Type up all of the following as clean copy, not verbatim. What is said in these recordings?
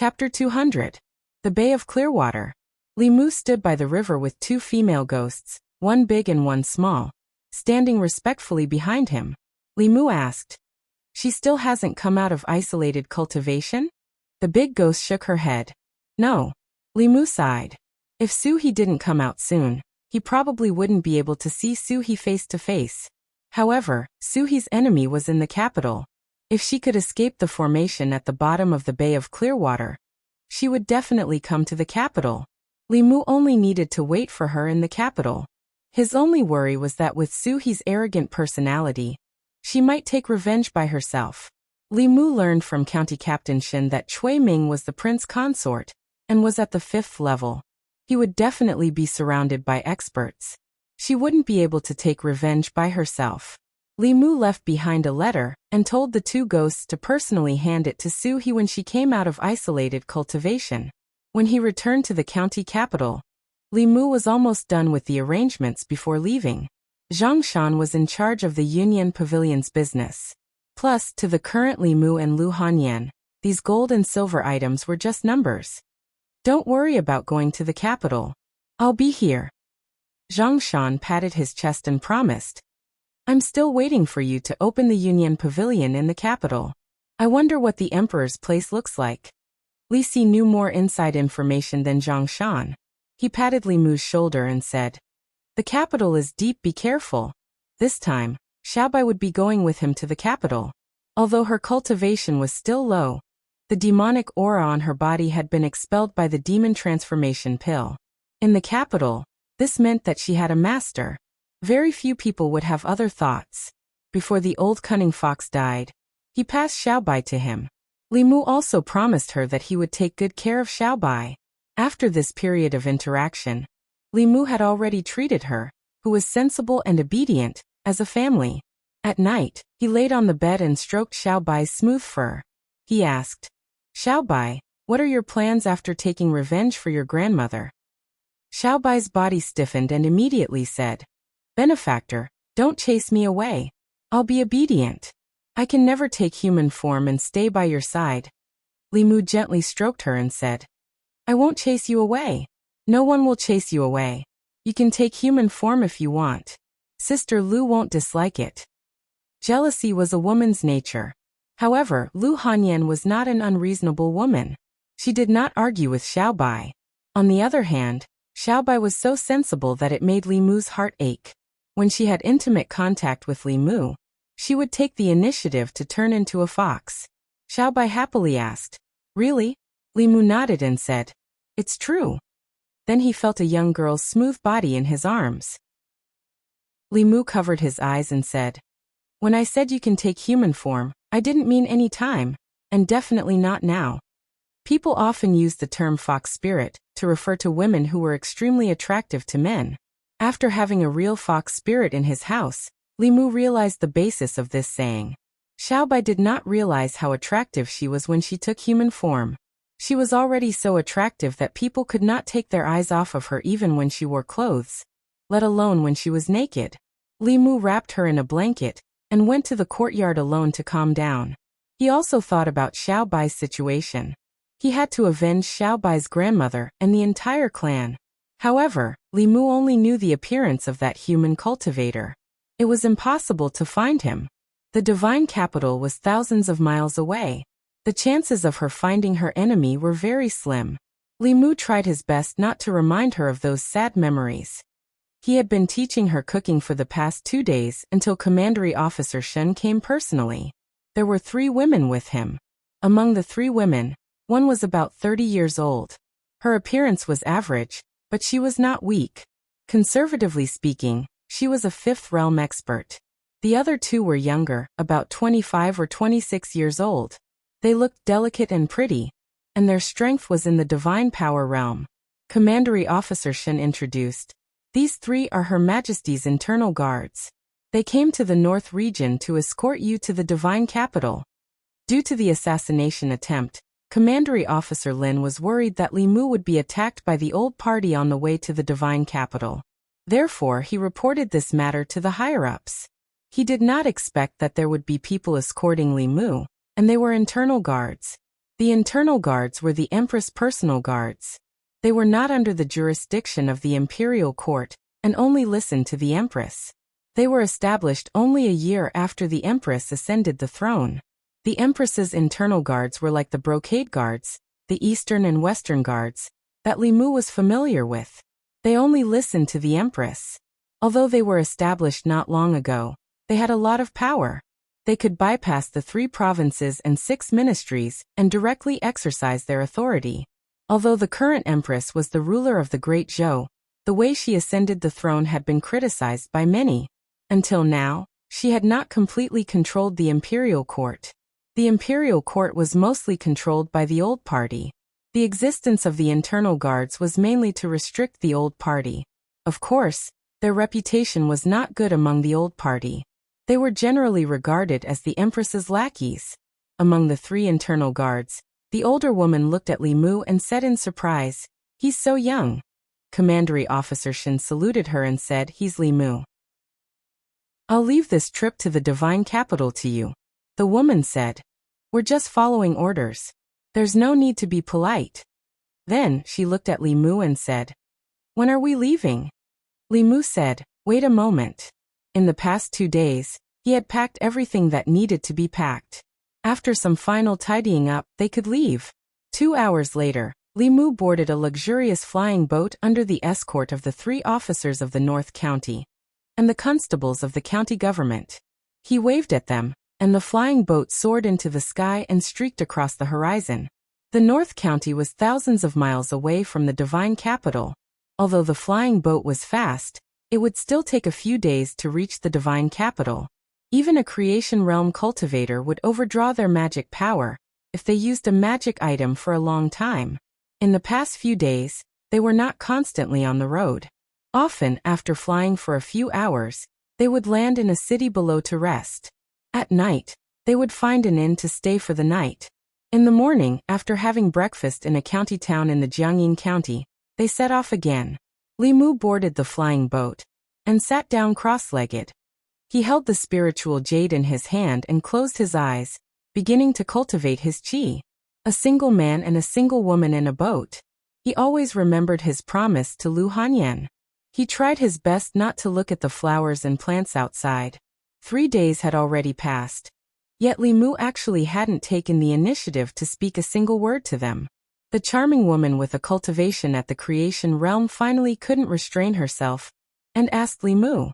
Chapter 200. The Bay of Clearwater. Li Mu stood by the river with two female ghosts, one big and one small, standing respectfully behind him. Li Mu asked, "She still hasn't come out of isolated cultivation?" The big ghost shook her head. "No." Li Mu sighed. If Su-He didn't come out soon, he probably wouldn't be able to see Su-He face to face. However, Su-He's enemy was in the capital. If she could escape the formation at the bottom of the Bay of Clearwater, she would definitely come to the capital. Li Mu only needed to wait for her in the capital. His only worry was that with Su-He's arrogant personality, she might take revenge by herself. Li Mu learned from County Captain Shin that Cui Ming was the prince consort, and was at the 5th level. He would definitely be surrounded by experts. She wouldn't be able to take revenge by herself. Li Mu left behind a letter, and told the two ghosts to personally hand it to Su-He when she came out of isolated cultivation. When he returned to the county capital, Li Mu was almost done with the arrangements before leaving. Zhang Shan was in charge of the Union Pavilion's business. Plus, to the current Li Mu and Lu Hanyan, these gold and silver items were just numbers. "Don't worry about going to the capital. I'll be here." Zhang Shan patted his chest and promised, "I'm still waiting for you to open the Union Pavilion in the capital. I wonder what the Emperor's place looks like." Li Si knew more inside information than Zhang Shan. He patted Li Mu's shoulder and said, "The capital is deep, be careful." This time, Xiaobai would be going with him to the capital. Although her cultivation was still low, the demonic aura on her body had been expelled by the demon transformation pill. In the capital, this meant that she had a master. Very few people would have other thoughts. Before the old cunning fox died, he passed Xiaobai to him. Li Mu also promised her that he would take good care of Xiaobai. After this period of interaction, Li Mu had already treated her, who was sensible and obedient, as a family. At night, he laid on the bed and stroked Xiaobai's smooth fur. He asked, "Xiaobai, what are your plans after taking revenge for your grandmother?" Xiaobai's body stiffened and immediately said, "Benefactor, don't chase me away. I'll be obedient. I can never take human form and stay by your side." Li Mu gently stroked her and said, "I won't chase you away. No one will chase you away. You can take human form if you want. Sister Lu won't dislike it." Jealousy was a woman's nature. However, Lu Hanyan was not an unreasonable woman. She did not argue with Xiaobai. On the other hand, Xiaobai was so sensible that it made Li Mu's heart ache. When she had intimate contact with Li Mu, she would take the initiative to turn into a fox. Xiaobai happily asked, "Really?" Li Mu nodded and said, "It's true." Then he felt a young girl's smooth body in his arms. Li Mu covered his eyes and said, "When I said you can take human form, I didn't mean any time, and definitely not now." People often use the term fox spirit to refer to women who were extremely attractive to men. After having a real fox spirit in his house, Li Mu realized the basis of this saying. Xiaobai did not realize how attractive she was when she took human form. She was already so attractive that people could not take their eyes off of her even when she wore clothes, let alone when she was naked. Li Mu wrapped her in a blanket and went to the courtyard alone to calm down. He also thought about Xiaobai's situation. He had to avenge Xiaobai's grandmother and the entire clan. However, Li Mu only knew the appearance of that human cultivator. It was impossible to find him. The divine capital was thousands of miles away. The chances of her finding her enemy were very slim. Li Mu tried his best not to remind her of those sad memories. He had been teaching her cooking for the past 2 days until Commandery Officer Shen came personally. There were 3 women with him. Among the 3 women, one was about 30 years old. Her appearance was average, but she was not weak. Conservatively speaking, she was a 5th realm expert. The other 2 were younger, about 25 or 26 years old. They looked delicate and pretty, and their strength was in the divine power realm. Commandery Officer Shen introduced, "These 3 are Her Majesty's internal guards. They came to the North region to escort you to the divine capital." Due to the assassination attempt, Commandery Officer Lin was worried that Li Mu would be attacked by the old party on the way to the divine capital. Therefore, he reported this matter to the higher-ups. He did not expect that there would be people escorting Li Mu, and they were internal guards. The internal guards were the Empress' personal guards. They were not under the jurisdiction of the imperial court, and only listened to the Empress. They were established only a year after the Empress ascended the throne. The Empress's internal guards were like the brocade guards, the Eastern and Western guards, that Li Mu was familiar with. They only listened to the Empress. Although they were established not long ago, they had a lot of power. They could bypass the 3 provinces and 6 ministries and directly exercise their authority. Although the current Empress was the ruler of the Great Zhou, the way she ascended the throne had been criticized by many. Until now, she had not completely controlled the imperial court. The imperial court was mostly controlled by the old party. The existence of the internal guards was mainly to restrict the old party. Of course, their reputation was not good among the old party. They were generally regarded as the Empress's lackeys. Among the 3 internal guards, the older woman looked at Li Mu and said in surprise, "He's so young." Commandery Officer Shin saluted her and said, "He's Li Mu. I'll leave this trip to the divine capital to you." The woman said, "We're just following orders. There's no need to be polite." Then she looked at Li Mu and said, "When are we leaving?" Li Mu said, "Wait a moment." In the past 2 days, he had packed everything that needed to be packed. After some final tidying up, they could leave. 2 hours later, Li Mu boarded a luxurious flying boat under the escort of the 3 officers of the North County and the constables of the county government. He waved at them, and the flying boat soared into the sky and streaked across the horizon. The North County was thousands of miles away from the divine capital. Although the flying boat was fast, it would still take a few days to reach the divine capital. Even a creation realm cultivator would overdraw their magic power if they used a magic item for a long time. In the past few days, they were not constantly on the road. Often, after flying for a few hours, they would land in a city below to rest. At night, they would find an inn to stay for the night. In the morning, after having breakfast in a county town in the Jiangyin County, they set off again. Li Mu boarded the flying boat and sat down cross-legged. He held the spiritual jade in his hand and closed his eyes, beginning to cultivate his qi. A single man and a single woman in a boat. He always remembered his promise to Lu Hanyan. He tried his best not to look at the flowers and plants outside. 3 days had already passed. Yet Li Mu actually hadn't taken the initiative to speak a single word to them. The charming woman with a cultivation at the creation realm finally couldn't restrain herself and asked Li Mu,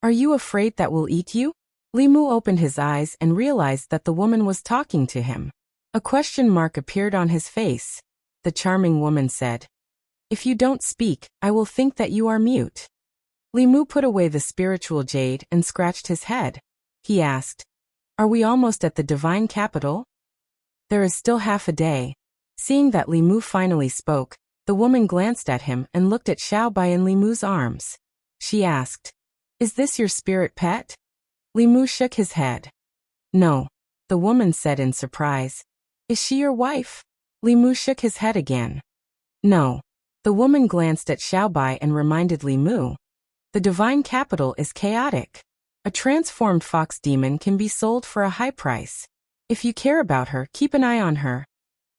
"Are you afraid that we'll eat you?" Li Mu opened his eyes and realized that the woman was talking to him. A question mark appeared on his face. The charming woman said, "If you don't speak, I will think that you are mute." Li Mu put away the spiritual jade and scratched his head. He asked, "Are we almost at the divine capital?" "There is still half a day." Seeing that Li Mu finally spoke, the woman glanced at him and looked at Xiaobai in Li Mu's arms. She asked, "Is this your spirit pet?" Li Mu shook his head. "No," the woman said in surprise. "Is she your wife?" Li Mu shook his head again. "No." The woman glanced at Xiaobai and reminded Li Mu, "The divine capital is chaotic. A transformed fox demon can be sold for a high price. If you care about her, keep an eye on her."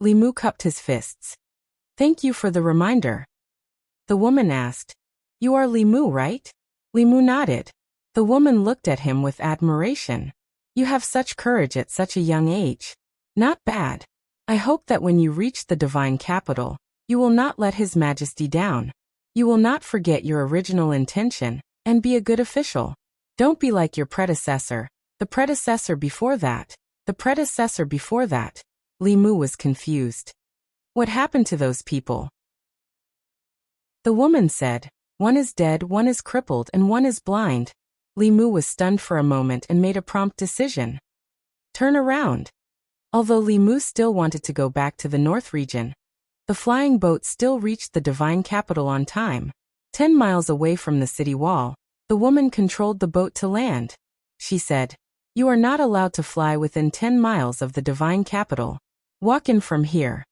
Li Mu cupped his fists. "Thank you for the reminder." The woman asked, "You are Li Mu, right?" Li Mu nodded. The woman looked at him with admiration. "You have such courage at such a young age. Not bad. I hope that when you reach the divine capital, you will not let His Majesty down. You will not forget your original intention, and be a good official. Don't be like your predecessor, the predecessor before that, the predecessor before that." Li Mu was confused. "What happened to those people?" The woman said, "One is dead, one is crippled, and one is blind." Li Mu was stunned for a moment and made a prompt decision. "Turn around." Although Li Mu still wanted to go back to the north region, the flying boat still reached the divine capital on time. 10 miles away from the city wall, the woman controlled the boat to land. She said, "You are not allowed to fly within 10 miles of the divine capital. Walk in from here."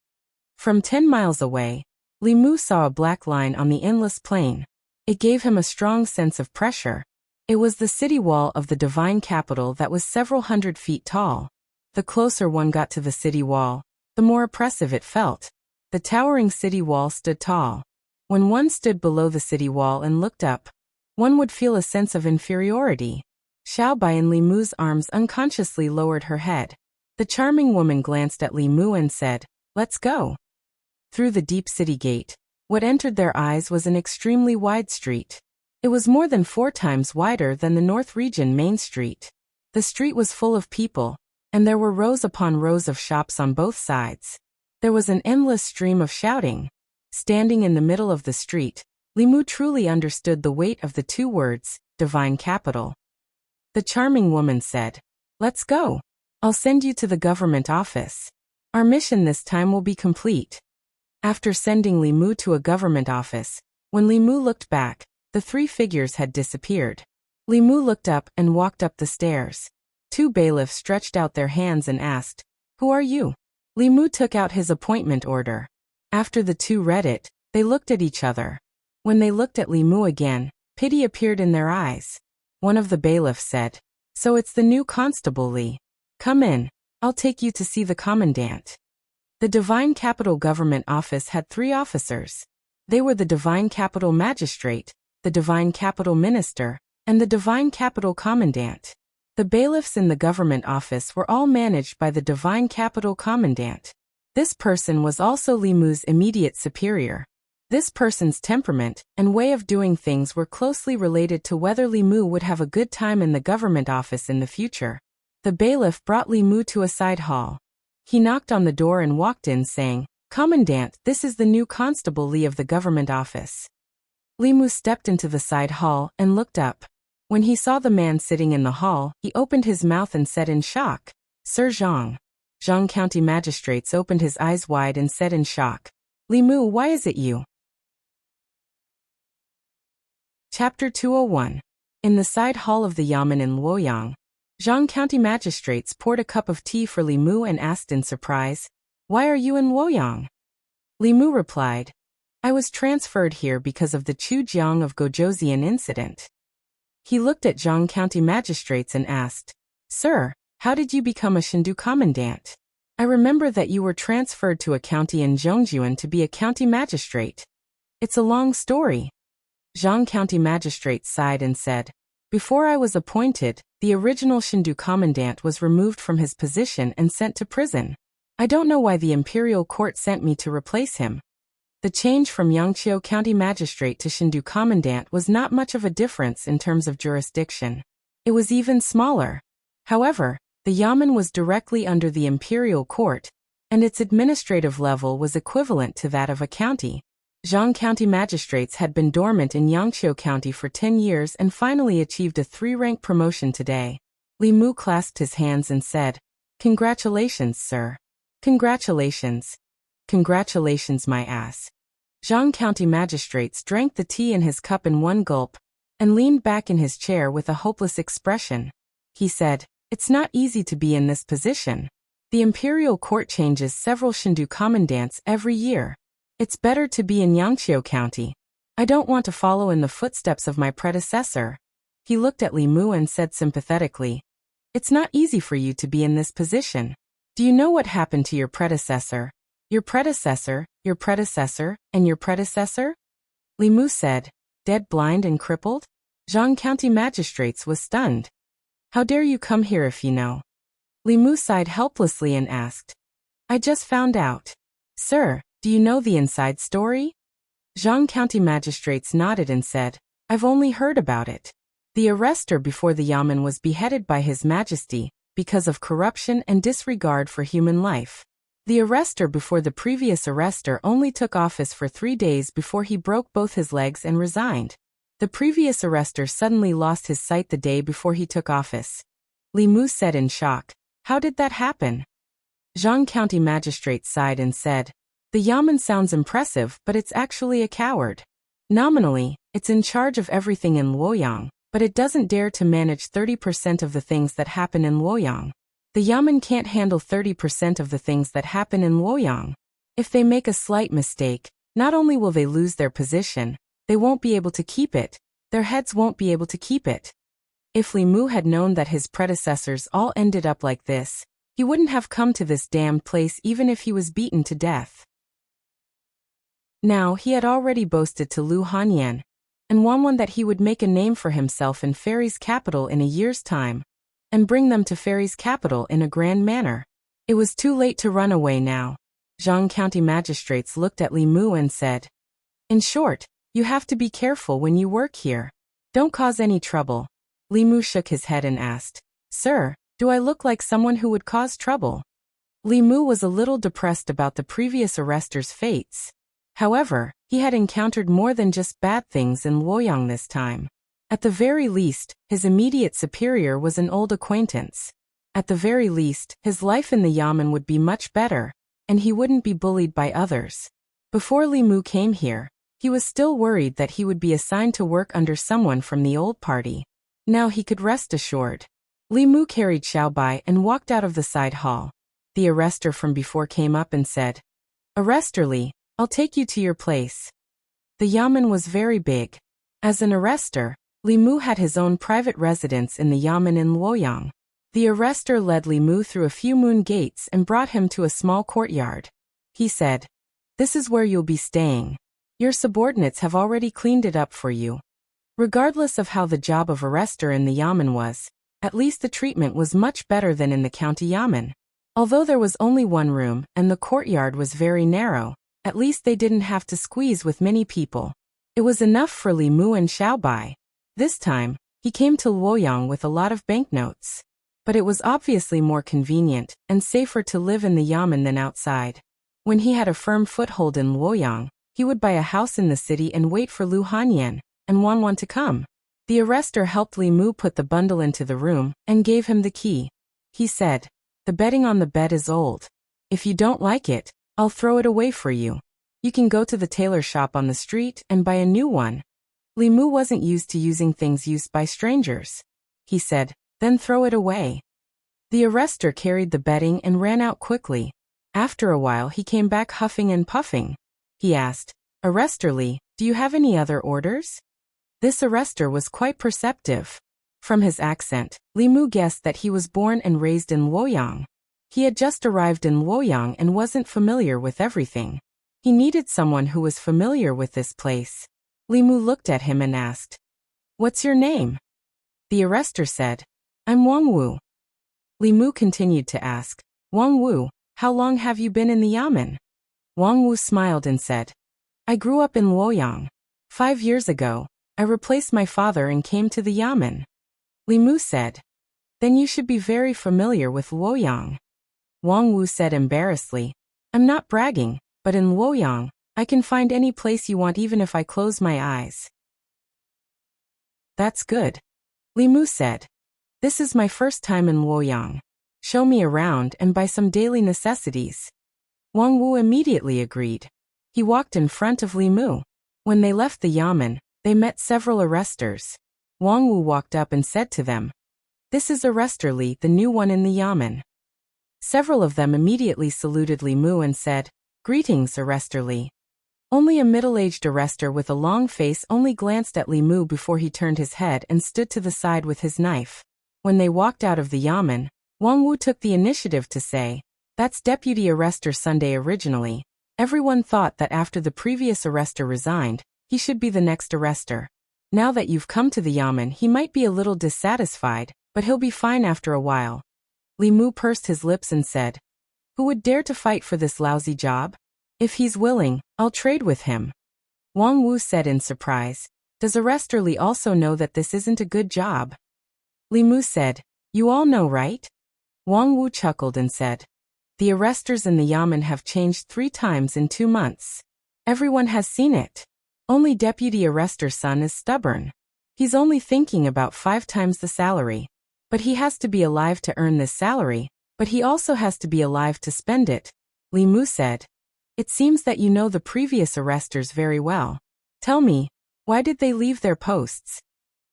From 10 miles away, Li Mu saw a black line on the endless plain. It gave him a strong sense of pressure. It was the city wall of the divine capital that was several hundred feet tall. The closer one got to the city wall, the more oppressive it felt. The towering city wall stood tall. When one stood below the city wall and looked up, one would feel a sense of inferiority. Xiaobai in Li Mu's arms unconsciously lowered her head. The charming woman glanced at Li Mu and said, "Let's go." Through the deep city gate, what entered their eyes was an extremely wide street. It was more than 4 times wider than the North Region Main Street. The street was full of people, and there were rows upon rows of shops on both sides. There was an endless stream of shouting. Standing in the middle of the street, Li Mu truly understood the weight of the 2 words, divine capital. The charming woman said, "Let's go. I'll send you to the government office. Our mission this time will be complete." After sending Li Mu to a government office, when Li Mu looked back, the 3 figures had disappeared. Li Mu looked up and walked up the stairs. 2 bailiffs stretched out their hands and asked, "Who are you?" Li Mu took out his appointment order. After the 2 read it, they looked at each other. When they looked at Li Mu again, pity appeared in their eyes. One of the bailiffs said, "So it's the new constable Li. Come in, I'll take you to see the commandant." The Divine Capital Government Office had 3 officers. They were the Divine Capital Magistrate, the Divine Capital Minister, and the Divine Capital Commandant. The bailiffs in the government office were all managed by the Divine Capital Commandant. This person was also Li Mu's immediate superior. This person's temperament and way of doing things were closely related to whether Li Mu would have a good time in the government office in the future. The bailiff brought Li Mu to a side hall. He knocked on the door and walked in saying, "Commandant, this is the new constable Li of the government office." Li Mu stepped into the side hall and looked up. When he saw the man sitting in the hall, he opened his mouth and said in shock, "Sir Zhang." Zhang County Magistrates opened his eyes wide and said in shock, "Li Mu, why is it you?" Chapter 201. In the side hall of the Yamen in Luoyang, Zhang County Magistrates poured a cup of tea for Li Mu and asked in surprise, "Why are you in Luoyang?" Li Mu replied, "I was transferred here because of the Chujiang of Gojozian incident." He looked at Zhang County Magistrates and asked, "Sir, how did you become a Shindu commandant? I remember that you were transferred to a county in Zhongjuan to be a county magistrate. It's a long story." Zhang County Magistrate sighed and said, "Before I was appointed, the original Shindu commandant was removed from his position and sent to prison. I don't know why the imperial court sent me to replace him." The change from Yangqiu County Magistrate to Shindu commandant was not much of a difference in terms of jurisdiction. It was even smaller. However, the Yamen was directly under the imperial court, and its administrative level was equivalent to that of a county. Zhang County Magistrates had been dormant in Yangqiu County for 10 years and finally achieved a 3-rank promotion today. Li Mu clasped his hands and said, "Congratulations, sir." "Congratulations. Congratulations, my ass." Zhang County Magistrates drank the tea in his cup in one gulp and leaned back in his chair with a hopeless expression. He said, "It's not easy to be in this position. The imperial court changes several Shindu commandants every year. It's better to be in Yangqiu County. I don't want to follow in the footsteps of my predecessor." He looked at Li Mu and said sympathetically, "It's not easy for you to be in this position. Do you know what happened to your predecessor? Your predecessor, your predecessor, and your predecessor?" Li Mu said, "Dead, blind, and crippled?" Zhang County Magistrates was stunned. "How dare you come here if you know?" Li Mu sighed helplessly and asked, "I just found out." "Sir, do you know the inside story?" Zhang County Magistrates nodded and said, "I've only heard about it. The arrestor before the Yamen was beheaded by His Majesty because of corruption and disregard for human life. The arrestor before the previous arrestor only took office for 3 days before he broke both his legs and resigned. The previous arrestor suddenly lost his sight the day before he took office." Li Mu said in shock, "How did that happen?" Zhang County Magistrate sighed and said, "The Yamen sounds impressive, but it's actually a coward. Nominally, it's in charge of everything in Luoyang, but it doesn't dare to manage 30% of the things that happen in Luoyang. The Yamen can't handle 30% of the things that happen in Luoyang. If they make a slight mistake, not only will they lose their position, they won't be able to keep it. Their heads won't be able to keep it." If Li Mu had known that his predecessors all ended up like this, He wouldn't have come to this damned place even if he was beaten to death. Now, he had already boasted to Lu Hanyan and Wanwan that he would make a name for himself in Fairy's capital in a year's time, and bring them to Fairy's capital in a grand manner. It was too late to run away now. Zhang County magistrates looked at Li Mu and said, "In short, you have to be careful when you work here. Don't cause any trouble." Li Mu shook his head and asked, "Sir, do I look like someone who would cause trouble?" Li Mu was a little depressed about the previous arresters' fates. However, he had encountered more than just bad things in Luoyang this time. At the very least, his immediate superior was an old acquaintance. At the very least, his life in the yamen would be much better, and he wouldn't be bullied by others. Before Li Mu came here, he was still worried that he would be assigned to work under someone from the old party. Now he could rest assured. Li Mu carried Xiaobai and walked out of the side hall. The arrester from before came up and said, "Arrester Li, I'll take you to your place." The yamen was very big. As an arrester, Li Mu had his own private residence in the yamen in Luoyang. The arrester led Li Mu through a few moon gates and brought him to a small courtyard. He said, "This is where you'll be staying. Your subordinates have already cleaned it up for you." Regardless of how the job of arrester in the yamen was, at least the treatment was much better than in the county yamen. Although there was only one room and the courtyard was very narrow, at least they didn't have to squeeze with many people. It was enough for Li Mu and Xiaobai. This time, he came to Luoyang with a lot of banknotes. But it was obviously more convenient and safer to live in the yamen than outside. When he had a firm foothold in Luoyang, he would buy a house in the city and wait for Lu Hanyan and Wanwan to come. The arrester helped Li Mu put the bundle into the room and gave him the key. He said, "The bedding on the bed is old. If you don't like it, I'll throw it away for you. You can go to the tailor shop on the street and buy a new one." Li Mu wasn't used to using things used by strangers. He said, "Then throw it away." The arrester carried the bedding and ran out quickly. After a while he came back huffing and puffing. He asked, "Arrester Li, do you have any other orders?" This arrester was quite perceptive. From his accent, Li Mu guessed that he was born and raised in Luoyang. He had just arrived in Luoyang and wasn't familiar with everything. He needed someone who was familiar with this place. Li Mu looked at him and asked, "What's your name?" The arrester said, "I'm Wang Wu." Li Mu continued to ask, "Wang Wu, how long have you been in the yamen?" Wang Wu smiled and said, "I grew up in Luoyang. 5 years ago, I replaced my father and came to the yamen." Li Mu said, "Then you should be very familiar with Luoyang." Wang Wu said embarrassedly, "I'm not bragging, but in Luoyang, I can find any place you want even if I close my eyes." "That's good," Li Mu said. "This is my first time in Luoyang. Show me around and buy some daily necessities." Wang Wu immediately agreed. He walked in front of Li Mu. When they left the yamen, they met several arresters. Wang Wu walked up and said to them, "This is Arrester Li, the new one in the yamen." Several of them immediately saluted Li Mu and said, "Greetings, Arrester Li." Only a middle-aged arrester with a long face only glanced at Li Mu before he turned his head and stood to the side with his knife. When they walked out of the yamen, Wang Wu took the initiative to say, "That's Deputy Arrester Sunday originally." Everyone thought that after the previous arrester resigned, he should be the next arrester. Now that you've come to the yamen, he might be a little dissatisfied, but he'll be fine after a while. Li Mu pursed his lips and said, "Who would dare to fight for this lousy job? If he's willing, I'll trade with him." Wang Wu said in surprise, "Does Arrester Li also know that this isn't a good job?" Li Mu said, "You all know, right?" Wang Wu chuckled and said, "The arresters in the yamen have changed 3 times in 2 months. Everyone has seen it. Only Deputy Arrester Sun is stubborn. He's only thinking about 5 times the salary. But he has to be alive to earn this salary, but he also has to be alive to spend it." Li Mu said, "It seems that you know the previous arresters very well. Tell me, why did they leave their posts?"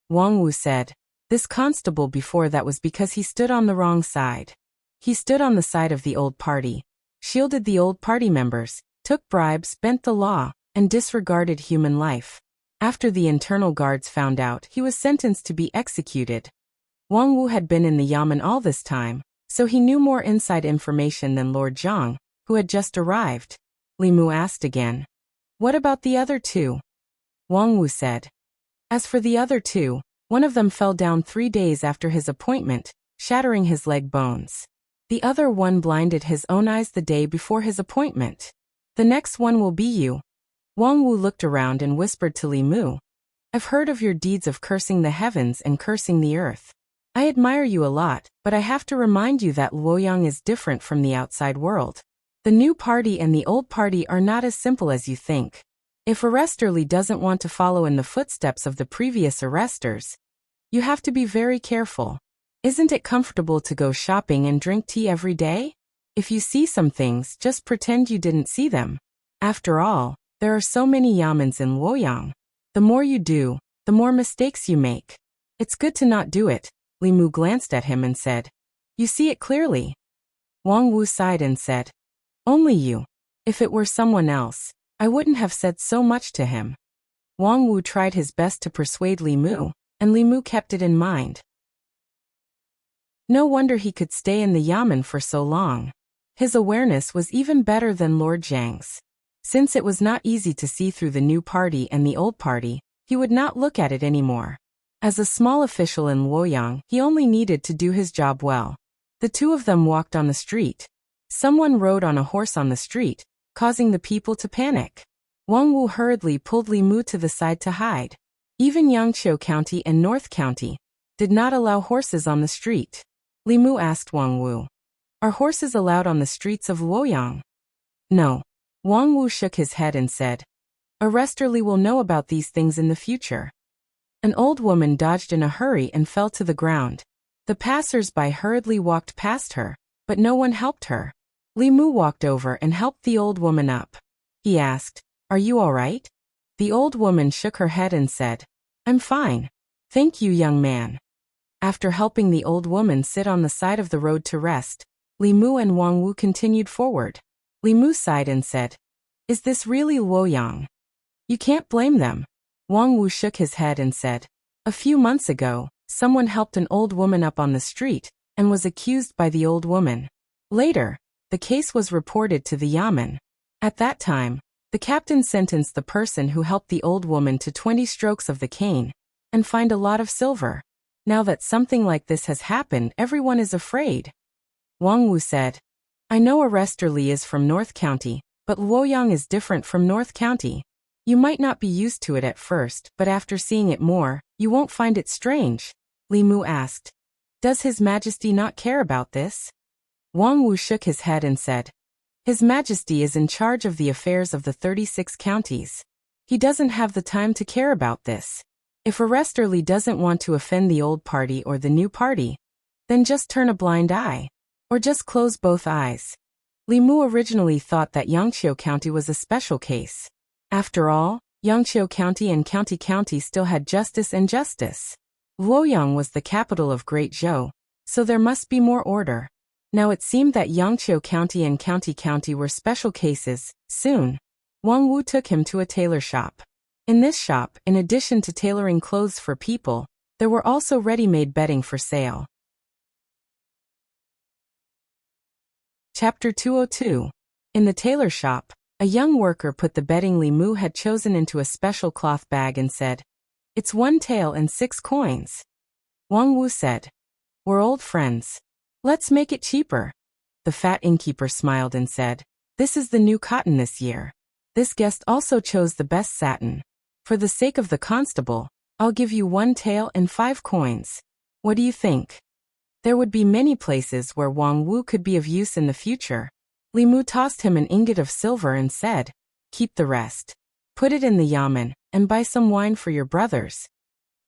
Wang Wu said, "This constable before that was because he stood on the wrong side. He stood on the side of the old party, shielded the old party members, took bribes, bent the law, and disregarded human life. After the internal guards found out, he was sentenced to be executed." Wang Wu had been in the yamen all this time, So he knew more inside information than Lord Zhang, who had just arrived. Li Mu asked again. What about the other two? Wang Wu said. As for the other two, one of them fell down 3 days after his appointment, shattering his leg bones. The other one blinded his own eyes the day before his appointment. The next one will be you. Wang Wu looked around and whispered to Li Mu. I've heard of your deeds of cursing the heavens and cursing the earth. I admire you a lot, but I have to remind you that Luoyang is different from the outside world. The new party and the old party are not as simple as you think. If Arresterly doesn't want to follow in the footsteps of the previous arresters, you have to be very careful. Isn't it comfortable to go shopping and drink tea every day? If you see some things, just pretend you didn't see them. After all, there are so many yamens in Luoyang. The more you do, the more mistakes you make. It's good to not do it. Li Mu glanced at him and said. You see it clearly. Wang Wu sighed and said. Only you. If it were someone else, I wouldn't have said so much to him. Wang Wu tried his best to persuade Li Mu, and Li Mu kept it in mind. No wonder he could stay in the yamen for so long. His awareness was even better than Lord Zhang's. Since it was not easy to see through the new party and the old party, he would not look at it anymore. As a small official in Luoyang, he only needed to do his job well. The two of them walked on the street. Someone rode on a horse on the street, causing the people to panic. Wang Wu hurriedly pulled Li Mu to the side to hide. Even Yangqiu County and North County did not allow horses on the street. Li Mu asked Wang Wu, are horses allowed on the streets of Luoyang? No. Wang Wu shook his head and said, Arresterly will know about these things in the future. An old woman dodged in a hurry and fell to the ground. The passers-by hurriedly walked past her, but no one helped her. Li Mu walked over and helped the old woman up. He asked, Are you all right? The old woman shook her head and said, I'm fine. Thank you, young man. After helping the old woman sit on the side of the road to rest, Li Mu and Wang Wu continued forward. Li Mu sighed and said, Is this really Luoyang? You can't blame them. Wang Wu shook his head and said, A few months ago, someone helped an old woman up on the street and was accused by the old woman. Later, the case was reported to the yamen. At that time, the captain sentenced the person who helped the old woman to 20 strokes of the cane and fined a lot of silver. Now that something like this has happened, everyone is afraid. Wang Wu said, I know Arresterly is from North County, but Luoyang is different from North County. You might not be used to it at first, but after seeing it more, you won't find it strange. Li Mu asked, Does His Majesty not care about this? Wang Wu shook his head and said, His Majesty is in charge of the affairs of the 36 counties. He doesn't have the time to care about this. If Arresterly doesn't want to offend the old party or the new party, then just turn a blind eye. Or just close both eyes. Li Mu originally thought that Yangqiu County was a special case. After all, Yangqiu County and County still had justice and justice. Luoyang was the capital of Great Zhou, so there must be more order. Now it seemed that Yangqiu County and County were special cases. Soon, Wang Wu took him to a tailor shop. In this shop, in addition to tailoring clothes for people, there were also ready-made bedding for sale. Chapter 202. In the tailor shop, a young worker put the bedding Li Mu had chosen into a special cloth bag and said, It's 1 tael and 6 coins. Wang Wu said, We're old friends. Let's make it cheaper. The fat innkeeper smiled and said, This is the new cotton this year. This guest also chose the best satin. For the sake of the constable, I'll give you 1 tael and 5 coins. What do you think? There would be many places where Wang Wu could be of use in the future. Li Mu tossed him an ingot of silver and said, Keep the rest. Put it in the yamen, and buy some wine for your brothers.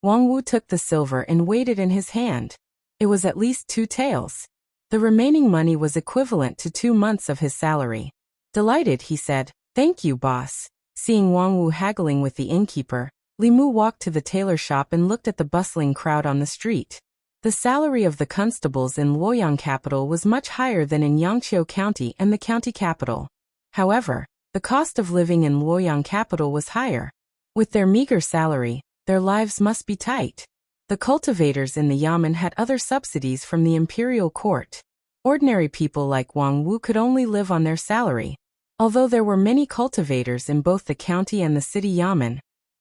Wang Wu took the silver and weighed it in his hand. It was at least 2 taels. The remaining money was equivalent to 2 months of his salary. Delighted, he said, Thank you, boss. Seeing Wang Wu haggling with the innkeeper, Li Mu walked to the tailor shop and looked at the bustling crowd on the street. The salary of the constables in Luoyang capital was much higher than in Yangqiu County and the county capital. However, the cost of living in Luoyang capital was higher. With their meager salary, their lives must be tight. The cultivators in the yamen had other subsidies from the imperial court. Ordinary people like Wang Wu could only live on their salary. Although there were many cultivators in both the county and the city yamen,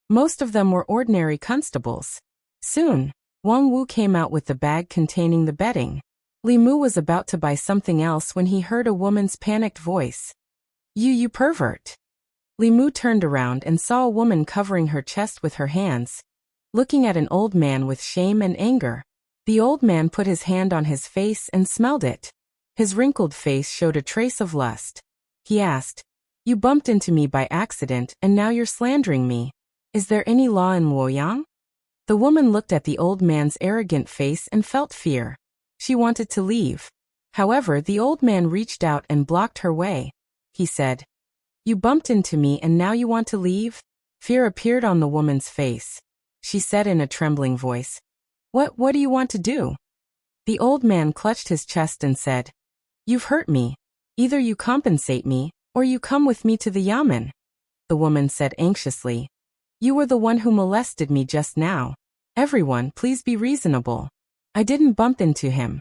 most of them were ordinary constables. Soon, Wang Wu came out with the bag containing the bedding. Li Mu was about to buy something else when he heard a woman's panicked voice. You pervert. Li Mu turned around and saw a woman covering her chest with her hands, looking at an old man with shame and anger. The old man put his hand on his face and smelled it. His wrinkled face showed a trace of lust. He asked, "You bumped into me by accident and now you're slandering me. Is there any law in Luoyang?" The woman looked at the old man's arrogant face and felt fear. She wanted to leave. However, the old man reached out and blocked her way. He said, "You bumped into me and now you want to leave?" Fear appeared on the woman's face. She said in a trembling voice, What do you want to do?" The old man clutched his chest and said, "You've hurt me. Either you compensate me, or you come with me to the yamen." The woman said anxiously, "You were the one who molested me just now. Everyone, please be reasonable. I didn't bump into him."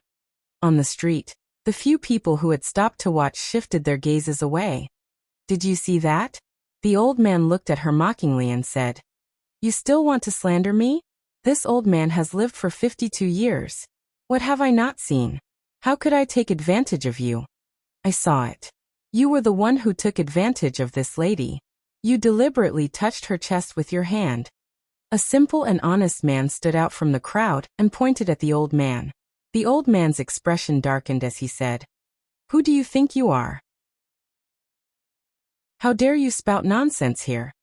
On the street, the few people who had stopped to watch shifted their gazes away. "Did you see that?" The old man looked at her mockingly and said, "You still want to slander me? This old man has lived for 52 years. What have I not seen? How could I take advantage of you? I saw it. You were the one who took advantage of this lady. You deliberately touched her chest with your hand." A simple and honest man stood out from the crowd and pointed at the old man. The old man's expression darkened as he said, "Who do you think you are? How dare you spout nonsense here?"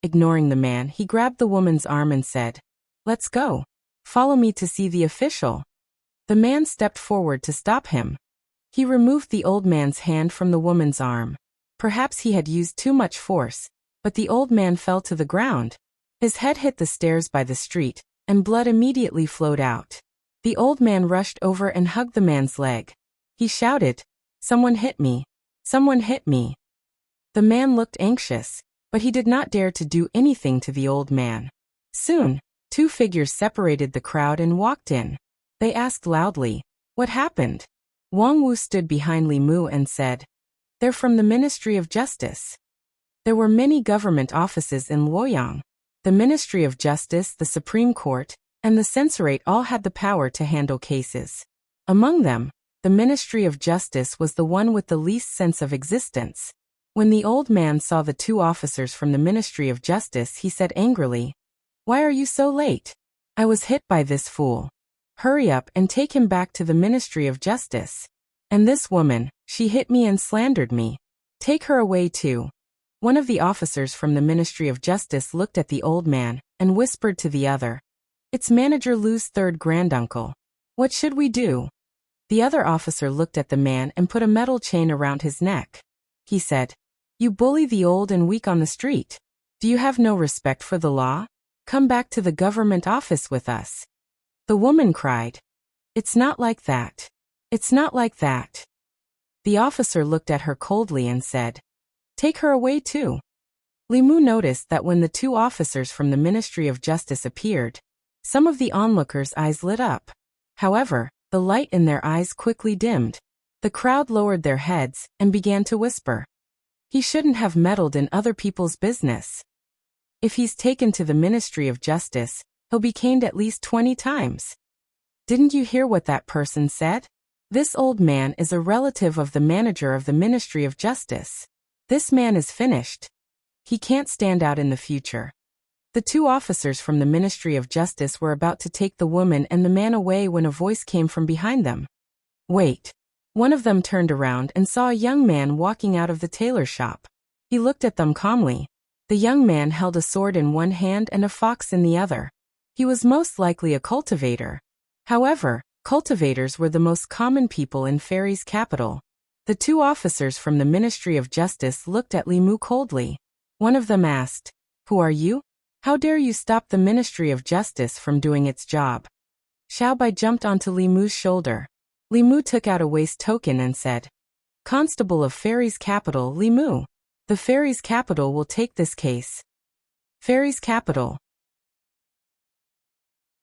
Ignoring the man, he grabbed the woman's arm and said, "Let's go. Follow me to see the official." The man stepped forward to stop him. He removed the old man's hand from the woman's arm. Perhaps he had used too much force, but the old man fell to the ground. His head hit the stairs by the street, and blood immediately flowed out. The old man rushed over and hugged the man's leg. He shouted, "Someone hit me! Someone hit me!" The man looked anxious, but he did not dare to do anything to the old man. Soon, two figures separated the crowd and walked in. They asked loudly, "What happened?" Wang Wu stood behind Li Mu and said, "They're from the Ministry of Justice." There were many government offices in Luoyang. The Ministry of Justice, the Supreme Court, and the Censorate all had the power to handle cases. Among them, the Ministry of Justice was the one with the least sense of existence. When the old man saw the two officers from the Ministry of Justice, he said angrily, "Why are you so late? I was hit by this fool. Hurry up and take him back to the Ministry of Justice. And this woman, she hit me and slandered me. Take her away too." One of the officers from the Ministry of Justice looked at the old man and whispered to the other, "It's Manager Lu's third granduncle. What should we do?" The other officer looked at the man and put a metal chain around his neck. He said, "You bully the old and weak on the street. Do you have no respect for the law? Come back to the government office with us." The woman cried, "It's not like that. It's not like that." The officer looked at her coldly and said, "Take her away too." Li Mu noticed that when the two officers from the Ministry of Justice appeared, some of the onlookers' eyes lit up. However, the light in their eyes quickly dimmed. The crowd lowered their heads and began to whisper, "He shouldn't have meddled in other people's business. If he's taken to the Ministry of Justice, he'll be caned at least 20 times. Didn't you hear what that person said? This old man is a relative of the manager of the Ministry of Justice. This man is finished. He can't stand out in the future." The two officers from the Ministry of Justice were about to take the woman and the man away when a voice came from behind them. "Wait." One of them turned around and saw a young man walking out of the tailor shop. He looked at them calmly. The young man held a sword in one hand and a fox in the other. He was most likely a cultivator. However, cultivators were the most common people in Fairy's capital. The two officers from the Ministry of Justice looked at Li Mu coldly. One of them asked, "Who are you? How dare you stop the Ministry of Justice from doing its job?" Xiaobai jumped onto Li Mu's shoulder. Li Mu took out a waist token and said, "Constable of Fairy's capital, Li Mu. The Fairy's capital will take this case." Fairy's capital.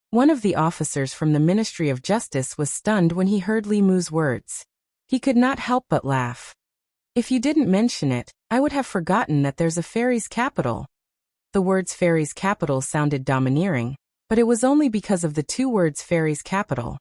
One of the officers from the Ministry of Justice was stunned when he heard Li Mu's words. He could not help but laugh. If you didn't mention it, I would have forgotten that there's a fairy's capital. The words fairy's capital sounded domineering, but it was only because of the two words fairy's capital.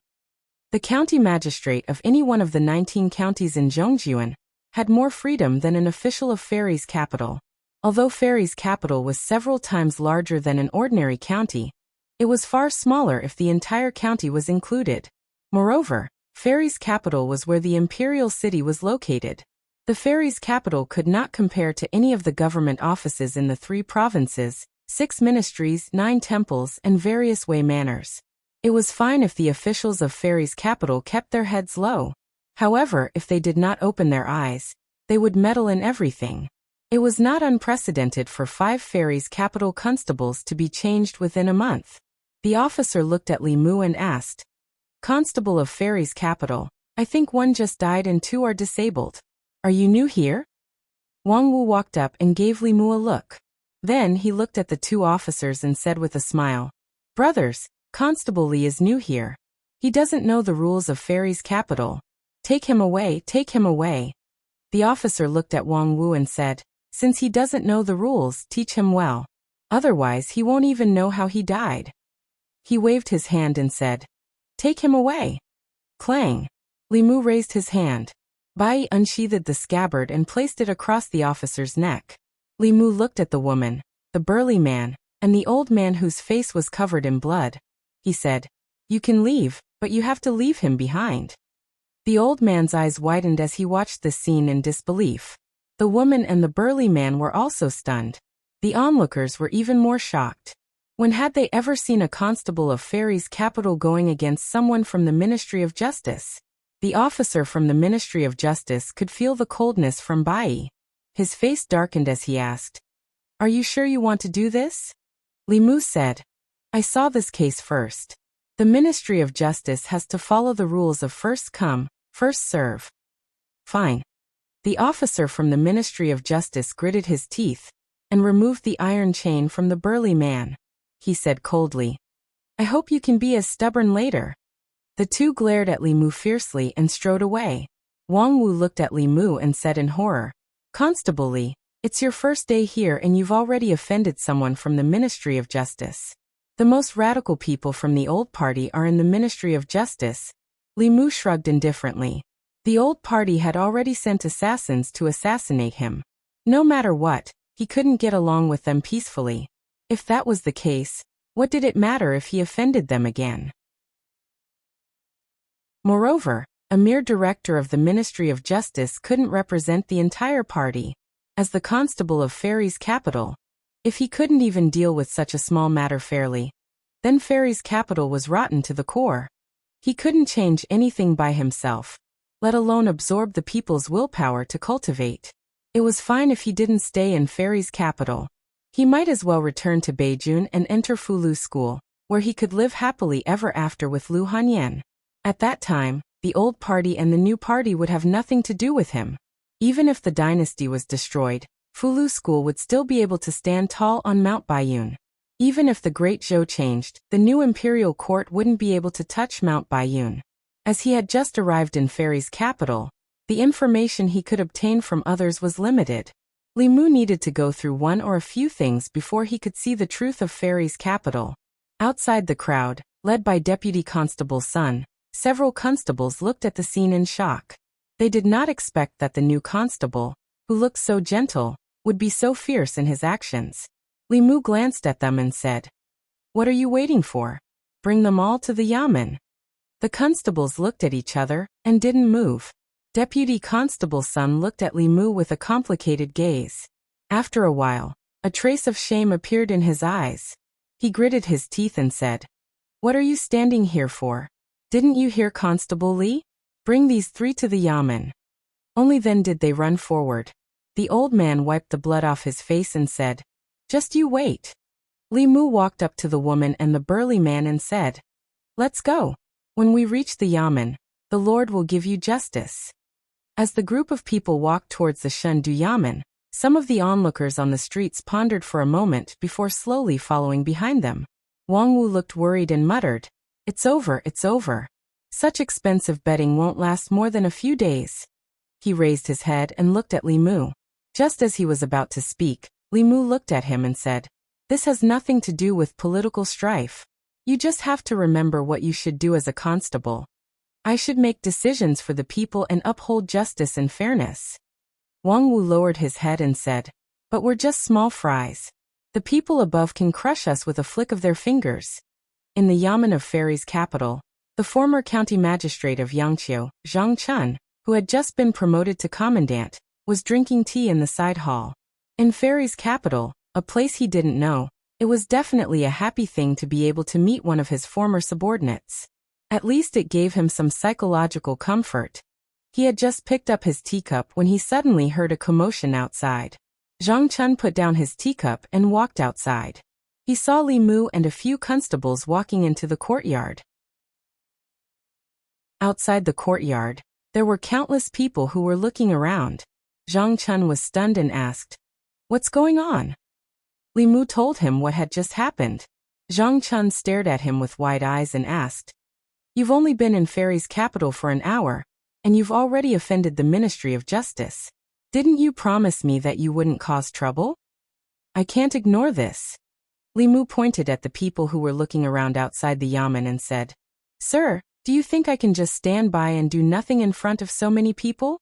The county magistrate of any one of the 19 counties in Zhongjuan had more freedom than an official of fairy's capital. Although fairy's capital was several times larger than an ordinary county, it was far smaller if the entire county was included. Moreover, fairy's capital was where the imperial city was located. The fairy's capital could not compare to any of the government offices in the 3 provinces, 6 ministries, 9 temples, and various way manors. It was fine if the officials of fairy's capital kept their heads low. However, if they did not open their eyes, they would meddle in everything. It was not unprecedented for 5 fairy's capital constables to be changed within a month. The officer looked at Li Mu and asked, "Constable of fairy's capital, I think 1 just died and 2 are disabled. Are you new here?" Wang Wu walked up and gave Li Mu a look. Then he looked at the 2 officers and said with a smile, "Brothers, Constable Li is new here. He doesn't know the rules of fairy's capital. Take him away, take him away." The officer looked at Wang Wu and said, "Since he doesn't know the rules, teach him well. Otherwise he won't even know how he died." He waved his hand and said, "Take him away." Clang! Li Mu raised his hand. Bai unsheathed the scabbard and placed it across the officer's neck. Li Mu looked at the woman, the burly man, and the old man whose face was covered in blood. He said, "You can leave, but you have to leave him behind." The old man's eyes widened as he watched this scene in disbelief. The woman and the burly man were also stunned. The onlookers were even more shocked. When had they ever seen a constable of fairy's capital going against someone from the Ministry of Justice? The officer from the Ministry of Justice could feel the coldness from Bai. His face darkened as he asked, "Are you sure you want to do this?" Li Mu said, "I saw this case first. The Ministry of Justice has to follow the rules of first come, first serve." "Fine." The officer from the Ministry of Justice gritted his teeth and removed the iron chain from the burly man. He said coldly, "I hope you can be as stubborn later." The 2 glared at Li Mu fiercely and strode away. Wang Wu looked at Li Mu and said in horror, "Constable Li, it's your first day here and you've already offended someone from the Ministry of Justice. The most radical people from the old party are in the Ministry of Justice." Li Mu shrugged indifferently. The old party had already sent assassins to assassinate him. No matter what, he couldn't get along with them peacefully. If that was the case, what did it matter if he offended them again? Moreover, a mere director of the Ministry of Justice couldn't represent the entire party. As the constable of fairy's capital, if he couldn't even deal with such a small matter fairly, then fairy's capital was rotten to the core. He couldn't change anything by himself, let alone absorb the people's willpower to cultivate. It was fine if he didn't stay in fairy's capital. He might as well return to Beijun and enter Fulu School, where he could live happily ever after with Lu Hanyan. At that time, the old party and the new party would have nothing to do with him. Even if the dynasty was destroyed, Fulu School would still be able to stand tall on Mount Baiyun. Even if the Great Zhou changed, the new imperial court wouldn't be able to touch Mount Baiyun. As he had just arrived in fairy's capital, the information he could obtain from others was limited. Li Mu needed to go through one or a few things before he could see the truth of fairy's capital. Outside the crowd, led by Deputy Constable Sun, several constables looked at the scene in shock. They did not expect that the new constable, who looked so gentle, would be so fierce in his actions. Li Mu glanced at them and said, "What are you waiting for? Bring them all to the yamen." The constables looked at each other and didn't move. Deputy Constable Sun looked at Li Mu with a complicated gaze. After a while, a trace of shame appeared in his eyes. He gritted his teeth and said, "What are you standing here for? Didn't you hear Constable Li? Bring these 3 to the yamen." Only then did they run forward. The old man wiped the blood off his face and said, "Just you wait." Li Mu walked up to the woman and the burly man and said, "Let's go. When we reach the yamen, the Lord will give you justice." As the group of people walked towards the Shundu yamen, some of the onlookers on the streets pondered for a moment before slowly following behind them. Wang Wu looked worried and muttered, "It's over, it's over." Such expensive bedding won't last more than a few days. He raised his head and looked at Li Mu. Just as he was about to speak, Li Mu looked at him and said, "This has nothing to do with political strife. You just have to remember what you should do as a constable. I should make decisions for the people and uphold justice and fairness." Wang Wu lowered his head and said, "But we're just small fries. The people above can crush us with a flick of their fingers." In the Yamen of Fairy's capital, the former county magistrate of Yangqiu, Zhang Chun, who had just been promoted to commandant, was drinking tea in the side hall. In Fairy's capital, a place he didn't know, it was definitely a happy thing to be able to meet one of his former subordinates. At least it gave him some psychological comfort. He had just picked up his teacup when he suddenly heard a commotion outside. Zhang Chun put down his teacup and walked outside. He saw Li Mu and a few constables walking into the courtyard. Outside the courtyard, there were countless people who were looking around. Zhang Chun was stunned and asked, "What's going on?" Li Mu told him what had just happened. Zhang Chun stared at him with wide eyes and asked, "You've only been in Fairy's capital for an hour, and you've already offended the Ministry of Justice. Didn't you promise me that you wouldn't cause trouble? I can't ignore this." Li Mu pointed at the people who were looking around outside the yamen and said, "Sir, do you think I can just stand by and do nothing in front of so many people?"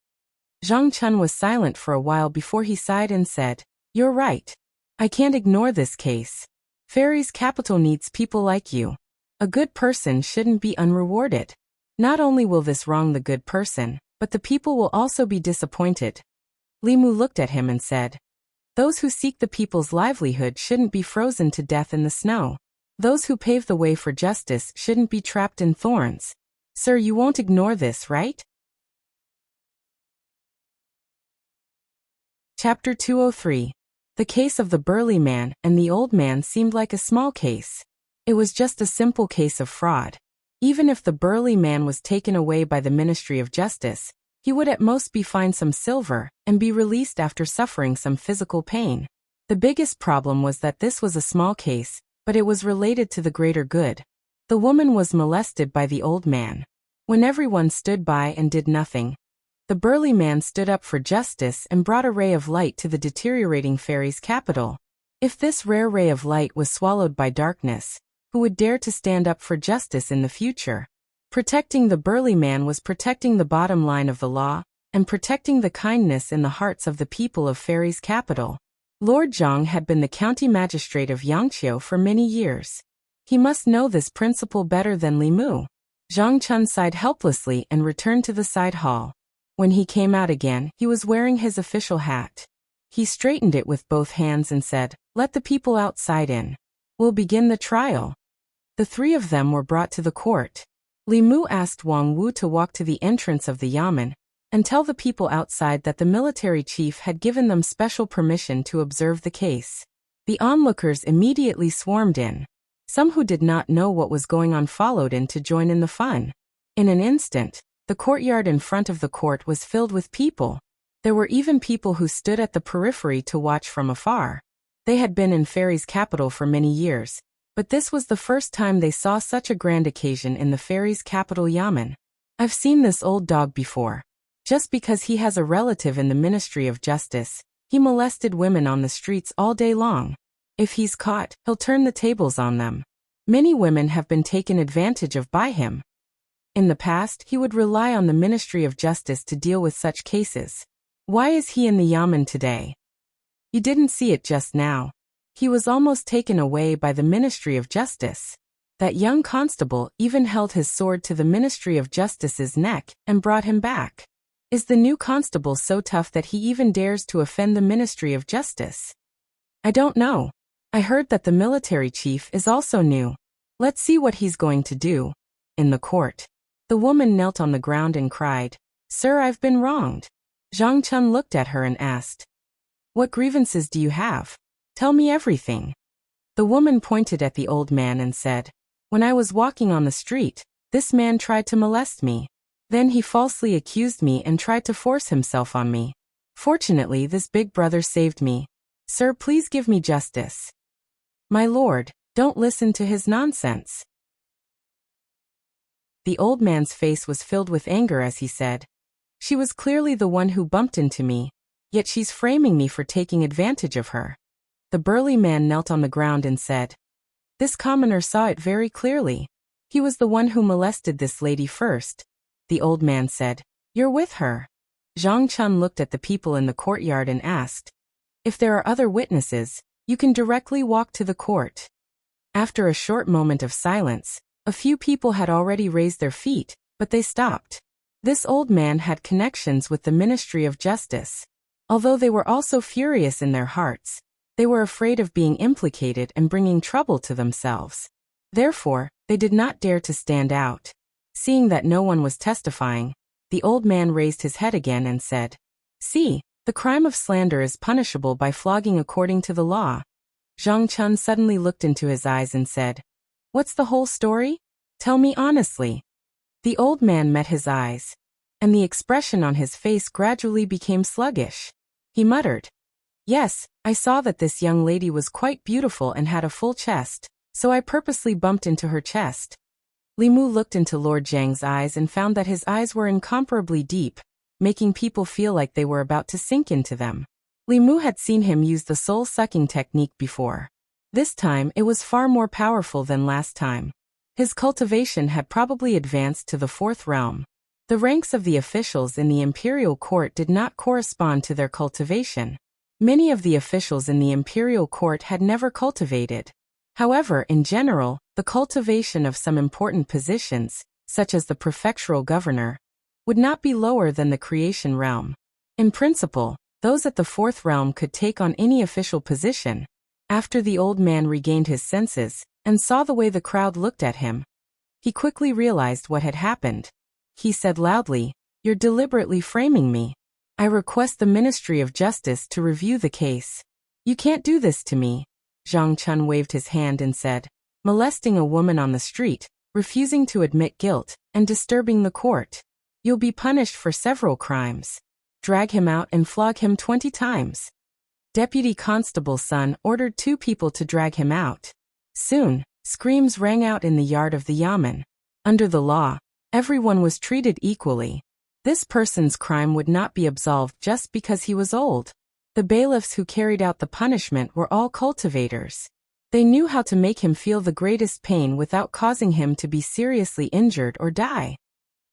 Zhang Chun was silent for a while before he sighed and said, "You're right. I can't ignore this case. Fairy's capital needs people like you. A good person shouldn't be unrewarded. Not only will this wrong the good person, but the people will also be disappointed." Li Mu looked at him and said, "Those who seek the people's livelihood shouldn't be frozen to death in the snow. Those who pave the way for justice shouldn't be trapped in thorns. Sir, you won't ignore this, right?" Chapter 203. The case of the burly man and the old man seemed like a small case. It was just a simple case of fraud. Even if the burly man was taken away by the Ministry of Justice, he would at most be fined some silver and be released after suffering some physical pain. The biggest problem was that this was a small case, but it was related to the greater good. The woman was molested by the old man. When everyone stood by and did nothing, the burly man stood up for justice and brought a ray of light to the deteriorating Fairy's capital. If this rare ray of light was swallowed by darkness, who would dare to stand up for justice in the future? Protecting the burly man was protecting the bottom line of the law, and protecting the kindness in the hearts of the people of Fairy's capital. Lord Zhang had been the county magistrate of Yangqiu for many years. He must know this principle better than Li Mu. Zhang Chun sighed helplessly and returned to the side hall. When he came out again, he was wearing his official hat. He straightened it with both hands and said, "Let the people outside in. We'll begin the trial." The three of them were brought to the court. Li Mu asked Wang Wu to walk to the entrance of the yamen and tell the people outside that the military chief had given them special permission to observe the case. The onlookers immediately swarmed in. Some who did not know what was going on followed in to join in the fun. In an instant, the courtyard in front of the court was filled with people. There were even people who stood at the periphery to watch from afar. They had been in Fairy's capital for many years, but this was the first time they saw such a grand occasion in the Fairy's capital yamen. "I've seen this old dog before. Just because he has a relative in the Ministry of Justice, he molested women on the streets all day long. If he's caught, he'll turn the tables on them. Many women have been taken advantage of by him. In the past, he would rely on the Ministry of Justice to deal with such cases. Why is he in the yamen today? You didn't see it just now. He was almost taken away by the Ministry of Justice. That young constable even held his sword to the Ministry of Justice's neck and brought him back. Is the new constable so tough that he even dares to offend the Ministry of Justice? I don't know. I heard that the military chief is also new. Let's see what he's going to do." In the court, the woman knelt on the ground and cried, "Sir, I've been wronged." Zhang Chun looked at her and asked, "What grievances do you have? Tell me everything." The woman pointed at the old man and said, "When I was walking on the street, this man tried to molest me. Then he falsely accused me and tried to force himself on me. Fortunately, this big brother saved me. Sir, please give me justice." "My lord, don't listen to his nonsense. The old man's face was filled with anger as he said, "She was clearly the one who bumped into me, yet she's framing me for taking advantage of her." The burly man knelt on the ground and said, "This commoner saw it very clearly. He was the one who molested this lady first." The old man said, "You're with her." Zhang Chun looked at the people in the courtyard and asked, "If there are other witnesses, you can directly walk to the court." After a short moment of silence, a few people had already raised their feet, but they stopped. This old man had connections with the Ministry of Justice. Although they were also furious in their hearts, they were afraid of being implicated and bringing trouble to themselves. Therefore, they did not dare to stand out. Seeing that no one was testifying, the old man raised his head again and said, "See, the crime of slander is punishable by flogging according to the law." Zhang Chun suddenly looked into his eyes and said, "What's the whole story? Tell me honestly." The old man met his eyes, and the expression on his face gradually became sluggish. He muttered, "Yes, I saw that this young lady was quite beautiful and had a full chest, so I purposely bumped into her chest." Li Mu looked into Lord Zhang's eyes and found that his eyes were incomparably deep, making people feel like they were about to sink into them. Li Mu had seen him use the soul-sucking technique before. This time it was far more powerful than last time. His cultivation had probably advanced to the 4th realm. The ranks of the officials in the imperial court did not correspond to their cultivation. Many of the officials in the imperial court had never cultivated. However, in general, the cultivation of some important positions, such as the prefectural governor, would not be lower than the creation realm. In principle, those at the 4th realm could take on any official position. After the old man regained his senses and saw the way the crowd looked at him, he quickly realized what had happened. He said loudly, "You're deliberately framing me. I request the Ministry of Justice to review the case." "You can't do this to me." Zhang Chun waved his hand and said, "Molesting a woman on the street, refusing to admit guilt, and disturbing the court. You'll be punished for several crimes. Drag him out and flog him 20 times." Deputy Constable Sun ordered 2 people to drag him out. Soon, screams rang out in the yard of the yamen. Under the law, everyone was treated equally. This person's crime would not be absolved just because he was old. The bailiffs who carried out the punishment were all cultivators. They knew how to make him feel the greatest pain without causing him to be seriously injured or die.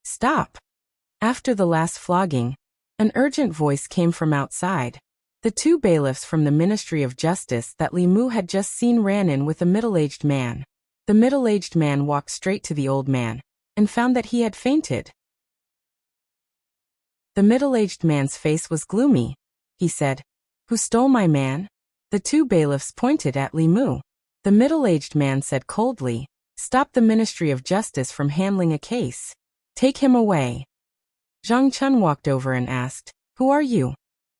"Stop!" After the last flogging, an urgent voice came from outside. The 2 bailiffs from the Ministry of Justice that Li Mu had just seen ran in with a middle-aged man. The middle-aged man walked straight to the old man and found that he had fainted. The middle-aged man's face was gloomy. He said, "Who stole my man?" The 2 bailiffs pointed at Li Mu. The middle-aged man said coldly, "Stop the Ministry of Justice from handling a case. Take him away." Zhang Chun walked over and asked, "Who are you?"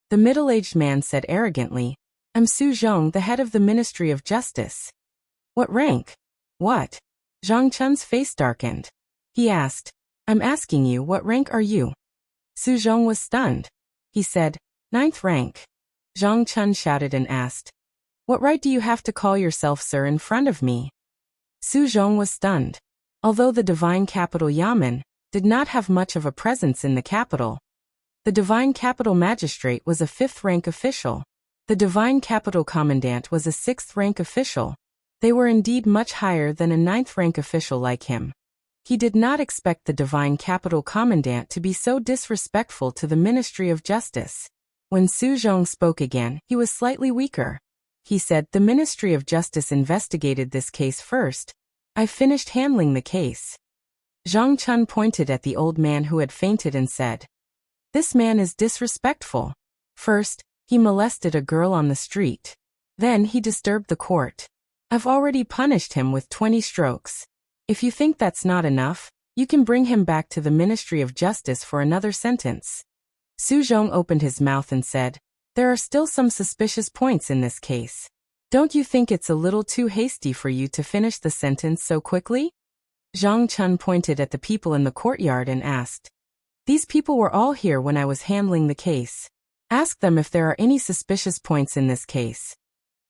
The middle-aged man said arrogantly, "I'm Su Zhong, the head of the Ministry of Justice." "What rank?" "What?" Zhang Chun's face darkened. He asked, "I'm asking you, what rank are you?" Su Zhong was stunned. He said, "9th rank." Zhang Chun shouted and asked, "What right do you have to call yourself sir in front of me?" Su Zhong was stunned. Although the Divine Capital Yamen did not have much of a presence in the capital, the Divine Capital Magistrate was a 5th rank official. The Divine Capital Commandant was a 6th rank official. They were indeed much higher than a 9th rank official like him. He did not expect the Divine Capital Commandant to be so disrespectful to the Ministry of Justice. When Su Zhong spoke again, he was slightly weaker. He said, "The Ministry of Justice investigated this case first. I finished handling the case." Zhang Chun pointed at the old man who had fainted and said, "This man is disrespectful. First, he molested a girl on the street. Then he disturbed the court. I've already punished him with 20 strokes. If you think that's not enough, you can bring him back to the Ministry of Justice for another sentence." Su Zhong opened his mouth and said, "There are still some suspicious points in this case. Don't you think it's a little too hasty for you to finish the sentence so quickly?" Zhang Chun pointed at the people in the courtyard and asked, "These people were all here when I was handling the case. Ask them if there are any suspicious points in this case."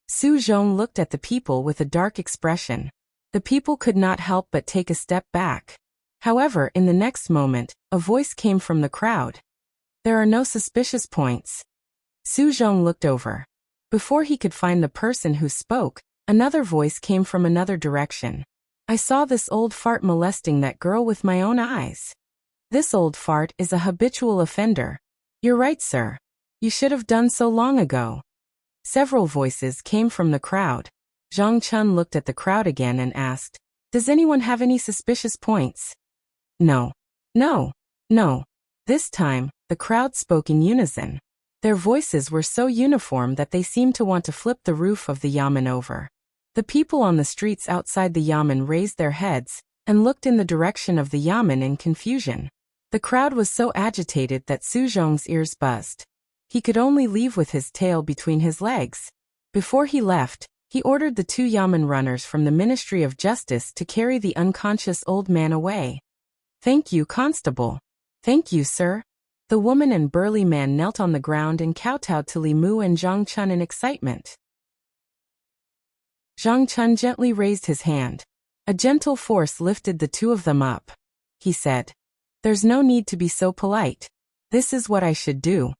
Su Zhong looked at the people with a dark expression. The people could not help but take a step back. However, in the next moment, a voice came from the crowd. There are no suspicious points. Su Zhong looked over. Before he could find the person who spoke, another voice came from another direction. I saw this old fart molesting that girl with my own eyes. This old fart is a habitual offender. You're right, sir. You should have done so long ago. Several voices came from the crowd. Zhang Chun looked at the crowd again and asked, does anyone have any suspicious points? No. No. No. This time, the crowd spoke in unison. Their voices were so uniform that they seemed to want to flip the roof of the yamen over. The people on the streets outside the yamen raised their heads and looked in the direction of the yamen in confusion. The crowd was so agitated that Su Zhong's ears buzzed. He could only leave with his tail between his legs. Before he left, he ordered the 2 yamen runners from the Ministry of Justice to carry the unconscious old man away. Thank you, Constable. Thank you, sir. The woman and burly man knelt on the ground and kowtowed to Li Mu and Zhang Chun in excitement. Zhang Chun gently raised his hand. A gentle force lifted the 2 of them up. He said, there's no need to be so polite. This is what I should do.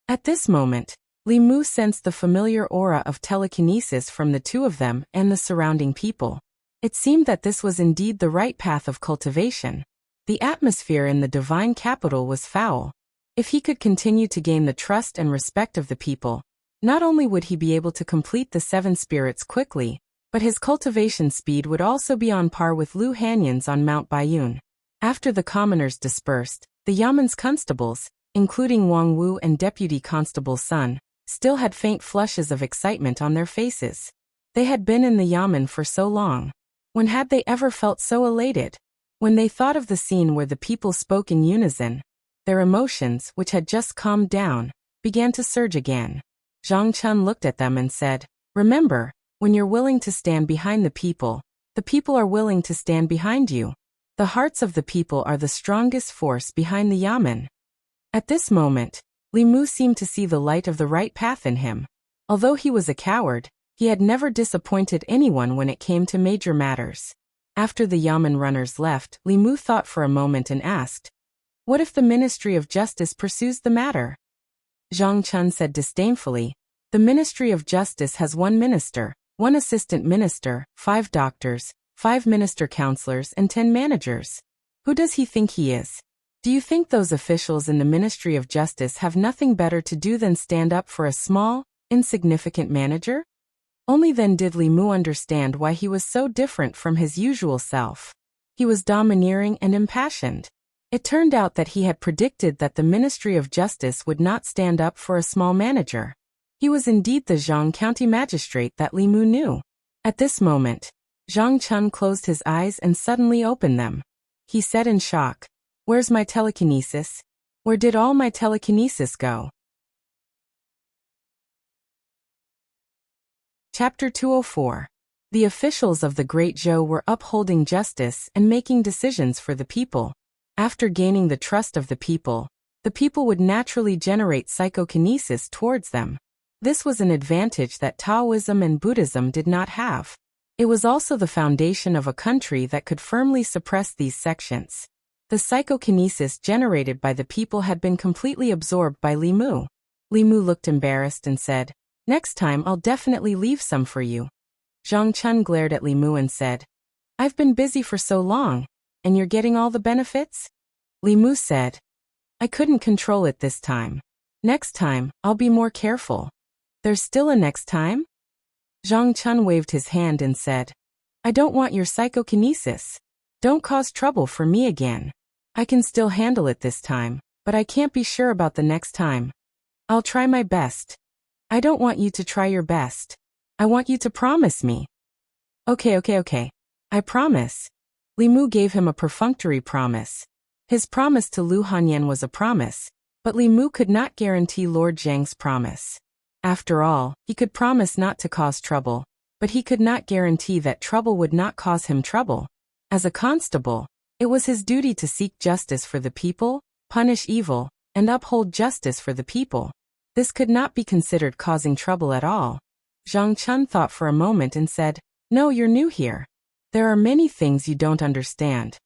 At this moment, Li Mu sensed the familiar aura of telekinesis from the 2 of them and the surrounding people. It seemed that this was indeed the right path of cultivation. The atmosphere in the divine capital was foul. If he could continue to gain the trust and respect of the people, not only would he be able to complete the 7 spirits quickly, but his cultivation speed would also be on par with Lu Hanyan's on Mount Baiyun. After the commoners dispersed, the Yamen's constables, including Wang Wu and Deputy Constable Sun, still had faint flushes of excitement on their faces. They had been in the Yamen for so long. When had they ever felt so elated? When they thought of the scene where the people spoke in unison, their emotions, which had just calmed down, began to surge again. Zhang Chun looked at them and said, remember, when you're willing to stand behind the people are willing to stand behind you. The hearts of the people are the strongest force behind the Yamen. At this moment, Li Mu seemed to see the light of the right path in him. Although he was a coward, he had never disappointed anyone when it came to major matters. After the Yamen runners left, Li Mu thought for a moment and asked, what if the Ministry of Justice pursues the matter? Zhang Chun said disdainfully, the Ministry of Justice has 1 minister, 1 assistant minister, 5 doctors, 5 minister counselors and 10 managers. Who does he think he is? Do you think those officials in the Ministry of Justice have nothing better to do than stand up for a small, insignificant manager? Only then did Li Mu understand why he was so different from his usual self. He was domineering and impassioned. It turned out that he had predicted that the Ministry of Justice would not stand up for a small manager. He was indeed the Zhang County magistrate that Li Mu knew. At this moment, Zhang Chun closed his eyes and suddenly opened them. He said in shock, where's my telekinesis? Where did all my telekinesis go? Chapter 204. The officials of the Great Zhou were upholding justice and making decisions for the people. After gaining the trust of the people would naturally generate psychokinesis towards them. This was an advantage that Taoism and Buddhism did not have. It was also the foundation of a country that could firmly suppress these sections. The psychokinesis generated by the people had been completely absorbed by Li Mu. Li Mu looked embarrassed and said, next time I'll definitely leave some for you. Zhang Chun glared at Li Mu and said, I've been busy for so long, and you're getting all the benefits? Li Mu said, I couldn't control it this time. Next time, I'll be more careful. There's still a next time? Zhang Chun waved his hand and said, I don't want your psychokinesis. Don't cause trouble for me again. I can still handle it this time, but I can't be sure about the next time. I'll try my best. I don't want you to try your best. I want you to promise me. Okay. I promise. Li Mu gave him a perfunctory promise. His promise to Lu Hanyan was a promise, but Li Mu could not guarantee Lord Zhang's promise. After all, he could promise not to cause trouble, but he could not guarantee that trouble would not cause him trouble. As a constable, it was his duty to seek justice for the people, punish evil, and uphold justice for the people. This could not be considered causing trouble at all. Zhang Chun thought for a moment and said, no, you're new here. There are many things you don't understand.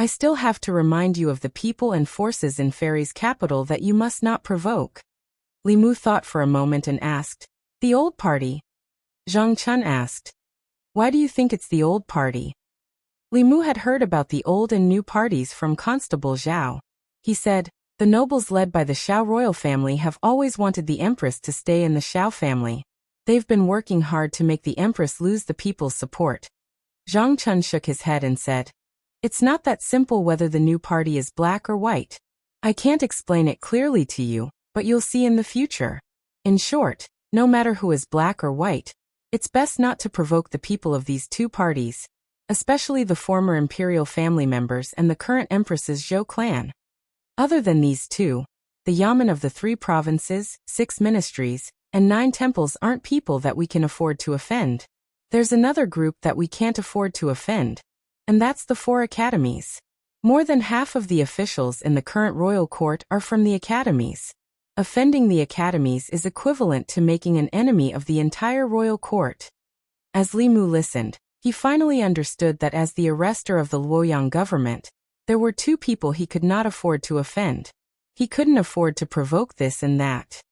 I still have to remind you of the people and forces in Fairy's capital that you must not provoke. Li Mu thought for a moment and asked, the old party? Zhang Chun asked, why do you think it's the old party? Li Mu had heard about the old and new parties from Constable Zhao. He said, the nobles led by the Xiao royal family have always wanted the empress to stay in the Xiao family. They've been working hard to make the empress lose the people's support. Zhang Chun shook his head and said, it's not that simple whether the new party is black or white. I can't explain it clearly to you, but you'll see in the future. In short, no matter who is black or white, it's best not to provoke the people of these two parties, especially the former imperial family members and the current empress's Zhou clan. Other than these two, the Yamen of the 3 provinces, 6 ministries, and 9 temples aren't people that we can afford to offend. There's another group that we can't afford to offend, and that's the 4 academies. More than half of the officials in the current royal court are from the academies. Offending the academies is equivalent to making an enemy of the entire royal court. As Li Mu listened, he finally understood that as the arrestor of the Luoyang government, there were 2 people he could not afford to offend. He couldn't afford to provoke this and that.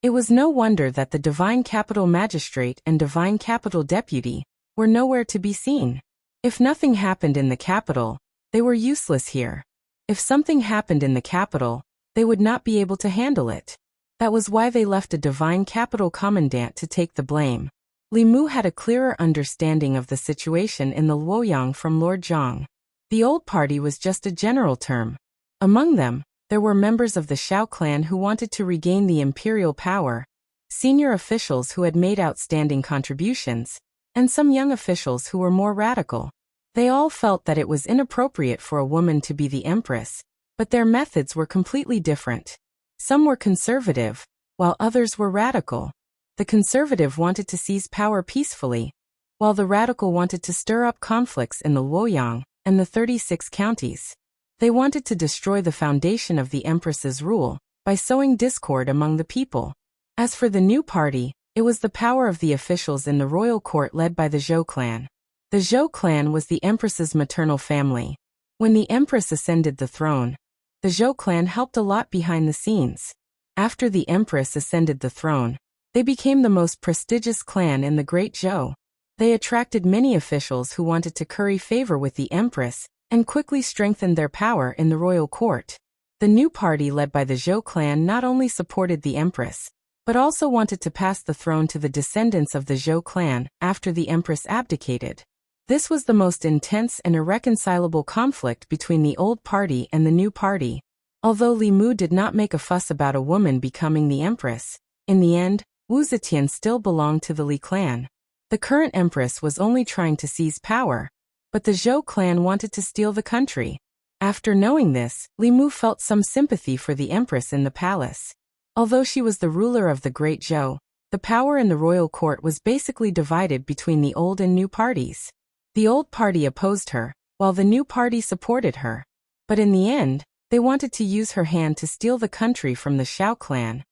It was no wonder that the Divine Capital Magistrate and Divine Capital Deputy were nowhere to be seen. If nothing happened in the capital, they were useless here. If something happened in the capital, they would not be able to handle it. That was why they left a Divine Capital Commandant to take the blame. Li Mu had a clearer understanding of the situation in the Luoyang from Lord Zhang. The old party was just a general term. Among them, there were members of the Xiao clan who wanted to regain the imperial power, senior officials who had made outstanding contributions, and some young officials who were more radical. They all felt that it was inappropriate for a woman to be the empress, but their methods were completely different. Some were conservative, while others were radical. The conservative wanted to seize power peacefully, while the radical wanted to stir up conflicts in the Luoyang and the 36 counties. They wanted to destroy the foundation of the empress's rule by sowing discord among the people. As for the new party, it was the power of the officials in the royal court led by the Zhou clan. The Zhou clan was the empress's maternal family. When the empress ascended the throne, the Zhou clan helped a lot behind the scenes. After the empress ascended the throne, they became the most prestigious clan in the Great Zhou. They attracted many officials who wanted to curry favor with the empress and quickly strengthened their power in the royal court. The new party led by the Zhou clan not only supported the empress, but also wanted to pass the throne to the descendants of the Zhou clan after the empress abdicated. This was the most intense and irreconcilable conflict between the old party and the new party. Although Li Mu did not make a fuss about a woman becoming the empress, in the end, Wu Zetian still belonged to the Li clan. The current empress was only trying to seize power, but the Zhou clan wanted to steal the country. After knowing this, Li Mu felt some sympathy for the empress in the palace. Although she was the ruler of the Great Zhou, the power in the royal court was basically divided between the old and new parties. The old party opposed her, while the new party supported her. But in the end, they wanted to use her hand to steal the country from the Xiao clan.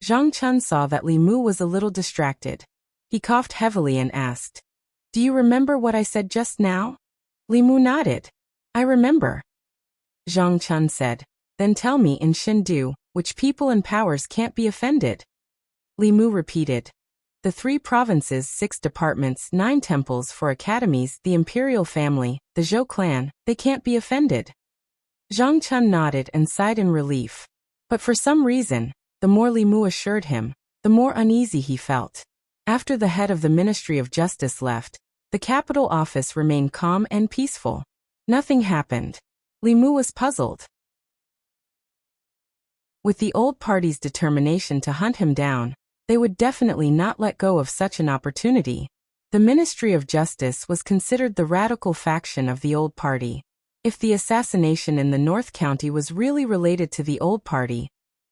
Zhang Chun saw that Li Mu was a little distracted. He coughed heavily and asked, "Do you remember what I said just now?" Li Mu nodded. "I remember." Zhang Chun said, "Then tell me in Shindu, which people and powers can't be offended?" Li Mu repeated, "The 3 provinces, 6 departments, 9 temples, 4 academies, the imperial family, the Zhou clan, they can't be offended." Zhang Chun nodded and sighed in relief. But for some reason, the more Li Mu assured him, the more uneasy he felt. After the head of the Ministry of Justice left, the capital office remained calm and peaceful. Nothing happened. Li Mu was puzzled. With the old party's determination to hunt him down, they would definitely not let go of such an opportunity. The Ministry of Justice was considered the radical faction of the old party. If the assassination in the North County was really related to the old party,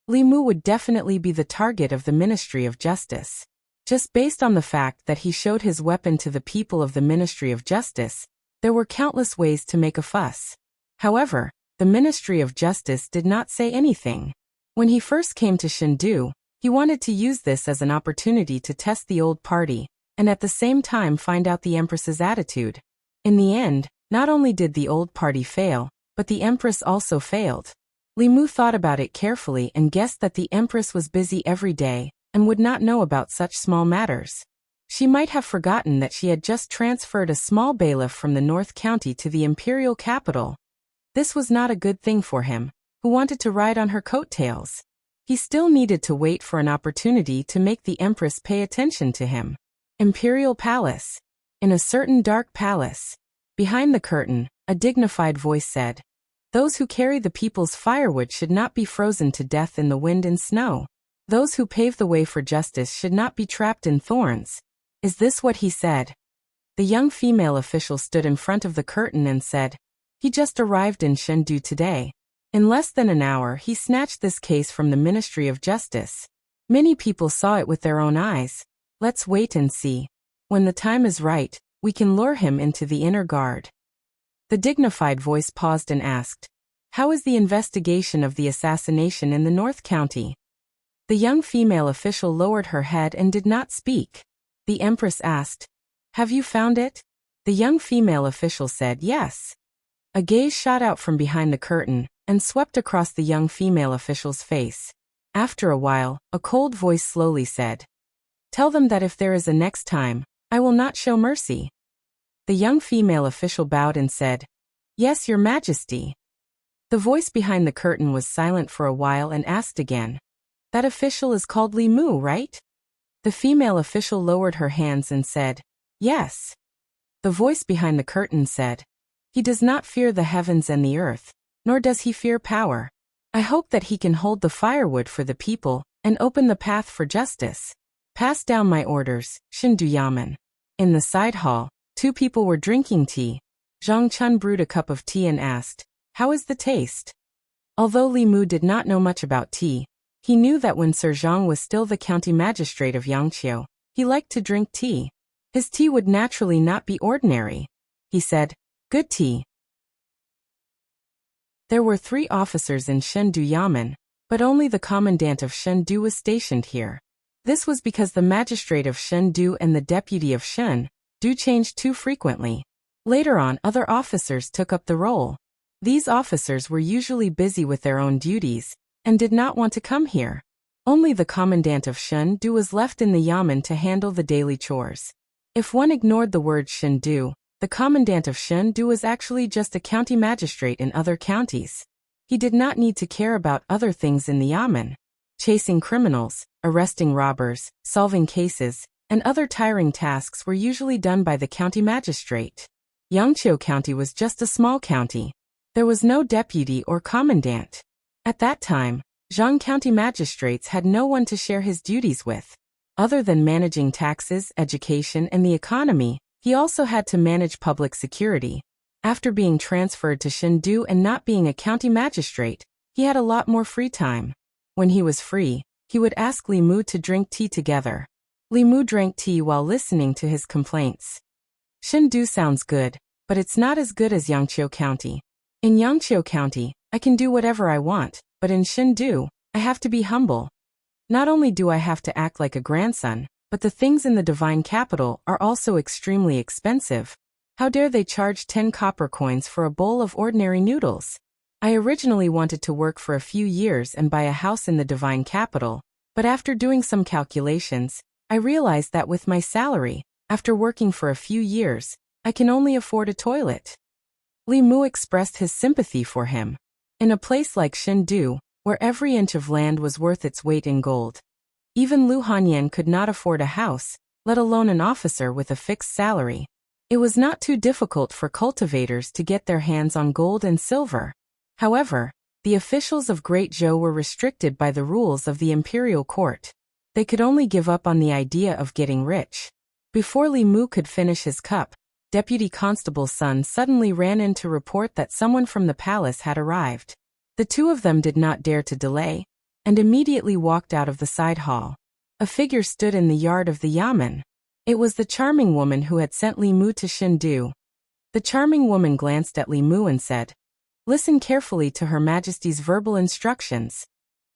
Li Mu would definitely be the target of the Ministry of Justice. Just based on the fact that he showed his weapon to the people of the Ministry of Justice, there were countless ways to make a fuss. However, the Ministry of Justice did not say anything. When he first came to Shindu, he wanted to use this as an opportunity to test the old party, and at the same time find out the Empress's attitude. In the end, Not only did the old party fail, but the Empress also failed. Li Mu thought about it carefully and guessed that the Empress was busy every day and would not know about such small matters. She might have forgotten that she had just transferred a small bailiff from the North County to the imperial capital. This was not a good thing for him, who wanted to ride on her coattails. He still needed to wait for an opportunity to make the Empress pay attention to him. Imperial Palace. In a certain dark palace, behind the curtain, a dignified voice said, "Those who carry the people's firewood should not be frozen to death in the wind and snow. Those who pave the way for justice should not be trapped in thorns." Is this what he said? The young female official stood in front of the curtain and said, "He just arrived in Chengdu today. In less than an hour he snatched this case from the Ministry of Justice. Many people saw it with their own eyes. Let's wait and see. When the time is right, we can lure him into the inner guard." The dignified voice paused and asked, "How is the investigation of the assassination in the North County?" The young female official lowered her head and did not speak. The Empress asked, "Have you found it?" The young female official said yes. A gaze shot out from behind the curtain and swept across the young female official's face. After a while, a cold voice slowly said, "Tell them that if there is a next time, I will not show mercy." The young female official bowed and said, "Yes, Your Majesty." The voice behind the curtain was silent for a while and asked again, "That official is called Li Mu, right?" The female official lowered her hands and said, "Yes." The voice behind the curtain said, "He does not fear the heavens and the earth, nor does he fear power. I hope that he can hold the firewood for the people and open the path for justice. Pass down my orders, Chengdu Yamen." In the side hall, two people were drinking tea. Zhang Chun brewed a cup of tea and asked, "How is the taste?" Although Li Mu did not know much about tea, he knew that when Sir Zhang was still the county magistrate of Yangqiu, he liked to drink tea. His tea would naturally not be ordinary. He said, "Good tea." There were 3 officers in Chengdu Yamen, but only the commandant of Chengdu was stationed here. This was because the magistrate of Chengdu and the deputy of Chengdu changed too frequently. Later on, other officers took up the role. These officers were usually busy with their own duties and did not want to come here. Only the commandant of Chengdu was left in the Yamen to handle the daily chores. If one ignored the word Chengdu, the commandant of Chengdu was actually just a county magistrate in other counties. He did not need to care about other things in the Yamen. Chasing criminals, arresting robbers, solving cases, and other tiring tasks were usually done by the county magistrate. Yangqiu County was just a small county. There was no deputy or commandant. At that time, Zhang County magistrates had no one to share his duties with. Other than managing taxes, education, and the economy, he also had to manage public security. After being transferred to Chengdu and not being a county magistrate, he had a lot more free time. When he was free, he would ask Li Mu to drink tea together. Li Mu drank tea while listening to his complaints. Chengdu sounds good, but it's not as good as Yangqiu County. In Yangqiu County, I can do whatever I want, but in Chengdu, I have to be humble. Not only do I have to act like a grandson, but the things in the divine capital are also extremely expensive. How dare they charge 10 copper coins for a bowl of ordinary noodles? I originally wanted to work for a few years and buy a house in the divine capital, but after doing some calculations, I realized that with my salary, after working for a few years, I can only afford a toilet. Li Mu expressed his sympathy for him. In a place like Chengdu, where every inch of land was worth its weight in gold, even Lu Hanyan could not afford a house, let alone an officer with a fixed salary. It was not too difficult for cultivators to get their hands on gold and silver. However, the officials of Great Zhou were restricted by the rules of the imperial court. They could only give up on the idea of getting rich. Before Li Mu could finish his cup, Deputy Constable's son suddenly ran in to report that someone from the palace had arrived. The two of them did not dare to delay, and immediately walked out of the side hall. A figure stood in the yard of the Yamen. It was the charming woman who had sent Li Mu to Chengdu. The charming woman glanced at Li Mu and said, "Listen carefully to Her Majesty's verbal instructions."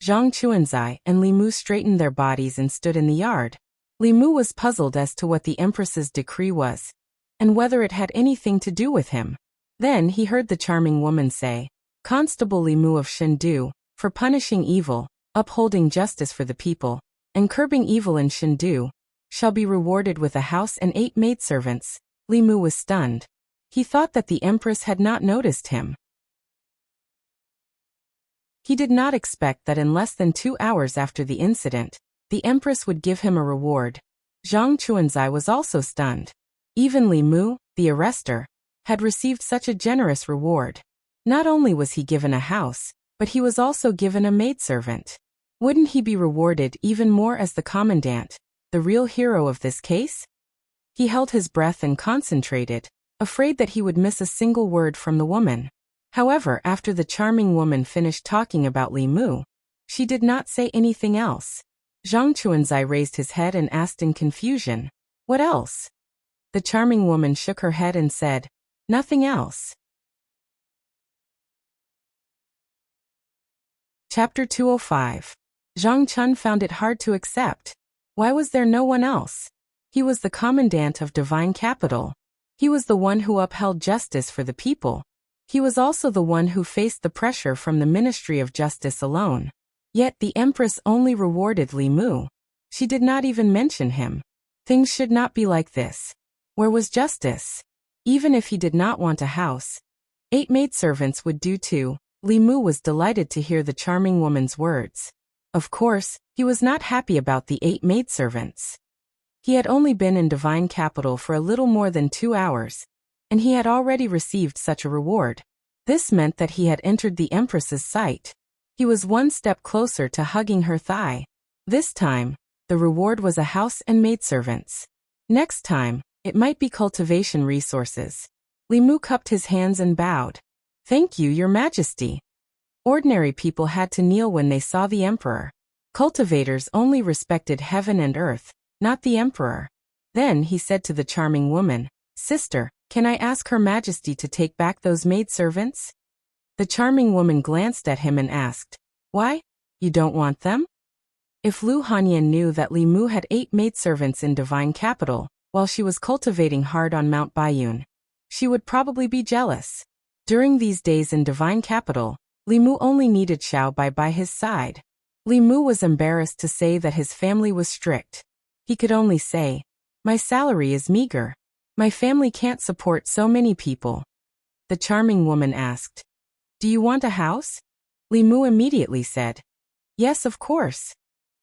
Zhang Chuanzai and Li Mu straightened their bodies and stood in the yard. Li Mu was puzzled as to what the Empress's decree was, and whether it had anything to do with him. Then he heard the charming woman say, Constable Li Mu of Shendu, for punishing evil, upholding justice for the people, and curbing evil in Shendu, shall be rewarded with a house and 8 maidservants. Li Mu was stunned. He thought that the empress had not noticed him. He did not expect that in less than 2 hours after the incident, the empress would give him a reward. Zhang Chuanzai was also stunned. Even Li Mu, the arrestor, had received such a generous reward. Not only was he given a house, but he was also given a maidservant. Wouldn't he be rewarded even more as the commandant, the real hero of this case? He held his breath and concentrated, afraid that he would miss a single word from the woman. However, after the charming woman finished talking about Li Mu, she did not say anything else. Zhang Chuanzai raised his head and asked in confusion, "What else?" The charming woman shook her head and said, "Nothing else." Chapter 205. Zhang Chun found it hard to accept. Why was there no one else? He was the commandant of Divine Capital. He was the one who upheld justice for the people. He was also the one who faced the pressure from the Ministry of Justice alone. Yet the Empress only rewarded Li Mu. She did not even mention him. Things should not be like this. Where was justice? Even if he did not want a house, 8 maidservants would do too. Li Mu was delighted to hear the charming woman's words. Of course, he was not happy about the 8 maidservants. He had only been in Divine Capital for a little more than 2 hours, and he had already received such a reward. This meant that he had entered the Empress's sight. He was one step closer to hugging her thigh. This time, the reward was a house and maidservants. Next time, it might be cultivation resources. Li Mu cupped his hands and bowed. "Thank you, Your Majesty." Ordinary people had to kneel when they saw the emperor. Cultivators only respected heaven and earth, not the emperor. Then he said to the charming woman, "Sister, can I ask Her Majesty to take back those maidservants?" The charming woman glanced at him and asked, "Why? You don't want them?" If Lu Hanyan knew that Li Mu had 8 maidservants in Divine Capital, while she was cultivating hard on Mount Baiyun, she would probably be jealous. During these days in Divine Capital, Li Mu only needed Xiao Bai by his side. Li Mu was embarrassed to say that his family was strict. He could only say, "My salary is meager. My family can't support so many people." The charming woman asked, "Do you want a house?" Li Mu immediately said, "Yes, of course."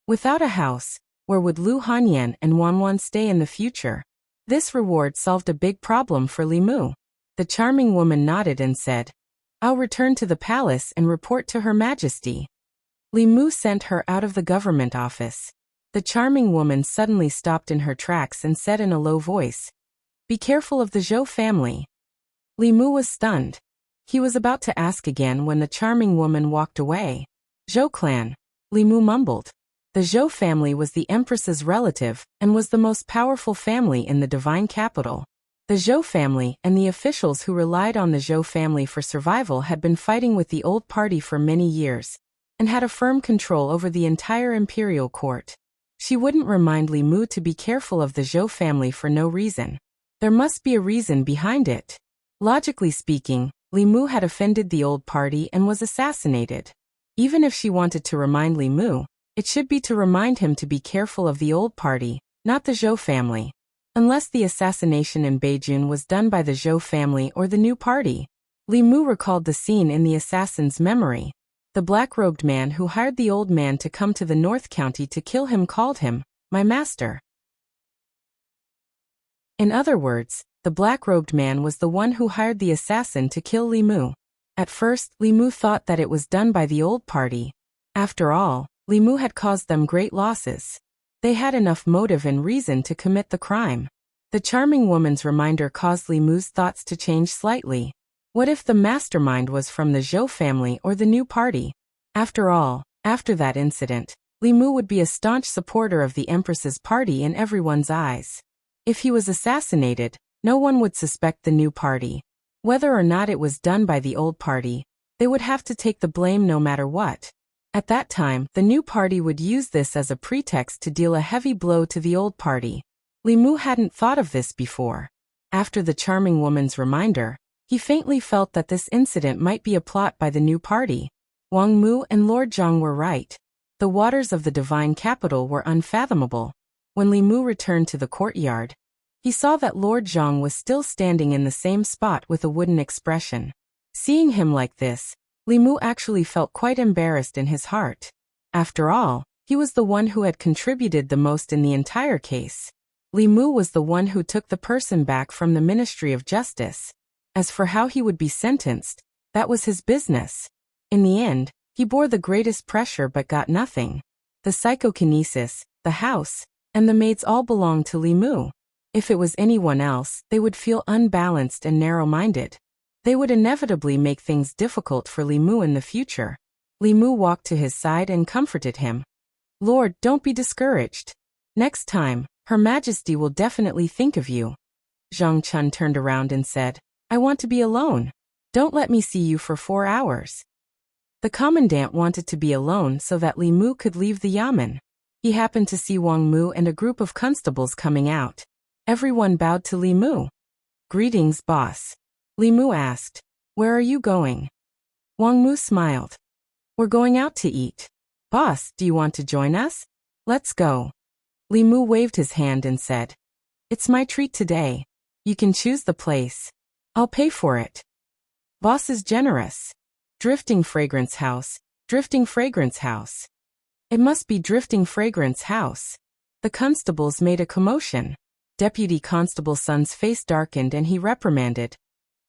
Without a house, where would Lu Hanyan and Wanwan stay in the future? This reward solved a big problem for Li Mu. The charming woman nodded and said, "I'll return to the palace and report to Her Majesty." Li Mu sent her out of the government office. The charming woman suddenly stopped in her tracks and said in a low voice, "Be careful of the Zhou family." Li Mu was stunned. He was about to ask again when the charming woman walked away. "Zhou clan," Li Mu mumbled. The Zhou family was the Empress's relative and was the most powerful family in the Divine Capital. The Zhou family and the officials who relied on the Zhou family for survival had been fighting with the old party for many years, and had a firm control over the entire imperial court. She wouldn't remind Li Mu to be careful of the Zhou family for no reason. There must be a reason behind it. Logically speaking, Li Mu had offended the old party and was assassinated. Even if she wanted to remind Li Mu, it should be to remind him to be careful of the old party, not the Zhou family. Unless the assassination in Beijing was done by the Zhou family or the new party. Li Mu recalled the scene in the assassin's memory. The black-robed man who hired the old man to come to the North County to kill him called him, "My master." In other words, the black-robed man was the one who hired the assassin to kill Li Mu. At first, Li Mu thought that it was done by the old party. After all, Li Mu had caused them great losses. They had enough motive and reason to commit the crime. The charming woman's reminder caused Li Mu's thoughts to change slightly. What if the mastermind was from the Zhou family or the new party? After all, after that incident, Li Mu would be a staunch supporter of the Empress's party in everyone's eyes. If he was assassinated, no one would suspect the new party. Whether or not it was done by the old party, they would have to take the blame no matter what. At that time, the new party would use this as a pretext to deal a heavy blow to the old party. Li Mu hadn't thought of this before. After the charming woman's reminder, He faintly felt that this incident might be a plot by the new party. Wang Mu and Lord Zhang were right. The waters of the divine capital were unfathomable. When Li Mu returned to the courtyard, he saw that Lord Zhang was still standing in the same spot with a wooden expression. Seeing him like this, Li Mu actually felt quite embarrassed in his heart. After all, he was the one who had contributed the most in the entire case. Li Mu was the one who took the person back from the Ministry of Justice. As for how he would be sentenced, that was his business. In the end, he bore the greatest pressure but got nothing. The psychokinesis, the house, and the maids all belonged to Li Mu. If it was anyone else, they would feel unbalanced and narrow-minded. They would inevitably make things difficult for Li Mu in the future. Li Mu walked to his side and comforted him. "Lord, don't be discouraged. Next time, Her Majesty will definitely think of you." Zhang Chun turned around and said, "I want to be alone. Don't let me see you for 4 hours." The commandant wanted to be alone so that Li Mu could leave the yamen. He happened to see Wang Mu and a group of constables coming out. Everyone bowed to Li Mu. "Greetings, boss." Li Mu asked, "Where are you going?" Wang Mu smiled. "We're going out to eat. Boss, do you want to join us? Let's go." Li Mu waved his hand and said, "It's my treat today. You can choose the place. I'll pay for it." Boss is generous. Drifting Fragrance House, Drifting Fragrance House. It must be Drifting Fragrance House. The constables made a commotion. Deputy Constable Sun's face darkened and he reprimanded.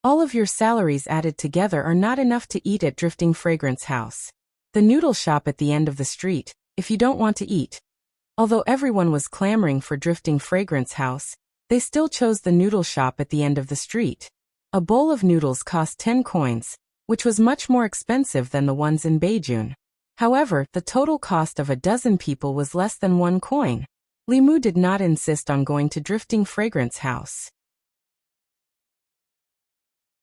"All of your salaries added together are not enough to eat at Drifting Fragrance House. The noodle shop at the end of the street, if you don't want to eat." Although everyone was clamoring for Drifting Fragrance House, they still chose the noodle shop at the end of the street. A bowl of noodles cost 10 coins, which was much more expensive than the ones in Beijing. However, the total cost of a dozen people was less than 1 coin. Li Mu did not insist on going to Drifting Fragrance House.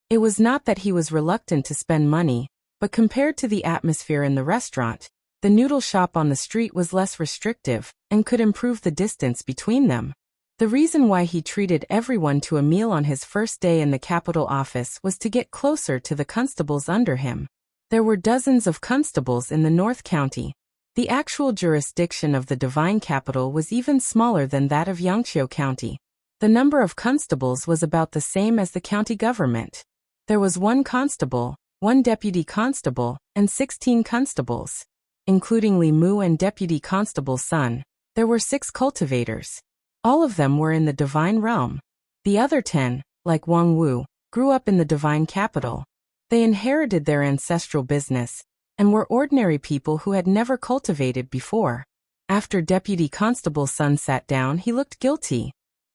It was not that he was reluctant to spend money, but compared to the atmosphere in the restaurant, the noodle shop on the street was less restrictive and could improve the distance between them. The reason why he treated everyone to a meal on his first day in the capital office was to get closer to the constables under him. There were dozens of constables in the North County. The actual jurisdiction of the Divine Capital was even smaller than that of Yangqiu County. The number of constables was about the same as the county government. There was 1 constable, 1 deputy constable, and 16 constables. Including Li Mu and Deputy Constable Sun, there were 6 cultivators. All of them were in the divine realm. The other 10, like Wang Wu, grew up in the divine capital. They inherited their ancestral business, and were ordinary people who had never cultivated before. After Deputy Constable Sun sat down, he looked guilty.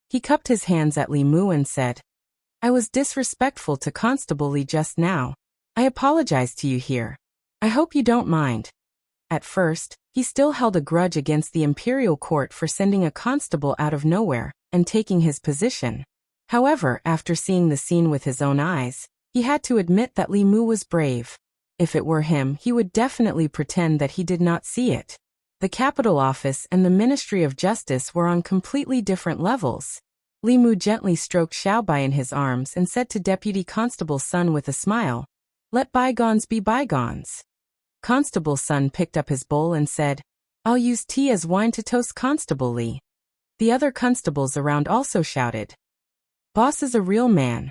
He cupped his hands at Li Mu and said, "I was disrespectful to Constable Li just now. I apologize to you here. I hope you don't mind." At first, he still held a grudge against the imperial court for sending a constable out of nowhere and taking his position. However, after seeing the scene with his own eyes, he had to admit that Li Mu was brave. If it were him, he would definitely pretend that he did not see it. The capital office and the Ministry of Justice were on completely different levels. Li Mu gently stroked Xiaobai in his arms and said to Deputy Constable Sun with a smile, "Let bygones be bygones." Constable Sun picked up his bowl and said, "I'll use tea as wine to toast Constable Li." The other constables around also shouted, "Boss is a real man.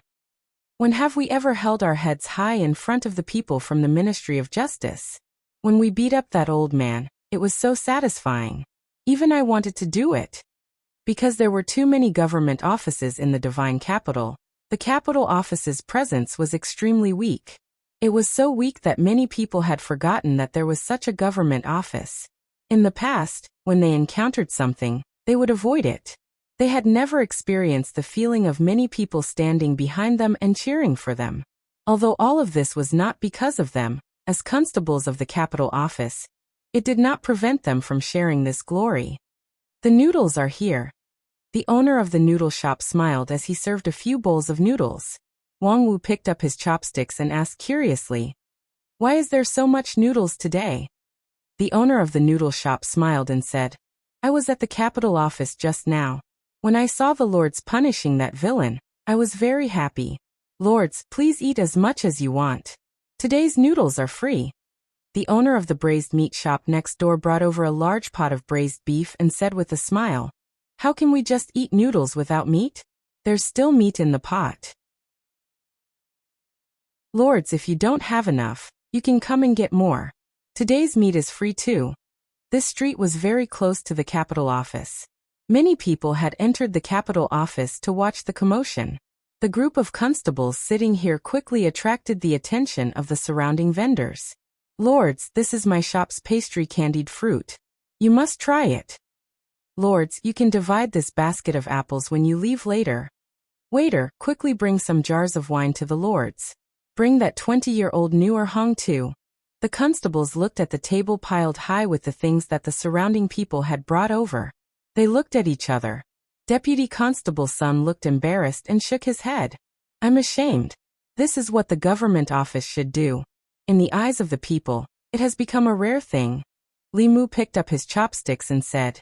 When have we ever held our heads high in front of the people from the Ministry of Justice? When we beat up that old man, it was so satisfying. Even I wanted to do it." Because there were too many government offices in the Divine Capital, the capital office's presence was extremely weak. It was so weak that many people had forgotten that there was such a government office. In the past, when they encountered something, they would avoid it. They had never experienced the feeling of many people standing behind them and cheering for them. Although all of this was not because of them, as constables of the capital office, it did not prevent them from sharing this glory. "The noodles are here." The owner of the noodle shop smiled as he served a few bowls of noodles. Wang Wu picked up his chopsticks and asked curiously, "Why is there so much noodles today?" The owner of the noodle shop smiled and said, "I was at the capital office just now. When I saw the lords punishing that villain, I was very happy." Lords, please eat as much as you want. Today's noodles are free. The owner of the braised meat shop next door brought over a large pot of braised beef and said with a smile, "How can we just eat noodles without meat? There's still meat in the pot." Lords, if you don't have enough, you can come and get more. Today's meat is free too. This street was very close to the capital office. Many people had entered the capital office to watch the commotion. The group of constables sitting here quickly attracted the attention of the surrounding vendors. Lords, this is my shop's pastry candied fruit. You must try it. Lords, you can divide this basket of apples when you leave later. Waiter, quickly bring some jars of wine to the lords. Bring that 20-year-old newer Hong too. The constables looked at the table piled high with the things that the surrounding people had brought over. They looked at each other. Deputy Constable's son looked embarrassed and shook his head. I'm ashamed. This is what the government office should do. In the eyes of the people, it has become a rare thing. Li Mu picked up his chopsticks and said,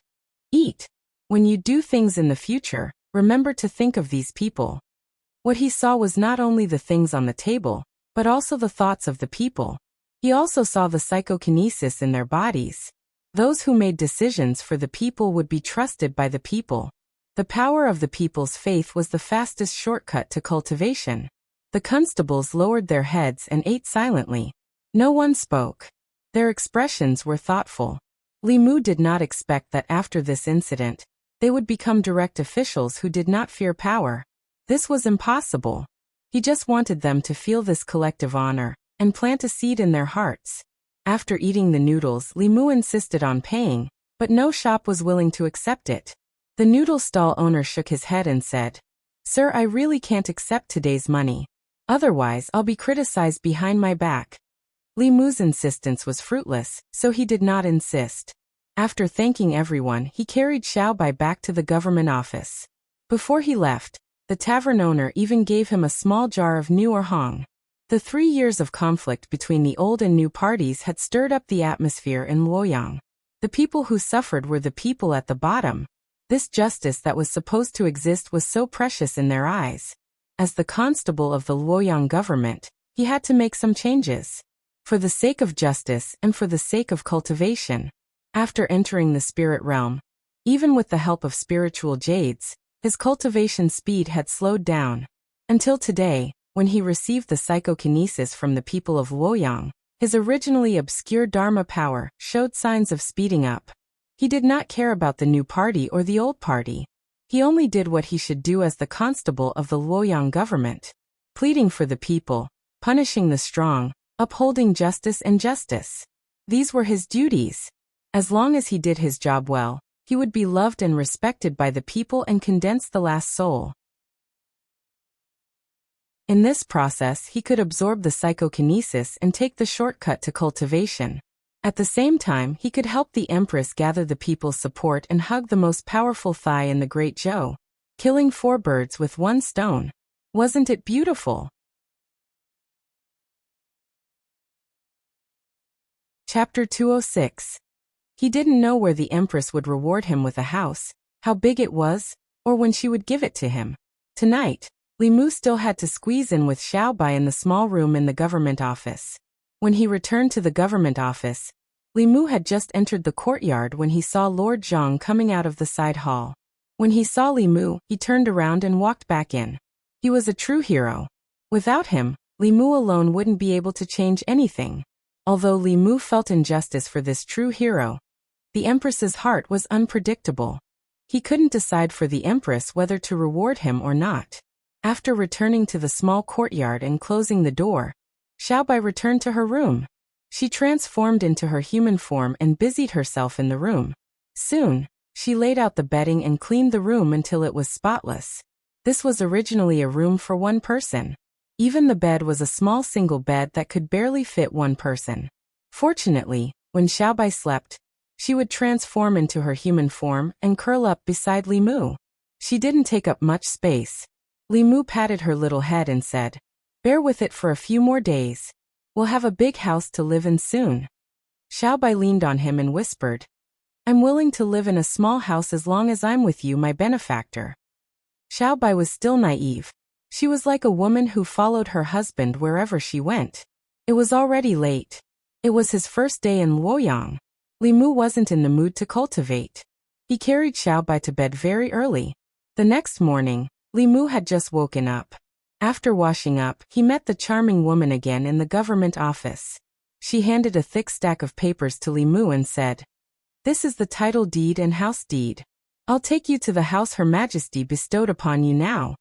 "Eat. When you do things in the future, remember to think of these people." What he saw was not only the things on the table, but also the thoughts of the people. He also saw the psychokinesis in their bodies. Those who made decisions for the people would be trusted by the people. The power of the people's faith was the fastest shortcut to cultivation. The constables lowered their heads and ate silently. No one spoke. Their expressions were thoughtful. Li Mu did not expect that after this incident, they would become direct officials who did not fear power. This was impossible. He just wanted them to feel this collective honor and plant a seed in their hearts. After eating the noodles, Li Mu insisted on paying, but no shop was willing to accept it. The noodle stall owner shook his head and said, "Sir, I really can't accept today's money. Otherwise, I'll be criticized behind my back." Li Mu's insistence was fruitless, so he did not insist. After thanking everyone, he carried Xiaobai back to the government office. Before he left, the tavern owner even gave him a small jar of new Hong. The 3 years of conflict between the old and new parties had stirred up the atmosphere in Luoyang. The people who suffered were the people at the bottom. This justice that was supposed to exist was so precious in their eyes. As the constable of the Luoyang government, he had to make some changes. For the sake of justice and for the sake of cultivation. After entering the spirit realm, even with the help of spiritual jades, his cultivation speed had slowed down. Until today, when he received the psychokinesis from the people of Luoyang, his originally obscure Dharma power showed signs of speeding up. He did not care about the new party or the old party. He only did what he should do as the constable of the Luoyang government. Pleading for the people, punishing the strong, upholding justice and justice. These were his duties. As long as he did his job well, he would be loved and respected by the people and condense the last soul. In this process, he could absorb the psychokinesis and take the shortcut to cultivation. At the same time, he could help the Empress gather the people's support and hug the most powerful thigh in the Great Zhou. Killing 4 birds with 1 stone. Wasn't it beautiful? Chapter 206. He didn't know where the Empress would reward him with a house, how big it was, or when she would give it to him. Tonight, Li Mu still had to squeeze in with Xiaobai in the small room in the government office. When he returned to the government office, Li Mu had just entered the courtyard when he saw Lord Zhang coming out of the side hall. When he saw Li Mu, he turned around and walked back in. He was a true hero. Without him, Li Mu alone wouldn't be able to change anything. Although Li Mu felt injustice for this true hero, the Empress's heart was unpredictable. He couldn't decide for the Empress whether to reward him or not. After returning to the small courtyard and closing the door, Xiaobai returned to her room. She transformed into her human form and busied herself in the room. Soon, she laid out the bedding and cleaned the room until it was spotless. This was originally a room for 1 person. Even the bed was a small single bed that could barely fit 1 person. Fortunately, when Xiaobai slept, she would transform into her human form and curl up beside Li Mu. She didn't take up much space. Li Mu patted her little head and said, "Bear with it for a few more days. We'll have a big house to live in soon." Xiaobai leaned on him and whispered, "I'm willing to live in a small house as long as I'm with you, my benefactor." Xiaobai was still naive. She was like a woman who followed her husband wherever she went. It was already late. It was his first day in Luoyang. Li Mu wasn't in the mood to cultivate. He carried Xiaobai to bed very early. The next morning, Li Mu had just woken up. After washing up, he met the charming woman again in the government office. She handed a thick stack of papers to Li Mu and said, "This is the title deed and house deed. I'll take you to the house Her Majesty bestowed upon you now."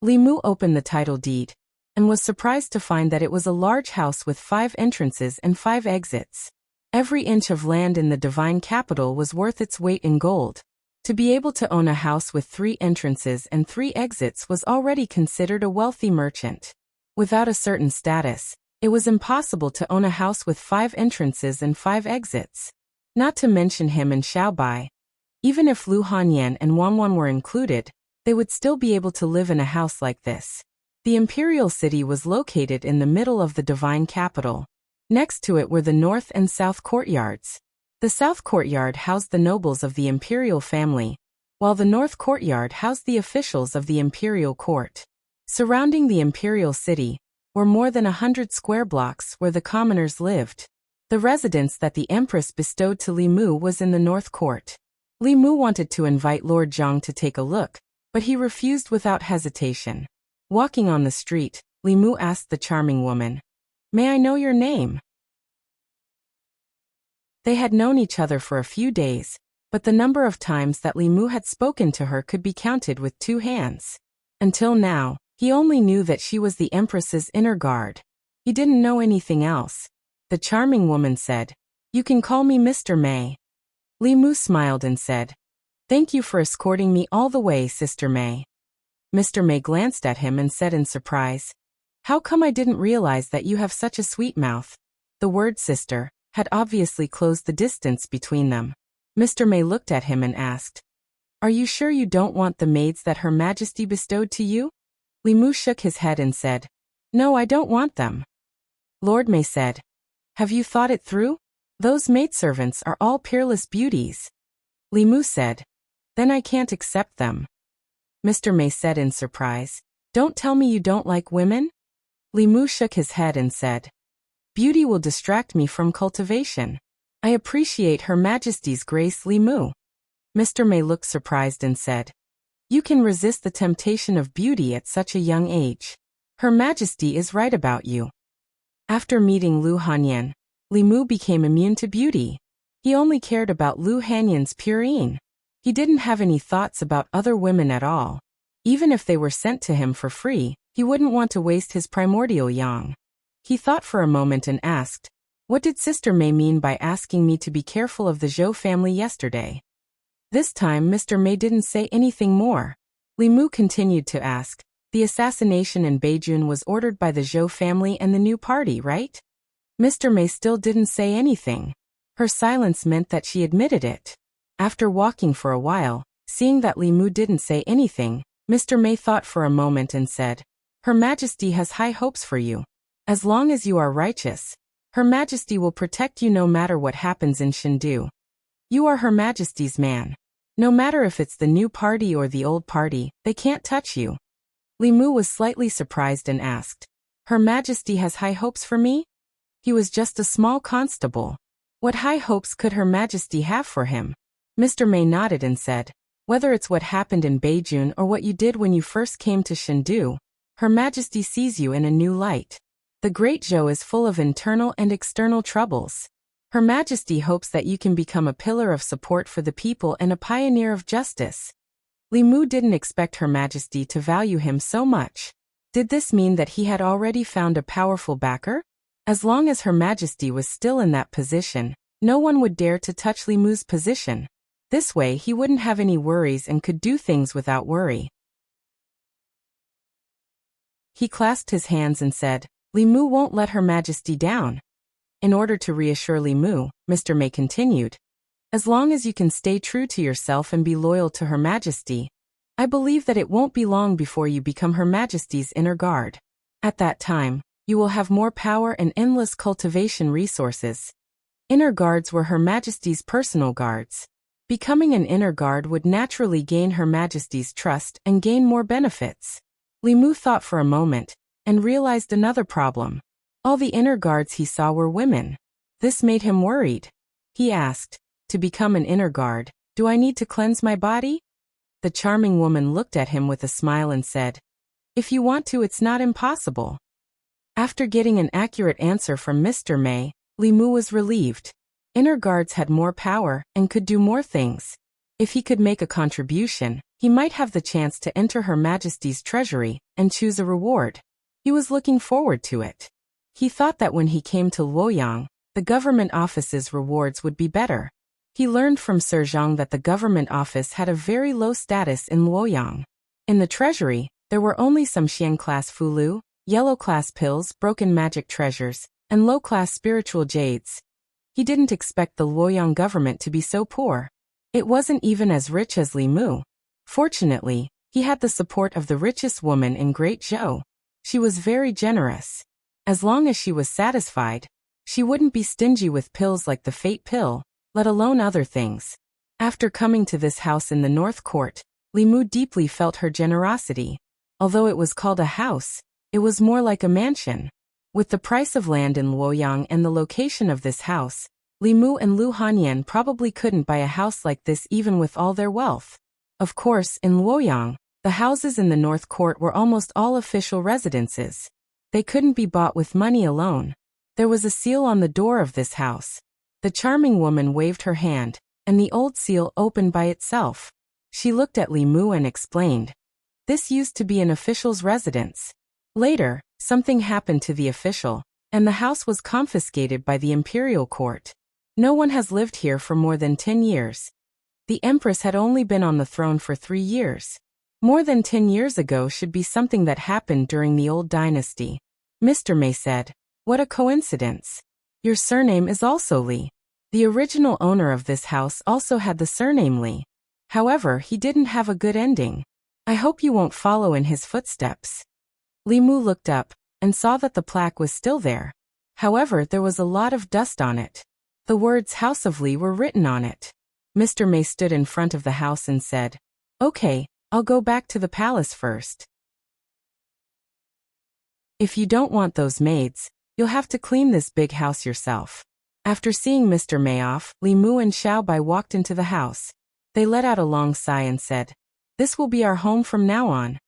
Li Mu opened the title deed and was surprised to find that it was a large house with 5 entrances and 5 exits. Every inch of land in the divine capital was worth its weight in gold. To be able to own a house with 3 entrances and 3 exits was already considered a wealthy merchant. Without a certain status, it was impossible to own a house with 5 entrances and 5 exits. Not to mention him and Xiaobai. Even if Lu Hanyan and Wanwan were included, they would still be able to live in a house like this. The imperial city was located in the middle of the divine capital. Next to it were the north and south courtyards. The south courtyard housed the nobles of the imperial family, while the north courtyard housed the officials of the imperial court. Surrounding the imperial city were more than 100 square blocks where the commoners lived. The residence that the empress bestowed to Li Mu was in the north court. Li Mu wanted to invite Lord Zhang to take a look, but he refused without hesitation. Walking on the street, Li Mu asked the charming woman, "May I know your name?" They had known each other for a few days, but the number of times that Li Mu had spoken to her could be counted with 2 hands. Until now, he only knew that she was the Empress's inner guard. He didn't know anything else. The charming woman said, "You can call me Mr. May." Li Mu smiled and said, "Thank you for escorting me all the way, Sister May." Mr. May glanced at him and said in surprise, "How come I didn't realize that you have such a sweet mouth?" The word sister had obviously closed the distance between them. Mr. May looked at him and asked, "Are you sure you don't want the maids that Her Majesty bestowed to you?" Li Mu shook his head and said, "No, I don't want them." Lord May said, "Have you thought it through? Those maidservants are all peerless beauties." Li Mu said, "Then I can't accept them." Mr. May said in surprise, "Don't tell me you don't like women?" Li Mu shook his head and said, "Beauty will distract me from cultivation. I appreciate Her Majesty's grace, Li Mu." Mr. May looked surprised and said, "You can resist the temptation of beauty at such a young age. Her Majesty is right about you." After meeting Lu Hanyan, Li Mu became immune to beauty. He only cared about Lu Hanyan's purine. He didn't have any thoughts about other women at all. Even if they were sent to him for free, he wouldn't want to waste his primordial yang. He thought for a moment and asked, "What did Sister May mean by asking me to be careful of the Zhou family yesterday?" This time Mr. May didn't say anything more. Li Mu continued to ask, "The assassination in Beijing was ordered by the Zhou family and the new party, right?" Mr. May still didn't say anything. Her silence meant that she admitted it. After walking for a while, seeing that Li Mu didn't say anything, Mr. May thought for a moment and said, "Her Majesty has high hopes for you. As long as you are righteous, Her Majesty will protect you no matter what happens in Shindu. You are Her Majesty's man. No matter if it's the new party or the old party, they can't touch you." Li Mu was slightly surprised and asked, "Her Majesty has high hopes for me?" He was just a small constable. What high hopes could Her Majesty have for him? Mr. May nodded and said, "Whether it's what happened in Beijing or what you did when you first came to Shindu, Her Majesty sees you in a new light. The Great Zhou is full of internal and external troubles. Her Majesty hopes that you can become a pillar of support for the people and a pioneer of justice." Li Mu didn't expect Her Majesty to value him so much. Did this mean that he had already found a powerful backer? As long as Her Majesty was still in that position, no one would dare to touch Li Mu's position. This way he wouldn't have any worries and could do things without worry. He clasped his hands and said, "Li Mu won't let Her Majesty down." In order to reassure Li Mu, Mr. May continued, "As long as you can stay true to yourself and be loyal to Her Majesty, I believe that it won't be long before you become Her Majesty's inner guard. At that time, you will have more power and endless cultivation resources." Inner guards were Her Majesty's personal guards. Becoming an inner guard would naturally gain Her Majesty's trust and gain more benefits. Li Mu thought for a moment, and realized another problem. All the inner guards he saw were women. This made him worried. He asked, "To become an inner guard, do I need to cleanse my body?" The charming woman looked at him with a smile and said, "If you want to, it's not impossible." After getting an accurate answer from Mr. May, Li Mu was relieved. Inner guards had more power and could do more things. If he could make a contribution, he might have the chance to enter Her Majesty's treasury and choose a reward. He was looking forward to it. He thought that when he came to Luoyang, the government office's rewards would be better. He learned from Sir Zhang that the government office had a very low status in Luoyang. In the treasury, there were only some Xian-class fulu, yellow-class pills, broken magic treasures, and low-class spiritual jades. He didn't expect the Luoyang government to be so poor. It wasn't even as rich as Li Mu. Fortunately, he had the support of the richest woman in Great Zhou. She was very generous. As long as she was satisfied, she wouldn't be stingy with pills like the Fate Pill, let alone other things. After coming to this house in the North Court, Li Mu deeply felt her generosity. Although it was called a house, it was more like a mansion. With the price of land in Luoyang and the location of this house, Li Mu and Lu Hanyan probably couldn't buy a house like this even with all their wealth. Of course, in Luoyang, the houses in the North Court were almost all official residences. They couldn't be bought with money alone. There was a seal on the door of this house. The charming woman waved her hand, and the old seal opened by itself. She looked at Li Mu and explained, "This used to be an official's residence. Later, something happened to the official, and the house was confiscated by the imperial court. No one has lived here for more than 10 years. The empress had only been on the throne for 3 years. More than 10 years ago should be something that happened during the old dynasty." Mr. May said, "What a coincidence. Your surname is also Li." The original owner of this house also had the surname Li. However, he didn't have a good ending. "I hope you won't follow in his footsteps." Li Mu looked up and saw that the plaque was still there. However, there was a lot of dust on it. The words House of Li were written on it. Mr. May stood in front of the house and said, "Okay, I'll go back to the palace first. If you don't want those maids, you'll have to clean this big house yourself." After seeing Mr. May off, Li Mu and Xiaobai walked into the house. They let out a long sigh and said, "This will be our home from now on."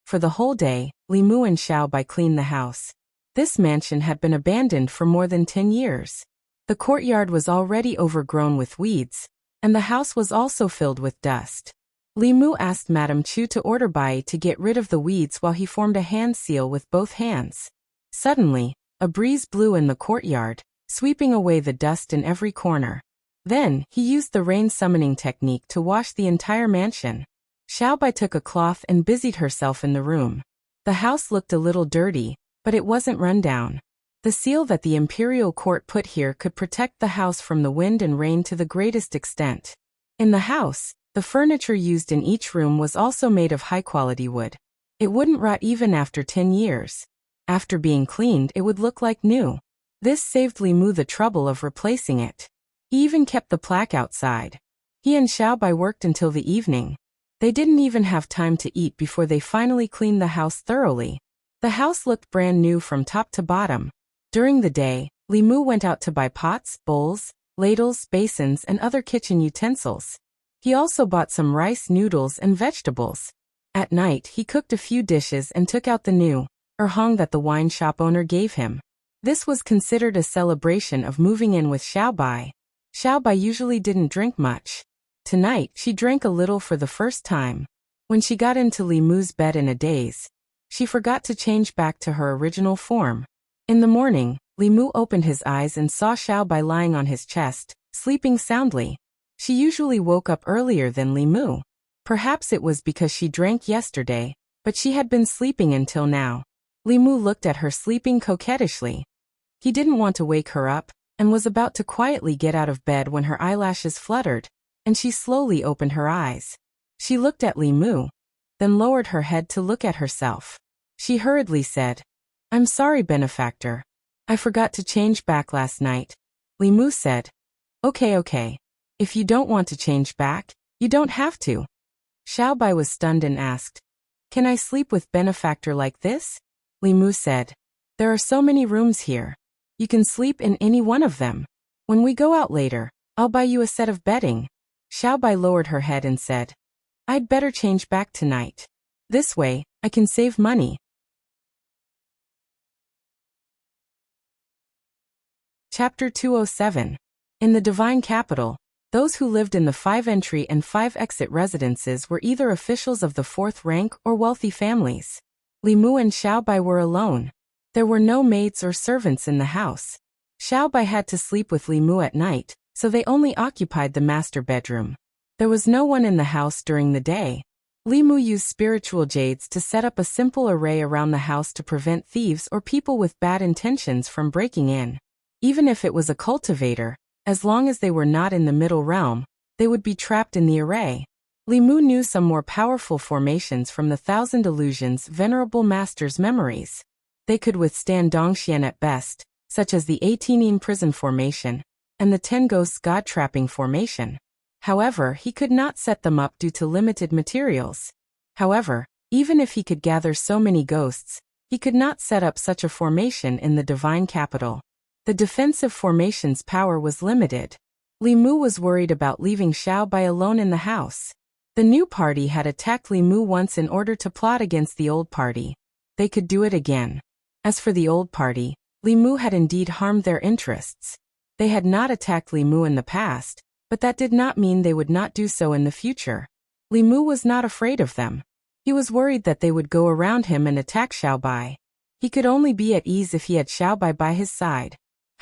For the whole day, Li Mu and Xiaobai cleaned the house. This mansion had been abandoned for more than 10 years. The courtyard was already overgrown with weeds, and the house was also filled with dust. Li Mu asked Madame Chu to order Bai to get rid of the weeds while he formed a hand seal with both hands. Suddenly, a breeze blew in the courtyard, sweeping away the dust in every corner. Then, he used the rain summoning technique to wash the entire mansion. Xiaobai took a cloth and busied herself in the room. The house looked a little dirty, but it wasn't run down. The seal that the imperial court put here could protect the house from the wind and rain to the greatest extent. In the house, the furniture used in each room was also made of high-quality wood. It wouldn't rot even after 10 years. After being cleaned, it would look like new. This saved Li Mu the trouble of replacing it. He even kept the plaque outside. He and Xiaobai worked until the evening. They didn't even have time to eat before they finally cleaned the house thoroughly. The house looked brand new from top to bottom. During the day, Li Mu went out to buy pots, bowls, ladles, basins, and other kitchen utensils. He also bought some rice, noodles, and vegetables. At night, he cooked a few dishes and took out the new erhong that the wine shop owner gave him. This was considered a celebration of moving in with Xiaobai. Xiaobai usually didn't drink much. Tonight, she drank a little for the first time. When she got into Li Mu's bed in a daze, she forgot to change back to her original form. In the morning, Li Mu opened his eyes and saw Xiaobai lying on his chest, sleeping soundly. She usually woke up earlier than Li Mu. Perhaps it was because she drank yesterday, but she had been sleeping until now. Li Mu looked at her sleeping coquettishly. He didn't want to wake her up, and was about to quietly get out of bed when her eyelashes fluttered, and she slowly opened her eyes. She looked at Li Mu, then lowered her head to look at herself. She hurriedly said, "I'm sorry, benefactor. I forgot to change back last night." Li Mu said, Okay. If you don't want to change back, you don't have to." Xiaobai was stunned and asked, "Can I sleep with benefactor like this?" Li Mu said. "There are so many rooms here. You can sleep in any one of them. When we go out later, I'll buy you a set of bedding." Xiaobai lowered her head and said, "I'd better change back tonight. This way, I can save money." Chapter 207. In the Divine Capital, those who lived in the 5-entry and 5-exit residences were either officials of the 4th rank or wealthy families. Li Mu and Xiaobai were alone. There were no maids or servants in the house. Xiaobai had to sleep with Li Mu at night, so they only occupied the master bedroom. There was no one in the house during the day. Li Mu used spiritual jades to set up a simple array around the house to prevent thieves or people with bad intentions from breaking in. Even if it was a cultivator, as long as they were not in the middle realm, they would be trapped in the array. Li Mu knew some more powerful formations from the 1,000 Illusions Venerable Master's memories. They could withstand Dongxian at best, such as the 18 Prison Formation and the 10 Ghosts God-Trapping Formation. However, he could not set them up due to limited materials. However, even if he could gather so many ghosts, he could not set up such a formation in the Divine Capital. The defensive formation's power was limited. Li Mu was worried about leaving Xiaobai alone in the house. The new party had attacked Li Mu once in order to plot against the old party. They could do it again. As for the old party, Li Mu had indeed harmed their interests. They had not attacked Li Mu in the past, but that did not mean they would not do so in the future. Li Mu was not afraid of them. He was worried that they would go around him and attack Xiaobai. He could only be at ease if he had Xiaobai by his side.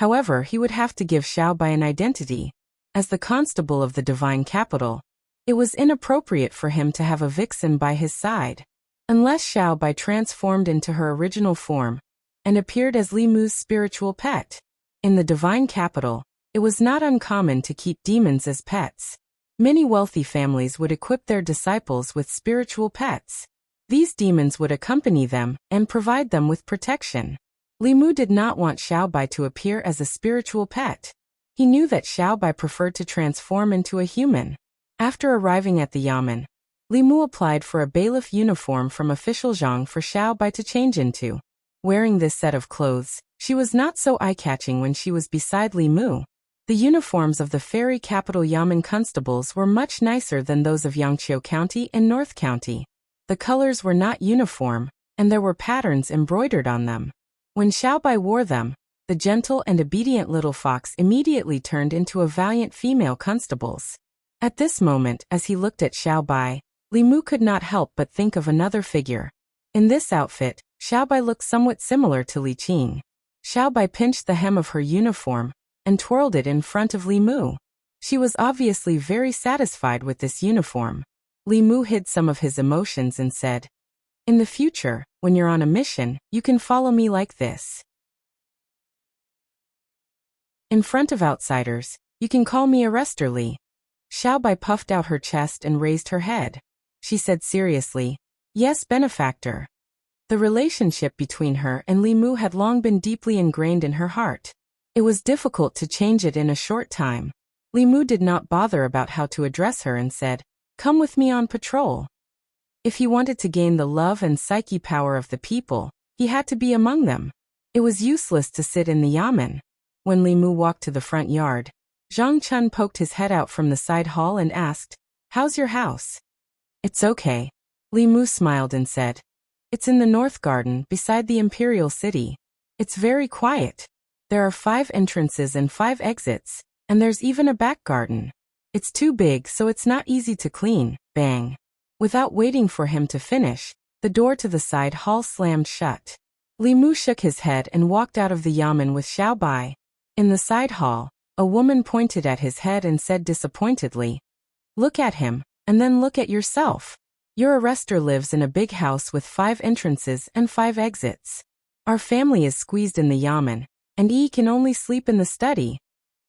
However, he would have to give Xiaobai an identity. As the constable of the Divine Capital, it was inappropriate for him to have a vixen by his side. Unless Xiaobai transformed into her original form and appeared as Li Mu's spiritual pet. In the Divine Capital, it was not uncommon to keep demons as pets. Many wealthy families would equip their disciples with spiritual pets. These demons would accompany them and provide them with protection. Li Mu did not want Xiaobai to appear as a spiritual pet. He knew that Xiaobai preferred to transform into a human. After arriving at the yamen, Li Mu applied for a bailiff uniform from official Zhang for Xiaobai to change into. Wearing this set of clothes, she was not so eye-catching when she was beside Li Mu. The uniforms of the Fairy Capital Yamen constables were much nicer than those of Yangqiu County and North County. The colors were not uniform, and there were patterns embroidered on them. When Xiaobai wore them, the gentle and obedient little fox immediately turned into a valiant female constables. At this moment, as he looked at Xiaobai, Li Mu could not help but think of another figure. In this outfit, Xiaobai looked somewhat similar to Li Qing. Xiaobai pinched the hem of her uniform and twirled it in front of Li Mu. She was obviously very satisfied with this uniform. Li Mu hid some of his emotions and said, "In the future, when you're on a mission, you can follow me like this. In front of outsiders, you can call me Arrestor Li." Xiaobai puffed out her chest and raised her head. She said seriously, "Yes, benefactor." The relationship between her and Li Mu had long been deeply ingrained in her heart. It was difficult to change it in a short time. Li Mu did not bother about how to address her and said, "Come with me on patrol." If he wanted to gain the love and psyche power of the people, he had to be among them. It was useless to sit in the yamen. When Li Mu walked to the front yard, Zhang Chun poked his head out from the side hall and asked, "How's your house?" "It's okay." Li Mu smiled and said, "It's in the North Garden, beside the Imperial City. It's very quiet. There are 5 entrances and 5 exits, and there's even a back garden. It's too big so it's not easy to clean." Bang. Without waiting for him to finish, the door to the side hall slammed shut. Li Mu shook his head and walked out of the yamen with Xiaobai. In the side hall, a woman pointed at his head and said disappointedly, "Look at him, and then look at yourself. Your arrestor lives in a big house with 5 entrances and 5 exits. Our family is squeezed in the yamen, and he can only sleep in the study."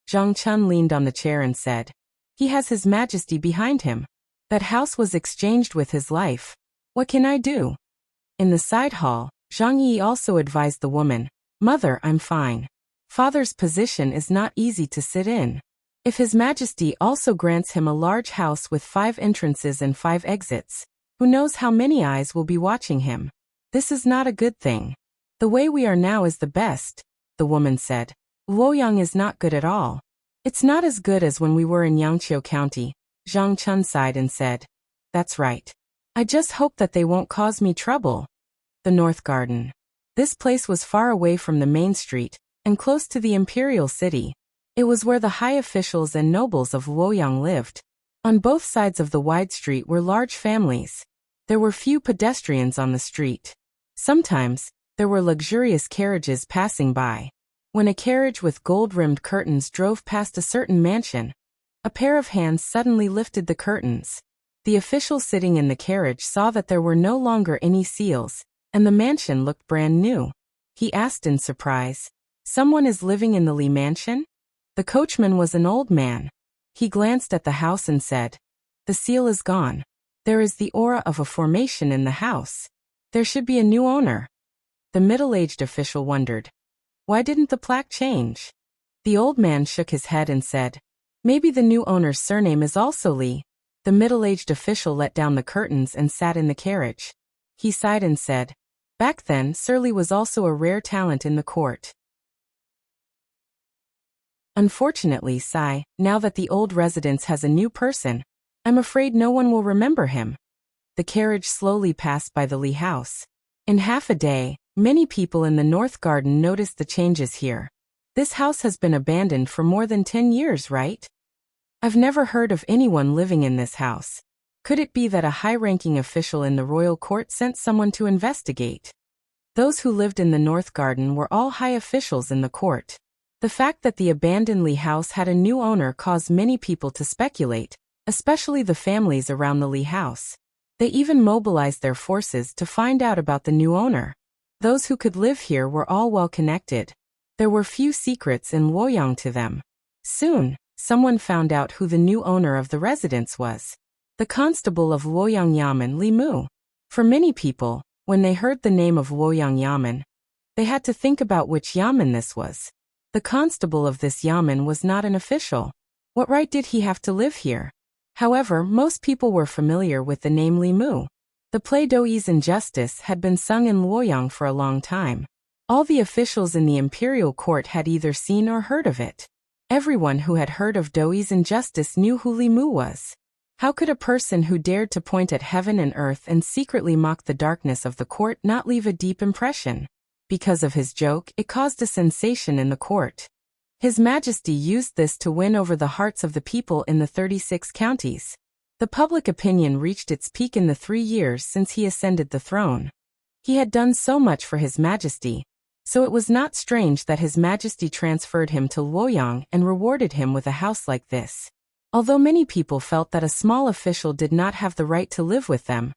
Zhang Chun leaned on the chair and said, "He has His Majesty behind him. That house was exchanged with his life. What can I do?" In the side hall, Zhang Yi also advised the woman, "Mother, I'm fine. Father's position is not easy to sit in. If His Majesty also grants him a large house with 5 entrances and 5 exits, Who knows how many eyes will be watching him? This is not a good thing. The way we are now is the best, the woman said. Luoyang is not good at all. It's not as good as when we were in Yangqiu County. Zhang Chun sighed and said, That's right. I just hope that they won't cause me trouble. The North Garden. This place was far away from the main street, and close to the imperial city. It was where the high officials and nobles of Luoyang lived. On both sides of the wide street were large families. There were few pedestrians on the street. Sometimes, there were luxurious carriages passing by. When a carriage with gold-rimmed curtains drove past a certain mansion, a pair of hands suddenly lifted the curtains. The official sitting in the carriage saw that there were no longer any seals, and the mansion looked brand new. He asked in surprise, Someone is living in the Li mansion? The coachman was an old man. He glanced at the house and said, The seal is gone. There is the aura of a formation in the house. There should be a new owner. The middle-aged official wondered, Why didn't the plaque change? The old man shook his head and said, Maybe the new owner's surname is also Li. The middle-aged official let down the curtains and sat in the carriage. He sighed and said, Back then, Sir Li was also a rare talent in the court. Unfortunately, Sai, now that the old residence has a new person, I'm afraid no one will remember him. The carriage slowly passed by the Li house. In half a day, many people in the North Garden noticed the changes here. This house has been abandoned for more than 10 years, right? I've never heard of anyone living in this house. Could it be that a high-ranking official in the royal court sent someone to investigate? Those who lived in the North Garden were all high officials in the court. The fact that the abandoned Li house had a new owner caused many people to speculate, especially the families around the Li house. They even mobilized their forces to find out about the new owner. Those who could live here were all well connected. There were few secrets in Luoyang to them. Soon, someone found out who the new owner of the residence was. The constable of Luoyang Yamen, Li Mu. For many people, when they heard the name of Luoyang Yamen, they had to think about which Yamen this was. The constable of this Yamen was not an official. What right did he have to live here? However, most people were familiar with the name Li Mu. The play Douyi's Injustice had been sung in Luoyang for a long time. All the officials in the imperial court had either seen or heard of it. Everyone who had heard of Douyi's Injustice knew who Li Mu was. How could a person who dared to point at heaven and earth and secretly mock the darkness of the court not leave a deep impression? Because of his joke, it caused a sensation in the court. His Majesty used this to win over the hearts of the people in the 36 counties. The public opinion reached its peak in the 3 years since he ascended the throne. He had done so much for His Majesty, so it was not strange that His Majesty transferred him to Luoyang and rewarded him with a house like this. Although many people felt that a small official did not have the right to live with them,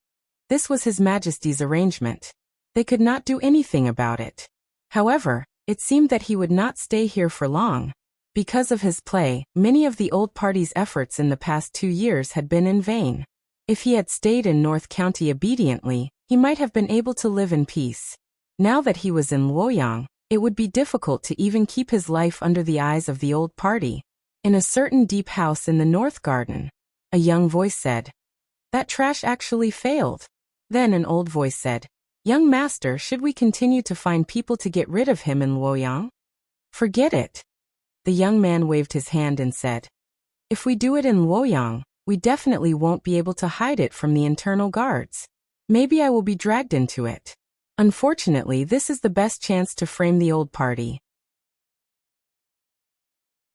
this was His Majesty's arrangement. They could not do anything about it. However, it seemed that he would not stay here for long. Because of his play, many of the old party's efforts in the past 2 years had been in vain. If he had stayed in North County obediently, he might have been able to live in peace. Now that he was in Luoyang, it would be difficult to even keep his life under the eyes of the old party. In a certain deep house in the North Garden, a young voice said, That trash actually failed. Then an old voice said, Young master, should we continue to find people to get rid of him in Luoyang? Forget it. The young man waved his hand and said, If we do it in Luoyang, we definitely won't be able to hide it from the internal guards. Maybe I will be dragged into it. Unfortunately, this is the best chance to frame the old party.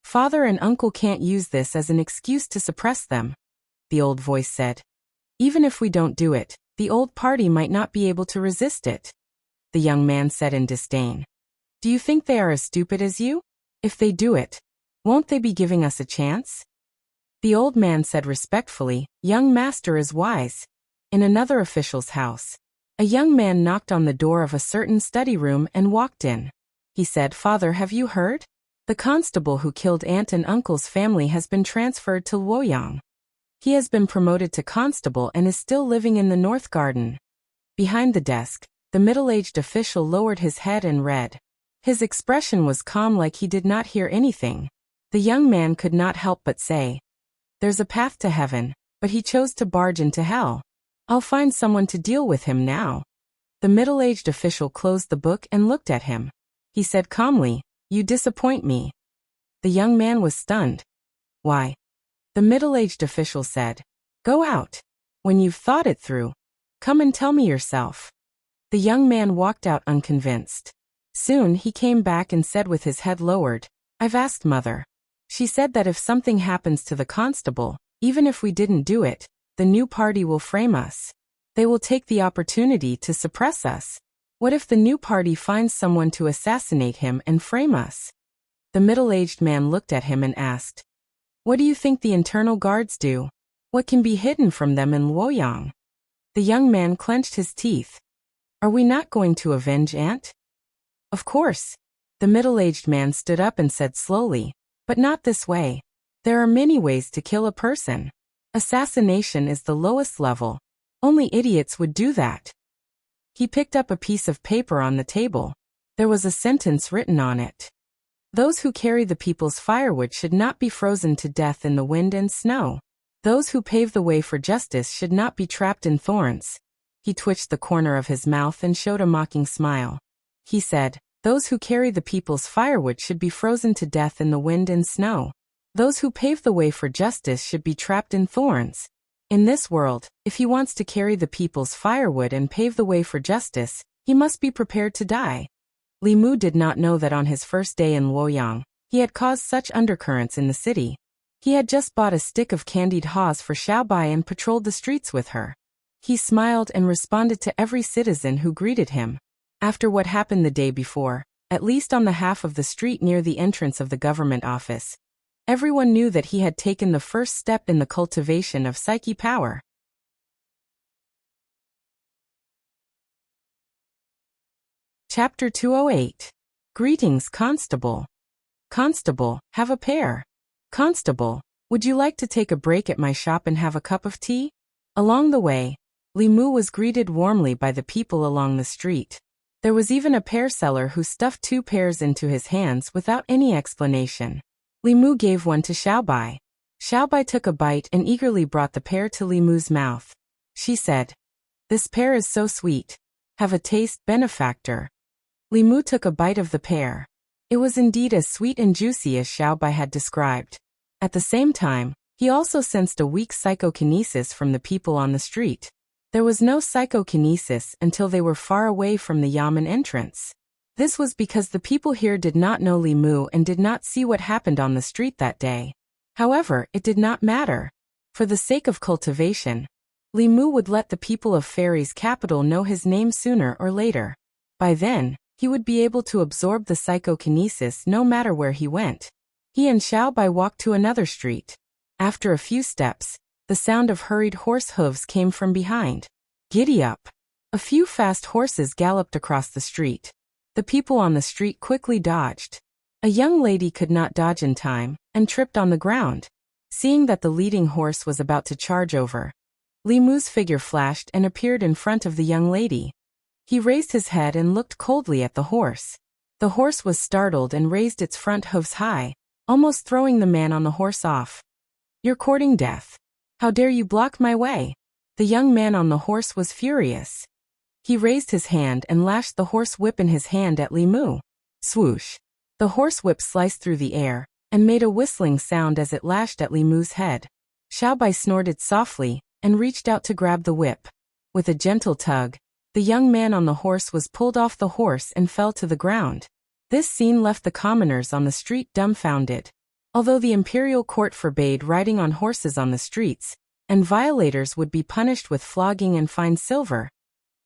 Father and uncle can't use this as an excuse to suppress them, the old voice said. Even if we don't do it, the old party might not be able to resist it. The young man said in disdain. Do you think they are as stupid as you? If they do it, won't they be giving us a chance? The old man said respectfully, Young master is wise. In another official's house, a young man knocked on the door of a certain study room and walked in. He said, Father, have you heard? The constable who killed aunt and uncle's family has been transferred to Luoyang. He has been promoted to constable and is still living in the North Garden. Behind the desk, the middle-aged official lowered his head and read. His expression was calm, like he did not hear anything. The young man could not help but say, There's a path to heaven, but he chose to barge into hell. I'll find someone to deal with him now. The middle-aged official closed the book and looked at him. He said calmly, "You disappoint me." The young man was stunned. "Why?" The middle-aged official said, "Go out. When you've thought it through, come and tell me yourself." The young man walked out unconvinced. Soon he came back and said with his head lowered, "I've asked Mother. She said that if something happens to the constable, even if we didn't do it, the new party will frame us. They will take the opportunity to suppress us. What if the new party finds someone to assassinate him and frame us?" The middle-aged man looked at him and asked, "What do you think the internal guards do? What can be hidden from them in Luoyang?" The young man clenched his teeth. "Are we not going to avenge Aunt?" "Of course." The middle-aged man stood up and said slowly, "But not this way. There are many ways to kill a person. Assassination is the lowest level. Only idiots would do that." He picked up a piece of paper on the table. There was a sentence written on it. "Those who carry the people's firewood should not be frozen to death in the wind and snow. Those who pave the way for justice should not be trapped in thorns." He twitched the corner of his mouth and showed a mocking smile. He said, "Those who carry the people's firewood should be frozen to death in the wind and snow. Those who pave the way for justice should be trapped in thorns." In this world, if he wants to carry the people's firewood and pave the way for justice, he must be prepared to die. Li Mu did not know that on his first day in Luoyang, he had caused such undercurrents in the city. He had just bought a stick of candied haws for Xiaobai and patrolled the streets with her. He smiled and responded to every citizen who greeted him. After what happened the day before, at least on the half of the street near the entrance of the government office, everyone knew that he had taken the first step in the cultivation of psyche power. Chapter 208. Greetings, Constable. Constable, have a pear. Constable, would you like to take a break at my shop and have a cup of tea? Along the way, Li Mu was greeted warmly by the people along the street. There was even a pear seller who stuffed 2 pears into his hands without any explanation. Li Mu gave one to Xiaobai. Xiaobai took a bite and eagerly brought the pear to Li Mu's mouth. She said, "This pear is so sweet. Have a taste, benefactor." Li Mu took a bite of the pear. It was indeed as sweet and juicy as Xiaobai had described. At the same time, he also sensed a weak psychokinesis from the people on the street. There was no psychokinesis until they were far away from the yamen entrance. This was because the people here did not know Li Mu and did not see what happened on the street that day. However, it did not matter. For the sake of cultivation, Li Mu would let the people of Fairy's capital know his name sooner or later. By then, he would be able to absorb the psychokinesis no matter where he went. He and Xiaobai walked to another street. After a few steps, the sound of hurried horse hooves came from behind. "Giddy up!" A few fast horses galloped across the street. The people on the street quickly dodged. A young lady could not dodge in time, and tripped on the ground. Seeing that the leading horse was about to charge over, Li Mu's figure flashed and appeared in front of the young lady. He raised his head and looked coldly at the horse. The horse was startled and raised its front hooves high, almost throwing the man on the horse off. "You're courting death. How dare you block my way?" The young man on the horse was furious. He raised his hand and lashed the horse whip in his hand at Li Mu. Swoosh! The horse whip sliced through the air, and made a whistling sound as it lashed at Li Mu's head. Xiaobai snorted softly, and reached out to grab the whip. With a gentle tug, the young man on the horse was pulled off the horse and fell to the ground. This scene left the commoners on the street dumbfounded. Although the imperial court forbade riding on horses on the streets, and violators would be punished with flogging and fine silver,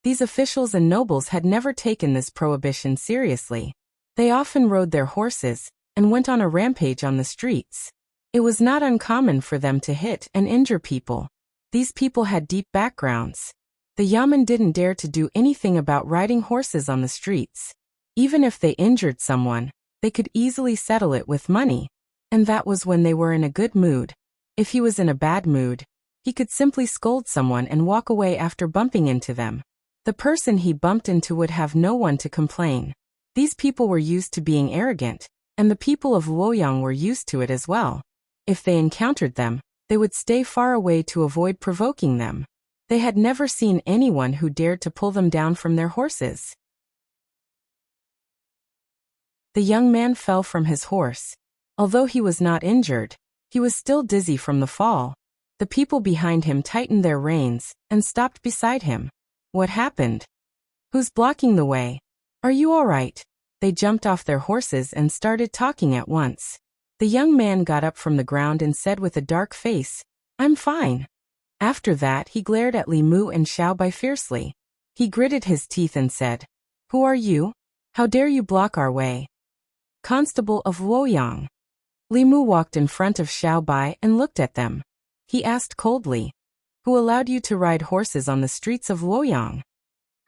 these officials and nobles had never taken this prohibition seriously. They often rode their horses, and went on a rampage on the streets. It was not uncommon for them to hit and injure people. These people had deep backgrounds. The yamen didn't dare to do anything about riding horses on the streets. Even if they injured someone, they could easily settle it with money. And that was when they were in a good mood. If he was in a bad mood, he could simply scold someone and walk away after bumping into them. The person he bumped into would have no one to complain. These people were used to being arrogant, and the people of Luoyang were used to it as well. If they encountered them, they would stay far away to avoid provoking them. They had never seen anyone who dared to pull them down from their horses. The young man fell from his horse. Although he was not injured, he was still dizzy from the fall. The people behind him tightened their reins and stopped beside him. What happened? Who's blocking the way? Are you all right? They jumped off their horses and started talking at once. The young man got up from the ground and said with a dark face, "I'm fine." After that he glared at Li Mu and Xiao Bai fiercely. He gritted his teeth and said, "Who are you? How dare you block our way?" "Constable of Luoyang." Li Mu walked in front of Xiao Bai and looked at them. He asked coldly, "Who allowed you to ride horses on the streets of Luoyang?"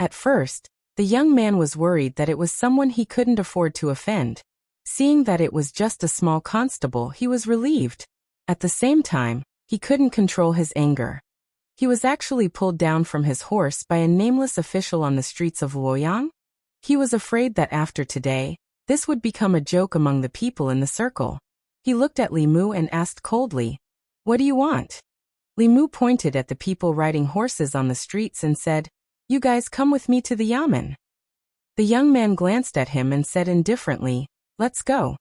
At first, the young man was worried that it was someone he couldn't afford to offend. Seeing that it was just a small constable, he was relieved. At the same time, he couldn't control his anger. He was actually pulled down from his horse by a nameless official on the streets of Luoyang. He was afraid that after today, this would become a joke among the people in the circle. He looked at Li Mu and asked coldly, "What do you want?" Li Mu pointed at the people riding horses on the streets and said, "You guys come with me to the yamen." The young man glanced at him and said indifferently, "Let's go."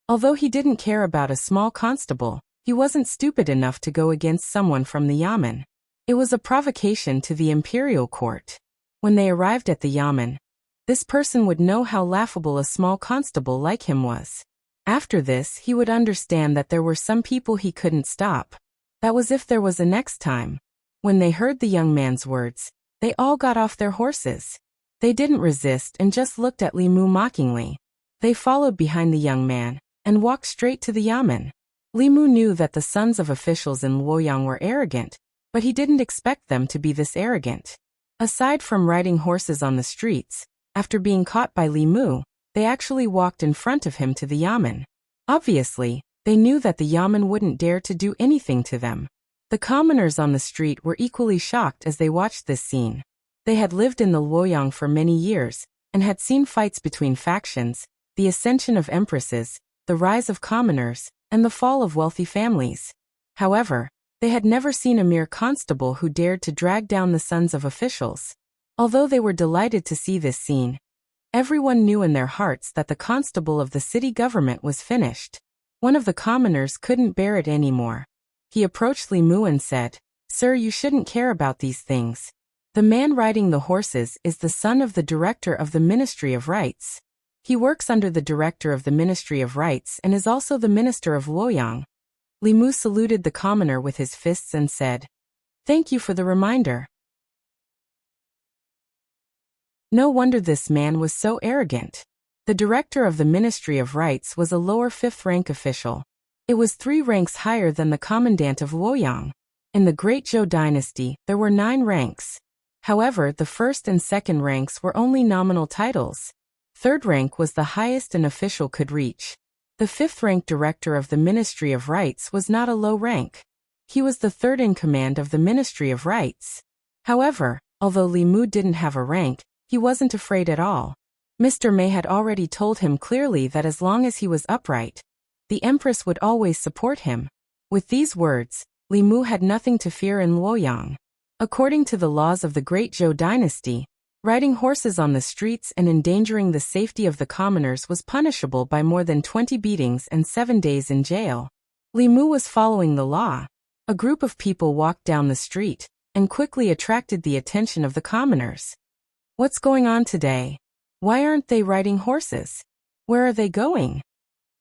Although he didn't care about a small constable, he wasn't stupid enough to go against someone from the yamen. It was a provocation to the imperial court. When they arrived at the yamen, this person would know how laughable a small constable like him was. After this, he would understand that there were some people he couldn't stop. That was if there was a next time. When they heard the young man's words, they all got off their horses. They didn't resist and just looked at Li Mu mockingly. They followed behind the young man and walked straight to the yamen. Li Mu knew that the sons of officials in Luoyang were arrogant, but he didn't expect them to be this arrogant. Aside from riding horses on the streets, after being caught by Li Mu, they actually walked in front of him to the yamen. Obviously, they knew that the yamen wouldn't dare to do anything to them. The commoners on the street were equally shocked as they watched this scene. They had lived in the Luoyang for many years and had seen fights between factions, the ascension of empresses, the rise of commoners, and the fall of wealthy families. However, they had never seen a mere constable who dared to drag down the sons of officials. Although they were delighted to see this scene, everyone knew in their hearts that the constable of the city government was finished. One of the commoners couldn't bear it anymore. He approached Li Mu and said, "Sir, you shouldn't care about these things. The man riding the horses is the son of the director of the Ministry of Rights. He works under the director of the Ministry of Rights and is also the minister of Luoyang." Li Mu saluted the commoner with his fists and said, "Thank you for the reminder." No wonder this man was so arrogant. The director of the Ministry of Rights was a lower 5th rank official. It was 3 ranks higher than the commandant of Luoyang. In the Great Zhou dynasty, there were 9 ranks. However, the 1st and 2nd ranks were only nominal titles. 3rd rank was the highest an official could reach. The 5th rank director of the Ministry of Rights was not a low rank. He was the 3rd in command of the Ministry of Rights. However, although Li Mu didn't have a rank, he wasn't afraid at all. Mr. Mei had already told him clearly that as long as he was upright, the Empress would always support him. With these words, Li Mu had nothing to fear in Luoyang. According to the laws of the Great Zhou dynasty, riding horses on the streets and endangering the safety of the commoners was punishable by more than 20 beatings and 7 days in jail. Li Mu was following the law. A group of people walked down the street and quickly attracted the attention of the commoners. "What's going on today? Why aren't they riding horses? Where are they going?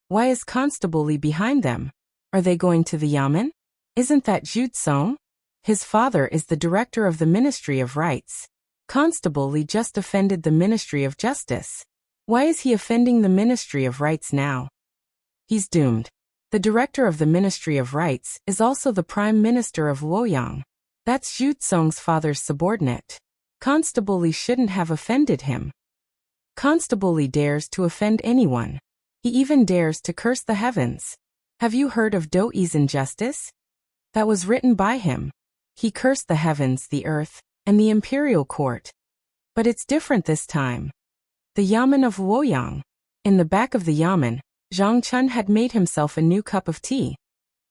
Why is Constable Li behind them? Are they going to the yamen? Isn't that Zhu Tsong? His father is the director of the Ministry of Rights. Constable Li just offended the Ministry of Justice. Why is he offending the Ministry of Rights now? He's doomed." The director of the Ministry of Rights is also the Prime Minister of Luoyang. That's Zhu Tsong's father's subordinate. Constable Li shouldn't have offended him. Constable Li dares to offend anyone. He even dares to curse the heavens. Have you heard of Do Yi's injustice? That was written by him. He cursed the heavens, the earth, and the imperial court. But it's different this time. The yamen of Luoyang. In the back of the yamen, Zhang Chun had made himself a new cup of tea.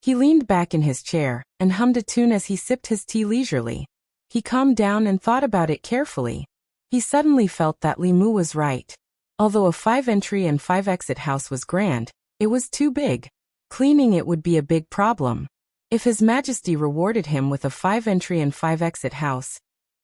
He leaned back in his chair and hummed a tune as he sipped his tea leisurely. He calmed down and thought about it carefully. He suddenly felt that Li Mu was right. Although a 5-entry and 5-exit house was grand, it was too big. Cleaning it would be a big problem. If His Majesty rewarded him with a 5-entry and 5-exit house,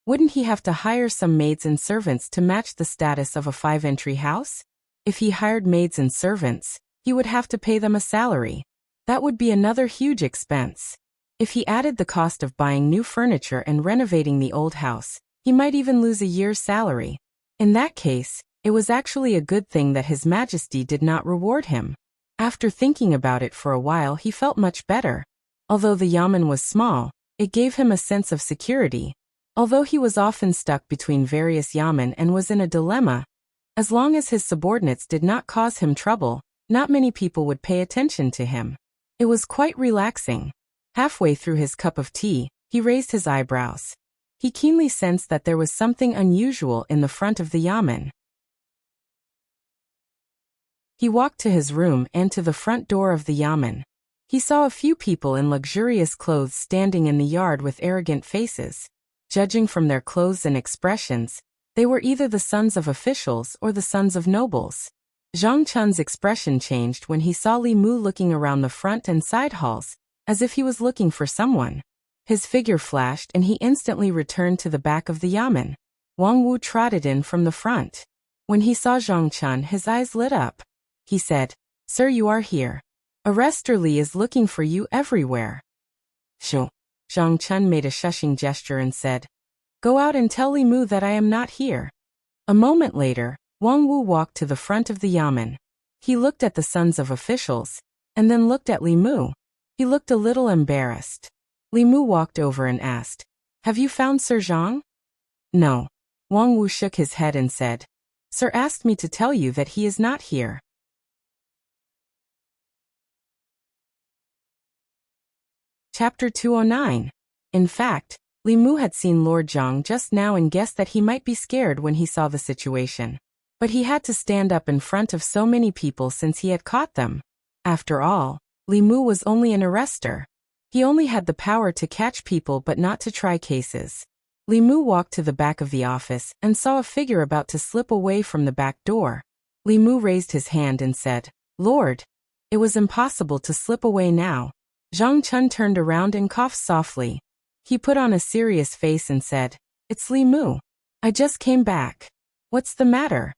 wouldn't he have to hire some maids and servants to match the status of a 5-entry house? If he hired maids and servants, he would have to pay them a salary. That would be another huge expense. If he added the cost of buying new furniture and renovating the old house, he might even lose a year's salary. In that case, it was actually a good thing that His Majesty did not reward him. After thinking about it for a while, he felt much better. Although the yamen was small, it gave him a sense of security. Although he was often stuck between various yamen and was in a dilemma, as long as his subordinates did not cause him trouble, not many people would pay attention to him. It was quite relaxing. Halfway through his cup of tea, he raised his eyebrows. He keenly sensed that there was something unusual in the front of the yamen. He walked to his room and to the front door of the yamen. He saw a few people in luxurious clothes standing in the yard with arrogant faces. Judging from their clothes and expressions, they were either the sons of officials or the sons of nobles. Zhang Chun's expression changed when he saw Li Mu looking around the front and side halls, as if he was looking for someone. His figure flashed and he instantly returned to the back of the yamen. Wang Wu trotted in from the front. When he saw Zhang Chun, his eyes lit up. He said, "Sir, you are here. Arrestor Li is looking for you everywhere." Shoo. Zhang Chun made a shushing gesture and said, "Go out and tell Li Mu that I am not here." A moment later, Wang Wu walked to the front of the yamen. He looked at the sons of officials, and then looked at Li Mu. He looked a little embarrassed. Li Mu walked over and asked, "Have you found Sir Zhang?" "No." Wang Wu shook his head and said, "Sir asked me to tell you that he is not here." Chapter 209. In fact, Li Mu had seen Lord Zhang just now and guessed that he might be scared when he saw the situation. But he had to stand up in front of so many people since he had caught them. After all, Li Mu was only an arrestor. He only had the power to catch people but not to try cases. Li Mu walked to the back of the office and saw a figure about to slip away from the back door. Li Mu raised his hand and said, "Lord." It was impossible to slip away now. Zhang Chun turned around and coughed softly. He put on a serious face and said, "It's Li Mu. I just came back. What's the matter?"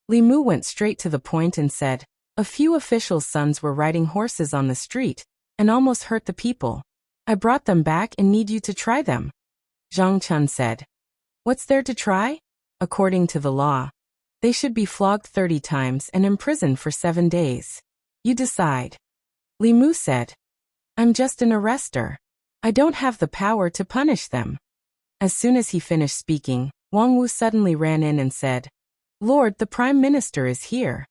Li Mu went straight to the point and said, "A few officials' sons were riding horses on the street and almost hurt the people. I brought them back and need you to try them." Zhang Chun said, "What's there to try? According to the law, they should be flogged 30 times and imprisoned for 7 days. You decide." Li Mu said, "I'm just an arrestor. I don't have the power to punish them." As soon as he finished speaking, Wang Wu suddenly ran in and said, "Lord, the Prime Minister is here."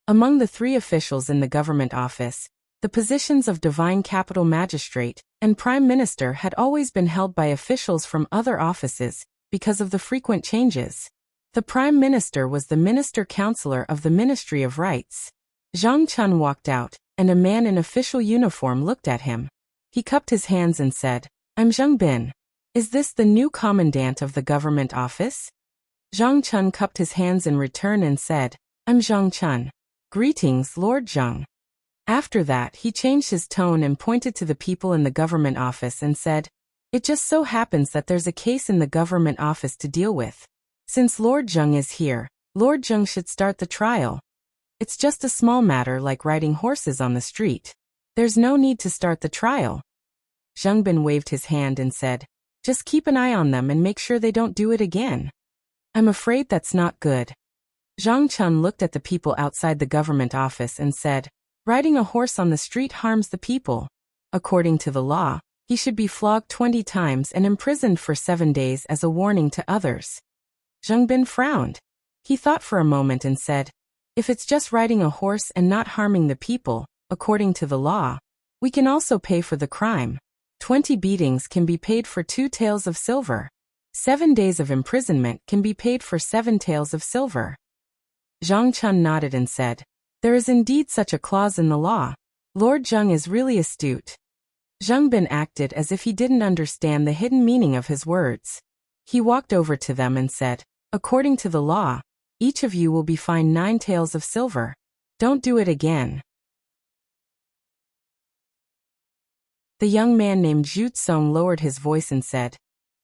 Among the 3 officials in the government office, the positions of Divine Capital Magistrate and Prime Minister had always been held by officials from other offices because of the frequent changes. The Prime Minister was the Minister Counselor of the Ministry of Rights. Zhang Chun walked out, and a man in official uniform looked at him. He cupped his hands and said, "I'm Zheng Bin. Is this the new commandant of the government office?" Zhang Chun cupped his hands in return and said, "I'm Zhang Chun. Greetings, Lord Zheng." After that, he changed his tone and pointed to the people in the government office and said, "It just so happens that there's a case in the government office to deal with. Since Lord Zheng is here, Lord Zheng should start the trial. It's just a small matter like riding horses on the street. There's no need to start the trial." Zheng Bin waved his hand and said, "Just keep an eye on them and make sure they don't do it again." "I'm afraid that's not good." Zhang Chun looked at the people outside the government office and said, "Riding a horse on the street harms the people. According to the law, he should be flogged 20 times and imprisoned for 7 days as a warning to others." Zheng Bin frowned. He thought for a moment and said, "If it's just riding a horse and not harming the people, according to the law, we can also pay for the crime. 20 beatings can be paid for 2 taels of silver. 7 days of imprisonment can be paid for 7 taels of silver." Zhang Chun nodded and said, "There is indeed such a clause in the law. Lord Zheng is really astute." Zhang Bin acted as if he didn't understand the hidden meaning of his words. He walked over to them and said, "According to the law, each of you will be fined 9 taels of silver. Don't do it again." The young man named Zhu Tsong lowered his voice and said,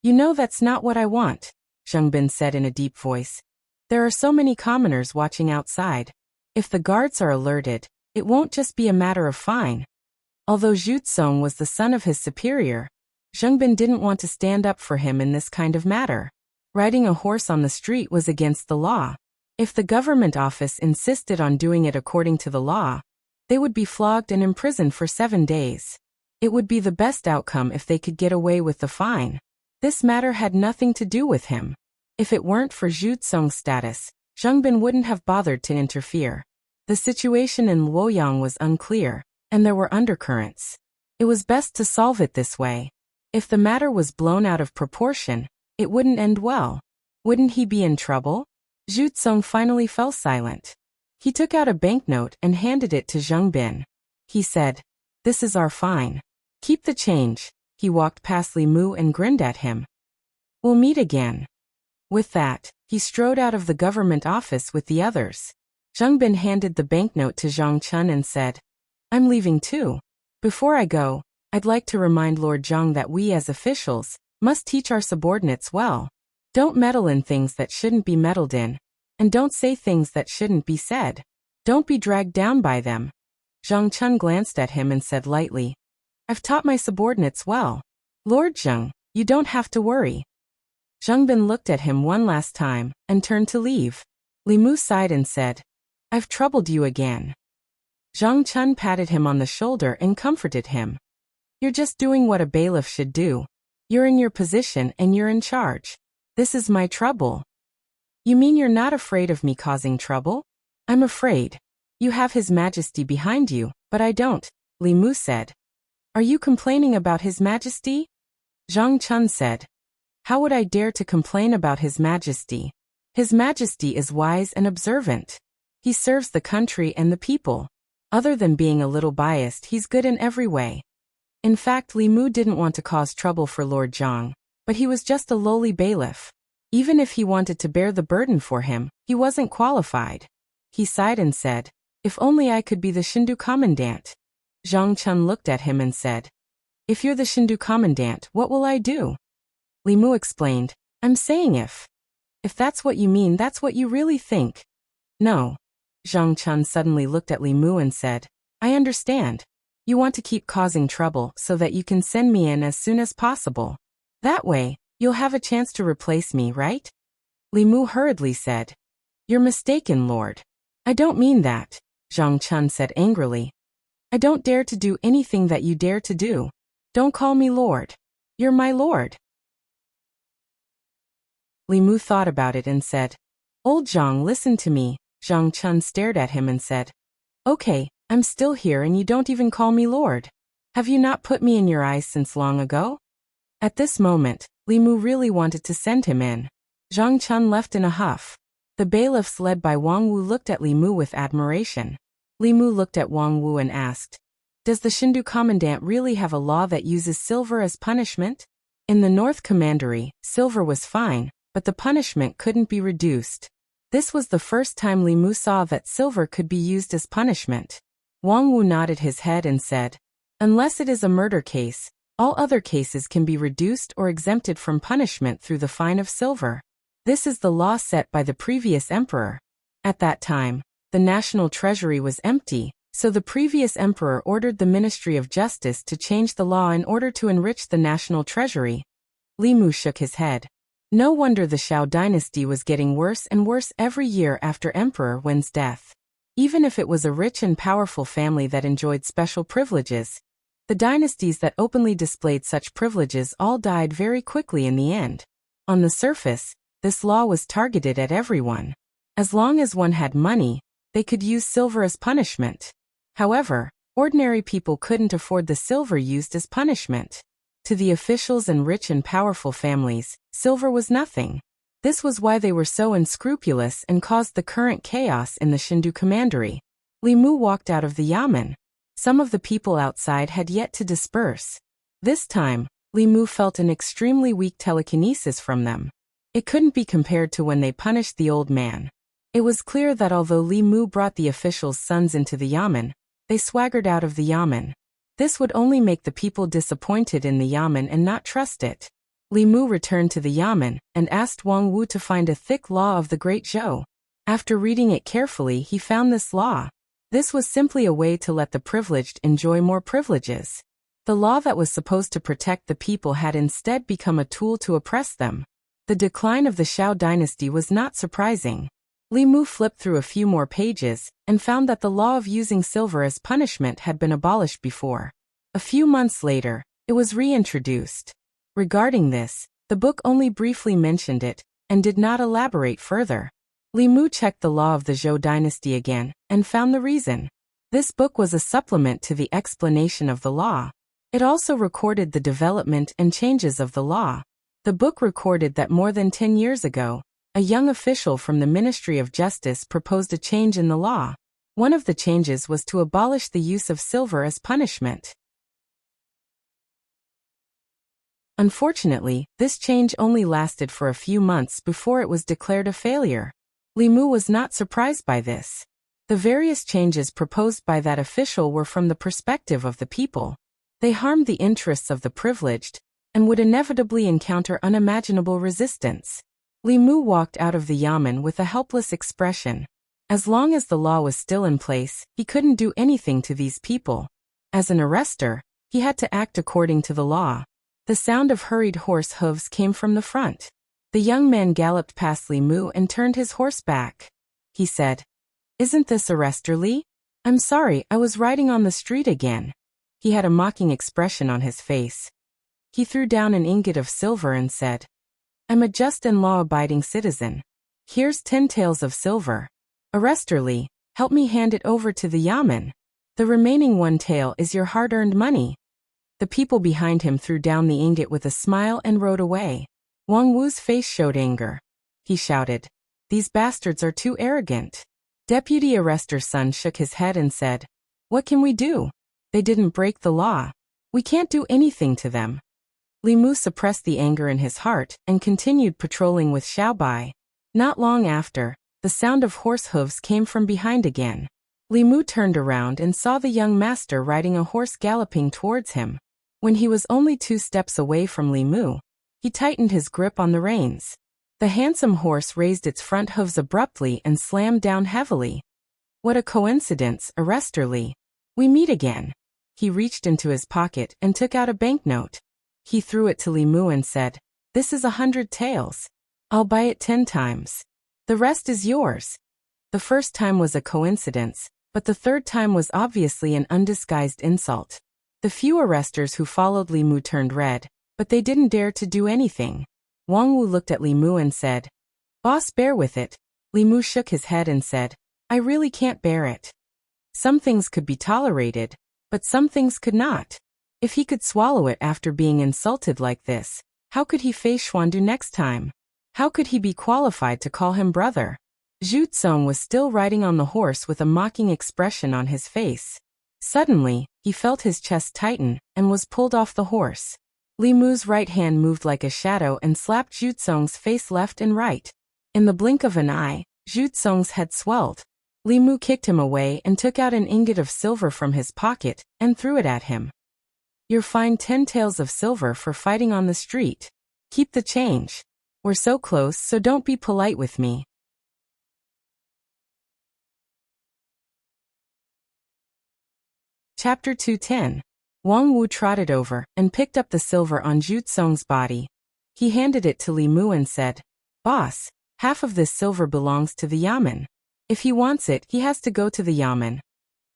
"You know that's not what I want," Zhang Bin said in a deep voice. "There are so many commoners watching outside. If the guards are alerted, it won't just be a matter of fine." Although Zhu Tsong was the son of his superior, Zhang Bin didn't want to stand up for him in this kind of matter. Riding a horse on the street was against the law. If the government office insisted on doing it according to the law, they would be flogged and imprisoned for 7 days. It would be the best outcome if they could get away with the fine. This matter had nothing to do with him. If it weren't for Zhu Tsong's status, Zhang Bin wouldn't have bothered to interfere. The situation in Luoyang was unclear, and there were undercurrents. It was best to solve it this way. If the matter was blown out of proportion, it wouldn't end well. Wouldn't he be in trouble? Zhu Tsong finally fell silent. He took out a banknote and handed it to Zhang Bin. He said, "This is our fine. Keep the change." He walked past Li Mu and grinned at him. "We'll meet again." With that, he strode out of the government office with the others. Zhang Bin handed the banknote to Zhang Chun and said, "I'm leaving too. Before I go, I'd like to remind Lord Zhang that we as officials must teach our subordinates well. Don't meddle in things that shouldn't be meddled in, and don't say things that shouldn't be said. Don't be dragged down by them." Zhang Chun glanced at him and said lightly, "I've taught my subordinates well. Lord Zhang, you don't have to worry." Zhang Bin looked at him one last time and turned to leave. Li Mu sighed and said, "I've troubled you again." Zhang Chun patted him on the shoulder and comforted him. "You're just doing what a bailiff should do. You're in your position and you're in charge. This is my trouble." "You mean you're not afraid of me causing trouble?" "I'm afraid. You have His Majesty behind you, but I don't," Li Mu said. "Are you complaining about His Majesty?" Zhang Chun said, "How would I dare to complain about His Majesty? His Majesty is wise and observant. He serves the country and the people. Other than being a little biased, he's good in every way." In fact, Li Mu didn't want to cause trouble for Lord Zhang, but he was just a lowly bailiff. Even if he wanted to bear the burden for him, he wasn't qualified. He sighed and said, "If only I could be the Shindu commandant." Zhang Chun looked at him and said, "If you're the Shindu commandant, what will I do?" Li Mu explained, "I'm saying if that's what you mean, that's what you really think." "No." Zhang Chun suddenly looked at Li Mu and said, "I understand. You want to keep causing trouble so that you can send me in as soon as possible. That way, you'll have a chance to replace me, right?" Li Mu hurriedly said, "You're mistaken, Lord. I don't mean that," Zhang Chun said angrily. "I don't dare to do anything that you dare to do. Don't call me Lord. You're my Lord." Li Mu thought about it and said, "Old Zhang, listen to me." Zhang Chun stared at him and said, "Okay, I'm still here and you don't even call me Lord. Have you not put me in your eyes since long ago?" At this moment, Li Mu really wanted to send him in. Zhang Chun left in a huff. The bailiffs led by Wang Wu looked at Li Mu with admiration. Li Mu looked at Wang Wu and asked, "Does the Shindu commandant really have a law that uses silver as punishment?" In the North Commandery, silver was fine, but the punishment couldn't be reduced. This was the first time Li Mu saw that silver could be used as punishment. Wang Wu nodded his head and said, "Unless it is a murder case, all other cases can be reduced or exempted from punishment through the fine of silver. This is the law set by the previous emperor. At that time, the national treasury was empty, so the previous emperor ordered the Ministry of Justice to change the law in order to enrich the national treasury." Li Mu shook his head. No wonder the Shao dynasty was getting worse and worse every year after Emperor Wen's death. Even if it was a rich and powerful family that enjoyed special privileges, the dynasties that openly displayed such privileges all died very quickly in the end. On the surface, this law was targeted at everyone. As long as one had money, they could use silver as punishment. However, ordinary people couldn't afford the silver used as punishment. To the officials and rich and powerful families, silver was nothing. This was why they were so unscrupulous and caused the current chaos in the Shindu Commandery. Li Mu walked out of the yamen. Some of the people outside had yet to disperse. This time, Li Mu felt an extremely weak telekinesis from them. It couldn't be compared to when they punished the old man. It was clear that although Li Mu brought the officials' sons into the yamen, they swaggered out of the yamen. This would only make the people disappointed in the yamen and not trust it. Li Mu returned to the yamen and asked Wang Wu to find a thick law of the Great Zhou. After reading it carefully, he found this law. This was simply a way to let the privileged enjoy more privileges. The law that was supposed to protect the people had instead become a tool to oppress them. The decline of the Shao dynasty was not surprising. Li Mu flipped through a few more pages and found that the law of using silver as punishment had been abolished before. A few months later, it was reintroduced. Regarding this, the book only briefly mentioned it and did not elaborate further. Li Mu checked the law of the Zhou dynasty again and found the reason. This book was a supplement to the explanation of the law. It also recorded the development and changes of the law. The book recorded that more than 10 years ago, a young official from the Ministry of Justice proposed a change in the law. One of the changes was to abolish the use of silver as punishment. Unfortunately, this change only lasted for a few months before it was declared a failure. Li Mu was not surprised by this. The various changes proposed by that official were from the perspective of the people. They harmed the interests of the privileged and would inevitably encounter unimaginable resistance. Li Mu walked out of the yamen with a helpless expression. As long as the law was still in place, he couldn't do anything to these people. As an arrestor, he had to act according to the law. The sound of hurried horse hooves came from the front. The young man galloped past Li Mu and turned his horse back. He said, "Isn't this Arrestor Li? I'm sorry, I was riding on the street again." He had a mocking expression on his face. He threw down an ingot of silver and said, "I'm a just and law-abiding citizen. Here's 10 taels of silver. Arrestor Li, help me hand it over to the yamen. The remaining 1 tael is your hard-earned money." The people behind him threw down the ingot with a smile and rode away. Wang Wu's face showed anger. He shouted, "These bastards are too arrogant." Deputy Arrestor's son shook his head and said, "What can we do? They didn't break the law. We can't do anything to them." Li Mu suppressed the anger in his heart and continued patrolling with Xiaobai. Not long after, the sound of horse hooves came from behind again. Li Mu turned around and saw the young master riding a horse galloping towards him. When he was only 2 steps away from Li Mu, he tightened his grip on the reins. The handsome horse raised its front hooves abruptly and slammed down heavily. "What a coincidence, Arrestor Li. We meet again." He reached into his pocket and took out a banknote. He threw it to Li Mu and said, "This is 100 taels. I'll buy it 10 times. The rest is yours." The first time was a coincidence, but the third time was obviously an undisguised insult. The few arrestors who followed Li Mu turned red, but they didn't dare to do anything. Wang Wu looked at Li Mu and said, "Boss, bear with it." Li Mu shook his head and said, "I really can't bear it. Some things could be tolerated, but some things could not." If he could swallow it after being insulted like this, how could he face Xuandu next time? How could he be qualified to call him brother? Zhu Tsong was still riding on the horse with a mocking expression on his face. Suddenly, he felt his chest tighten and was pulled off the horse. Li Mu's right hand moved like a shadow and slapped Zhu Tsong's face left and right. In the blink of an eye, Zhu Tsong's head swelled. Li Mu kicked him away and took out an ingot of silver from his pocket and threw it at him. "You're fined 10 taels of silver for fighting on the street. Keep the change. We're so close, so don't be polite with me." Chapter 210. Wang Wu trotted over and picked up the silver on Zhu Tsong's body. He handed it to Li Mu and said, "Boss, half of this silver belongs to the yamen. If he wants it, he has to go to the yamen."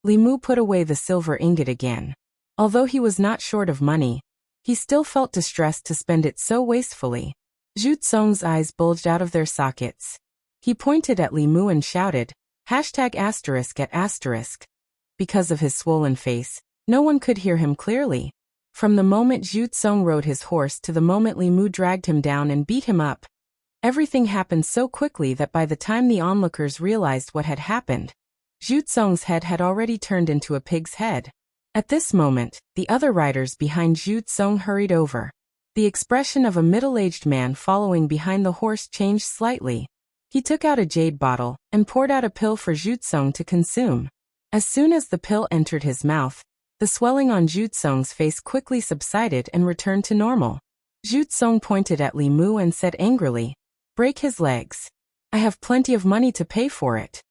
Li Mu put away the silver ingot again. Although he was not short of money, he still felt distressed to spend it so wastefully. Zhu Tsong's eyes bulged out of their sockets. He pointed at Li Mu and shouted, ****. Because of his swollen face, no one could hear him clearly. From the moment Zhu Tsong rode his horse to the moment Li Mu dragged him down and beat him up, everything happened so quickly that by the time the onlookers realized what had happened, Zhu Tsong's head had already turned into a pig's head. At this moment, the other riders behind Zhu Tsong hurried over. The expression of a middle-aged man following behind the horse changed slightly. He took out a jade bottle and poured out a pill for Zhu Tsong to consume. As soon as the pill entered his mouth, the swelling on Zhu Tsong's face quickly subsided and returned to normal. Zhu Tsong pointed at Li Mu and said angrily, "Break his legs. I have plenty of money to pay for it."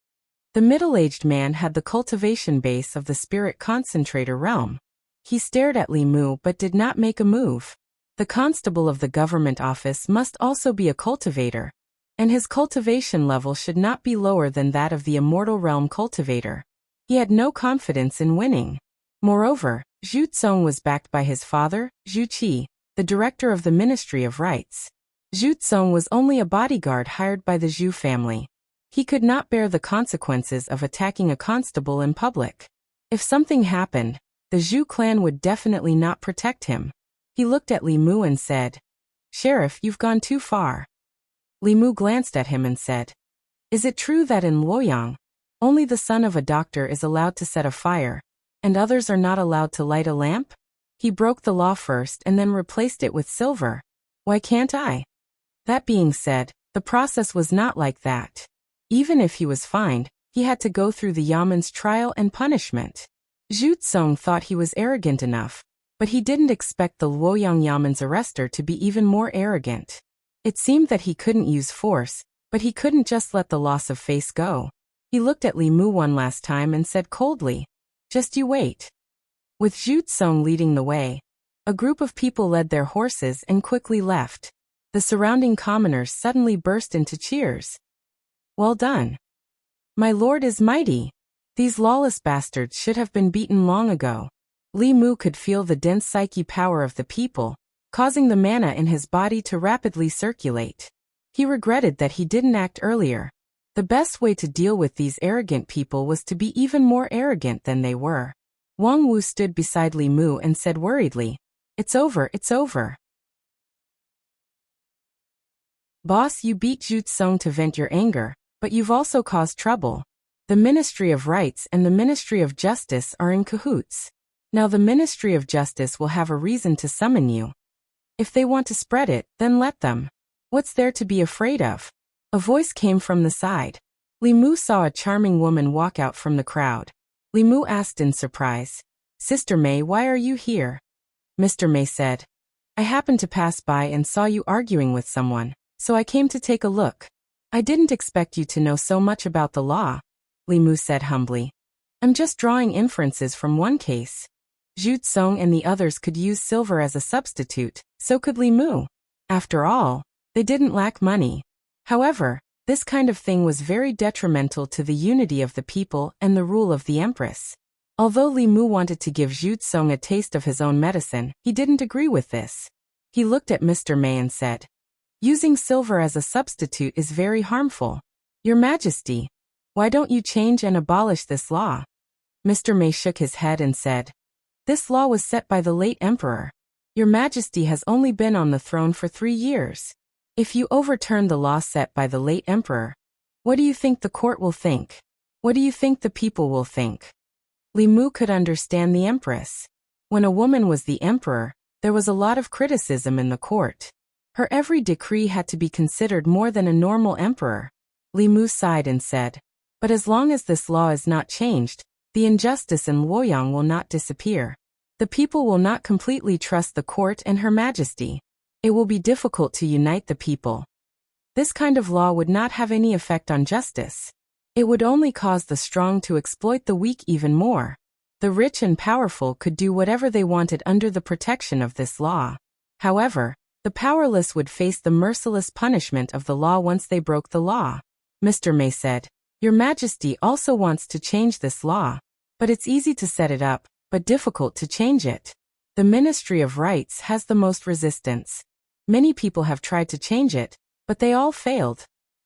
The middle-aged man had the cultivation base of the spirit concentrator realm. He stared at Li Mu but did not make a move. The constable of the government office must also be a cultivator, and his cultivation level should not be lower than that of the immortal realm cultivator. He had no confidence in winning. Moreover, Zhu Tsong was backed by his father, Zhu Qi, the director of the Ministry of Rights. Zhu Tsong was only a bodyguard hired by the Zhu family. He could not bear the consequences of attacking a constable in public. If something happened, the Zhu clan would definitely not protect him. He looked at Li Mu and said, "Sheriff, you've gone too far." Li Mu glanced at him and said, "Is it true that in Luoyang, only the son of a doctor is allowed to set a fire, and others are not allowed to light a lamp? He broke the law first and then replaced it with silver. Why can't I?" That being said, the process was not like that. Even if he was fined, he had to go through the Yaman's trial and punishment. Zhu Tsong thought he was arrogant enough, but he didn't expect the Luoyang Yaman's arrestor to be even more arrogant. It seemed that he couldn't use force, but he couldn't just let the loss of face go. He looked at Li Mu one last time and said coldly, "Just you wait." With Zhu Tsong leading the way, a group of people led their horses and quickly left. The surrounding commoners suddenly burst into cheers. "Well done. My lord is mighty. These lawless bastards should have been beaten long ago." Li Mu could feel the dense psyche power of the people, causing the mana in his body to rapidly circulate. He regretted that he didn't act earlier. The best way to deal with these arrogant people was to be even more arrogant than they were. Wang Wu stood beside Li Mu and said worriedly, "It's over, it's over." "Boss, you beat Zhu Tsong to vent your anger, but you've also caused trouble. The Ministry of Rights and the Ministry of Justice are in cahoots. Now the Ministry of Justice will have a reason to summon you. If they want to spread it, then let them. What's there to be afraid of?" A voice came from the side. Li Mu saw a charming woman walk out from the crowd. Li Mu asked in surprise, "Sister Mei, why are you here?" Mr. Mei said, "I happened to pass by and saw you arguing with someone, so I came to take a look. I didn't expect you to know so much about the law," Li Mu said humbly. "I'm just drawing inferences from one case. Zhu Tsong and the others could use silver as a substitute, so could Li Mu. After all, they didn't lack money. However, this kind of thing was very detrimental to the unity of the people and the rule of the empress." Although Li Mu wanted to give Zhu Tsong a taste of his own medicine, he didn't agree with this. He looked at Mr. Mei and said, "Using silver as a substitute is very harmful. Your Majesty, why don't you change and abolish this law?" Mr. Mei shook his head and said, "This law was set by the late emperor. Your Majesty has only been on the throne for 3 years. If you overturn the law set by the late emperor, what do you think the court will think? What do you think the people will think?" Li Mu could understand the empress. When a woman was the emperor, there was a lot of criticism in the court. Her every decree had to be considered more than a normal emperor. Li Mu sighed and said, "But as long as this law is not changed, the injustice in Luoyang will not disappear. The people will not completely trust the court and Her Majesty. It will be difficult to unite the people. This kind of law would not have any effect on justice. It would only cause the strong to exploit the weak even more. The rich and powerful could do whatever they wanted under the protection of this law. However, the powerless would face the merciless punishment of the law once they broke the law." Mr. Mei said, "Your Majesty also wants to change this law. But it's easy to set it up, but difficult to change it. The Ministry of Rights has the most resistance. Many people have tried to change it, but they all failed."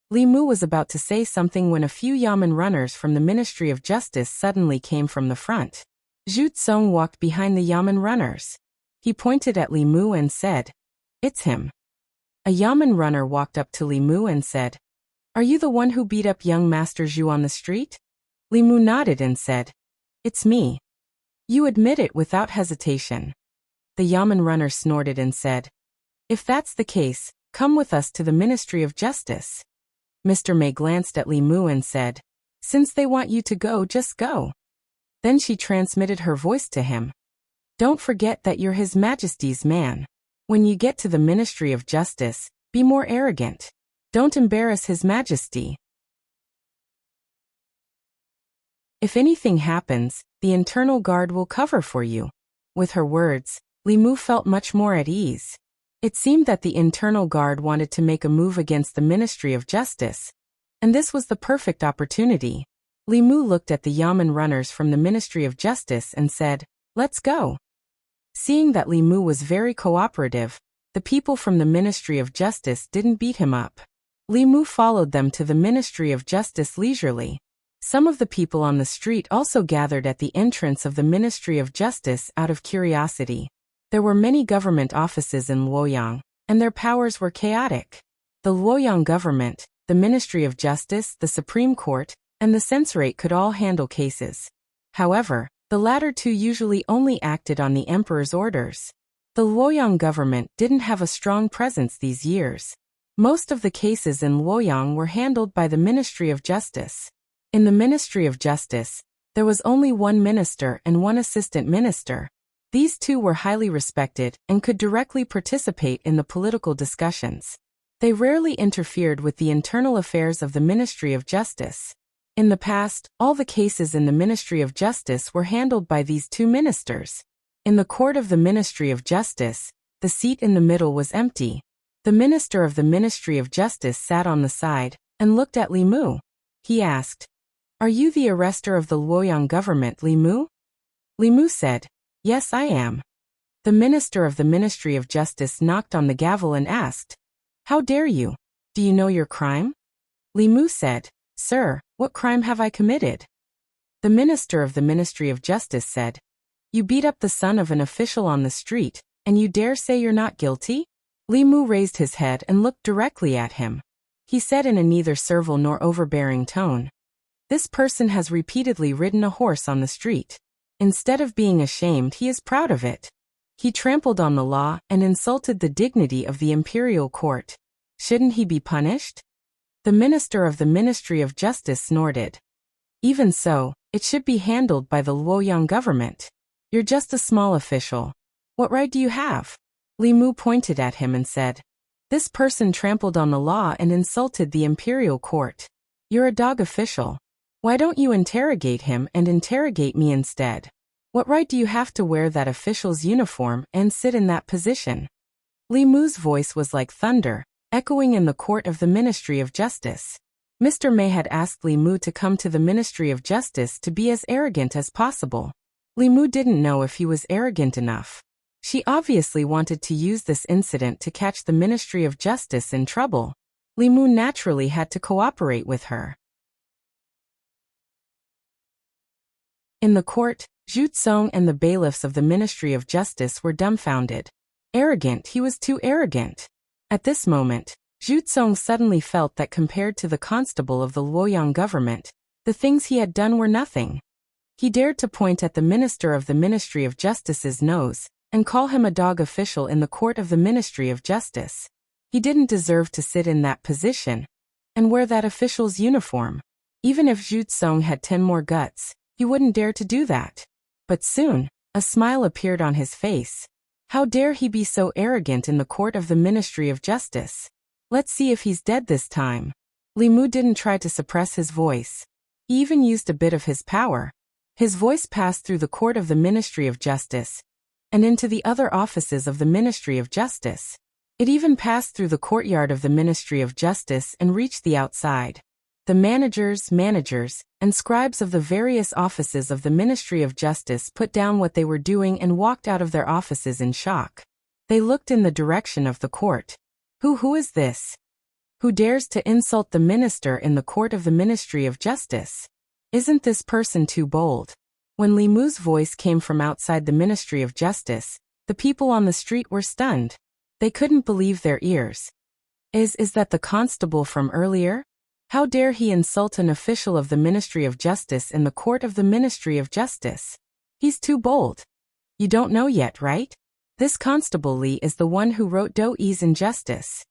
Li Mu was about to say something when a few Yamen runners from the Ministry of Justice suddenly came from the front. Zhu Tsong walked behind the Yamen runners. He pointed at Li Mu and said, "It's him." A Yamen runner walked up to Li Mu and said, "Are you the one who beat up young Master Zhu on the street?" Li Mu nodded and said, "It's me." You admit it without hesitation. The Yamen runner snorted and said, If that's the case, come with us to the Ministry of Justice. Mr. May glanced at Li Mu and said, Since they want you to go, just go. Then she transmitted her voice to him. Don't forget that you're His Majesty's man. When you get to the Ministry of Justice, be more arrogant. Don't embarrass His Majesty. If anything happens, the internal guard will cover for you. With her words, Li Mu felt much more at ease. It seemed that the internal guard wanted to make a move against the Ministry of Justice, and this was the perfect opportunity. Li Mu looked at the Yamen runners from the Ministry of Justice and said, Let's go. Seeing that Li Mu was very cooperative, the people from the Ministry of Justice didn't beat him up. Li Mu followed them to the Ministry of Justice leisurely. Some of the people on the street also gathered at the entrance of the Ministry of Justice out of curiosity. There were many government offices in Luoyang, and their powers were chaotic. The Luoyang government, the Ministry of Justice, the Supreme Court, and the Censorate could all handle cases. However, the latter two usually only acted on the emperor's orders. The Luoyang government didn't have a strong presence these years. Most of the cases in Luoyang were handled by the Ministry of Justice. In the Ministry of Justice, there was only one minister and one assistant minister. These two were highly respected and could directly participate in the political discussions. They rarely interfered with the internal affairs of the Ministry of Justice. In the past, all the cases in the Ministry of Justice were handled by these two ministers. In the court of the Ministry of Justice, the seat in the middle was empty. The minister of the Ministry of Justice sat on the side and looked at Li Mu. He asked, Are you the arrestor of the Luoyang government, Li Mu? Li Mu said, Yes, I am. The minister of the Ministry of Justice knocked on the gavel and asked, How dare you? Do you know your crime? Li Mu said, Sir, what crime have I committed? The minister of the Ministry of Justice said, You beat up the son of an official on the street, and you dare say you're not guilty? Li Mu raised his head and looked directly at him. He said in a neither servile nor overbearing tone, This person has repeatedly ridden a horse on the street. Instead of being ashamed, he is proud of it. He trampled on the law and insulted the dignity of the imperial court. Shouldn't he be punished? The minister of the Ministry of Justice snorted. Even so, it should be handled by the Luoyang government. You're just a small official. What right do you have? Li Mu pointed at him and said, This person trampled on the law and insulted the imperial court. You're a dog official. Why don't you interrogate him and interrogate me instead? What right do you have to wear that official's uniform and sit in that position? Li Mu's voice was like thunder, echoing in the court of the Ministry of Justice. Mr. May had asked Li Mu to come to the Ministry of Justice to be as arrogant as possible. Li Mu didn't know if he was arrogant enough. She obviously wanted to use this incident to catch the Ministry of Justice in trouble. Li Mu naturally had to cooperate with her. In the court, Zhu Tsong and the bailiffs of the Ministry of Justice were dumbfounded. Arrogant, he was too arrogant. At this moment, Zhu Tsong suddenly felt that compared to the constable of the Luoyang government, the things he had done were nothing. He dared to point at the minister of the Ministry of Justice's nose and call him a dog official in the court of the Ministry of Justice. He didn't deserve to sit in that position and wear that official's uniform. Even if Zhu Tsong had 10 more guts, he wouldn't dare to do that. But soon, a smile appeared on his face. How dare he be so arrogant in the court of the Ministry of Justice? Let's see if he's dead this time. Li Mu didn't try to suppress his voice. He even used a bit of his power. His voice passed through the court of the Ministry of Justice and into the other offices of the Ministry of Justice. It even passed through the courtyard of the Ministry of Justice and reached the outside. The managers, and scribes of the various offices of the Ministry of Justice put down what they were doing and walked out of their offices in shock. They looked in the direction of the court. Who is this? Who dares to insult the minister in the court of the Ministry of Justice? Isn't this person too bold? When Li Mu's voice came from outside the Ministry of Justice, the people on the street were stunned. They couldn't believe their ears. Is that the constable from earlier? How dare he insult an official of the Ministry of Justice in the court of the Ministry of Justice? He's too bold. You don't know yet, right? This Constable Li is the one who wrote Do Yi's injustice.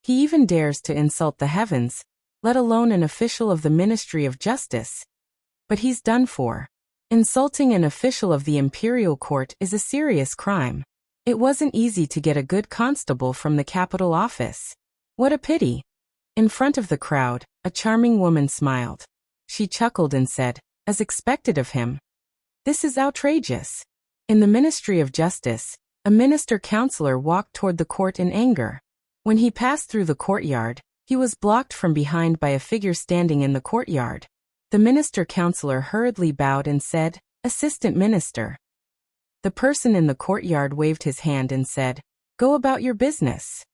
He even dares to insult the heavens, let alone an official of the Ministry of Justice. But he's done for. Insulting an official of the imperial court is a serious crime. It wasn't easy to get a good constable from the capital office. What a pity. In front of the crowd, a charming woman smiled. She chuckled and said, as expected of him, "This is outrageous." In the Ministry of Justice, a minister-counselor walked toward the court in anger. When he passed through the courtyard, he was blocked from behind by a figure standing in the courtyard. The minister-counselor hurriedly bowed and said, "Assistant Minister." The person in the courtyard waved his hand and said, "Go about your business."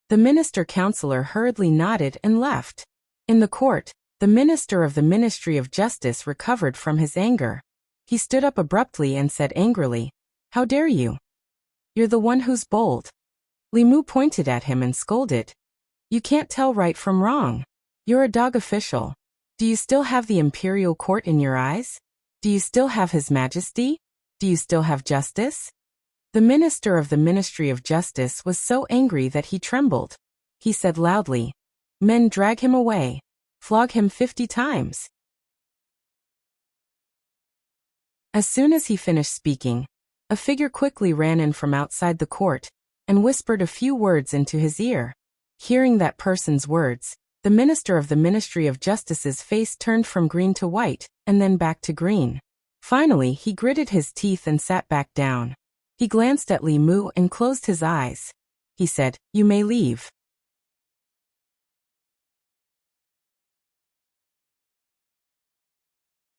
The minister-counselor hurriedly nodded and left. In the court, the minister of the Ministry of Justice recovered from his anger. He stood up abruptly and said angrily, "How dare you? You're the one who's bold." Li Mu pointed at him and scolded, "You can't tell right from wrong. You're a dog official. Do you still have the imperial court in your eyes? Do you still have His Majesty? Do you still have justice?" The minister of the Ministry of Justice was so angry that he trembled. He said loudly, "Men, drag him away. Flog him 50 times. As soon as he finished speaking, a figure quickly ran in from outside the court and whispered a few words into his ear. Hearing that person's words, the minister of the Ministry of Justice's face turned from green to white and then back to green. Finally, he gritted his teeth and sat back down. He glanced at Li Mu and closed his eyes. He said, "You may leave."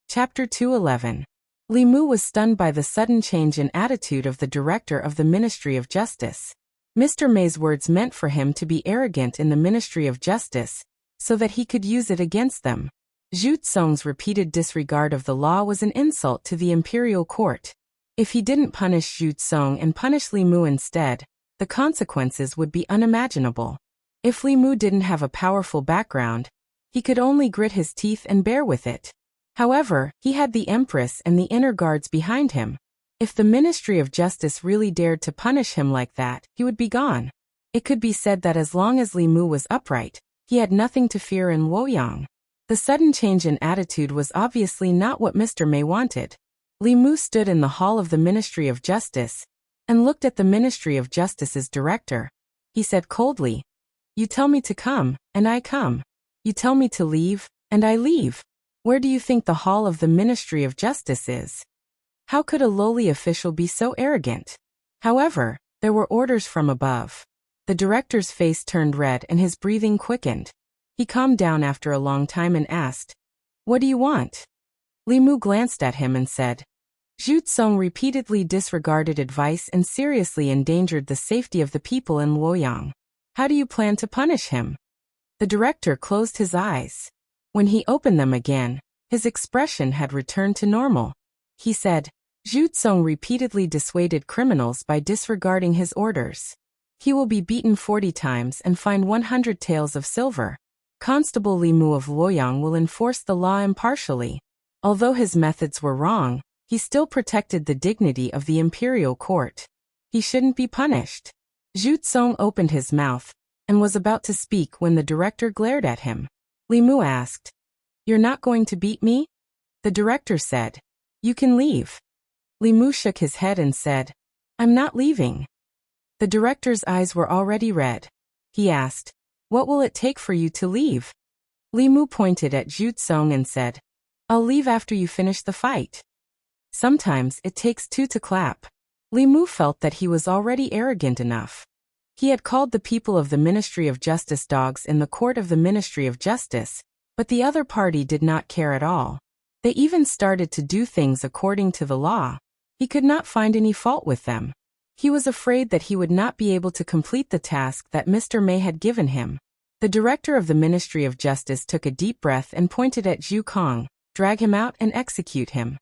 Chapter 211. Li Mu was stunned by the sudden change in attitude of the director of the Ministry of Justice. Mr. May's words meant for him to be arrogant in the Ministry of Justice, so that he could use it against them. Zhu Tsong's repeated disregard of the law was an insult to the imperial court. If he didn't punish Zhu Tsong and punish Li Mu instead, the consequences would be unimaginable. If Li Mu didn't have a powerful background, he could only grit his teeth and bear with it. However, he had the Empress and the inner guards behind him. If the Ministry of Justice really dared to punish him like that, he would be gone. It could be said that as long as Li Mu was upright, he had nothing to fear in Luoyang. The sudden change in attitude was obviously not what Mr. May wanted. Li Mu stood in the hall of the Ministry of Justice and looked at the Ministry of Justice's director. He said coldly, "You tell me to come, and I come. You tell me to leave, and I leave. Where do you think the hall of the Ministry of Justice is? How could a lowly official be so arrogant?" However, there were orders from above. The director's face turned red and his breathing quickened. He calmed down after a long time and asked, "What do you want?" Li Mu glanced at him and said, "Zhu Tsong repeatedly disregarded advice and seriously endangered the safety of the people in Luoyang. How do you plan to punish him?" The director closed his eyes. When he opened them again, his expression had returned to normal. He said, "Zhu Tsong repeatedly dissuaded criminals by disregarding his orders. He will be beaten 40 times and fined 100 taels of silver. Constable Li Mu of Luoyang will enforce the law impartially." Although his methods were wrong, he still protected the dignity of the imperial court. He shouldn't be punished. Zhu Tsong opened his mouth and was about to speak when the director glared at him. Li Mu asked, "You're not going to beat me?" The director said, "You can leave." Li Mu shook his head and said, "I'm not leaving." The director's eyes were already red. He asked, "What will it take for you to leave?" Li Mu pointed at Zhu Tsong and said, "I'll leave after you finish the fight." Sometimes it takes two to clap. Li Mu felt that he was already arrogant enough. He had called the people of the Ministry of Justice dogs in the court of the Ministry of Justice, but the other party did not care at all. They even started to do things according to the law. He could not find any fault with them. He was afraid that he would not be able to complete the task that Mr. May had given him. The director of the Ministry of Justice took a deep breath and pointed at Zhu Kong, "Drag him out and execute him."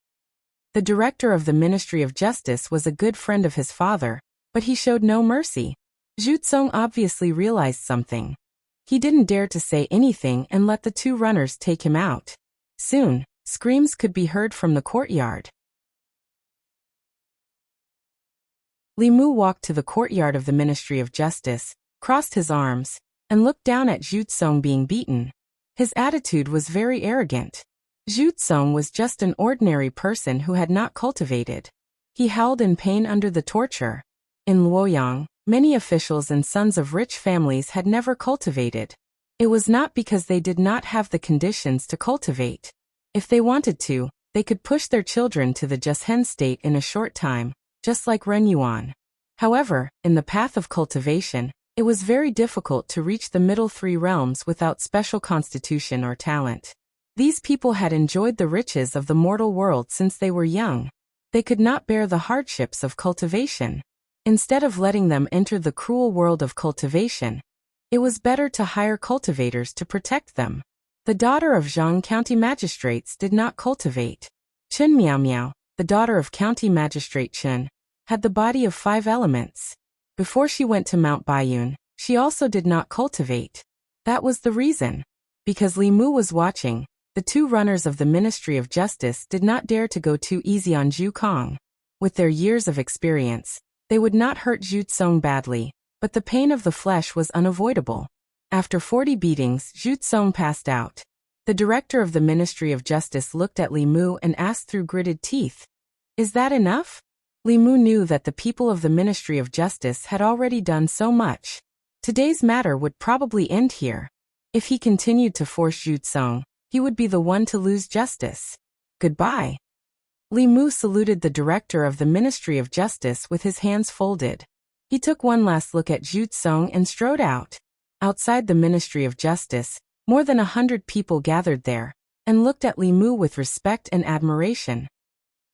The director of the Ministry of Justice was a good friend of his father, but he showed no mercy. Zhu Tsong obviously realized something. He didn't dare to say anything and let the two runners take him out. Soon, screams could be heard from the courtyard. Li Mu walked to the courtyard of the Ministry of Justice, crossed his arms, and looked down at Zhu Tsong being beaten. His attitude was very arrogant. Zhu Tsong was just an ordinary person who had not cultivated. He howled in pain under the torture. In Luoyang, many officials and sons of rich families had never cultivated. It was not because they did not have the conditions to cultivate. If they wanted to, they could push their children to the Jushen state in a short time, just like Ren Yuan. However, in the path of cultivation, it was very difficult to reach the middle three realms without special constitution or talent. These people had enjoyed the riches of the mortal world since they were young. They could not bear the hardships of cultivation. Instead of letting them enter the cruel world of cultivation, it was better to hire cultivators to protect them. The daughter of Zhang County Magistrates did not cultivate. Chen Miao Miao, the daughter of County Magistrate Chen, had the body of 5 elements. Before she went to Mount Baiyun, she also did not cultivate. That was the reason. Because Li Mu was watching, the 2 runners of the Ministry of Justice did not dare to go too easy on Zhu Kong. With their years of experience, they would not hurt Zhu Tsong badly, but the pain of the flesh was unavoidable. After 40 beatings, Zhu Tsong passed out. The director of the Ministry of Justice looked at Li Mu and asked through gritted teeth, "Is that enough?" Li Mu knew that the people of the Ministry of Justice had already done so much. Today's matter would probably end here. If he continued to force Zhu Tsong, he would be the one to lose justice. Goodbye. Li Mu saluted the director of the Ministry of Justice with his hands folded. He took one last look at Zhu Tsong and strode out. Outside the Ministry of Justice, more than 100 people gathered there, and looked at Li Mu with respect and admiration.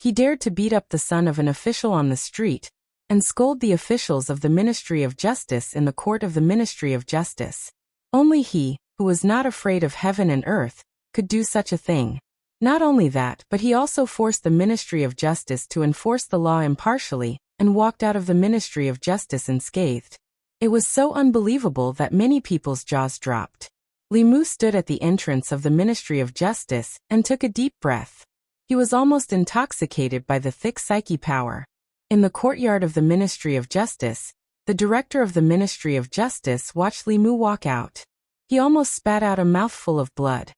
He dared to beat up the son of an official on the street, and scold the officials of the Ministry of Justice in the court of the Ministry of Justice. Only he, who was not afraid of heaven and earth, could do such a thing. Not only that, but he also forced the Ministry of Justice to enforce the law impartially, and walked out of the Ministry of Justice unscathed. It was so unbelievable that many people's jaws dropped. Li Mu stood at the entrance of the Ministry of Justice and took a deep breath. He was almost intoxicated by the thick psyche power. In the courtyard of the Ministry of Justice, the director of the Ministry of Justice watched Li Mu walk out. He almost spat out a mouthful of blood.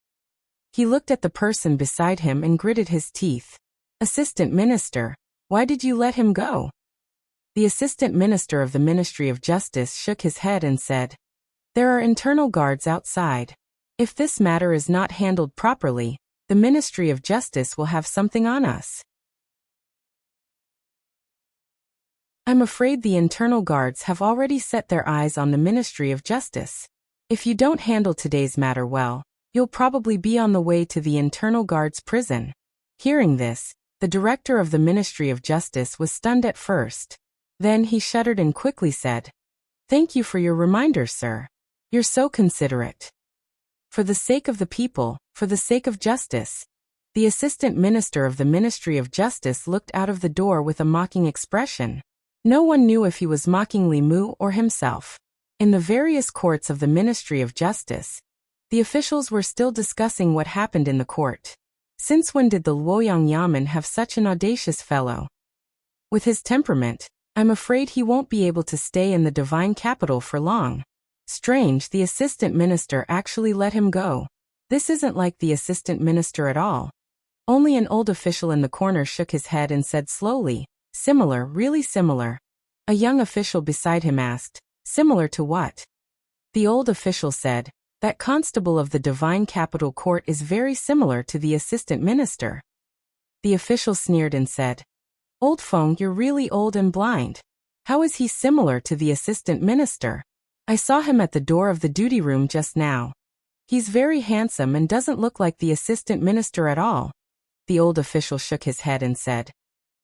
He looked at the person beside him and gritted his teeth. "Assistant Minister, why did you let him go?" The Assistant Minister of the Ministry of Justice shook his head and said, "There are internal guards outside. If this matter is not handled properly, the Ministry of Justice will have something on us. I'm afraid the internal guards have already set their eyes on the Ministry of Justice. If you don't handle today's matter well, you'll probably be on the way to the internal guards' prison." Hearing this, the director of the Ministry of Justice was stunned at first. Then he shuddered and quickly said, "Thank you for your reminder, sir. You're so considerate. For the sake of the people, for the sake of justice." The Assistant Minister of the Ministry of Justice looked out of the door with a mocking expression. No one knew if he was mocking Li Mu or himself. In the various courts of the Ministry of Justice, the officials were still discussing what happened in the court. Since when did the Luoyang Yamen have such an audacious fellow? With his temperament, I'm afraid he won't be able to stay in the divine capital for long. Strange, the Assistant Minister actually let him go. This isn't like the Assistant Minister at all. Only an old official in the corner shook his head and said slowly, "Similar, really similar." A young official beside him asked, "Similar to what?" The old official said, "That constable of the Divine Capital Court is very similar to the Assistant Minister." The official sneered and said, "Old Feng, you're really old and blind. How is he similar to the Assistant Minister? I saw him at the door of the duty room just now. He's very handsome and doesn't look like the Assistant Minister at all." The old official shook his head and said,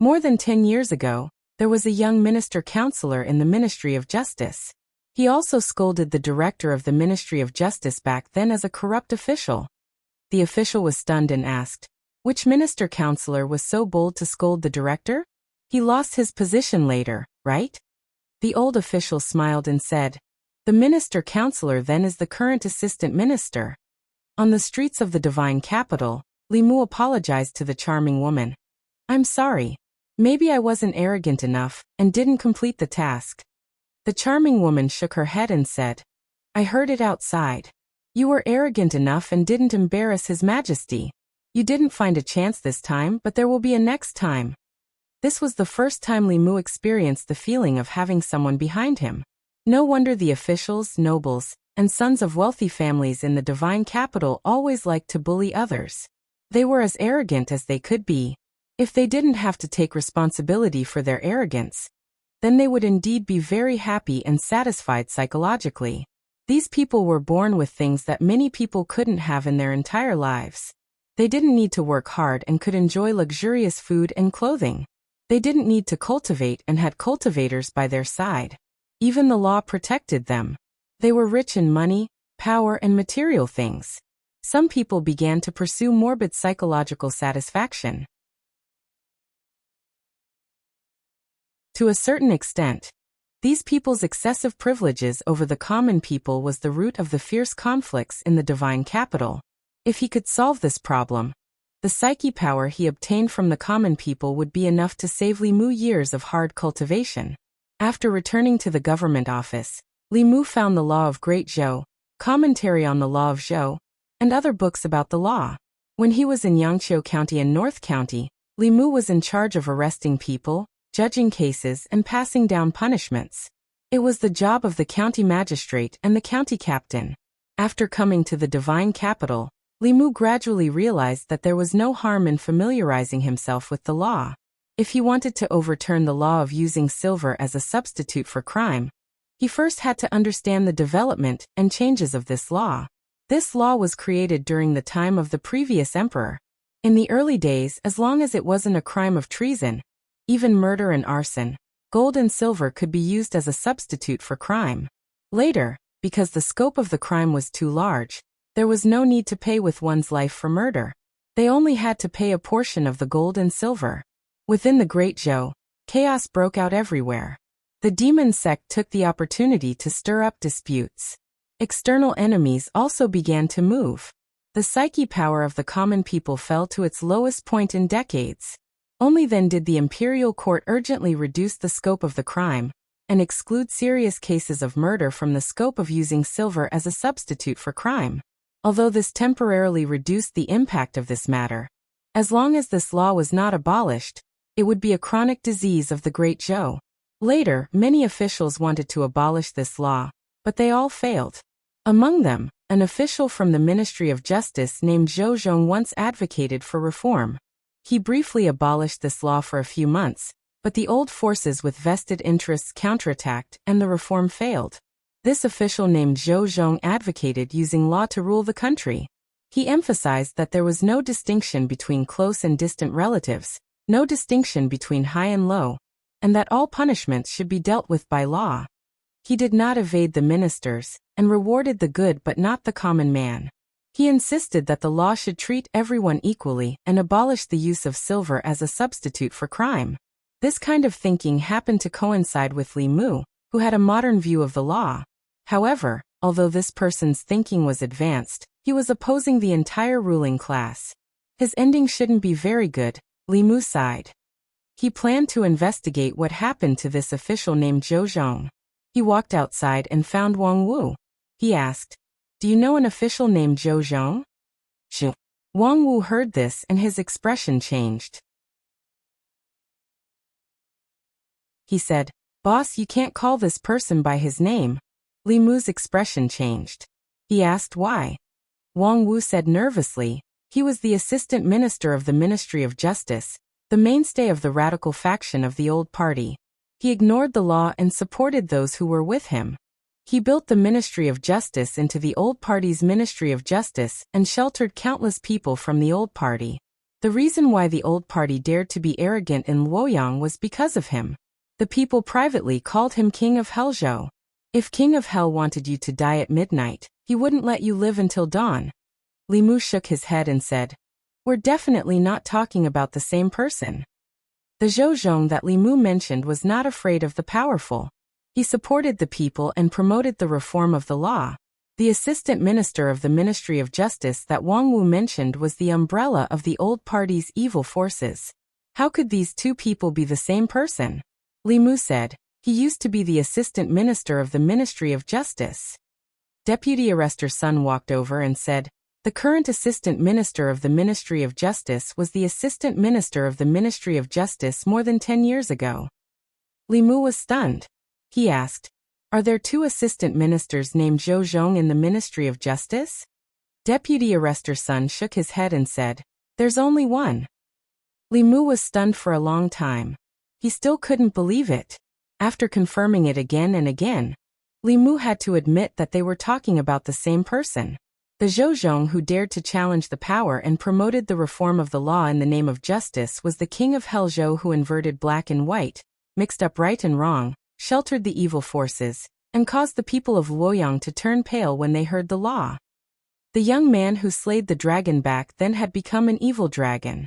"More than 10 years ago, there was a young minister counselor in the Ministry of Justice. He also scolded the director of the Ministry of Justice back then as a corrupt official." The official was stunned and asked, "Which minister counselor was so bold to scold the director? He lost his position later, right?" The old official smiled and said, "The minister counselor then is the current assistant minister." On the streets of the divine capital, Li Mu apologized to the charming woman. "I'm sorry. Maybe I wasn't arrogant enough and didn't complete the task. The charming woman shook her head and said, I heard it outside. You were arrogant enough and didn't embarrass His Majesty. You didn't find a chance this time, but there will be a next time. This was the first time Li Mu experienced the feeling of having someone behind him. No wonder the officials, nobles, and sons of wealthy families in the divine capital always liked to bully others. They were as arrogant as they could be. If they didn't have to take responsibility for their arrogance, then they would indeed be very happy and satisfied psychologically. These people were born with things that many people couldn't have in their entire lives. They didn't need to work hard and could enjoy luxurious food and clothing. They didn't need to cultivate and had cultivators by their side. Even the law protected them. They were rich in money, power, and material things. Some people began to pursue morbid psychological satisfaction. To a certain extent, these people's excessive privileges over the common people was the root of the fierce conflicts in the divine capital. If he could solve this problem, the psyche power he obtained from the common people would be enough to save Li Mu years of hard cultivation. After returning to the government office, Li Mu found the Law of Great Zhou, Commentary on the Law of Zhou, and other books about the law. When he was in Yangqiu County and North County, Li Mu was in charge of arresting people, judging cases, and passing down punishments. It was the job of the county magistrate and the county captain. After coming to the divine capital, Li Mu gradually realized that there was no harm in familiarizing himself with the law. If he wanted to overturn the law of using silver as a substitute for crime, he first had to understand the development and changes of this law. This law was created during the time of the previous emperor. In the early days, as long as it wasn't a crime of treason, even murder and arson, gold and silver could be used as a substitute for crime. Later, because the scope of the crime was too large, there was no need to pay with one's life for murder. They only had to pay a portion of the gold and silver. Within the Great Zhou, chaos broke out everywhere. The demon sect took the opportunity to stir up disputes. External enemies also began to move. The psyche power of the common people fell to its lowest point in decades. Only then did the imperial court urgently reduce the scope of the crime and exclude serious cases of murder from the scope of using silver as a substitute for crime. Although this temporarily reduced the impact of this matter, as long as this law was not abolished, it would be a chronic disease of the Great Zhou. Later, many officials wanted to abolish this law, but they all failed. Among them, an official from the Ministry of Justice named Zhou Zhong once advocated for reform. He briefly abolished this law for a few months, but the old forces with vested interests counterattacked and the reform failed. This official named Zhou Zhong advocated using law to rule the country. He emphasized that there was no distinction between close and distant relatives, no distinction between high and low, and that all punishments should be dealt with by law. He did not evade the ministers, and rewarded the good but not the common man. He insisted that the law should treat everyone equally and abolish the use of silver as a substitute for crime. This kind of thinking happened to coincide with Li Mu, who had a modern view of the law. However, although this person's thinking was advanced, he was opposing the entire ruling class. His ending shouldn't be very good, Li Mu sighed. He planned to investigate what happened to this official named Zhou Zhong. He walked outside and found Wang Wu. He asked, "Do you know an official named Zhou Zhong?" Zhou. Wang Wu heard this and his expression changed. He said, "Boss, you can't call this person by his name." Li Mu's expression changed. He asked why. Wang Wu said nervously, he was the assistant minister of the Ministry of Justice, the mainstay of the radical faction of the old party. He ignored the law and supported those who were with him. He built the Ministry of Justice into the old party's Ministry of Justice and sheltered countless people from the old party. The reason why the old party dared to be arrogant in Luoyang was because of him. The people privately called him King of Hellzhou. If King of Hell wanted you to die at midnight, he wouldn't let you live until dawn. Li Mu shook his head and said, "We're definitely not talking about the same person." The Zhou Zhong that Li Mu mentioned was not afraid of the powerful. He supported the people and promoted the reform of the law. The assistant minister of the Ministry of Justice that Wang Wu mentioned was the umbrella of the old party's evil forces. How could these two people be the same person? Li Mu said, he used to be the assistant minister of the Ministry of Justice. Deputy Arrestor Sun walked over and said, the current assistant minister of the Ministry of Justice was the assistant minister of the Ministry of Justice more than 10 years ago. Li Mu was stunned. He asked, are there two assistant ministers named Zhou Zhong in the Ministry of Justice? Deputy Arrestor Sun shook his head and said, there's only one. Li Mu was stunned for a long time. He still couldn't believe it. After confirming it again and again, Li Mu had to admit that they were talking about the same person. The Zhou Zhong who dared to challenge the power and promoted the reform of the law in the name of justice was the king of Hell Zhou who inverted black and white, mixed up right and wrong, sheltered the evil forces, and caused the people of Luoyang to turn pale when they heard the law. The young man who slayed the dragon back then had become an evil dragon.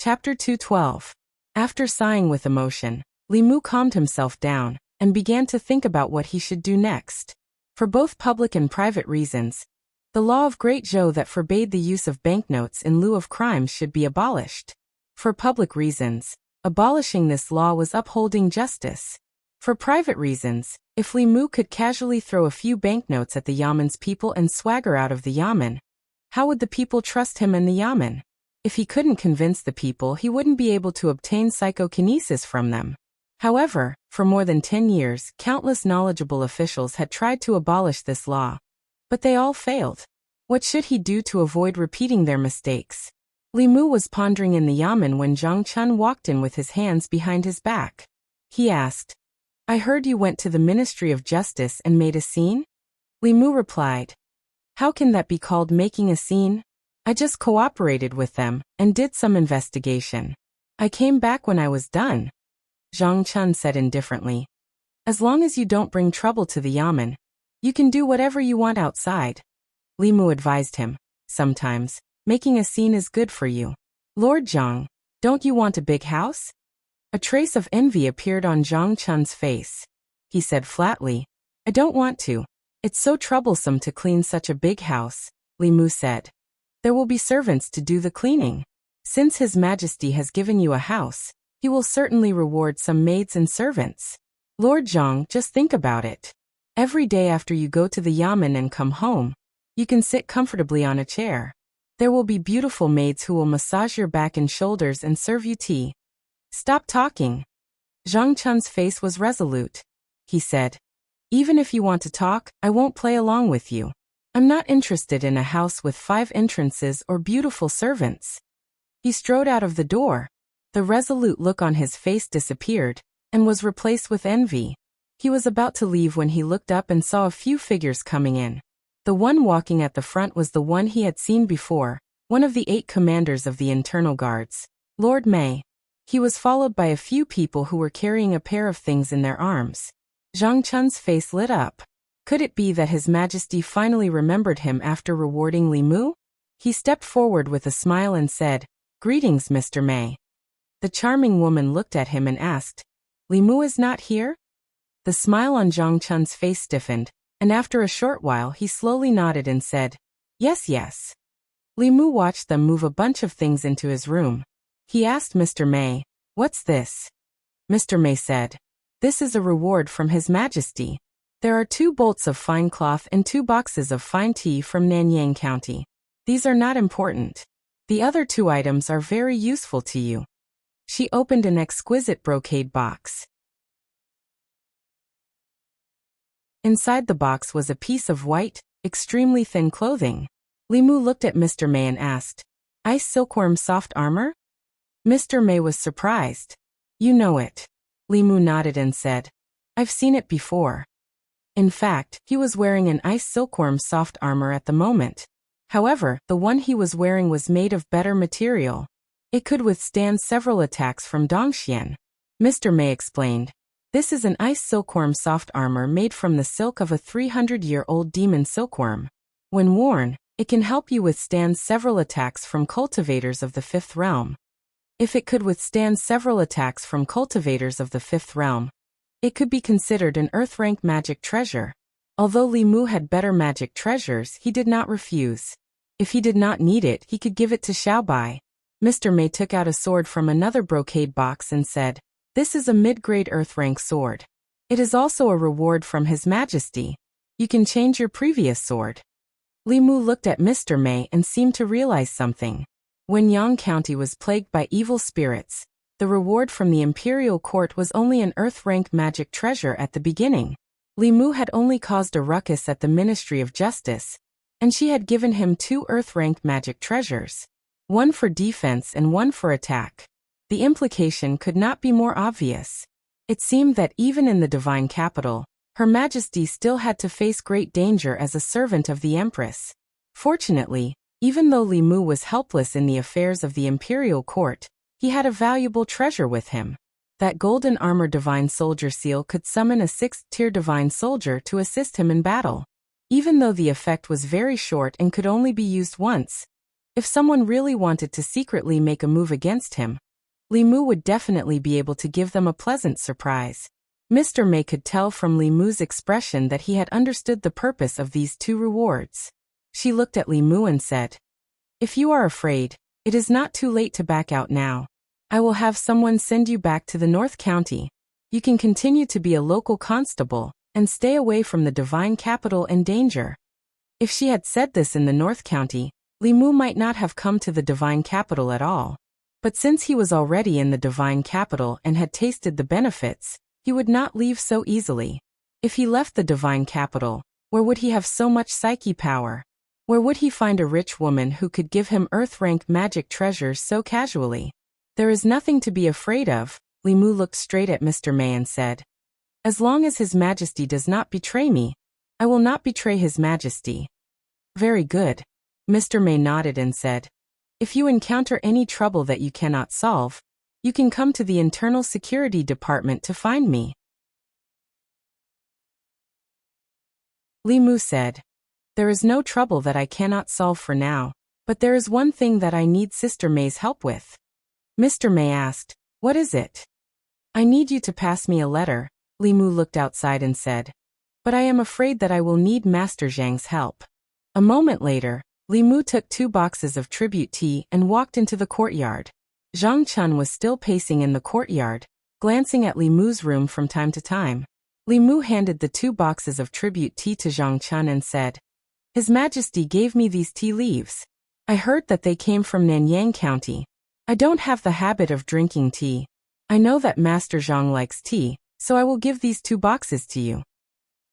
Chapter 212. After sighing with emotion, Li Mu calmed himself down and began to think about what he should do next. For both public and private reasons, the law of Great Zhou that forbade the use of banknotes in lieu of crimes should be abolished. For public reasons, abolishing this law was upholding justice. For private reasons, if Li Mu could casually throw a few banknotes at the Yamen's people and swagger out of the Yamen, how would the people trust him and the Yamen? If he couldn't convince the people, he wouldn't be able to obtain psychokinesis from them. However, for more than 10 years, countless knowledgeable officials had tried to abolish this law. But they all failed. What should he do to avoid repeating their mistakes? Li Mu was pondering in the Yamen when Zhang Chun walked in with his hands behind his back. He asked, I heard you went to the Ministry of Justice and made a scene? Li Mu replied, how can that be called making a scene? I just cooperated with them and did some investigation. I came back when I was done. Zhang Chun said indifferently, as long as you don't bring trouble to the Yamen, you can do whatever you want outside. Li Mu advised him, sometimes, making a scene is good for you. Lord Zhang, don't you want a big house? A trace of envy appeared on Zhang Chun's face. He said flatly, I don't want to. It's so troublesome to clean such a big house, Li Mu said. There will be servants to do the cleaning. Since His Majesty has given you a house, he will certainly reward some maids and servants. Lord Zhang, just think about it. Every day after you go to the Yamen and come home, you can sit comfortably on a chair. There will be beautiful maids who will massage your back and shoulders and serve you tea. Stop talking. Zhang Chun's face was resolute. He said, even if you want to talk, I won't play along with you. I'm not interested in a house with 5 entrances or beautiful servants. He strode out of the door. The resolute look on his face disappeared and was replaced with envy. He was about to leave when he looked up and saw a few figures coming in. The one walking at the front was the one he had seen before, one of the 8 commanders of the internal guards, Lord Mei. He was followed by a few people who were carrying a pair of things in their arms. Zhang Chun's face lit up. Could it be that His Majesty finally remembered him after rewarding Li Mu? He stepped forward with a smile and said, Greetings, Mr. Mei. The charming woman looked at him and asked, Li Mu is not here? The smile on Zhang Chun's face stiffened, and after a short while he slowly nodded and said, Yes, yes. Li Mu watched them move a bunch of things into his room. He asked Mr. Mei, What's this? Mr. Mei said, This is a reward from His Majesty. There are 2 bolts of fine cloth and 2 boxes of fine tea from Nanyang County. These are not important. The other 2 items are very useful to you. She opened an exquisite brocade box. Inside the box was a piece of white, extremely thin clothing. Li Mu looked at Mr. Mei and asked, Ice silkworm soft armor? Mr. Mei was surprised. You know it. Li Mu nodded and said, I've seen it before. In fact, he was wearing an ice silkworm soft armor at the moment. However, the one he was wearing was made of better material. It could withstand several attacks from Dongxian. Mr. Mei explained, This is an ice silkworm soft armor made from the silk of a 300-year-old demon silkworm. When worn, it can help you withstand several attacks from cultivators of the 5th realm. If it could withstand several attacks from cultivators of the 5th realm, it could be considered an earth-rank magic treasure. Although Li Mu had better magic treasures, he did not refuse. If he did not need it, he could give it to Xiaobai. Mr. Mei took out a sword from another brocade box and said, "This is a mid-grade earth-rank sword. It is also a reward from His Majesty. You can change your previous sword." Li Mu looked at Mr. Mei and seemed to realize something. When Yang County was plagued by evil spirits, the reward from the imperial court was only an earth-rank magic treasure at the beginning. Li Mu had only caused a ruckus at the Ministry of Justice, and she had given him 2 earth-rank magic treasures, one for defense and one for attack. The implication could not be more obvious. It seemed that even in the divine capital, Her Majesty still had to face great danger as a servant of the Empress. Fortunately, even though Li Mu was helpless in the affairs of the imperial court, he had a valuable treasure with him. That golden armor divine soldier seal could summon a 6th-tier divine soldier to assist him in battle. Even though the effect was very short and could only be used once, if someone really wanted to secretly make a move against him, Li Mu would definitely be able to give them a pleasant surprise. Mr. Mei could tell from Li Mu's expression that he had understood the purpose of these 2 rewards. She looked at Li Mu and said, "If you are afraid, it is not too late to back out now. I will have someone send you back to the North County. You can continue to be a local constable and stay away from the divine capital and danger." If she had said this in the North County, Li Mu might not have come to the divine capital at all. But since he was already in the divine capital and had tasted the benefits, he would not leave so easily. If he left the divine capital, where would he have so much psyche power? Where would he find a rich woman who could give him earth-rank magic treasures so casually? "There is nothing to be afraid of," Li Mu looked straight at Mr. Mei and said. "As long as His Majesty does not betray me, I will not betray His Majesty." "Very good." Mr. Mei nodded and said, "If you encounter any trouble that you cannot solve, you can come to the Internal Security Department to find me." Li Mu said, "There is no trouble that I cannot solve for now, but there is one thing that I need Sister Mei's help with." Mr. Mei asked, "What is it?" "I need you to pass me a letter." Li Mu looked outside and said, "But I am afraid that I will need Master Zhang's help." A moment later, Li Mu took 2 boxes of tribute tea and walked into the courtyard. Zhang Chun was still pacing in the courtyard, glancing at Li Mu's room from time to time. Li Mu handed the 2 boxes of tribute tea to Zhang Chun and said, "His Majesty gave me these tea leaves. I heard that they came from Nanyang County. I don't have the habit of drinking tea. I know that Master Zhang likes tea, so I will give these 2 boxes to you."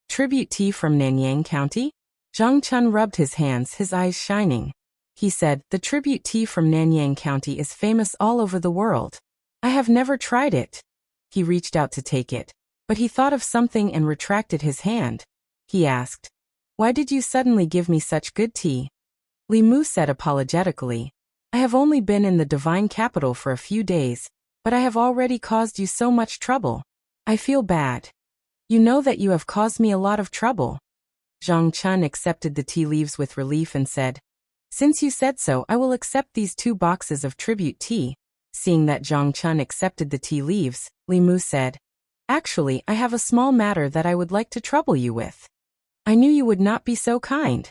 "Tribute tea from Nanyang County?" Zhang Chun rubbed his hands, his eyes shining. He said, "The tribute tea from Nanyang County is famous all over the world. I have never tried it." He reached out to take it, but he thought of something and retracted his hand. He asked, "Why did you suddenly give me such good tea?" Li Mu said apologetically, "I have only been in the divine capital for a few days, but I have already caused you so much trouble. I feel bad. You know that you have caused me a lot of trouble." Zhang Chun accepted the tea leaves with relief and said, "Since you said so, I will accept these 2 boxes of tribute tea." Seeing that Zhang Chun accepted the tea leaves, Li Mu said, "Actually, I have a small matter that I would like to trouble you with." "I knew you would not be so kind."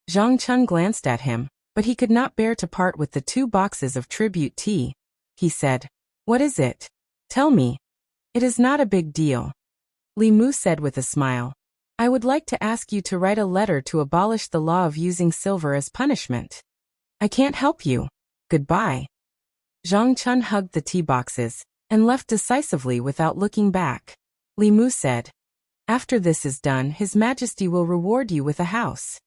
Zhang Chun glanced at him, but he could not bear to part with the 2 boxes of tribute tea. He said, "What is it? Tell me." "It is not a big deal." Li Mu said with a smile, "I would like to ask you to write a letter to abolish the law of using silver as punishment." "I can't help you. Goodbye." Zhang Chun hugged the tea boxes and left decisively without looking back. Li Mu said, "After this is done, His Majesty will reward you with a house."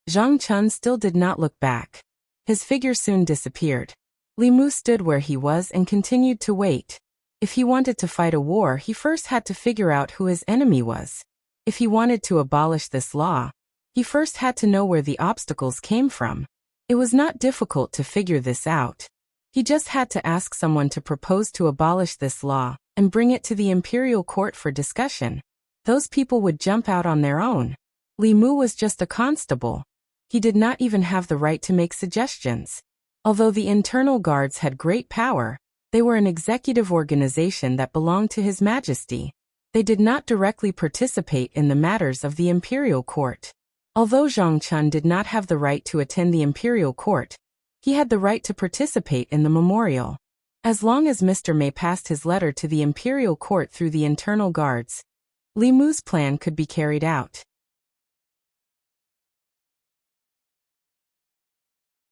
Zhang Chun still did not look back. His figure soon disappeared. Li Mu stood where he was and continued to wait. If he wanted to fight a war, he first had to figure out who his enemy was. If he wanted to abolish this law, he first had to know where the obstacles came from. It was not difficult to figure this out. He just had to ask someone to propose to abolish this law and bring it to the imperial court for discussion. Those people would jump out on their own. Li Mu was just a constable. He did not even have the right to make suggestions. Although the internal guards had great power, they were an executive organization that belonged to His Majesty. They did not directly participate in the matters of the imperial court. Although Zhang Chun did not have the right to attend the imperial court, he had the right to participate in the memorial. As long as Mr. Mei passed his letter to the imperial court through the internal guards, Li Mu's plan could be carried out.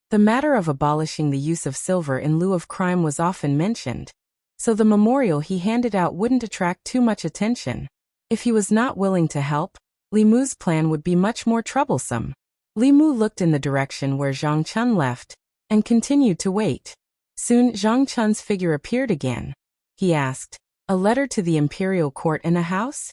The matter of abolishing the use of silver in lieu of crime was often mentioned, so the memorial he handed out wouldn't attract too much attention. If he was not willing to help, Li Mu's plan would be much more troublesome. Li Mu looked in the direction where Zhang Chun left, and continued to wait. Soon Zhang Chun's figure appeared again. He asked, "A letter to the imperial court in a house?"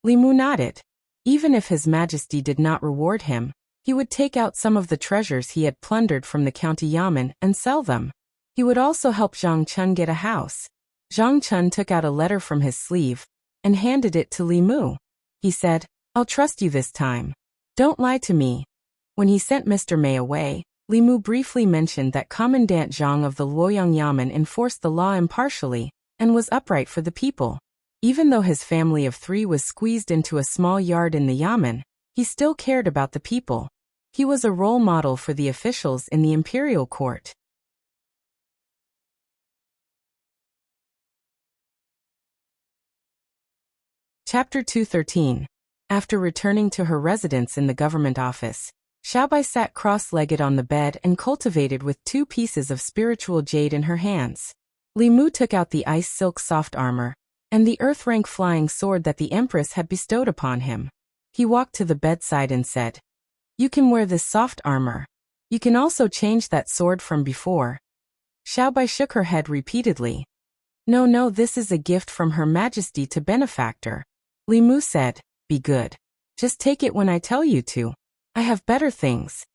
Li Mu nodded. Even if His Majesty did not reward him, he would take out some of the treasures he had plundered from the county yamen and sell them. He would also help Zhang Chun get a house. Zhang Chun took out a letter from his sleeve and handed it to Li Mu. He said, "I'll trust you this time. Don't lie to me." When he sent Mr. Mei away, Li Mu briefly mentioned that Commandant Zhang of the Luoyang Yamen enforced the law impartially and was upright for the people. Even though his family of 3 was squeezed into a small yard in the yamen, he still cared about the people. He was a role model for the officials in the imperial court. Chapter 213. After returning to her residence in the government office, Xiaobai sat cross-legged on the bed and cultivated with 2 pieces of spiritual jade in her hands. Li Mu took out the ice silk soft armor and the earth-rank flying sword that the Empress had bestowed upon him. He walked to the bedside and said, "You can wear this soft armor. You can also change that sword from before." Xiaobai shook her head repeatedly. No, this is a gift from Her Majesty to benefactor." Li Mu said, "Be good. Just take it when I tell you to. I have better things."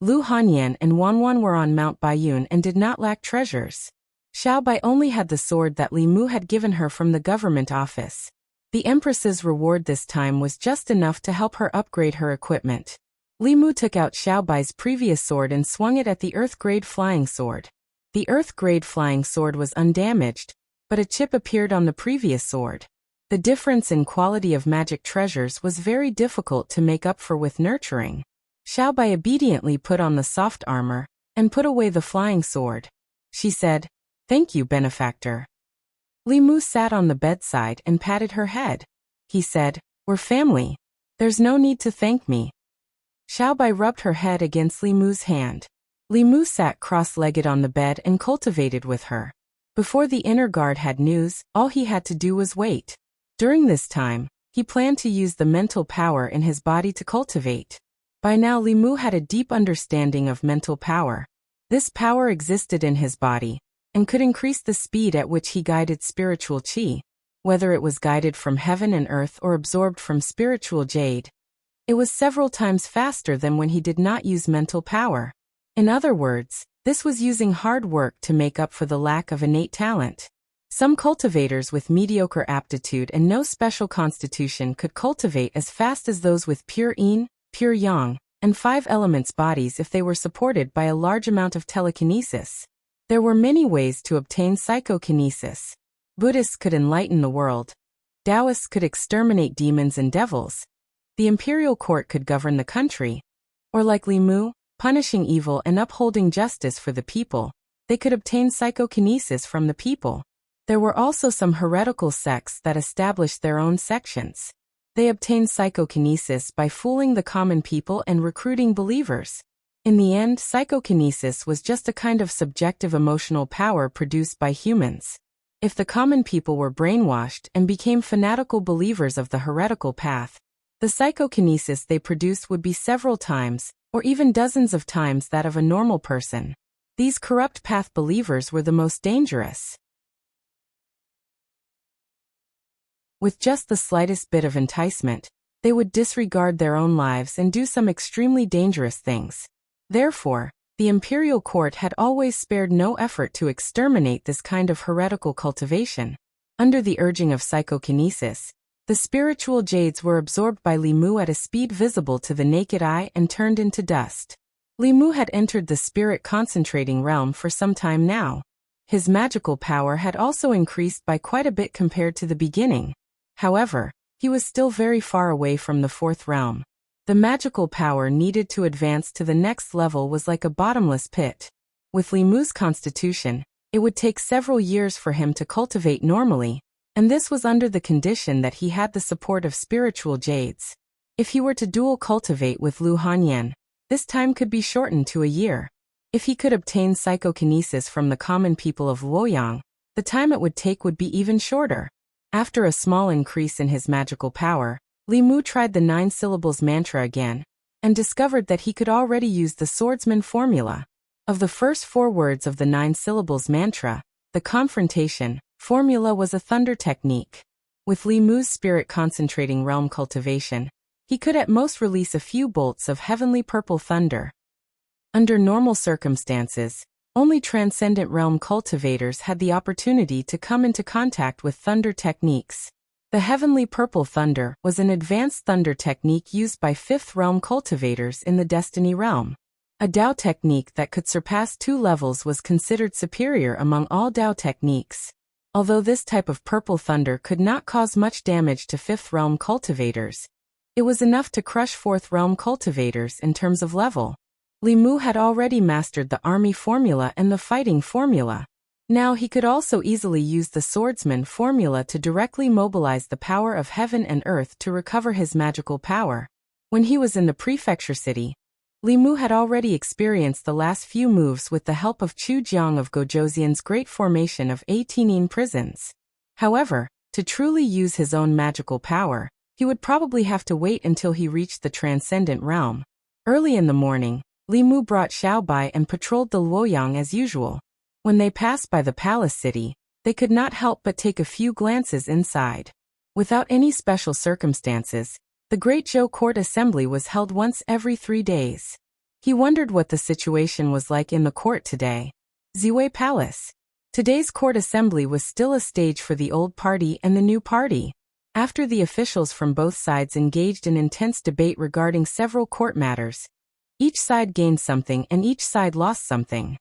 Lu Hanyan and Wanwan were on Mount Baiyun and did not lack treasures. Xiaobai only had the sword that Li Mu had given her from the government office. The Empress's reward this time was just enough to help her upgrade her equipment. Li Mu took out Xiaobai's previous sword and swung it at the Earth-grade flying sword. The Earth-grade flying sword was undamaged, but a chip appeared on the previous sword. The difference in quality of magic treasures was very difficult to make up for with nurturing. Xiaobai obediently put on the soft armor and put away the flying sword. She said, "Thank you, benefactor." Li Mu sat on the bedside and patted her head. He said, "We're family. There's no need to thank me." Xiaobai rubbed her head against Li Mu's hand. Li Mu sat cross-legged on the bed and cultivated with her. Before the inner guard had news, all he had to do was wait. During this time, he planned to use the mental power in his body to cultivate. By now Li Mu had a deep understanding of mental power. This power existed in his body and could increase the speed at which he guided spiritual qi, whether it was guided from heaven and earth or absorbed from spiritual jade. It was several times faster than when he did not use mental power. In other words, this was using hard work to make up for the lack of innate talent. Some cultivators with mediocre aptitude and no special constitution could cultivate as fast as those with pure yin, pure yang, and 5 elements bodies if they were supported by a large amount of telekinesis. There were many ways to obtain psychokinesis. Buddhists could enlighten the world. Taoists could exterminate demons and devils. The imperial court could govern the country. Or like Li Mu, punishing evil and upholding justice for the people, they could obtain psychokinesis from the people. There were also some heretical sects that established their own sections. They obtained psychokinesis by fooling the common people and recruiting believers. In the end, psychokinesis was just a kind of subjective emotional power produced by humans. If the common people were brainwashed and became fanatical believers of the heretical path, the psychokinesis they produced would be several times, or even dozens of times that of a normal person. These corrupt path believers were the most dangerous. With just the slightest bit of enticement, they would disregard their own lives and do some extremely dangerous things. Therefore, the imperial court had always spared no effort to exterminate this kind of heretical cultivation. Under the urging of psychokinesis, the spiritual jades were absorbed by Li Mu at a speed visible to the naked eye and turned into dust. Li Mu had entered the spirit concentrating realm for some time now. His magical power had also increased by quite a bit compared to the beginning. However, he was still very far away from the fourth realm. The magical power needed to advance to the next level was like a bottomless pit. With Li Mu's constitution, it would take several years for him to cultivate normally, and this was under the condition that he had the support of spiritual jades. If he were to dual cultivate with Lu Hanyan, this time could be shortened to a year. If he could obtain psychokinesis from the common people of Luoyang, the time it would take would be even shorter. After a small increase in his magical power, Li Mu tried the 9 syllables mantra again, and discovered that he could already use the swordsman formula. Of the first 4 words of the 9 syllables mantra, the confrontation formula was a thunder technique. With Li Mu's spirit concentrating realm cultivation, he could at most release a few bolts of heavenly purple thunder. Under normal circumstances, only transcendent realm cultivators had the opportunity to come into contact with thunder techniques. The heavenly purple thunder was an advanced thunder technique used by 5th realm cultivators in the destiny realm. A Dao technique that could surpass 2 levels was considered superior among all Dao techniques. Although this type of purple thunder could not cause much damage to 5th realm cultivators, it was enough to crush 4th realm cultivators in terms of level. Li Mu had already mastered the army formula and the fighting formula. Now he could also easily use the swordsman formula to directly mobilize the power of heaven and earth to recover his magical power. When he was in the prefecture city, Li Mu had already experienced the last few moves with the help of Chu Jiang of Gojoseon's great formation of 18 prisons. However, to truly use his own magical power, he would probably have to wait until he reached the transcendent realm. Early in the morning, Li Mu brought Xiaobai and patrolled the Luoyang as usual. When they passed by the palace city, they could not help but take a few glances inside. Without any special circumstances, the Great Zhou Court Assembly was held once every 3 days. He wondered what the situation was like in the court today. Ziwei Palace. Today's court assembly was still a stage for the old party and the new party. After the officials from both sides engaged in intense debate regarding several court matters, each side gained something and each side lost something.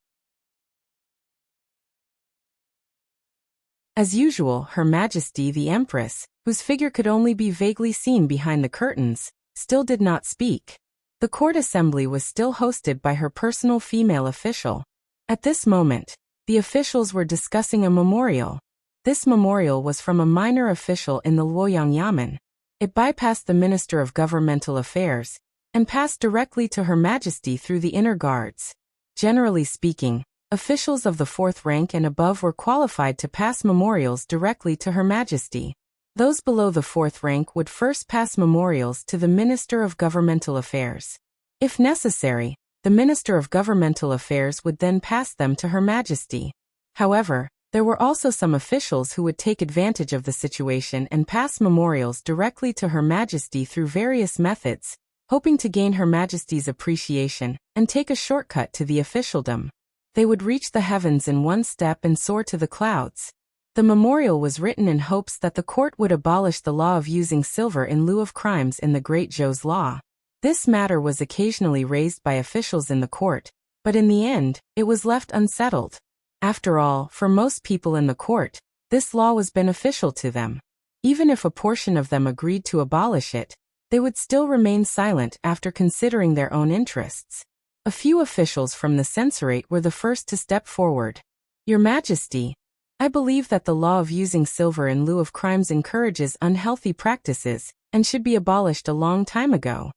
As usual, Her Majesty the Empress, whose figure could only be vaguely seen behind the curtains, still did not speak. The court assembly was still hosted by her personal female official. At this moment, the officials were discussing a memorial. This memorial was from a minor official in the Luoyang Yamen. It bypassed the Minister of Governmental Affairs and passed directly to Her Majesty through the inner guards. Generally speaking, officials of the 4th rank and above were qualified to pass memorials directly to Her Majesty. Those below the 4th rank would first pass memorials to the Minister of Governmental Affairs. If necessary, the Minister of Governmental Affairs would then pass them to Her Majesty. However, there were also some officials who would take advantage of the situation and pass memorials directly to Her Majesty through various methods, hoping to gain Her Majesty's appreciation and take a shortcut to the officialdom. They would reach the heavens in one step and soar to the clouds. The memorial was written in hopes that the court would abolish the law of using silver in lieu of crimes in the Great Zhou's law. This matter was occasionally raised by officials in the court, but in the end, it was left unsettled. After all, for most people in the court, this law was beneficial to them. Even if a portion of them agreed to abolish it, they would still remain silent after considering their own interests. A few officials from the censorate were the first to step forward. Your Majesty, I believe that the law of using silver in lieu of crimes encourages unhealthy practices and should be abolished a long time ago.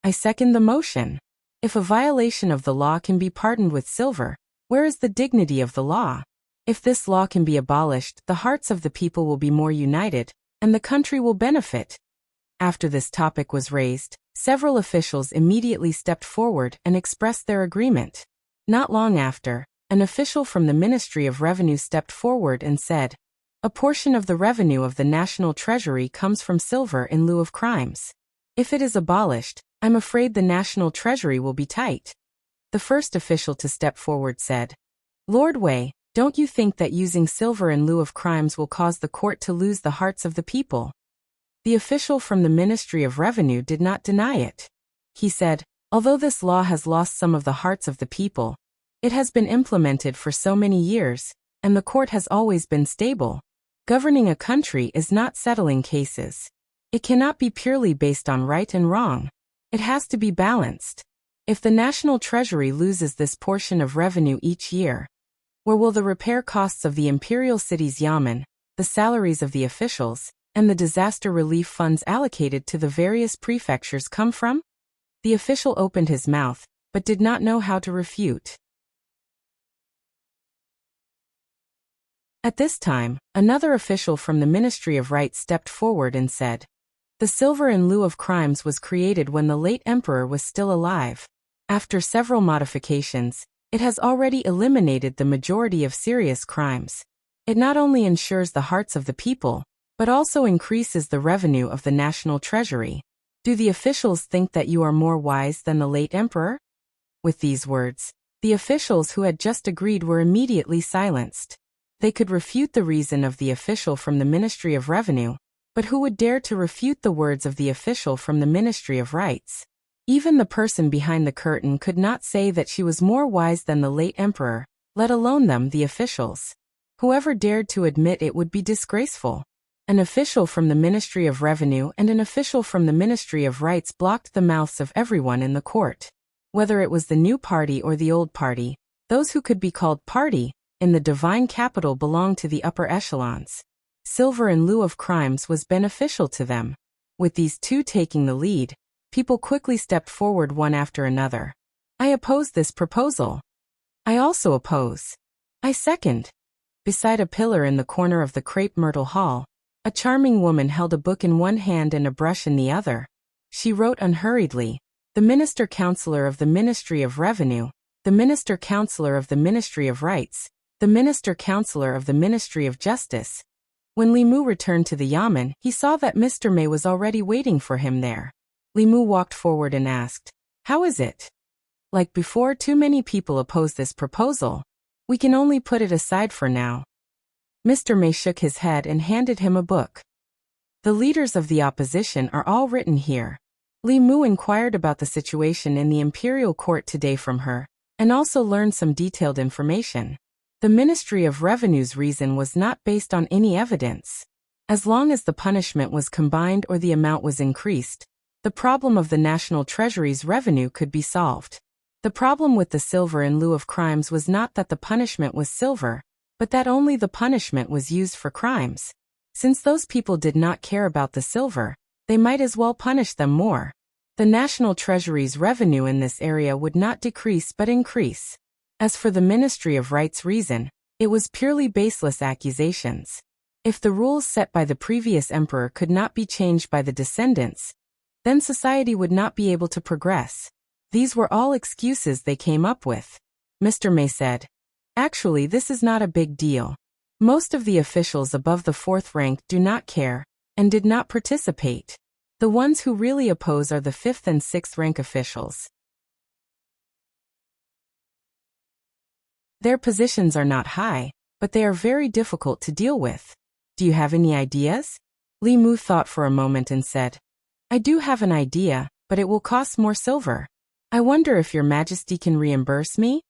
I second the motion. If a violation of the law can be pardoned with silver, where is the dignity of the law? If this law can be abolished, the hearts of the people will be more united, and the country will benefit. After this topic was raised, several officials immediately stepped forward and expressed their agreement. Not long after, an official from the Ministry of Revenue stepped forward and said, "A portion of the revenue of the national treasury comes from silver in lieu of crimes. If it is abolished, I'm afraid the national treasury will be tight." The first official to step forward said, "Lord Wei, don't you think that using silver in lieu of crimes will cause the court to lose the hearts of the people?" The official from the Ministry of Revenue did not deny it. He said, "Although this law has lost some of the hearts of the people, it has been implemented for so many years, and the court has always been stable. Governing a country is not settling cases. It cannot be purely based on right and wrong. It has to be balanced. If the national treasury loses this portion of revenue each year, where will the repair costs of the imperial city's yamen, the salaries of the officials, and the disaster relief funds allocated to the various prefectures come from? The official opened his mouth, but did not know how to refute. At this time, another official from the Ministry of Rights stepped forward and said, "The silver in lieu of crimes was created when the late emperor was still alive. After several modifications, it has already eliminated the majority of serious crimes. It not only ensures the hearts of the people, but also increases the revenue of the national treasury. Do the officials think that you are more wise than the late emperor?" With these words, the officials who had just agreed were immediately silenced. They could refute the reason of the official from the Ministry of Revenue, but who would dare to refute the words of the official from the Ministry of Rights? Even the person behind the curtain could not say that she was more wise than the late emperor, let alone them, the officials. Whoever dared to admit it would be disgraceful. An official from the Ministry of Revenue and an official from the Ministry of Rights blocked the mouths of everyone in the court. Whether it was the new party or the old party, those who could be called party in the divine capital belonged to the upper echelons. Silver in lieu of crimes was beneficial to them. With these two taking the lead, people quickly stepped forward one after another. "I oppose this proposal." "I also oppose." "I second." Beside a pillar in the corner of the crepe myrtle hall, a charming woman held a book in one hand and a brush in the other. She wrote unhurriedly, "The Minister Counselor of the Ministry of Revenue, the Minister Counselor of the Ministry of Rights, the Minister Counselor of the Ministry of Justice." When Li Mu returned to the yamen, he saw that Mr. May was already waiting for him there. Li Mu walked forward and asked, "How is it?" "Like before, too many people oppose this proposal. We can only put it aside for now." Mr. May shook his head and handed him a book. "The leaders of the opposition are all written here." Li Mu inquired about the situation in the imperial court today from her, and also learned some detailed information. The Ministry of Revenue's reason was not based on any evidence. As long as the punishment was combined or the amount was increased, the problem of the national treasury's revenue could be solved. The problem with the silver in lieu of crimes was not that the punishment was silver, but that only the punishment was used for crimes. Since those people did not care about the silver, they might as well punish them more. The national treasury's revenue in this area would not decrease but increase. As for the Ministry of Rights' reason, it was purely baseless accusations. If the rules set by the previous emperor could not be changed by the descendants, then society would not be able to progress. These were all excuses they came up with. Mr. May said, "Actually, this is not a big deal. Most of the officials above the 4th rank do not care, and did not participate. The ones who really oppose are the 5th and 6th rank officials. Their positions are not high, but they are very difficult to deal with. Do you have any ideas?" Li Mu thought for a moment and said, "I do have an idea, but it will cost more silver. I wonder if your Majesty can reimburse me?"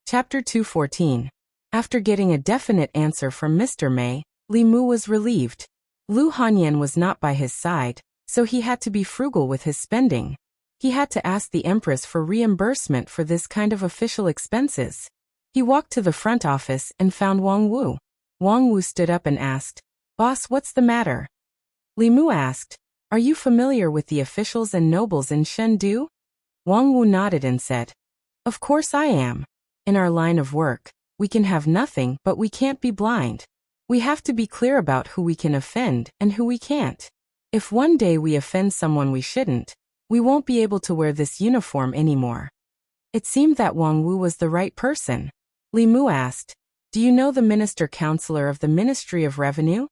Chapter 214. After getting a definite answer from Mr. May, Li Mu was relieved. Lu Hanyan was not by his side, so he had to be frugal with his spending. He had to ask the Empress for reimbursement for this kind of official expenses. He walked to the front office and found Wang Wu. Wang Wu stood up and asked, "Boss, what's the matter?" Li Mu asked, "Are you familiar with the officials and nobles in Chengdu?" Wang Wu nodded and said, "Of course I am. In our line of work, we can have nothing, but we can't be blind. We have to be clear about who we can offend and who we can't. If one day we offend someone we shouldn't, we won't be able to wear this uniform anymore." It seemed that Wang Wu was the right person. Li Mu asked, "Do you know the Minister Counselor of the Ministry of Revenue?"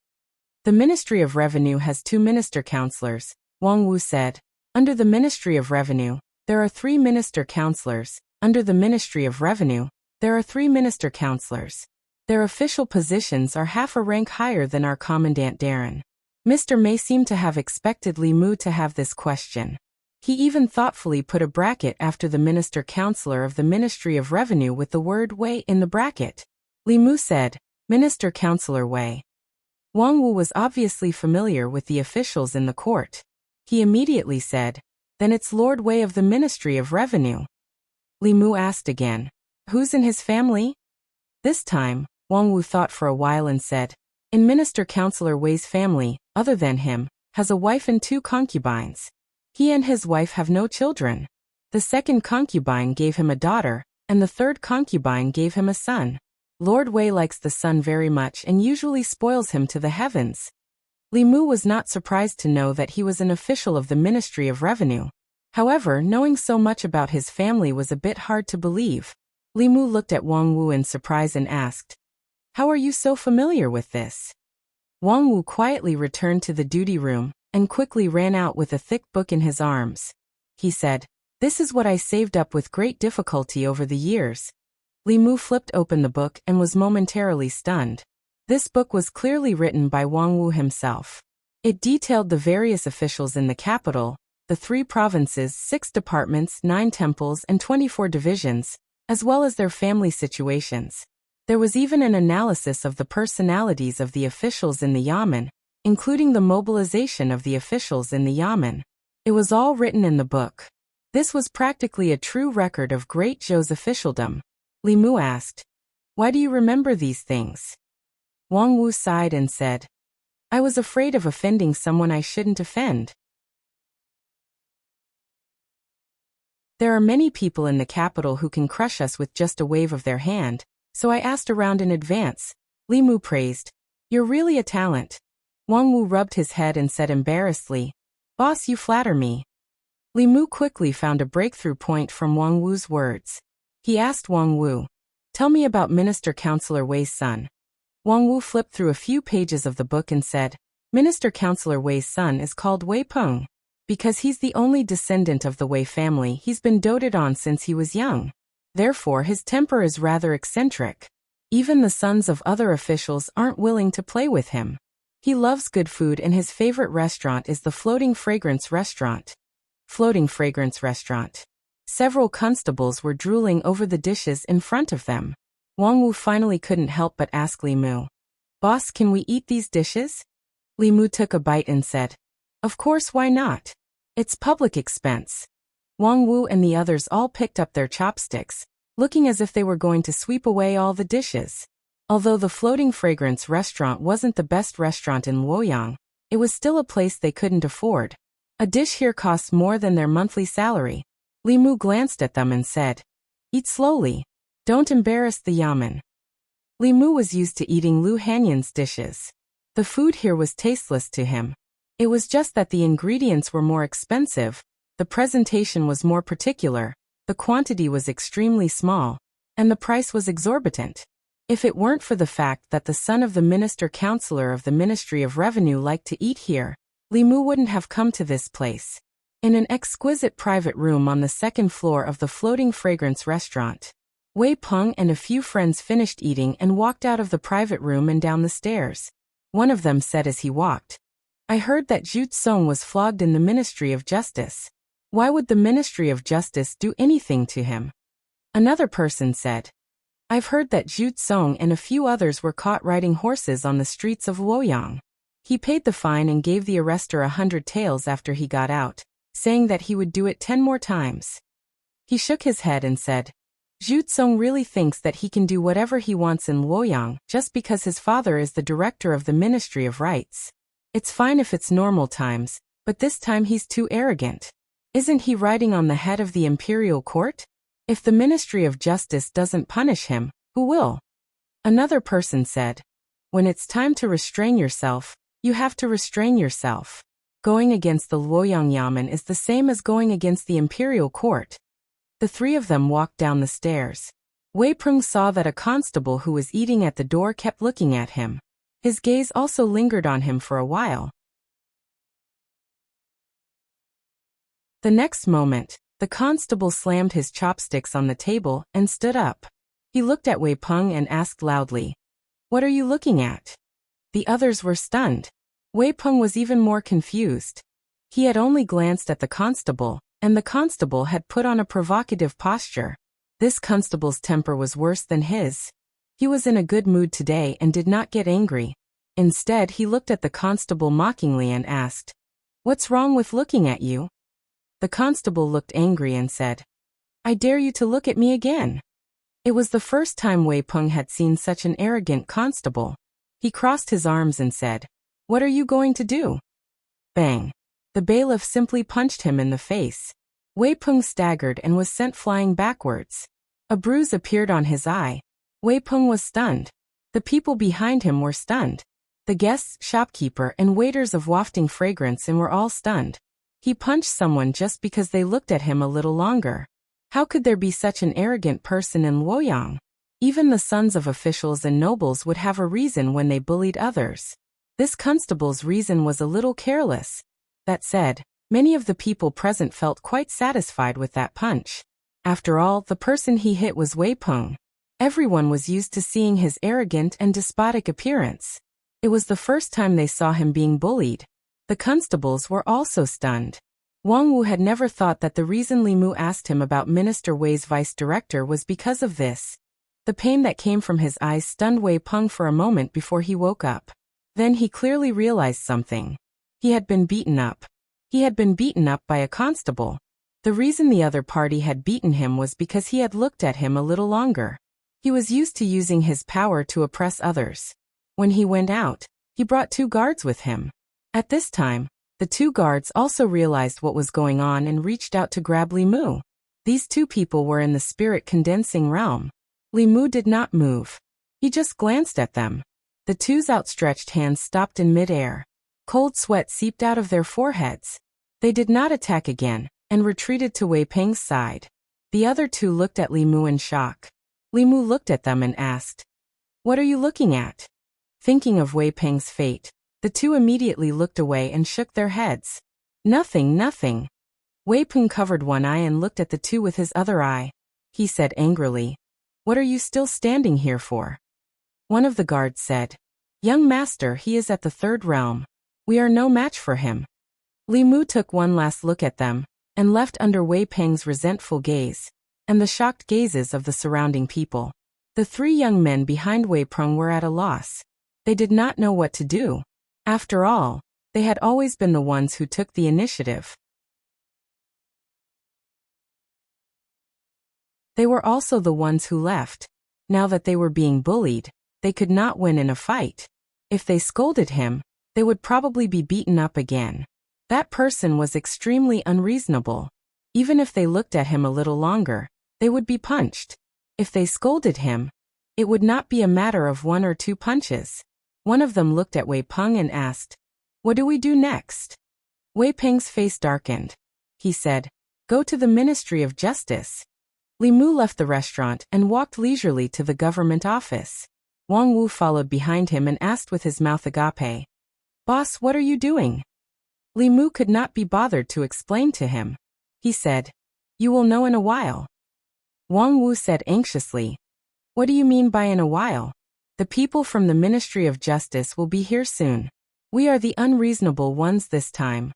"The Ministry of Revenue has 2 Minister Counselors," Wang Wu said. "Under the Ministry of Revenue, there are 3 Minister Counselors. Under the Ministry of Revenue, there are 3 Minister Counselors. Their official positions are half a rank higher than our Commandant Darren." Mr. May seemed to have expected Li Mu to have this question. He even thoughtfully put a bracket after the Minister-Counselor of the Ministry of Revenue with the word Wei in the bracket. Li Mu said, Minister-Counselor Wei. Wang Wu was obviously familiar with the officials in the court. He immediately said, then it's Lord Wei of the Ministry of Revenue. Li Mu asked again, who's in his family? This time, Wang Wu thought for a while and said, in Minister-Counselor Wei's family, other than him, has a wife and 2 concubines. He and his wife have no children. The second concubine gave him a daughter, and the third concubine gave him a son. Lord Wei likes the son very much and usually spoils him to the heavens. Li Mu was not surprised to know that he was an official of the Ministry of Revenue. However, knowing so much about his family was a bit hard to believe. Li Mu looked at Wang Wu in surprise and asked, how are you so familiar with this? Wang Wu quietly returned to the duty room and quickly ran out with a thick book in his arms. He said, this is what I saved up with great difficulty over the years. Li Mu flipped open the book and was momentarily stunned. This book was clearly written by Wang Wu himself. It detailed the various officials in the capital, the 3 provinces, 6 departments, 9 temples, and 24 divisions, as well as their family situations. There was even an analysis of the personalities of the officials in the yamen, including the mobilization of the officials in the yamen. It was all written in the book. This was practically a true record of Great Zhou's officialdom. Li Mu asked, why do you remember these things? Wang Wu sighed and said, I was afraid of offending someone I shouldn't offend. There are many people in the capital who can crush us with just a wave of their hand, so I asked around in advance. Li Mu praised, you're really a talent. Wang Wu rubbed his head and said embarrassedly, boss, you flatter me. Li Mu quickly found a breakthrough point from Wang Wu's words. He asked Wang Wu, tell me about Minister-Counselor Wei's son. Wang Wu flipped through a few pages of the book and said, Minister-Counselor Wei's son is called Wei Peng. Because he's the only descendant of the Wei family, he's been doted on since he was young. Therefore, his temper is rather eccentric. Even the sons of other officials aren't willing to play with him. He loves good food and his favorite restaurant is the Floating Fragrance Restaurant. Floating Fragrance Restaurant. Several constables were drooling over the dishes in front of them. Wang Wu finally couldn't help but ask Li Mu, boss, can we eat these dishes? Li Mu took a bite and said, of course, why not? It's public expense. Wang Wu and the others all picked up their chopsticks, looking as if they were going to sweep away all the dishes. Although the Floating Fragrance Restaurant wasn't the best restaurant in Luoyang, it was still a place they couldn't afford. A dish here costs more than their monthly salary. Li Mu glanced at them and said, eat slowly. Don't embarrass the yamen. Li Mu was used to eating Lu Hanyan's dishes. The food here was tasteless to him. It was just that the ingredients were more expensive, the presentation was more particular, the quantity was extremely small, and the price was exorbitant. If it weren't for the fact that the son of the Minister-Counselor of the Ministry of Revenue liked to eat here, Li Mu wouldn't have come to this place. In an exquisite private room on the 2nd floor of the Floating Fragrance Restaurant, Wei Peng and a few friends finished eating and walked out of the private room and down the stairs. One of them said as he walked, I heard that Zhu Tsong was flogged in the Ministry of Justice. Why would the Ministry of Justice do anything to him? Another person said, I've heard that Zhu Tsong and a few others were caught riding horses on the streets of Luoyang. He paid the fine and gave the arrestor 100 taels after he got out, saying that he would do it 10 more times. He shook his head and said, Zhu Tsong really thinks that he can do whatever he wants in Luoyang just because his father is the director of the Ministry of Rights. It's fine if it's normal times, but this time he's too arrogant. Isn't he riding on the head of the imperial court? If the Ministry of Justice doesn't punish him, who will? Another person said, when it's time to restrain yourself, you have to restrain yourself. Going against the Luoyang Yamen is the same as going against the imperial court. The 3 of them walked down the stairs. Wei Peng saw that a constable who was eating at the door kept looking at him. His gaze also lingered on him for a while. The next moment, the constable slammed his chopsticks on the table and stood up. He looked at Wei Peng and asked loudly, what are you looking at? The others were stunned. Wei Peng was even more confused. He had only glanced at the constable, and the constable had put on a provocative posture. This constable's temper was worse than his. He was in a good mood today and did not get angry. Instead, he looked at the constable mockingly and asked, "What's wrong with looking at you?" The constable looked angry and said, "I dare you to look at me again." It was the first time Wei Peng had seen such an arrogant constable. He crossed his arms and said, "What are you going to do?" Bang! The bailiff simply punched him in the face. Wei Peng staggered and was sent flying backwards. A bruise appeared on his eye. Wei Peng was stunned. The people behind him were stunned. The guests, shopkeeper, and waiters of wafting fragrance were all stunned. He punched someone just because they looked at him a little longer. How could there be such an arrogant person in Luoyang? Even the sons of officials and nobles would have a reason when they bullied others. This constable's reason was a little careless. That said, many of the people present felt quite satisfied with that punch. After all, the person he hit was Wei Peng. Everyone was used to seeing his arrogant and despotic appearance. It was the first time they saw him being bullied. The constables were also stunned. Wang Wu had never thought that the reason Li Mu asked him about Minister Wei's vice-director was because of this. The pain that came from his eyes stunned Wei Peng for a moment before he woke up. Then he clearly realized something. He had been beaten up. He had been beaten up by a constable. The reason the other party had beaten him was because he had looked at him a little longer. He was used to using his power to oppress others. When he went out, he brought 2 guards with him. At this time, the 2 guards also realized what was going on and reached out to grab Li Mu. These 2 people were in the spirit condensing realm. Li Mu did not move. He just glanced at them. The 2's outstretched hands stopped in midair. Cold sweat seeped out of their foreheads. They did not attack again, and retreated to Wei Peng's side. The other 2 looked at Li Mu in shock. Li Mu looked at them and asked, "What are you looking at?" Thinking of Wei Peng's fate, the 2 immediately looked away and shook their heads. "Nothing, nothing." Wei Peng covered one eye and looked at the 2 with his other eye. He said angrily, "What are you still standing here for?" One of the guards said, "Young master, he is at the 3rd realm. We are no match for him." Li Mu took one last look at them, and left under Wei Peng's resentful gaze, and the shocked gazes of the surrounding people. The 3 young men behind Wei Peng were at a loss. They did not know what to do. After all, they had always been the ones who took the initiative. They were also the ones who left. Now that they were being bullied, they could not win in a fight. If they scolded him, they would probably be beaten up again. That person was extremely unreasonable. Even if they looked at him a little longer, they would be punched. If they scolded him, it would not be a matter of 1 or 2 punches. One of them looked at Wei Peng and asked, "What do we do next?" Wei Peng's face darkened. He said, "Go to the Ministry of Justice." Li Mu left the restaurant and walked leisurely to the government office. Wang Wu followed behind him and asked with his mouth agape, "Boss, what are you doing?" Li Mu could not be bothered to explain to him. He said, "You will know in a while." Wang Wu said anxiously, "What do you mean by in a while?" "The people from the Ministry of Justice will be here soon. We are the unreasonable ones this time."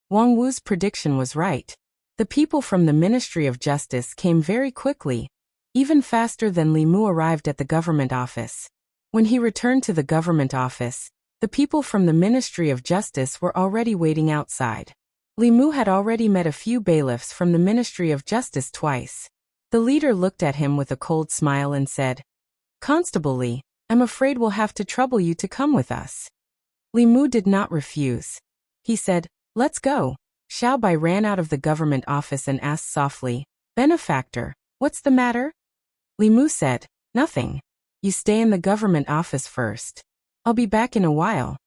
Wang Wu's prediction was right. The people from the Ministry of Justice came very quickly, even faster than Li Mu arrived at the government office. When he returned to the government office, the people from the Ministry of Justice were already waiting outside. Li Mu had already met a few bailiffs from the Ministry of Justice twice. The leader looked at him with a cold smile and said, "Constable Li, I'm afraid we'll have to trouble you to come with us." Li Mu did not refuse. He said, "Let's go." Xiao Bai ran out of the government office and asked softly, "Benefactor, what's the matter?" Li Mu said, "Nothing. You stay in the government office first. I'll be back in a while."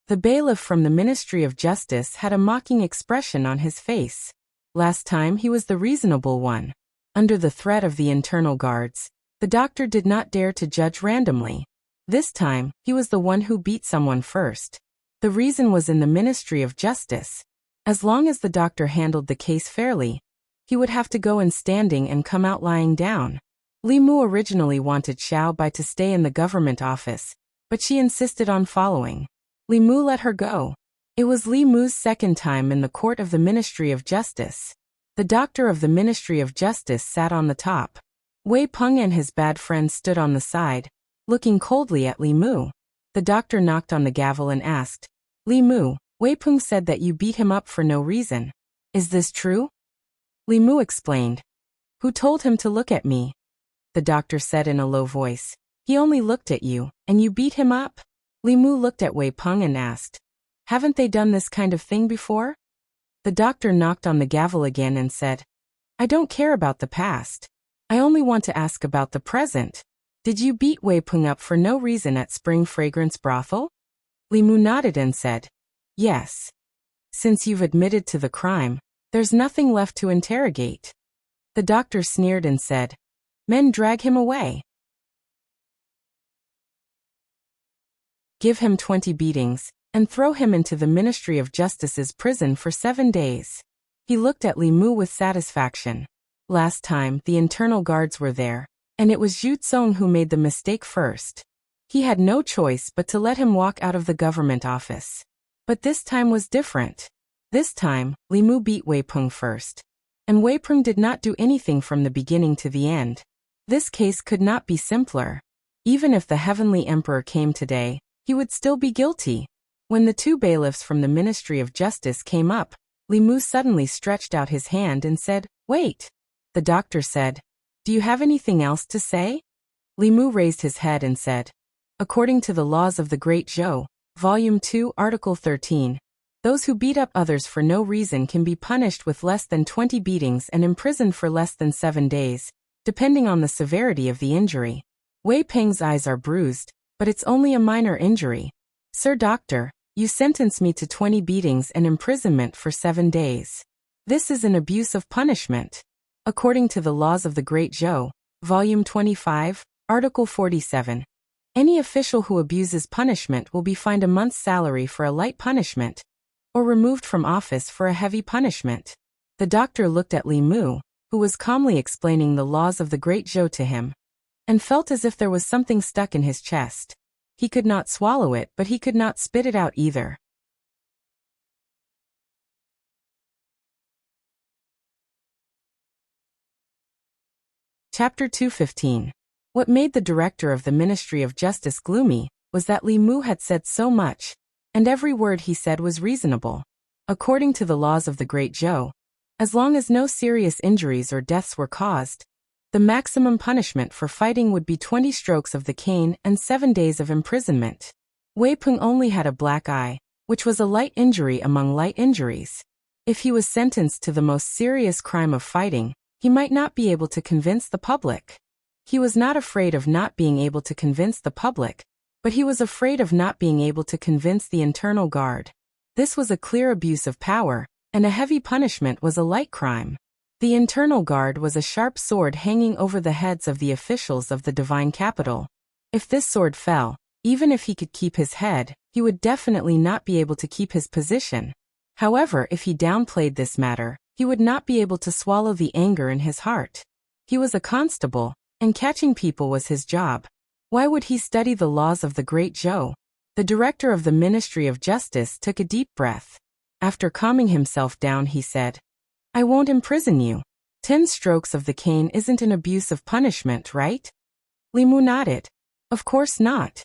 The bailiff from the Ministry of Justice had a mocking expression on his face. Last time he was the reasonable one. Under the threat of the internal guards, the doctor did not dare to judge randomly. This time, he was the one who beat someone first. The reason was in the Ministry of Justice. As long as the doctor handled the case fairly, he would have to go in standing and come out lying down. Li Mu originally wanted Xiao Bai to stay in the government office, but she insisted on following. Li Mu let her go. It was Li Mu's second time in the court of the Ministry of Justice. The doctor of the Ministry of Justice sat on the top. Wei Peng and his bad friend stood on the side, looking coldly at Li Mu. The doctor knocked on the gavel and asked, Li Mu, Wei Peng said that you beat him up for no reason. Is this true? Li Mu explained. Who told him to look at me? The doctor said in a low voice. He only looked at you, and you beat him up? Li Mu looked at Wei Peng and asked, haven't they done this kind of thing before? The doctor knocked on the gavel again and said, I don't care about the past. I only want to ask about the present. Did you beat Wei Peng up for no reason at Spring Fragrance Brothel? Li Mu nodded and said, yes. Since you've admitted to the crime, there's nothing left to interrogate. The doctor sneered and said, men, drag him away. Give him 20 beatings, and throw him into the Ministry of Justice's prison for 7 days. He looked at Li Mu with satisfaction. Last time, the internal guards were there, and it was Zhu Tsong who made the mistake first. He had no choice but to let him walk out of the government office. But this time was different. This time, Li Mu beat Wei Peng first. And Wei Peng did not do anything from the beginning to the end. This case could not be simpler. Even if the Heavenly Emperor came today, he would still be guilty. When the two bailiffs from the Ministry of Justice came up, Li Mu suddenly stretched out his hand and said, wait. The doctor said, do you have anything else to say? Li Mu raised his head and said, according to the laws of the Great Zhou, Volume 2, Article 13, those who beat up others for no reason can be punished with less than 20 beatings and imprisoned for less than 7 days, depending on the severity of the injury. Wei Peng's eyes are bruised, but it's only a minor injury. Sir Doctor, you sentence me to 20 beatings and imprisonment for 7 days. This is an abuse of punishment. According to the laws of the Great Zhou, Volume 25, Article 47, any official who abuses punishment will be fined a month's salary for a light punishment, or removed from office for a heavy punishment. The doctor looked at Li Mu, who was calmly explaining the laws of the Great Zhou to him, and felt as if there was something stuck in his chest. He could not swallow it, but he could not spit it out either. Chapter 215. What made the director of the Ministry of Justice gloomy was that Li Mu had said so much, and every word he said was reasonable. According to the laws of the Great Zhou, as long as no serious injuries or deaths were caused, the maximum punishment for fighting would be 20 strokes of the cane and 7 days of imprisonment. Wei Peng only had a black eye, which was a light injury among light injuries. If he was sentenced to the most serious crime of fighting, he might not be able to convince the public. He was not afraid of not being able to convince the public, but he was afraid of not being able to convince the internal guard. This was a clear abuse of power, and a heavy punishment was a light crime. The internal guard was a sharp sword hanging over the heads of the officials of the divine capital. If this sword fell, even if he could keep his head, he would definitely not be able to keep his position. However, if he downplayed this matter, he would not be able to swallow the anger in his heart. He was a constable, and catching people was his job. Why would he study the laws of the Great Zhou? The director of the Ministry of Justice took a deep breath. After calming himself down, he said, I won't imprison you. 10 strokes of the cane isn't an abuse of punishment, right? Li Mu nodded. Of course not.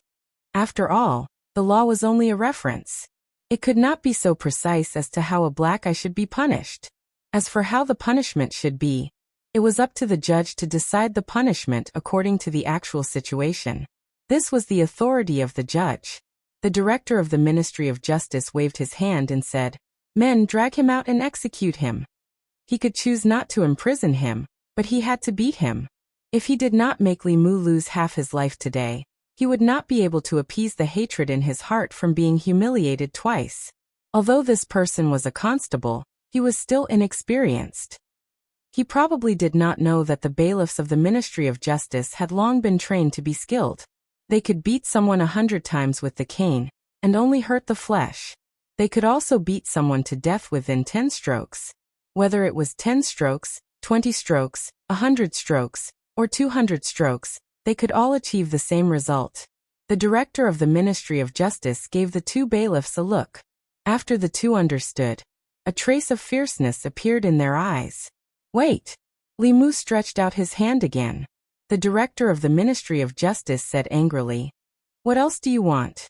After all, the law was only a reference. It could not be so precise as to how a black eye should be punished. As for how the punishment should be, it was up to the judge to decide the punishment according to the actual situation. This was the authority of the judge. The director of the Ministry of Justice waved his hand and said, men, drag him out and execute him. He could choose not to imprison him, but he had to beat him. If he did not make Li Mu lose half his life today, he would not be able to appease the hatred in his heart from being humiliated twice. Although this person was a constable, he was still inexperienced. He probably did not know that the bailiffs of the Ministry of Justice had long been trained to be skilled. They could beat someone 100 times with the cane, and only hurt the flesh. They could also beat someone to death within 10 strokes. Whether it was 10 strokes, 20 strokes, 100 strokes, or 200 strokes, they could all achieve the same result. The director of the Ministry of Justice gave the two bailiffs a look. After the two understood, a trace of fierceness appeared in their eyes. Wait. Li Mu stretched out his hand again. The director of the Ministry of Justice said angrily. What else do you want?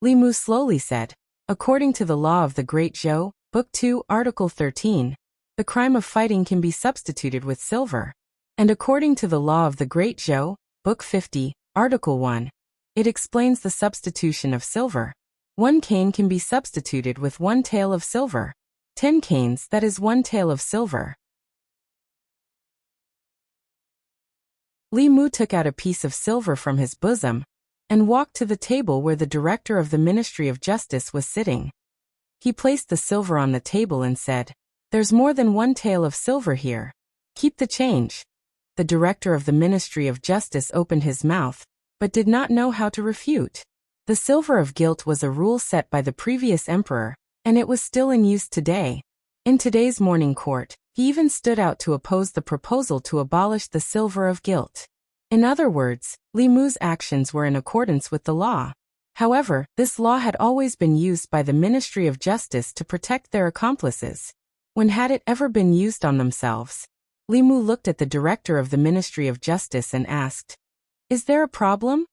Li Mu slowly said. According to the law of the Great Zhou, Book 2, Article 13, the crime of fighting can be substituted with silver. And according to the law of the Great Zhou, Book 50, Article 1, it explains the substitution of silver. 1 cane can be substituted with 1 tael of silver. 10 canes, that is 1 tael of silver. Li Mu took out a piece of silver from his bosom and walked to the table where the director of the Ministry of Justice was sitting. He placed the silver on the table and said, There's more than 1 tael of silver here. Keep the change. The director of the Ministry of Justice opened his mouth, but did not know how to refute. The silver of guilt was a rule set by the previous emperor, and it was still in use today. In today's morning court, he even stood out to oppose the proposal to abolish the silver of guilt. In other words, Li Mu's actions were in accordance with the law. However, this law had always been used by the Ministry of Justice to protect their accomplices. When had it ever been used on themselves? Li Mu looked at the director of the Ministry of Justice and asked, Is there a problem?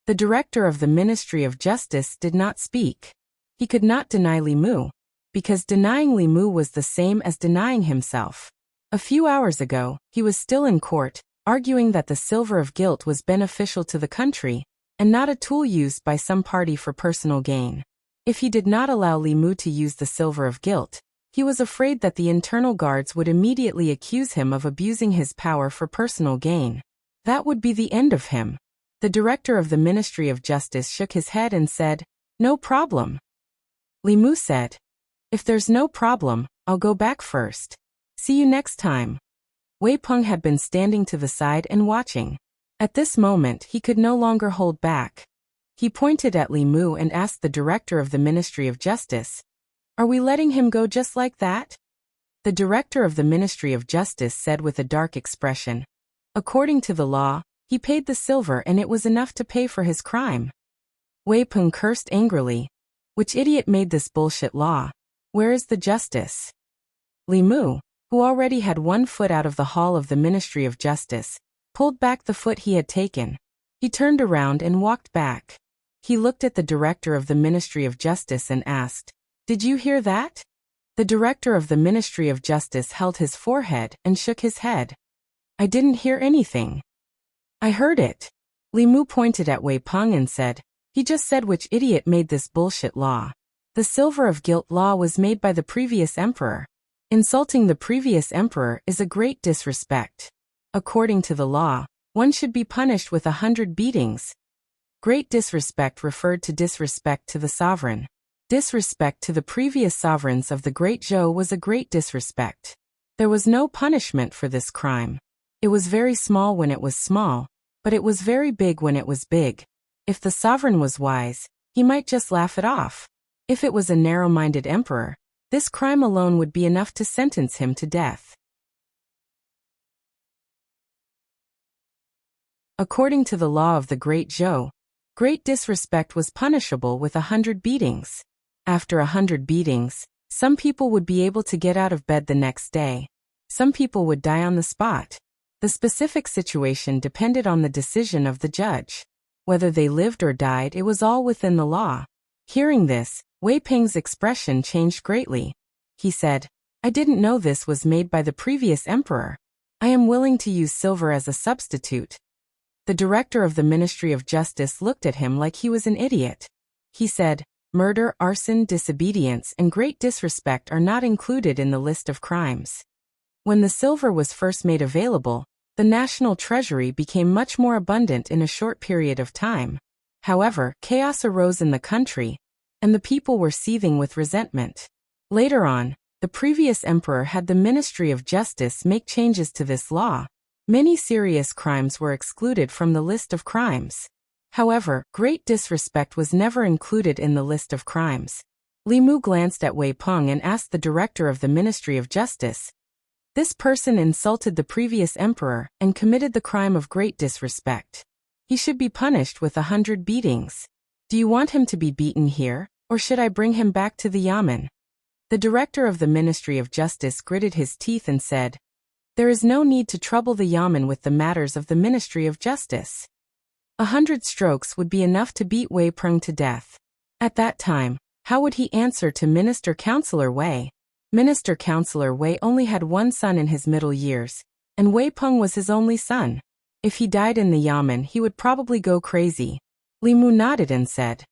The director of the Ministry of Justice did not speak. He could not deny Li Mu, because denying Li Mu was the same as denying himself. A few hours ago, he was still in court, arguing that the silver of guilt was beneficial to the country, and not a tool used by some party for personal gain. If he did not allow Li Mu to use the silver of guilt, he was afraid that the internal guards would immediately accuse him of abusing his power for personal gain. That would be the end of him. The director of the Ministry of Justice shook his head and said, No problem. Li Mu said, If there's no problem, I'll go back first. See you next time. Wei Peng had been standing to the side and watching. At this moment he could no longer hold back. He pointed at Li Mu and asked the director of the Ministry of Justice, Are we letting him go just like that? The director of the Ministry of Justice said with a dark expression, According to the law, he paid the silver and it was enough to pay for his crime. Wei Peng cursed angrily. Which idiot made this bullshit law? Where is the justice? Li Mu, who already had 1 foot out of the hall of the Ministry of Justice, pulled back the foot he had taken. He turned around and walked back. He looked at the director of the Ministry of Justice and asked, Did you hear that? The director of the Ministry of Justice held his forehead and shook his head. I didn't hear anything. I heard it. Li Mu pointed at Wei Peng and said, He just said which idiot made this bullshit law. The silver of guilt law was made by the previous emperor. Insulting the previous emperor is a great disrespect. According to the law, one should be punished with 100 beatings. Great disrespect referred to disrespect to the sovereign. Disrespect to the previous sovereigns of the Great Zhou was a great disrespect. There was no punishment for this crime. It was very small when it was small, but it was very big when it was big. If the sovereign was wise, he might just laugh it off. If it was a narrow-minded emperor, this crime alone would be enough to sentence him to death. According to the law of the Great Zhou, great disrespect was punishable with 100 beatings. After 100 beatings, some people would be able to get out of bed the next day. Some people would die on the spot. The specific situation depended on the decision of the judge. Whether they lived or died, it was all within the law. Hearing this, Wei Peng's expression changed greatly. He said, I didn't know this was made by the previous emperor. I am willing to use silver as a substitute. The director of the Ministry of Justice looked at him like he was an idiot. He said, Murder, arson, disobedience, and great disrespect are not included in the list of crimes. When the silver was first made available, the national treasury became much more abundant in a short period of time. However, chaos arose in the country, and the people were seething with resentment. Later on, the previous emperor had the Ministry of Justice make changes to this law. Many serious crimes were excluded from the list of crimes. However, great disrespect was never included in the list of crimes. Li Mu glanced at Wei Peng and asked the director of the Ministry of Justice, This person insulted the previous emperor and committed the crime of great disrespect. He should be punished with 100 beatings. Do you want him to be beaten here, or should I bring him back to the yamen? The director of the Ministry of Justice gritted his teeth and said, There is no need to trouble the yamen with the matters of the Ministry of Justice. 100 strokes would be enough to beat Wei Peng to death. At that time, how would he answer to Minister Counselor Wei? Minister Counselor Wei only had one son in his middle years, and Wei Peng was his only son. If he died in the yamen, he would probably go crazy. Li Mu nodded and said,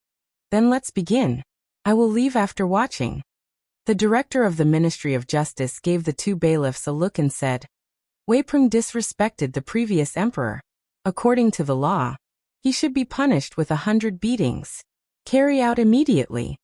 "Then let's begin. I will leave after watching." The director of the Ministry of Justice gave the two bailiffs a look and said, "Wei Peng disrespected the previous emperor. According to the law, he should be punished with 100 beatings. Carry out immediately."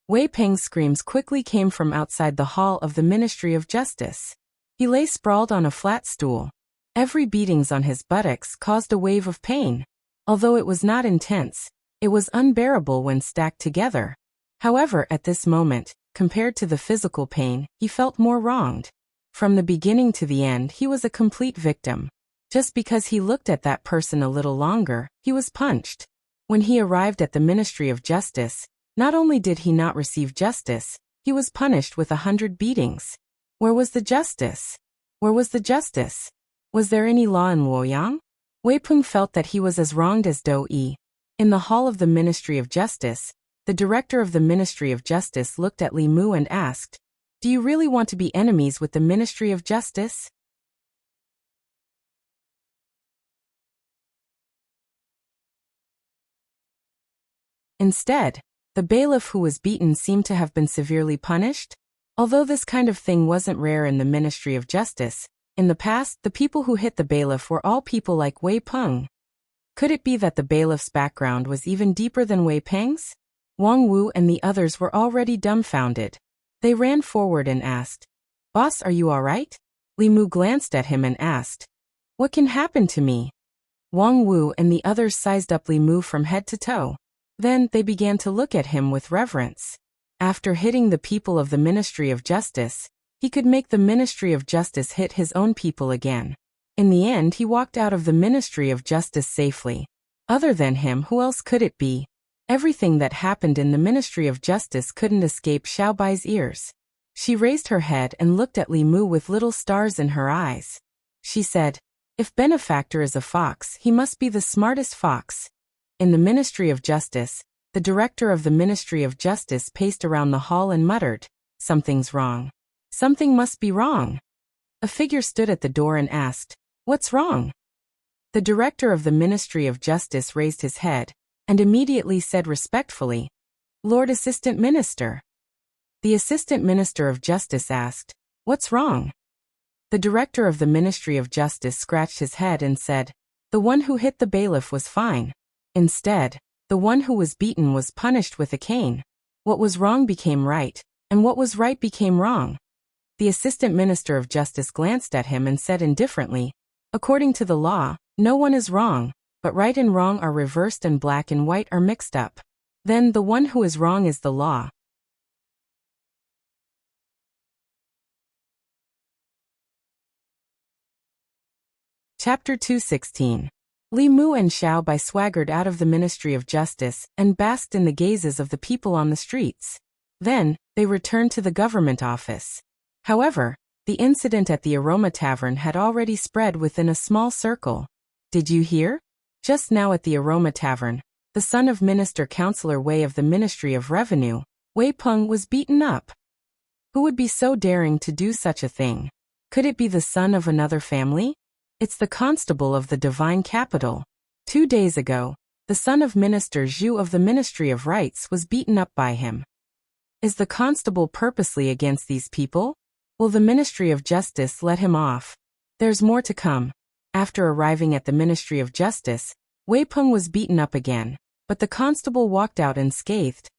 Wei Peng's screams quickly came from outside the hall of the Ministry of Justice. He lay sprawled on a flat stool. Every beatings on his buttocks caused a wave of pain. Although it was not intense, it was unbearable when stacked together. However, at this moment, compared to the physical pain, he felt more wronged. From the beginning to the end, he was a complete victim. Just because he looked at that person a little longer, he was punched. When he arrived at the Ministry of Justice, not only did he not receive justice, he was punished with 100 beatings. Where was the justice? Where was the justice? Was there any law in Luoyang? Wei Peng felt that he was as wronged as Do Yi. In the hall of the Ministry of Justice, the director of the Ministry of Justice looked at Li Mu and asked, "Do you really want to be enemies with the Ministry of Justice?" Instead, the bailiff who was beaten seemed to have been severely punished. Although this kind of thing wasn't rare in the Ministry of Justice, in the past, the people who hit the bailiff were all people like Wei Peng. Could it be that the bailiff's background was even deeper than Wei Peng's? Wang Wu and the others were already dumbfounded. They ran forward and asked, "Boss, are you all right?" Li Mu glanced at him and asked, "What can happen to me?" Wang Wu and the others sized up Li Mu from head to toe. Then they began to look at him with reverence. After hitting the people of the Ministry of Justice, he could make the Ministry of Justice hit his own people again. In the end, he walked out of the Ministry of Justice safely. Other than him, who else could it be? Everything that happened in the Ministry of Justice couldn't escape Xiaobai's ears. She raised her head and looked at Li Mu with little stars in her eyes. She said, "If benefactor is a fox, he must be the smartest fox." In the Ministry of Justice, the director of the Ministry of Justice paced around the hall and muttered, "Something's wrong. Something must be wrong." A figure stood at the door and asked, "What's wrong?" The director of the Ministry of Justice raised his head and immediately said respectfully, "Lord Assistant Minister." The Assistant Minister of Justice asked, "What's wrong?" The director of the Ministry of Justice scratched his head and said, "The one who hit the bailiff was fine. Instead, the one who was beaten was punished with a cane. What was wrong became right, and what was right became wrong." The Assistant Minister of Justice glanced at him and said indifferently, "According to the law, no one is wrong, but right and wrong are reversed and black and white are mixed up. Then the one who is wrong is the law." Chapter 216. Li Mu and Xiaobai swaggered out of the Ministry of Justice and basked in the gazes of the people on the streets. Then, they returned to the government office. However, the incident at the Aroma Tavern had already spread within a small circle. "Did you hear? Just now at the Aroma Tavern, the son of Minister Counselor Wei of the Ministry of Revenue, Wei Peng, was beaten up. Who would be so daring to do such a thing? Could it be the son of another family? It's the constable of the divine capital. 2 days ago, the son of Minister Zhu of the Ministry of Rights was beaten up by him. Is the constable purposely against these people? Will the Ministry of Justice let him off? There's more to come." After arriving at the Ministry of Justice, Wei Peng was beaten up again, but the constable walked out unscathed.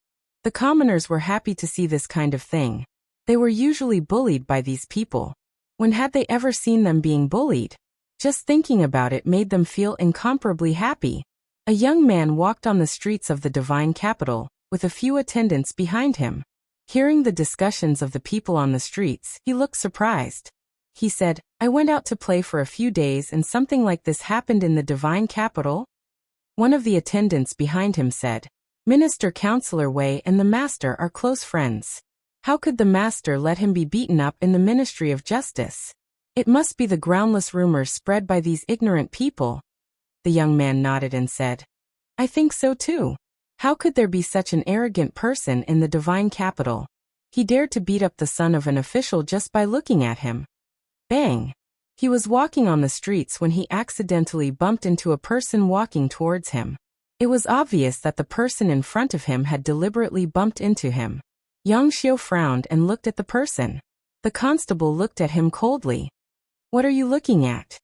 The commoners were happy to see this kind of thing. They were usually bullied by these people. When had they ever seen them being bullied? Just thinking about it made them feel incomparably happy. A young man walked on the streets of the divine capital, with a few attendants behind him. Hearing the discussions of the people on the streets, he looked surprised. He said, "I went out to play for a few days and something like this happened in the divine capital?" One of the attendants behind him said, "Minister Counselor Wei and the master are close friends. How could the master let him be beaten up in the Ministry of Justice?" It must be the groundless rumors spread by these ignorant people. The young man nodded and said, I think so too. How could there be such an arrogant person in the divine capital? He dared to beat up the son of an official just by looking at him. Bang! He was walking on the streets when he accidentally bumped into a person walking towards him. It was obvious that the person in front of him had deliberately bumped into him. Yang Xiu frowned and looked at the person. The constable looked at him coldly. What are you looking at?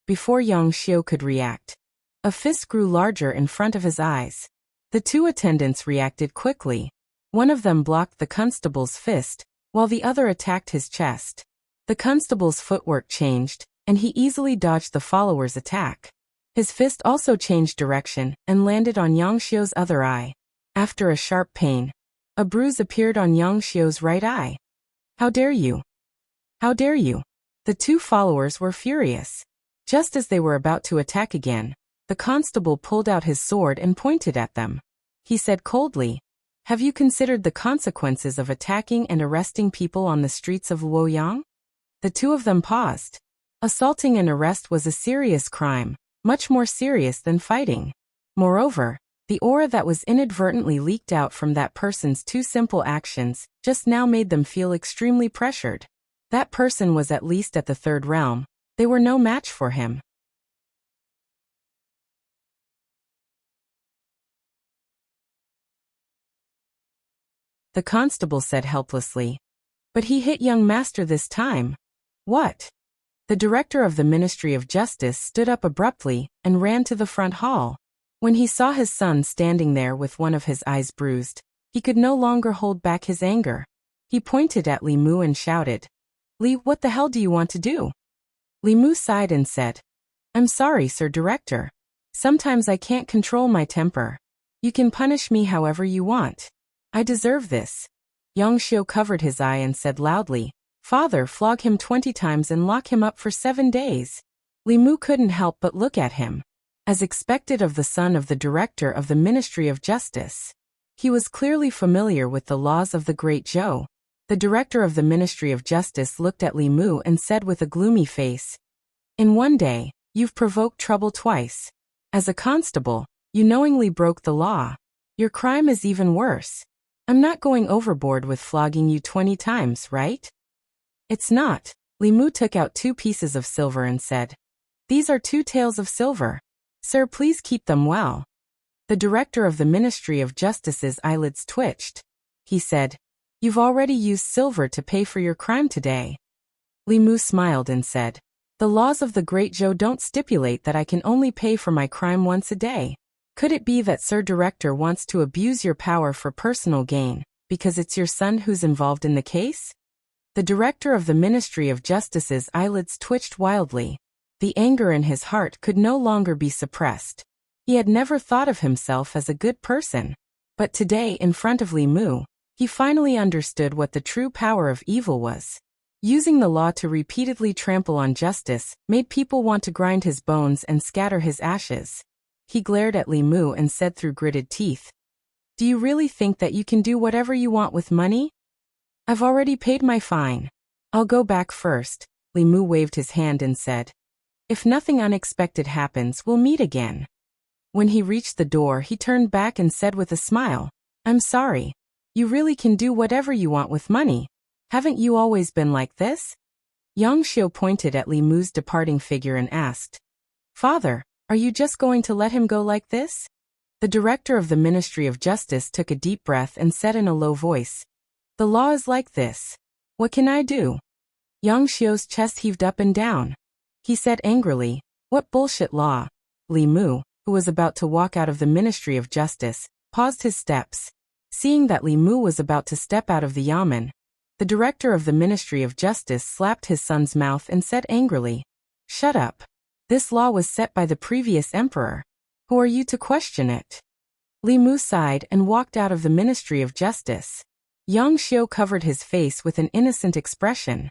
Before Yang Xiu could react, a fist grew larger in front of his eyes. The two attendants reacted quickly. One of them blocked the constable's fist, while the other attacked his chest. The constable's footwork changed, and he easily dodged the follower's attack. His fist also changed direction and landed on Yang Xiu's other eye. After a sharp pain, a bruise appeared on Yang Xiu's right eye. How dare you? How dare you? The two followers were furious. Just as they were about to attack again, the constable pulled out his sword and pointed at them. He said coldly, Have you considered the consequences of attacking and arresting people on the streets of Luoyang? The two of them paused. Assaulting and arrest was a serious crime, much more serious than fighting. Moreover, the aura that was inadvertently leaked out from that person's two simple actions just now made them feel extremely pressured. That person was at least at the third realm. They were no match for him. The constable said helplessly. But he hit young master this time. What? The director of the Ministry of Justice stood up abruptly and ran to the front hall. When he saw his son standing there with one of his eyes bruised, he could no longer hold back his anger. He pointed at Li Mu and shouted, Li, what the hell do you want to do? Li Mu sighed and said, I'm sorry, Sir Director. Sometimes I can't control my temper. You can punish me however you want. I deserve this. Yang Xiu covered his eye and said loudly, Father, flog him 20 times and lock him up for 7 days. Li Mu couldn't help but look at him. As expected of the son of the director of the Ministry of Justice. He was clearly familiar with the laws of the Great Zhou. The director of the Ministry of Justice looked at Li Mu and said with a gloomy face, In one day, you've provoked trouble twice. As a constable, you knowingly broke the law. Your crime is even worse. I'm not going overboard with flogging you 20 times, right? It's not. Li Mu took out 2 pieces of silver and said, These are 2 taels of silver. Sir, please keep them well. The director of the Ministry of Justice's eyelids twitched. He said, You've already used silver to pay for your crime today. Li Mu smiled and said, The laws of the Great Zhou don't stipulate that I can only pay for my crime once a day. Could it be that Sir Director wants to abuse your power for personal gain, because it's your son who's involved in the case? The director of the Ministry of Justice's eyelids twitched wildly. The anger in his heart could no longer be suppressed. He had never thought of himself as a good person. But today, in front of Li Mu, he finally understood what the true power of evil was. Using the law to repeatedly trample on justice made people want to grind his bones and scatter his ashes. He glared at Li Mu and said through gritted teeth, Do you really think that you can do whatever you want with money? I've already paid my fine. I'll go back first. Li Mu waved his hand and said, If nothing unexpected happens, we'll meet again. When he reached the door, he turned back and said with a smile, I'm sorry. You really can do whatever you want with money. Haven't you always been like this? Yang Xiu pointed at Li Mu's departing figure and asked, Father, are you just going to let him go like this? The director of the Ministry of Justice took a deep breath and said in a low voice, The law is like this. What can I do? Yang Xiu's chest heaved up and down. He said angrily, What bullshit law? Li Mu, who was about to walk out of the Ministry of Justice, paused his steps. Seeing that Li Mu was about to step out of the yamen, the director of the Ministry of Justice slapped his son's mouth and said angrily, Shut up. This law was set by the previous emperor. Who are you to question it? Li Mu sighed and walked out of the Ministry of Justice. Yang Xiu covered his face with an innocent expression.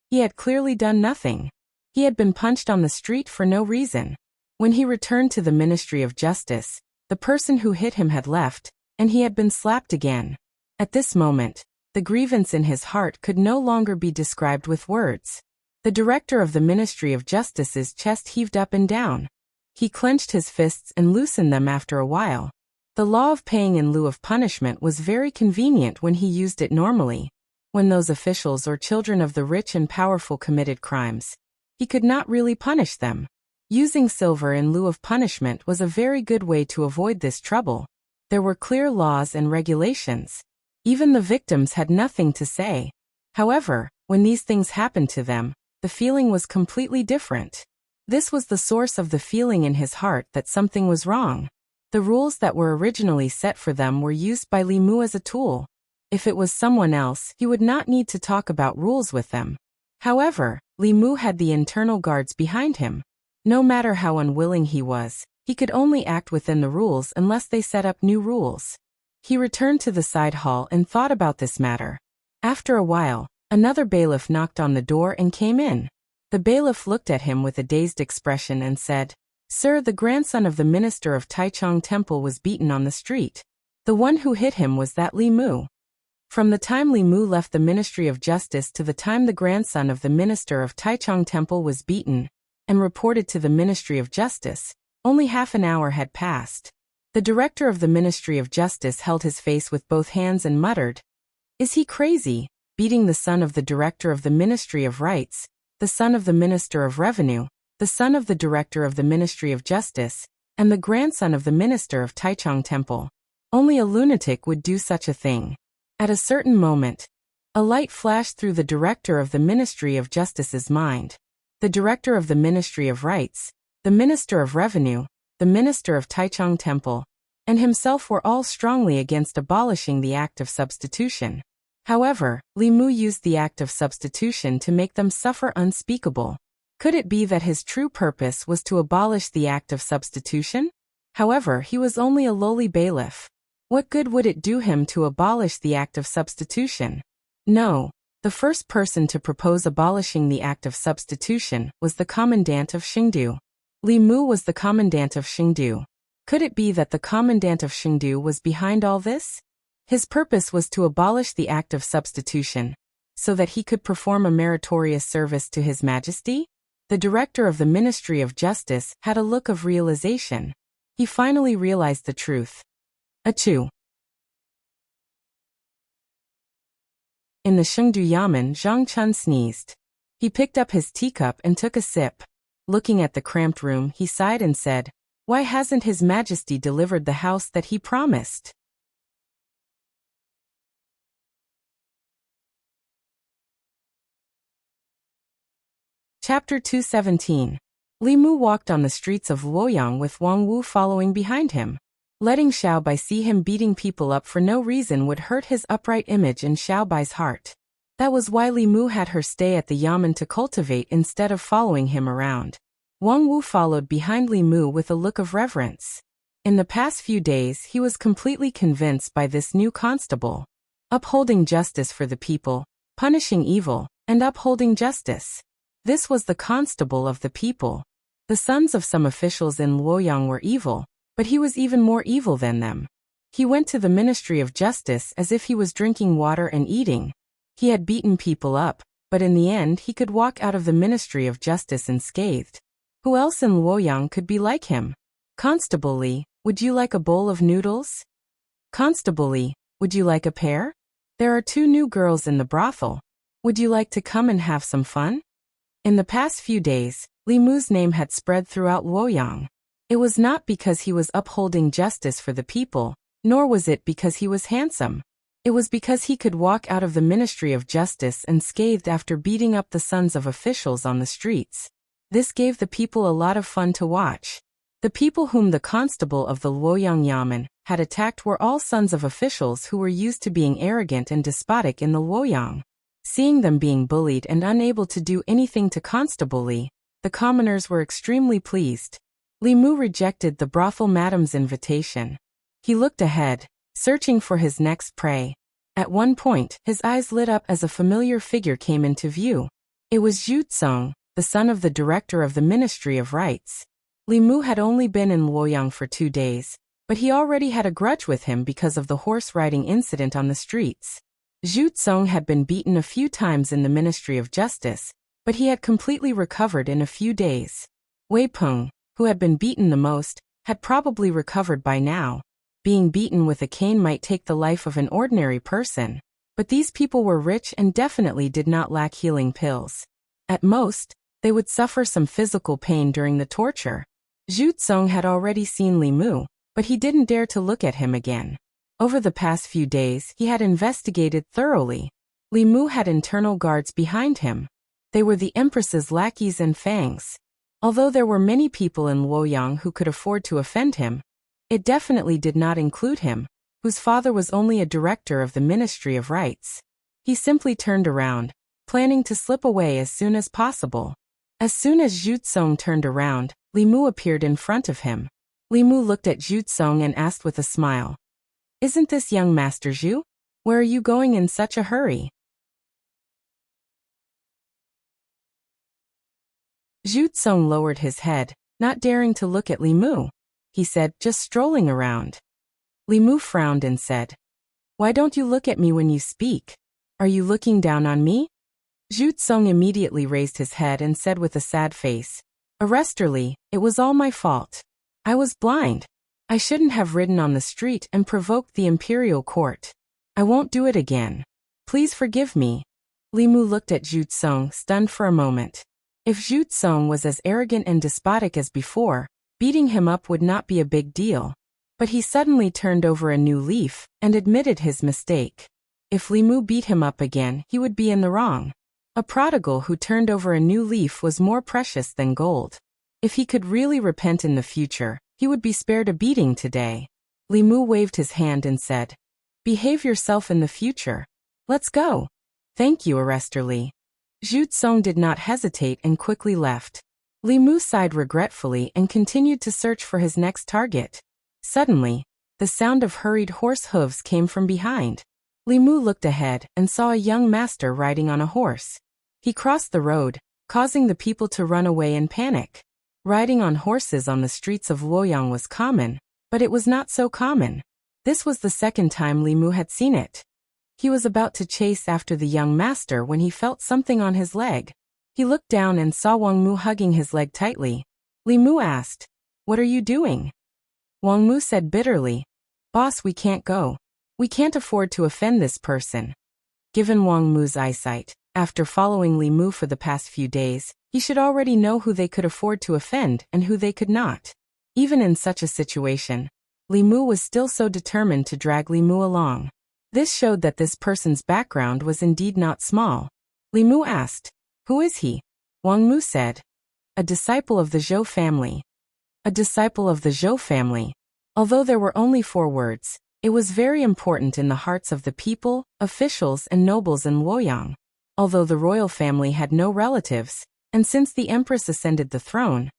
He had clearly done nothing. He had been punched on the street for no reason. When he returned to the Ministry of Justice, the person who hit him had left, and he had been slapped again. At this moment, The grievance in his heart could no longer be described with words. The director of the Ministry of Justice's chest heaved up and down. He clenched his fists and loosened them after a while. The law of paying in lieu of punishment was very convenient when he used it normally. When those officials or children of the rich and powerful committed crimes, he could not really punish them. Using silver in lieu of punishment was a very good way to avoid this trouble. There were clear laws and regulations. Even the victims had nothing to say. However, when these things happened to them, the feeling was completely different. This was the source of the feeling in his heart that something was wrong. The rules that were originally set for them were used by Li Mu as a tool. If it was someone else, he would not need to talk about rules with them. However, Li Mu had the internal guards behind him. No matter how unwilling he was, he could only act within the rules unless they set up new rules. He returned to the side hall and thought about this matter. After a while, another bailiff knocked on the door and came in. The bailiff looked at him with a dazed expression and said, "Sir, the grandson of the minister of Taichung Temple was beaten on the street. The one who hit him was that Li Mu." From the time Li Mu left the Ministry of Justice to the time the grandson of the minister of Taichung Temple was beaten and reported to the Ministry of Justice, only half an hour had passed. The director of the Ministry of Justice held his face with both hands and muttered, "Is he crazy, beating the son of the director of the Ministry of Rights, the son of the Minister of Revenue, the son of the director of the Ministry of Justice, and the grandson of the minister of Taichung Temple? Only a lunatic would do such a thing." At a certain moment, a light flashed through the director of the Ministry of Justice's mind. The director of the Ministry of Rights, the Minister of Revenue, the Minister of Taichung Temple, and himself were all strongly against abolishing the act of substitution. However, Li Mu used the act of substitution to make them suffer unspeakable. Could it be that his true purpose was to abolish the act of substitution? However, he was only a lowly bailiff. What good would it do him to abolish the act of substitution? No. The first person to propose abolishing the act of substitution was the commandant of Xingdu. Li Mu was the commandant of Xingdu. Could it be that the commandant of Xingdu was behind all this? His purpose was to abolish the act of substitution, so that he could perform a meritorious service to His Majesty? The director of the Ministry of Justice had a look of realization. He finally realized the truth. Achoo! In the Shengdu Yamen, Zhang Chun sneezed. He picked up his teacup and took a sip. Looking at the cramped room, he sighed and said, "Why hasn't His Majesty delivered the house that he promised?" Chapter 217. Li Mu walked on the streets of Luoyang with Wang Wu following behind him. Letting Xiao Bai see him beating people up for no reason would hurt his upright image in Xiao Bai's heart. That was why Li Mu had her stay at the yamen to cultivate instead of following him around. Wang Wu followed behind Li Mu with a look of reverence. In the past few days he was completely convinced by this new constable. Upholding justice for the people, punishing evil, and upholding justice. This was the constable of the people. The sons of some officials in Luoyang were evil, but he was even more evil than them. He went to the Ministry of Justice as if he was drinking water and eating. He had beaten people up, but in the end he could walk out of the Ministry of Justice unscathed. Who else in Luoyang could be like him? "Constable Li, would you like a bowl of noodles?" "Constable Li, would you like a pear? There are 2 new girls in the brothel. Would you like to come and have some fun?" In the past few days, Li Mu's name had spread throughout Luoyang. It was not because he was upholding justice for the people, nor was it because he was handsome. It was because he could walk out of the Ministry of Justice unscathed after beating up the sons of officials on the streets. This gave the people a lot of fun to watch. The people whom the constable of the Luoyang Yamen had attacked were all sons of officials who were used to being arrogant and despotic in the Luoyang. Seeing them being bullied and unable to do anything to Constable Li, the commoners were extremely pleased. Li Mu rejected the brothel madam's invitation. He looked ahead, searching for his next prey. At one point, his eyes lit up as a familiar figure came into view. It was Zhu Tsong, the son of the director of the Ministry of Rights. Li Mu had only been in Luoyang for 2 days, but he already had a grudge with him because of the horse riding incident on the streets. Zhu Tsong had been beaten a few times in the Ministry of Justice, but he had completely recovered in a few days. Wei Peng, who had been beaten the most, had probably recovered by now. Being beaten with a cane might take the life of an ordinary person, but these people were rich and definitely did not lack healing pills. At most, they would suffer some physical pain during the torture. Zhu Tsong had already seen Li Mu, but he didn't dare to look at him again. Over the past few days, he had investigated thoroughly. Li Mu had internal guards behind him. They were the Empress's lackeys and fangs. Although there were many people in Luoyang who could afford to offend him, it definitely did not include him, whose father was only a director of the Ministry of Rights. He simply turned around, planning to slip away as soon as possible. As soon as Zhu Tsong turned around, Li Mu appeared in front of him. Li Mu looked at Zhu Tsong and asked with a smile, "Isn't this young Master Zhu? Where are you going in such a hurry?" Zhu Tsong lowered his head, not daring to look at Li Mu. He said, "Just strolling around." Li Mu frowned and said, "Why don't you look at me when you speak? Are you looking down on me?" Zhu Tsong immediately raised his head and said with a sad face, "Arrestor Li, it was all my fault. I was blind. I shouldn't have ridden on the street and provoked the imperial court. I won't do it again. Please forgive me." Li Mu looked at Zhu Tsong, stunned for a moment. If Zhu Tsong was as arrogant and despotic as before, beating him up would not be a big deal. But he suddenly turned over a new leaf and admitted his mistake. If Li Mu beat him up again, he would be in the wrong. A prodigal who turned over a new leaf was more precious than gold. If he could really repent in the future, he would be spared a beating today. Li Mu waved his hand and said, "Behave yourself in the future. Let's go." "Thank you, Arrestor Li." Zhu Tsong did not hesitate and quickly left. Li Mu sighed regretfully and continued to search for his next target. Suddenly, the sound of hurried horse hooves came from behind. Li Mu looked ahead and saw a young master riding on a horse. He crossed the road, causing the people to run away in panic. Riding on horses on the streets of Luoyang was common, but it was not so common. This was the second time Li Mu had seen it. He was about to chase after the young master when he felt something on his leg. He looked down and saw Wang Mu hugging his leg tightly. Li Mu asked, "What are you doing?" Wang Mu said bitterly, "Boss, we can't go. We can't afford to offend this person." Given Wang Mu's eyesight, after following Li Mu for the past few days, he should already know who they could afford to offend and who they could not. Even in such a situation, Li Mu was still so determined to drag Li Mu along. This showed that this person's background was indeed not small. Li Mu asked, "Who is he?" Wang Mu said, "A disciple of the Zhou family." A disciple of the Zhou family. Although there were only 4 words, it was very important in the hearts of the people, officials and nobles in Luoyang. Although the royal family had no relatives, and since the empress ascended the throne,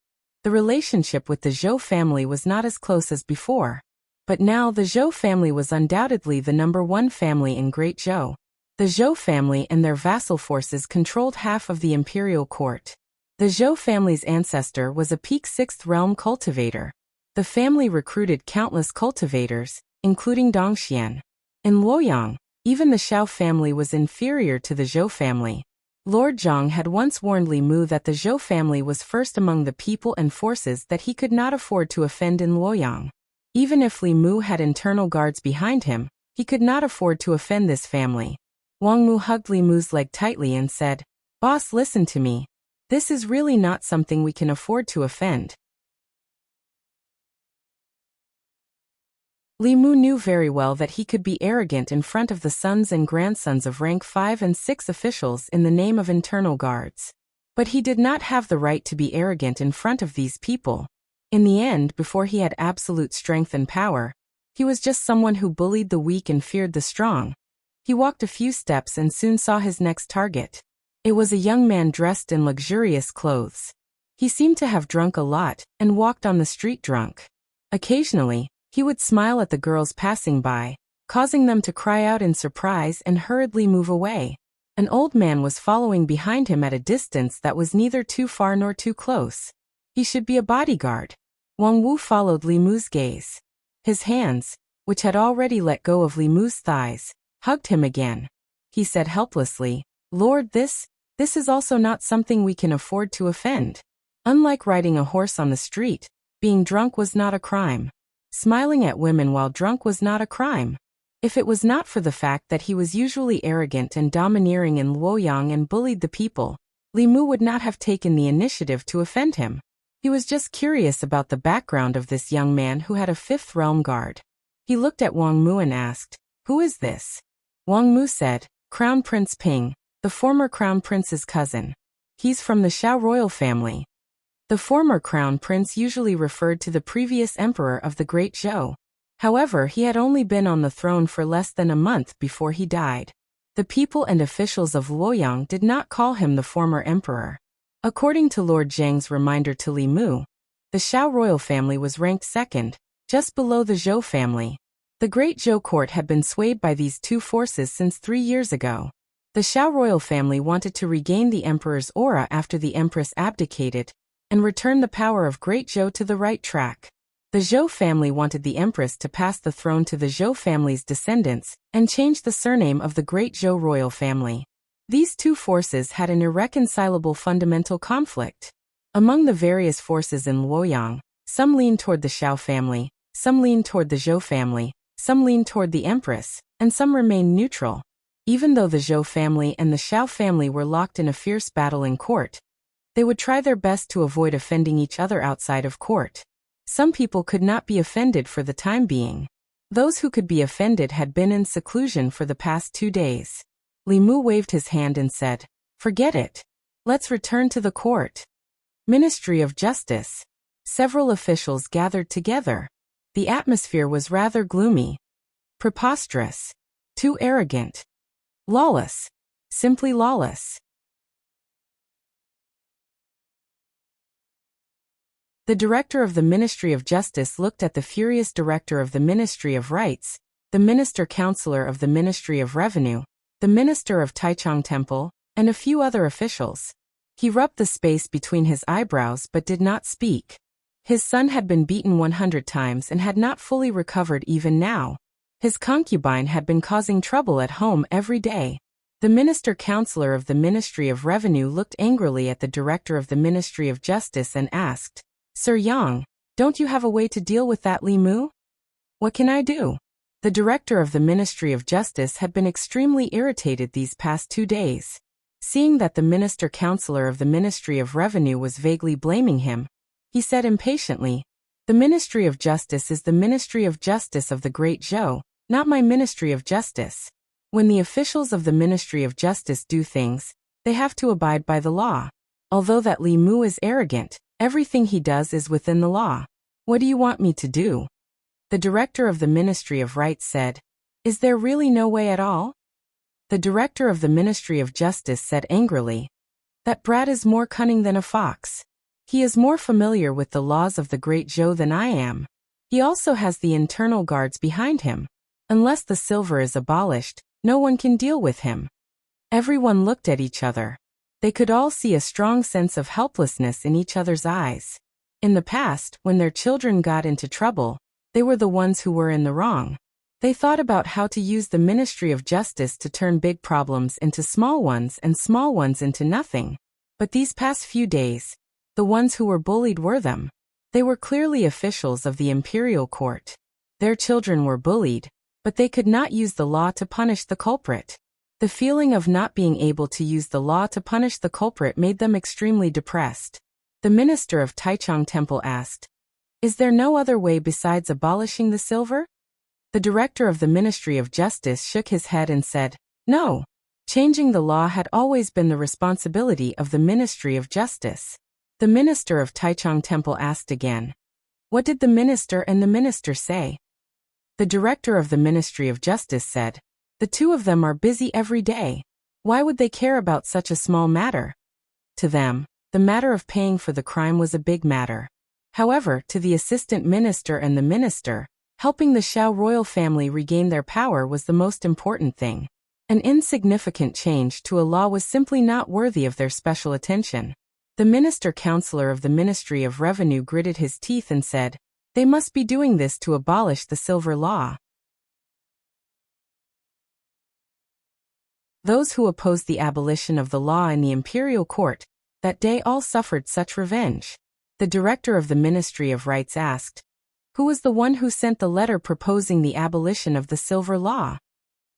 the relationship with the Zhou family was not as close as before. But now the Zhou family was undoubtedly the #1 family in Great Zhou. The Zhou family and their vassal forces controlled half of the imperial court. The Zhou family's ancestor was a peak 6th realm cultivator. The family recruited countless cultivators, including Dongxian. In Luoyang, even the Xiao family was inferior to the Zhou family. Lord Zhang had once warned Li Mu that the Zhou family was first among the people and forces that he could not afford to offend in Luoyang. Even if Li Mu had internal guards behind him, he could not afford to offend this family. Wang Mu hugged Li Mu's leg tightly and said, "Boss, listen to me. This is really not something we can afford to offend." Li Mu knew very well that he could be arrogant in front of the sons and grandsons of rank 5 and 6 officials in the name of internal guards. But he did not have the right to be arrogant in front of these people. In the end, before he had absolute strength and power, he was just someone who bullied the weak and feared the strong. He walked a few steps and soon saw his next target. It was a young man dressed in luxurious clothes. He seemed to have drunk a lot and walked on the street drunk. Occasionally, he would smile at the girls passing by, causing them to cry out in surprise and hurriedly move away. An old man was following behind him at a distance that was neither too far nor too close. He should be a bodyguard. Wang Wu followed Li Mu's gaze. His hands, which had already let go of Li Mu's thighs, hugged him again. He said helplessly, "Lord, this is also not something we can afford to offend. Unlike riding a horse on the street, being drunk was not a crime. Smiling at women while drunk was not a crime. If it was not for the fact that he was usually arrogant and domineering in Luoyang and bullied the people, Li Mu would not have taken the initiative to offend him. He was just curious about the background of this young man who had a fifth realm guard. He looked at Wang Mu and asked, "Who is this?" Wang Mu said, "Crown Prince Ping, the former Crown Prince's cousin. He's from the Shao royal family." The former Crown Prince usually referred to the previous emperor of the Great Zhou. However, he had only been on the throne for less than a month before he died. The people and officials of Luoyang did not call him the former emperor. According to Lord Zheng's reminder to Li Mu, the Shao royal family was ranked second, just below the Zhou family. The Great Zhou court had been swayed by these two forces since 3 years ago. The Shao royal family wanted to regain the emperor's aura after the empress abdicated, and return the power of Great Zhou to the right track. The Zhou family wanted the empress to pass the throne to the Zhou family's descendants, and change the surname of the Great Zhou royal family. These two forces had an irreconcilable fundamental conflict. Among the various forces in Luoyang, some leaned toward the Shao family, some leaned toward the Zhou family, some leaned toward the empress, and some remained neutral. Even though the Zhou family and the Shao family were locked in a fierce battle in court, they would try their best to avoid offending each other outside of court. Some people could not be offended for the time being. Those who could be offended had been in seclusion for the past 2 days. Li Mu waved his hand and said, "Forget it. Let's return to the court." Ministry of Justice. Several officials gathered together. The atmosphere was rather gloomy. Preposterous. Too arrogant. Lawless. Simply lawless. The director of the Ministry of Justice looked at the furious director of the Ministry of Rights, the minister-counselor of the Ministry of Revenue, the minister of Taichung Temple, and a few other officials. He rubbed the space between his eyebrows but did not speak. His son had been beaten 100 times and had not fully recovered even now. His concubine had been causing trouble at home every day. The minister-counselor of the Ministry of Revenue looked angrily at the director of the Ministry of Justice and asked, "Sir Yang, don't you have a way to deal with that Li Mu?" "What can I do?" The director of the Ministry of Justice had been extremely irritated these past 2 days. Seeing that the minister-counselor of the Ministry of Revenue was vaguely blaming him, he said impatiently, "The Ministry of Justice is the Ministry of Justice of the Great Zhou, not my Ministry of Justice. When the officials of the Ministry of Justice do things, they have to abide by the law. Although that Li Mu is arrogant, everything he does is within the law. What do you want me to do?" The director of the Ministry of Rights said, "Is there really no way at all?" The director of the Ministry of Justice said angrily, "That brat is more cunning than a fox. He is more familiar with the laws of the Great Zhou than I am. He also has the internal guards behind him. Unless the silver is abolished, no one can deal with him." Everyone looked at each other. They could all see a strong sense of helplessness in each other's eyes. In the past, when their children got into trouble, they were the ones who were in the wrong. They thought about how to use the Ministry of Justice to turn big problems into small ones and small ones into nothing. But these past few days, the ones who were bullied were them. They were clearly officials of the imperial court. Their children were bullied, but they could not use the law to punish the culprit. The feeling of not being able to use the law to punish the culprit made them extremely depressed. The minister of Taichung Temple asked, "Is there no other way besides abolishing the silver?" The director of the Ministry of Justice shook his head and said, "No. Changing the law had always been the responsibility of the Ministry of Justice." The minister of Taichung Temple asked again, "What did the minister and the minister say?" The director of the Ministry of Justice said, "The two of them are busy every day. Why would they care about such a small matter?" To them, the matter of paying for the crime was a big matter. However, to the assistant minister and the minister, helping the Shao royal family regain their power was the most important thing. An insignificant change to a law was simply not worthy of their special attention. The minister-counselor of the Ministry of Revenue gritted his teeth and said, "They must be doing this to abolish the silver law." Those who opposed the abolition of the law in the imperial court that day all suffered such revenge. The director of the Ministry of Rights asked, "Who was the one who sent the letter proposing the abolition of the silver law?"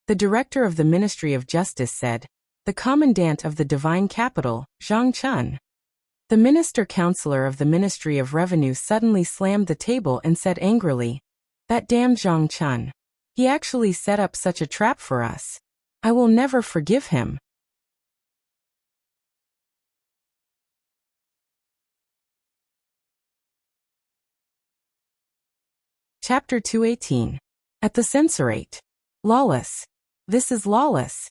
The director of the Ministry of Justice said, "The commandant of the divine capital, Zhang Chun." The minister-counselor of the Ministry of Revenue suddenly slammed the table and said angrily, "That damned Zhang Chun. He actually set up such a trap for us. I will never forgive him." Chapter 218. At the censorate. Lawless. This is lawless.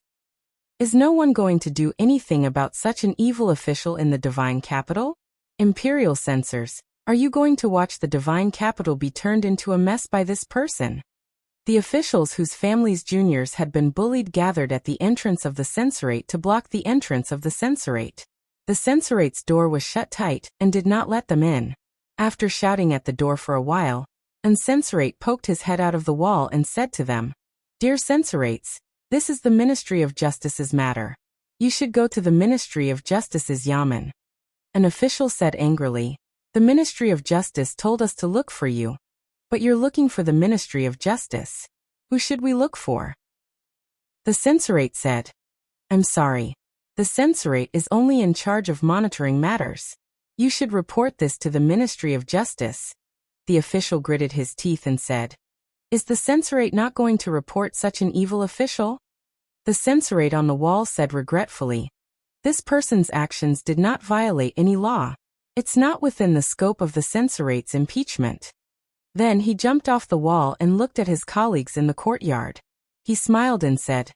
Is no one going to do anything about such an evil official in the divine capital? Imperial censors, are you going to watch the divine capital be turned into a mess by this person? The officials whose families' juniors had been bullied gathered at the entrance of the censorate to block the entrance of the censorate. The censorate's door was shut tight and did not let them in. After shouting at the door for a while, an censorate poked his head out of the wall and said to them, "Dear censorates, this is the Ministry of Justice's matter. You should go to the Ministry of Justice's yamen." An official said angrily, "The Ministry of Justice told us to look for you. But you're looking for the Ministry of Justice. Who should we look for?" The censorate said, "I'm sorry. The censorate is only in charge of monitoring matters. You should report this to the Ministry of Justice." The official gritted his teeth and said, "Is the censorate not going to report such an evil official?" The censorate on the wall said regretfully, "This person's actions did not violate any law. It's not within the scope of the censorate's impeachment." Then he jumped off the wall and looked at his colleagues in the courtyard. He smiled and said,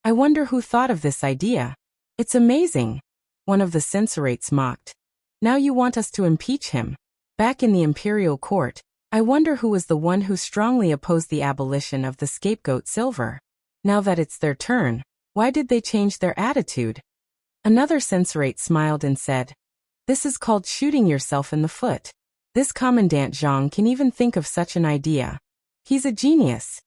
"I wonder who thought of this idea. It's amazing." One of the censorates mocked, "Now you want us to impeach him?" Back in the imperial court, I wonder who was the one who strongly opposed the abolition of the scapegoat silver. Now that it's their turn, why did they change their attitude? Another censorate smiled and said, "This is called shooting yourself in the foot. This Commandant Zhang can even think of such an idea. He's a genius."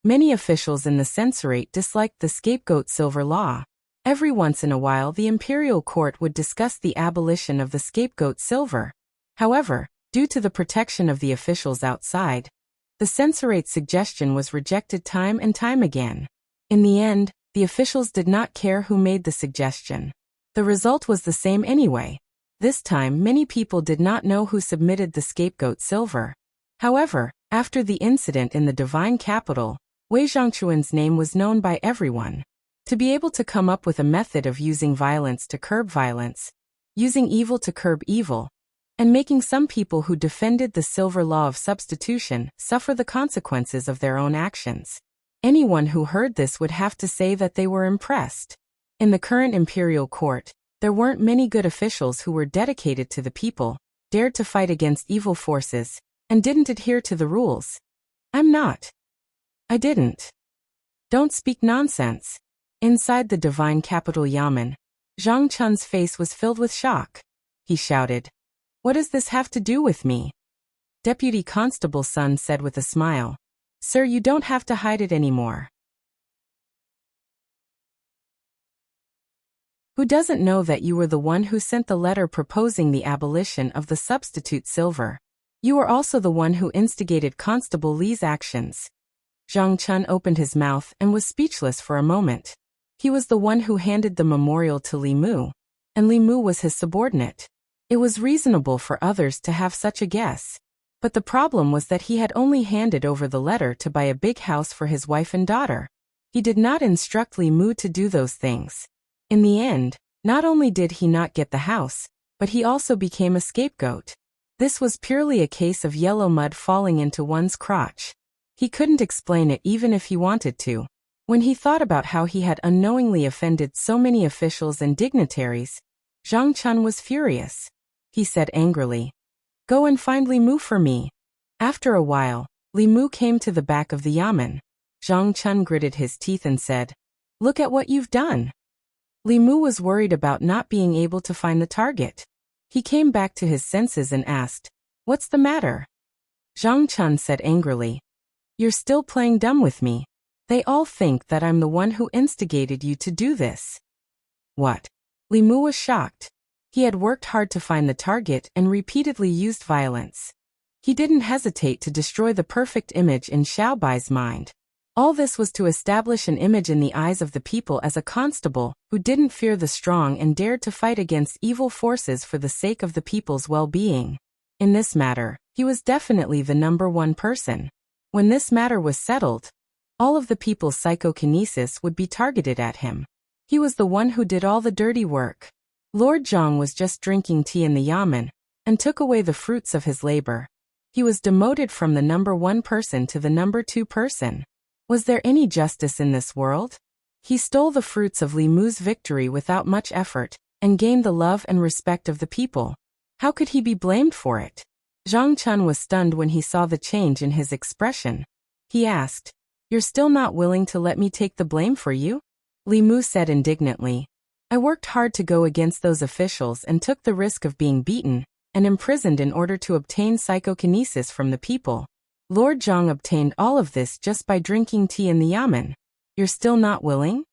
Many officials in the censorate disliked the scapegoat silver law. Every once in a while the imperial court would discuss the abolition of the scapegoat silver. However, due to the protection of the officials outside, the censorate's suggestion was rejected time and time again. In the end, the officials did not care who made the suggestion. The result was the same anyway. This time many people did not know who submitted the scapegoat silver. However, after the incident in the divine capital, Wei Zhongquan's name was known by everyone. To be able to come up with a method of using violence to curb violence, using evil to curb evil, and making some people who defended the silver law of substitution suffer the consequences of their own actions. Anyone who heard this would have to say that they were impressed. In the current imperial court, there weren't many good officials who were dedicated to the people, dared to fight against evil forces, and didn't adhere to the rules. I'm not. I didn't. Don't speak nonsense. Inside the divine capital yamen, Zhang Chun's face was filled with shock. He shouted, "What does this have to do with me?" Deputy Constable Sun said with a smile, "Sir, you don't have to hide it anymore. Who doesn't know that you were the one who sent the letter proposing the abolition of the substitute silver? You were also the one who instigated Constable Li's actions." Zhang Chun opened his mouth and was speechless for a moment. He was the one who handed the memorial to Li Mu, and Li Mu was his subordinate. It was reasonable for others to have such a guess. But the problem was that he had only handed over the letter to buy a big house for his wife and daughter. He did not instruct Li Mu to do those things. In the end, not only did he not get the house, but he also became a scapegoat. This was purely a case of yellow mud falling into one's crotch. He couldn't explain it even if he wanted to. When he thought about how he had unknowingly offended so many officials and dignitaries, Zhang Chun was furious. He said angrily, "Go and find Li Mu for me." After a while, Li Mu came to the back of the yamen. Zhang Chun gritted his teeth and said, "Look at what you've done." Li Mu was worried about not being able to find the target. He came back to his senses and asked, "What's the matter?" Zhang Chun said angrily, "You're still playing dumb with me. They all think that I'm the one who instigated you to do this. What? Li Mu was shocked. He had worked hard to find the target and repeatedly used violence. He didn't hesitate to destroy the perfect image in Xiao Bai's mind. All this was to establish an image in the eyes of the people as a constable who didn't fear the strong and dared to fight against evil forces for the sake of the people's well-being. In this matter, he was definitely the number one person. When this matter was settled, all of the people's psychokinesis would be targeted at him. He was the one who did all the dirty work. Lord Zhang was just drinking tea in the yamen and took away the fruits of his labor. He was demoted from the number one person to the number two person. Was there any justice in this world? He stole the fruits of Li Mu's victory without much effort and gained the love and respect of the people. How could he be blamed for it? Zhang Chun was stunned when he saw the change in his expression. He asked, "You're still not willing to let me take the blame for you?" Li Mu said indignantly, "I worked hard to go against those officials and took the risk of being beaten and imprisoned in order to obtain psychokinesis from the people. Lord Zhang obtained all of this just by drinking tea in the yamen. You're still not willing?"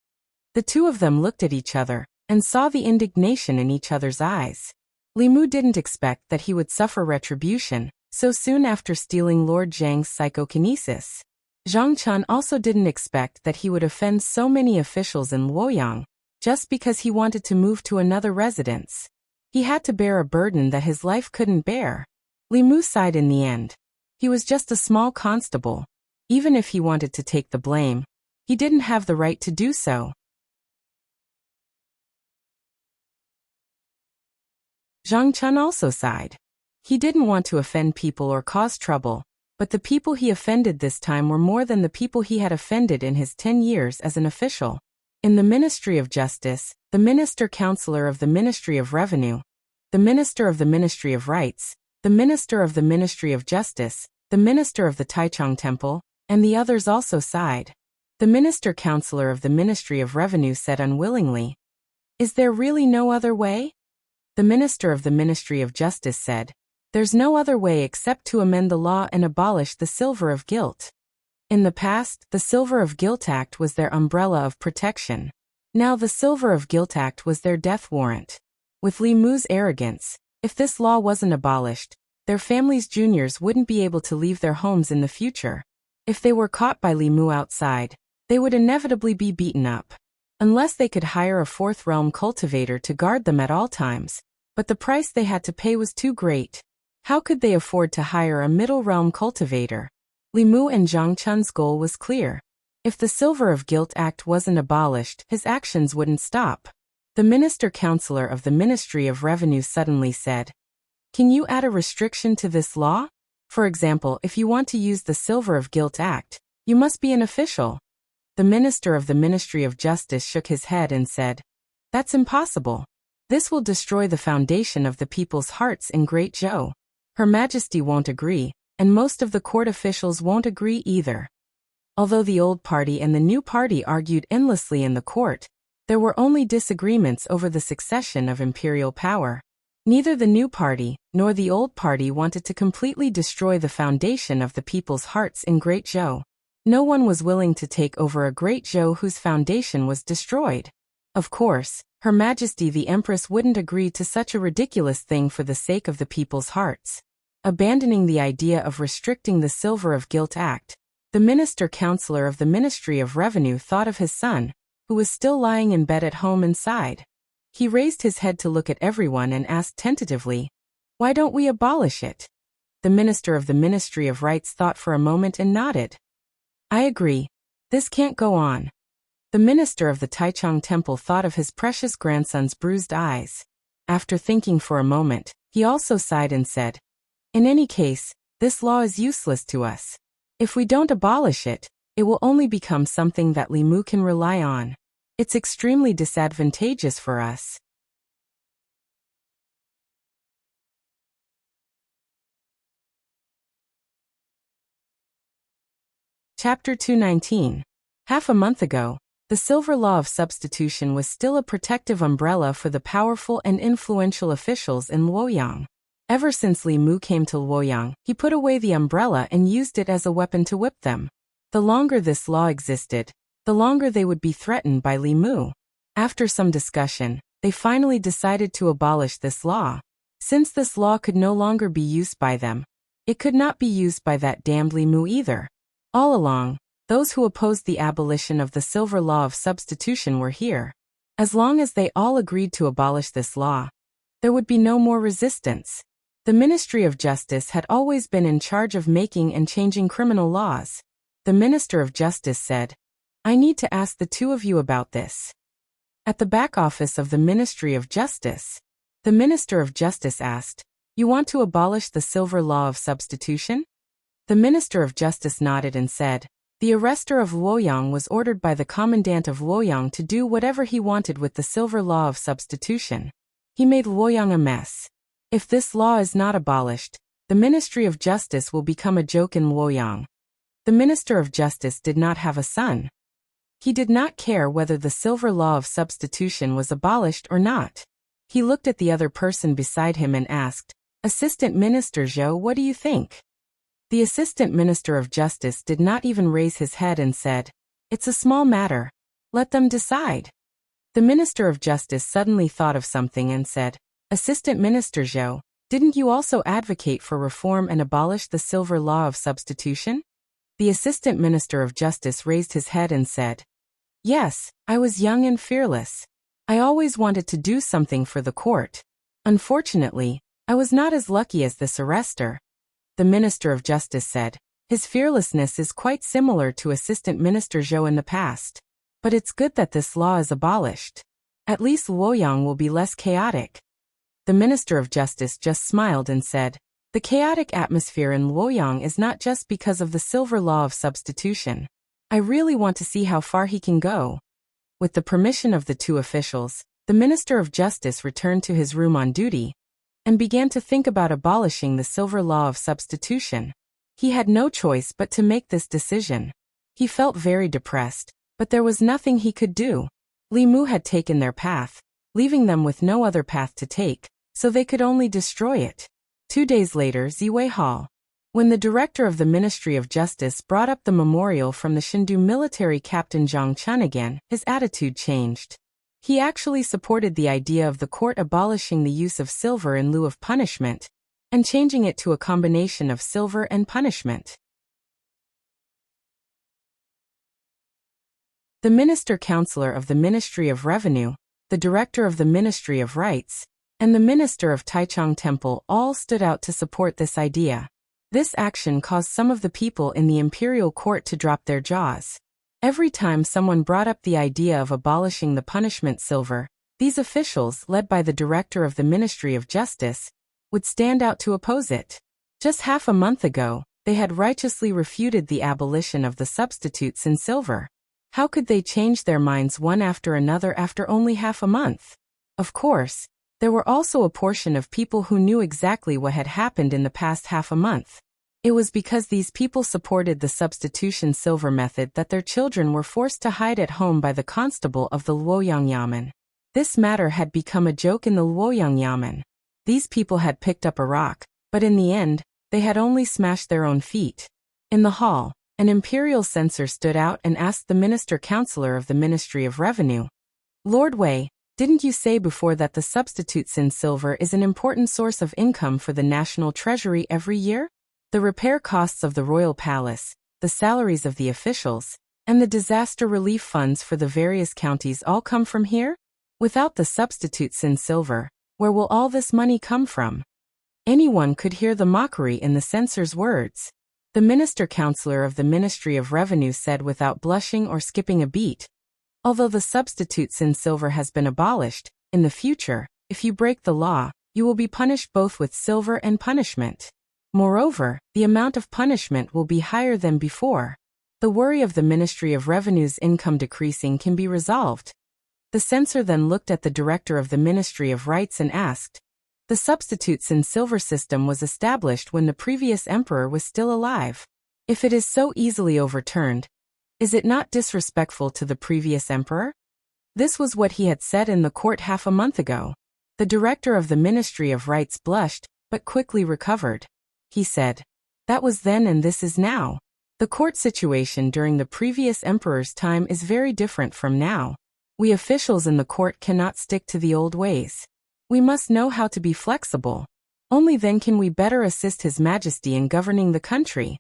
The two of them looked at each other and saw the indignation in each other's eyes. Li Mu didn't expect that he would suffer retribution so soon after stealing Lord Zhang's psychokinesis. Zhang Chun also didn't expect that he would offend so many officials in Luoyang just because he wanted to move to another residence. He had to bear a burden that his life couldn't bear. Li Mu sighed in the end. He was just a small constable. Even if he wanted to take the blame, he didn't have the right to do so. Zhang Chun also sighed. He didn't want to offend people or cause trouble, but the people he offended this time were more than the people he had offended in his 10 years as an official. In the Ministry of Justice, the Minister-Counselor of the Ministry of Revenue, the Minister of the Ministry of Rights, the Minister of the Ministry of Justice, the Minister of the Taichung Temple, and the others also sighed. The Minister-Counselor of the Ministry of Revenue said unwillingly, "Is there really no other way?" The Minister of the Ministry of Justice said, "There's no other way except to amend the law and abolish the Silver of Guilt." In the past, the Silver of Guilt Act was their umbrella of protection. Now the Silver of Guilt Act was their death warrant. With Li Mu's arrogance, if this law wasn't abolished, their family's juniors wouldn't be able to leave their homes in the future. If they were caught by Li Mu outside, they would inevitably be beaten up. Unless they could hire a fourth realm cultivator to guard them at all times, but the price they had to pay was too great. How could they afford to hire a middle realm cultivator? Li Mu and Zhang Chun's goal was clear. If the Silver of Guilt Act wasn't abolished, his actions wouldn't stop. The Minister-Counselor of the Ministry of Revenue suddenly said, "Can you add a restriction to this law? For example, if you want to use the Silver of Guilt Act, you must be an official." The Minister of the Ministry of Justice shook his head and said, "That's impossible. This will destroy the foundation of the people's hearts in Great Zhou. Her Majesty won't agree, and most of the court officials won't agree either." Although the old party and the new party argued endlessly in the court, there were only disagreements over the succession of imperial power. Neither the new party nor the old party wanted to completely destroy the foundation of the people's hearts in Great Zhou. No one was willing to take over a Great Zhou whose foundation was destroyed. Of course, Her Majesty the Empress wouldn't agree to such a ridiculous thing for the sake of the people's hearts. Abandoning the idea of restricting the Silver of Guilt Act, the Minister-Counselor of the Ministry of Revenue thought of his son, who was still lying in bed at home and sighed. He raised his head to look at everyone and asked tentatively, "Why don't we abolish it?" The Minister of the Ministry of Rights thought for a moment and nodded. "I agree. This can't go on." The Minister of the Taichung Temple thought of his precious grandson's bruised eyes. After thinking for a moment, he also sighed and said, "In any case, this law is useless to us. If we don't abolish it, it will only become something that Li Mu can rely on. It's extremely disadvantageous for us." Chapter 219. Half a month ago, the Silver Law of Substitution was still a protective umbrella for the powerful and influential officials in Luoyang. Ever since Li Mu came to Luoyang, he put away the umbrella and used it as a weapon to whip them. The longer this law existed, the longer they would be threatened by Li Mu. After some discussion, they finally decided to abolish this law. Since this law could no longer be used by them, it could not be used by that damned Li Mu either. All along, those who opposed the abolition of the silver law of substitution were here. As long as they all agreed to abolish this law, there would be no more resistance. The Ministry of Justice had always been in charge of making and changing criminal laws. The Minister of Justice said, "I need to ask the two of you about this." At the back office of the Ministry of Justice, the Minister of Justice asked, "You want to abolish the silver law of substitution?" The Minister of Justice nodded and said, "The arrester of Luoyang was ordered by the commandant of Luoyang to do whatever he wanted with the silver law of substitution. He made Luoyang a mess. If this law is not abolished, the Ministry of Justice will become a joke in Luoyang." The Minister of Justice did not have a son. He did not care whether the silver law of substitution was abolished or not. He looked at the other person beside him and asked, "Assistant Minister Zhou, what do you think?" The Assistant Minister of Justice did not even raise his head and said, "It's a small matter. Let them decide." The Minister of Justice suddenly thought of something and said, "Assistant Minister Zhou, didn't you also advocate for reform and abolish the silver law of substitution?" The Assistant Minister of Justice raised his head and said, "Yes, I was young and fearless. I always wanted to do something for the court. Unfortunately, I was not as lucky as this arrester." The Minister of Justice said, "His fearlessness is quite similar to Assistant Minister Zhou in the past. But it's good that this law is abolished. At least Luoyang will be less chaotic." The Minister of Justice just smiled and said, "The chaotic atmosphere in Luoyang is not just because of the silver law of substitution. I really want to see how far he can go." With the permission of the two officials, the Minister of Justice returned to his room on duty and began to think about abolishing the silver law of substitution. He had no choice but to make this decision. He felt very depressed, but there was nothing he could do. Li Mu had taken their path, leaving them with no other path to take, so they could only destroy it. 2 days later, Ziwei Hall. When the director of the Ministry of Justice brought up the memorial from the Shindu military captain Zhang Chun again, his attitude changed. He actually supported the idea of the court abolishing the use of silver in lieu of punishment, and changing it to a combination of silver and punishment. The Minister-Counselor of the Ministry of Revenue, the Director of the Ministry of Rights, and the Minister of Taichung Temple all stood out to support this idea. This action caused some of the people in the imperial court to drop their jaws. Every time someone brought up the idea of abolishing the punishment silver, these officials, led by the Director of the Ministry of Justice, would stand out to oppose it. Just half a month ago, they had righteously refuted the abolition of the substitutes in silver. How could they change their minds one after another after only half a month? Of course, there were also a portion of people who knew exactly what had happened in the past half a month. It was because these people supported the substitution silver method that their children were forced to hide at home by the constable of the Luoyang Yamen. This matter had become a joke in the Luoyang Yamen. These people had picked up a rock, but in the end, they had only smashed their own feet. In the hall, an imperial censor stood out and asked the Minister-Counselor of the Ministry of Revenue, "Lord Wei, didn't you say before that the substitutes in silver is an important source of income for the national treasury every year? The repair costs of the royal palace, the salaries of the officials, and the disaster relief funds for the various counties all come from here? Without the substitutes in silver, where will all this money come from?" Anyone could hear the mockery in the censor's words. The Minister-Counselor of the Ministry of Revenue said without blushing or skipping a beat, "Although the substitutes in silver has been abolished, in the future, if you break the law, you will be punished both with silver and punishment. Moreover, the amount of punishment will be higher than before. The worry of the Ministry of Revenue's income decreasing can be resolved." The censor then looked at the director of the Ministry of Rights and asked, "The substitutes in silver system was established when the previous emperor was still alive. If it is so easily overturned, is it not disrespectful to the previous emperor?" This was what he had said in the court half a month ago. The director of the Ministry of Rights blushed, but quickly recovered. He said, "That was then and this is now. The court situation during the previous emperor's time is very different from now. We officials in the court cannot stick to the old ways. We must know how to be flexible. Only then can we better assist His Majesty in governing the country.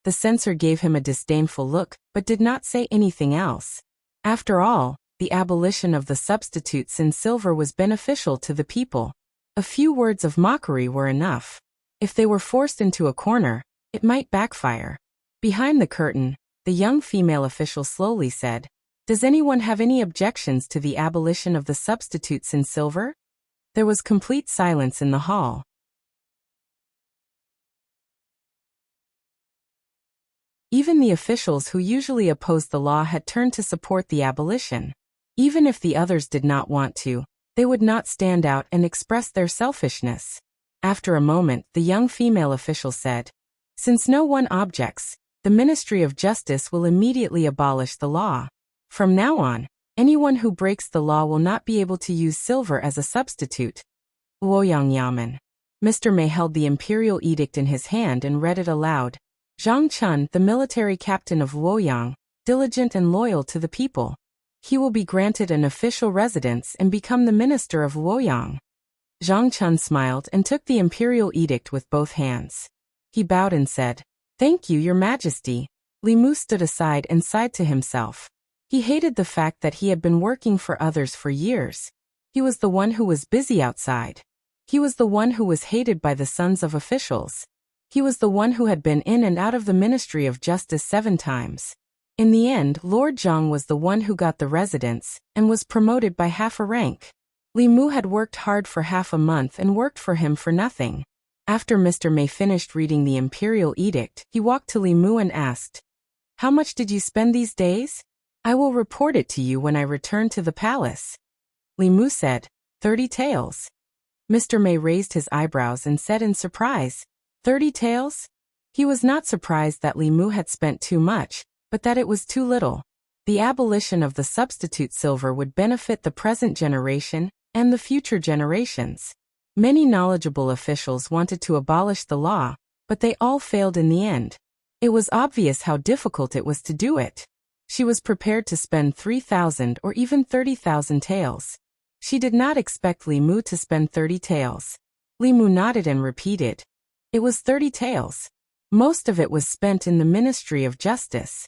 The censor gave him a disdainful look, but did not say anything else. After all, the abolition of the substitutes in silver was beneficial to the people. A few words of mockery were enough. If they were forced into a corner, it might backfire. Behind the curtain, the young female official slowly said, "Does anyone have any objections to the abolition of the substitutes in silver?" There was complete silence in the hall. Even the officials who usually opposed the law had turned to support the abolition. Even if the others did not want to, they would not stand out and express their selfishness. After a moment, the young female official said, "Since no one objects, the Ministry of Justice will immediately abolish the law. From now on, anyone who breaks the law will not be able to use silver as a substitute." Luoyang Yamen. Mr. Mei held the imperial edict in his hand and read it aloud. Zhang Chun, the military captain of Luoyang, diligent and loyal to the people. He will be granted an official residence and become the minister of Luoyang. Zhang Chun smiled and took the imperial edict with both hands. He bowed and said, "Thank you, Your Majesty." Li Mu stood aside and sighed to himself. He hated the fact that he had been working for others for years. He was the one who was busy outside. He was the one who was hated by the sons of officials. He was the one who had been in and out of the Ministry of Justice 7 times. In the end, Lord Zhang was the one who got the residence, and was promoted by half a rank. Li Mu had worked hard for half a month and worked for him for nothing. After Mr. Mei finished reading the imperial edict, he walked to Li Mu and asked, "How much did you spend these days? I will report it to you when I return to the palace." Li Mu said, 30 taels. Mr. Mei raised his eyebrows and said in surprise, 30 taels? He was not surprised that Li Mu had spent too much, but that it was too little. The abolition of the substitute silver would benefit the present generation and the future generations. Many knowledgeable officials wanted to abolish the law, but they all failed in the end. It was obvious how difficult it was to do it. She was prepared to spend 3,000 or even 30,000 taels. She did not expect Li Mu to spend 30 taels. Li Mu nodded and repeated, "It was 30 taels. Most of it was spent in the Ministry of Justice.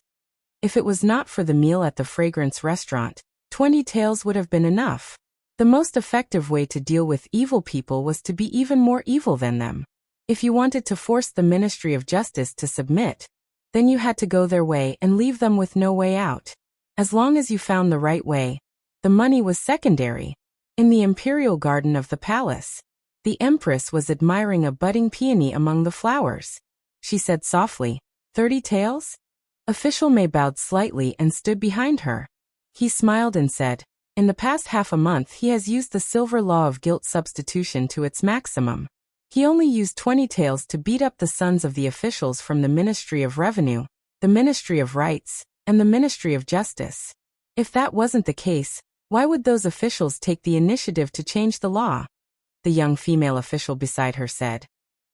If it was not for the meal at the Fragrance restaurant, 20 taels would have been enough." The most effective way to deal with evil people was to be even more evil than them. If you wanted to force the Ministry of Justice to submit, then you had to go their way and leave them with no way out. As long as you found the right way, the money was secondary. In the imperial garden of the palace, the empress was admiring a budding peony among the flowers. She said softly, 30 taels? Official Mei bowed slightly and stood behind her. He smiled and said, "In the past half a month he has used the silver law of guilt substitution to its maximum. He only used 20 taels to beat up the sons of the officials from the Ministry of Revenue, the Ministry of Rights, and the Ministry of Justice. If that wasn't the case, why would those officials take the initiative to change the law?" The young female official beside her said,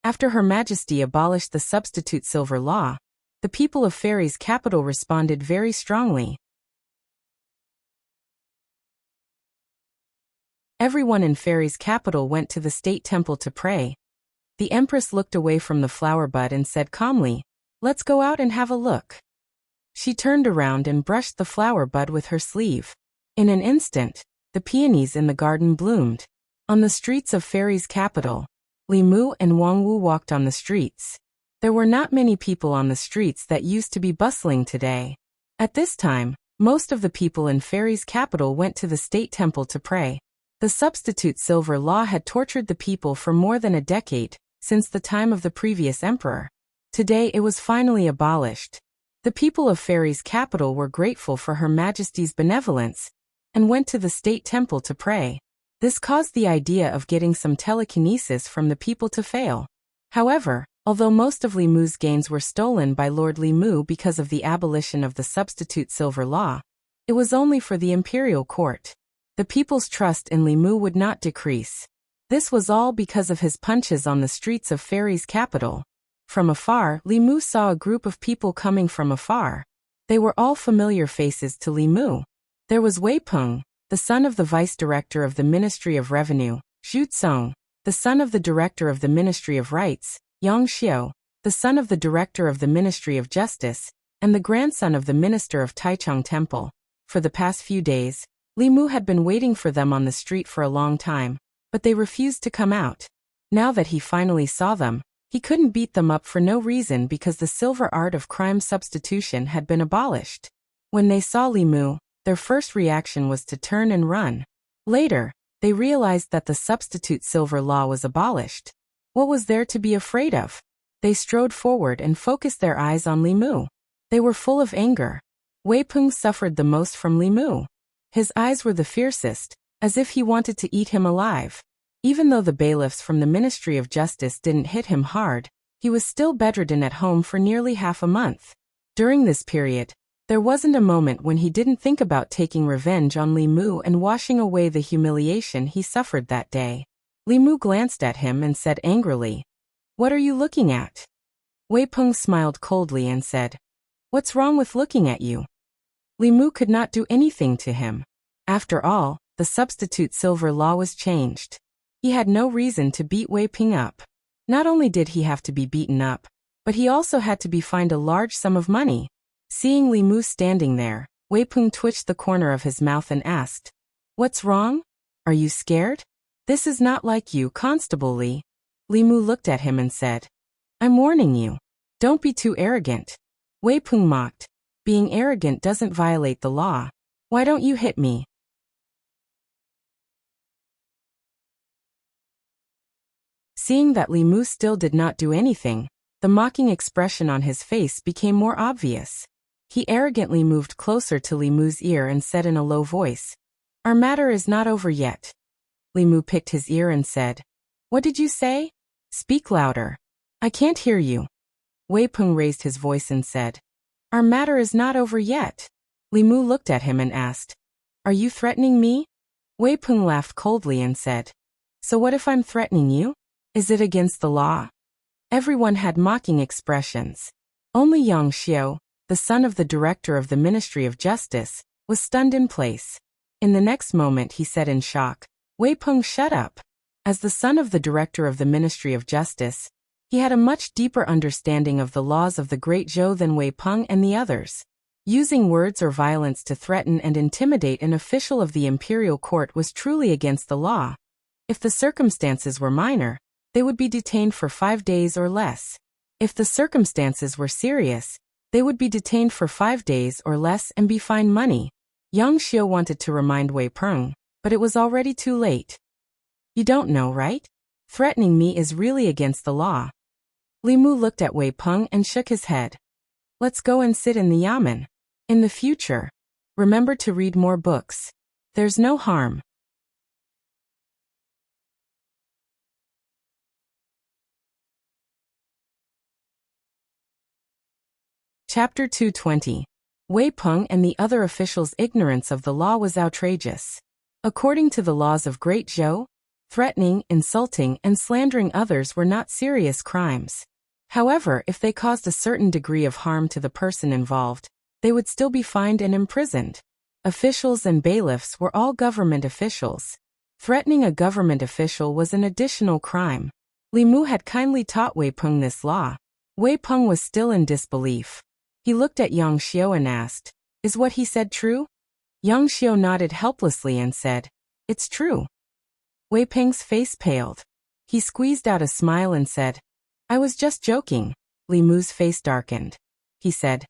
"After Her Majesty abolished the substitute silver law, the people of Fairy's capital responded very strongly. Everyone in Fairy's capital went to the state temple to pray. The empress looked away from the flower bud and said calmly, "Let's go out and have a look." She turned around and brushed the flower bud with her sleeve. In an instant, the peonies in the garden bloomed. On the streets of Fairy's capital, Li Mu and Wang Wu walked on the streets. There were not many people on the streets that used to be bustling today. At this time, most of the people in Fairy's capital went to the state temple to pray. The substitute silver law had tortured the people for more than a decade, since the time of the previous emperor. Today it was finally abolished. The people of Fairy's capital were grateful for Her Majesty's benevolence, and went to the state temple to pray. This caused the idea of getting some telekinesis from the people to fail. However, although most of Li Mu's gains were stolen by Lord Li Mu because of the abolition of the substitute silver law, it was only for the imperial court. The people's trust in Li Mu would not decrease. This was all because of his punches on the streets of Fairy's capital. From afar, Li Mu saw a group of people coming from afar. They were all familiar faces to Li Mu. There was Wei Peng, the son of the vice director of the Ministry of Revenue, Zhu Tsong, the son of the director of the Ministry of Rights, Yang Xiao, the son of the director of the Ministry of Justice, and the grandson of the minister of Taichung Temple. For the past few days, Li Mu had been waiting for them on the street for a long time, but they refused to come out. Now that he finally saw them, he couldn't beat them up for no reason because the silver art of crime substitution had been abolished. When they saw Li Mu, their first reaction was to turn and run. Later, they realized that the substitute silver law was abolished. What was there to be afraid of? They strode forward and focused their eyes on Li Mu. They were full of anger. Wei Peng suffered the most from Li Mu. His eyes were the fiercest, as if he wanted to eat him alive. Even though the bailiffs from the Ministry of Justice didn't hit him hard, he was still bedridden at home for nearly half a month. During this period, there wasn't a moment when he didn't think about taking revenge on Li Mu and washing away the humiliation he suffered that day. Li Mu glanced at him and said angrily, "What are you looking at?" Wei Peng smiled coldly and said, "What's wrong with looking at you?" Li Mu could not do anything to him. After all, the substitute silver law was changed. He had no reason to beat Wei Peng up. Not only did he have to be beaten up, but he also had to be fined a large sum of money. Seeing Li Mu standing there, Wei Peng twitched the corner of his mouth and asked, "What's wrong? Are you scared? This is not like you, Constable Li." Li Mu looked at him and said, "I'm warning you. Don't be too arrogant." Wei Peng mocked, "Being arrogant doesn't violate the law. Why don't you hit me?" Seeing that Li Mu still did not do anything, the mocking expression on his face became more obvious. He arrogantly moved closer to Li Mu's ear and said in a low voice, "Our matter is not over yet." Li Mu picked his ear and said, "What did you say? Speak louder. I can't hear you." Wei Peng raised his voice and said, "Our matter is not over yet." Li Mu looked at him and asked, "Are you threatening me?" Wei Peng laughed coldly and said, "So what if I'm threatening you? Is it against the law?" Everyone had mocking expressions. Only Yang Xiao, the son of the director of the Ministry of Justice, was stunned in place. In the next moment he said in shock, "Wei Peng, shut up." As the son of the director of the Ministry of Justice, he had a much deeper understanding of the laws of the Great Zhou than Wei Peng and the others. Using words or violence to threaten and intimidate an official of the imperial court was truly against the law. If the circumstances were minor, they would be detained for 5 days or less. If the circumstances were serious, they would be detained for 5 days or less and be fined money. Yang Xiao wanted to remind Wei Peng, but it was already too late. "You don't know, right? Threatening me is really against the law." Li Mu looked at Wei Peng and shook his head. "Let's go and sit in the yamen. In the future, remember to read more books. There's no harm." Chapter 220. Wei Peng and the other officials' ignorance of the law was outrageous. According to the laws of Great Zhou, threatening, insulting, and slandering others were not serious crimes. However, if they caused a certain degree of harm to the person involved, they would still be fined and imprisoned. Officials and bailiffs were all government officials. Threatening a government official was an additional crime. Li Mu had kindly taught Wei Peng this law. Wei Peng was still in disbelief. He looked at Yang Xiao and asked, "Is what he said true?" Yang Xiao nodded helplessly and said, "It's true." Wei Peng's face paled. He squeezed out a smile and said, "I was just joking." Li Mu's face darkened. He said,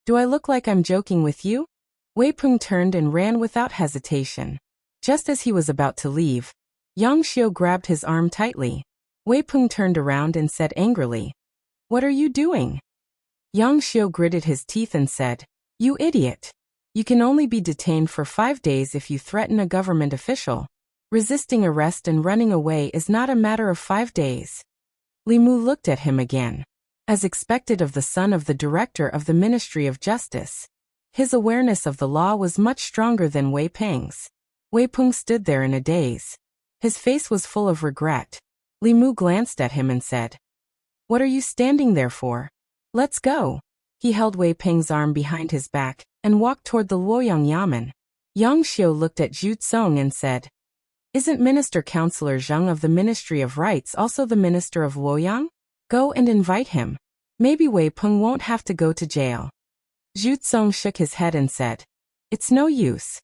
"Do I look like I'm joking with you?" Wei Peng turned and ran without hesitation. Just as he was about to leave, Yang Xiao grabbed his arm tightly. Wei Peng turned around and said angrily, "What are you doing?" Yang Xiao gritted his teeth and said, "You idiot. You can only be detained for 5 days if you threaten a government official. Resisting arrest and running away is not a matter of 5 days." Li Mu looked at him again. As expected of the son of the director of the Ministry of Justice, his awareness of the law was much stronger than Wei Peng's. Wei Peng stood there in a daze. His face was full of regret. Li Mu glanced at him and said, What are you standing there for? Let's go. He held Wei Peng's arm behind his back and walked toward the Luoyang Yamen. Yang Xiu looked at Zhu Tsong and said, "Isn't Minister Counselor Zheng of the Ministry of Rights also the Minister of Luoyang? Go and invite him. Maybe Wei Peng won't have to go to jail." Zhu Tsong shook his head and said, "It's no use.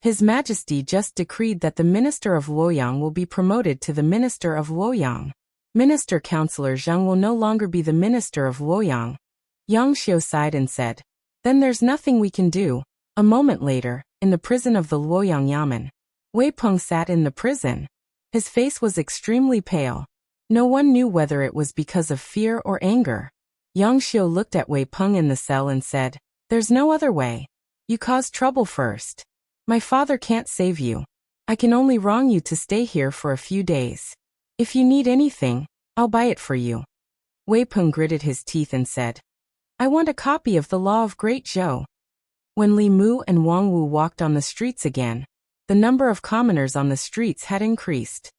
His Majesty just decreed that the Minister of Luoyang will be promoted to the Minister of Luoyang. Minister Counselor Zheng will no longer be the Minister of Luoyang." Yang Xiu sighed and said, "Then there's nothing we can do." A moment later, in the prison of the Luoyang Yamen, Wei Peng sat in the prison. His face was extremely pale. No one knew whether it was because of fear or anger. Yang Xiu looked at Wei Peng in the cell and said, "There's no other way. You caused trouble first. My father can't save you. I can only wrong you to stay here for a few days. If you need anything, I'll buy it for you." Wei Peng gritted his teeth and said, "I want a copy of the Law of Great Zhou." When Li Mu and Wang Wu walked on the streets again, the number of commoners on the streets had increased.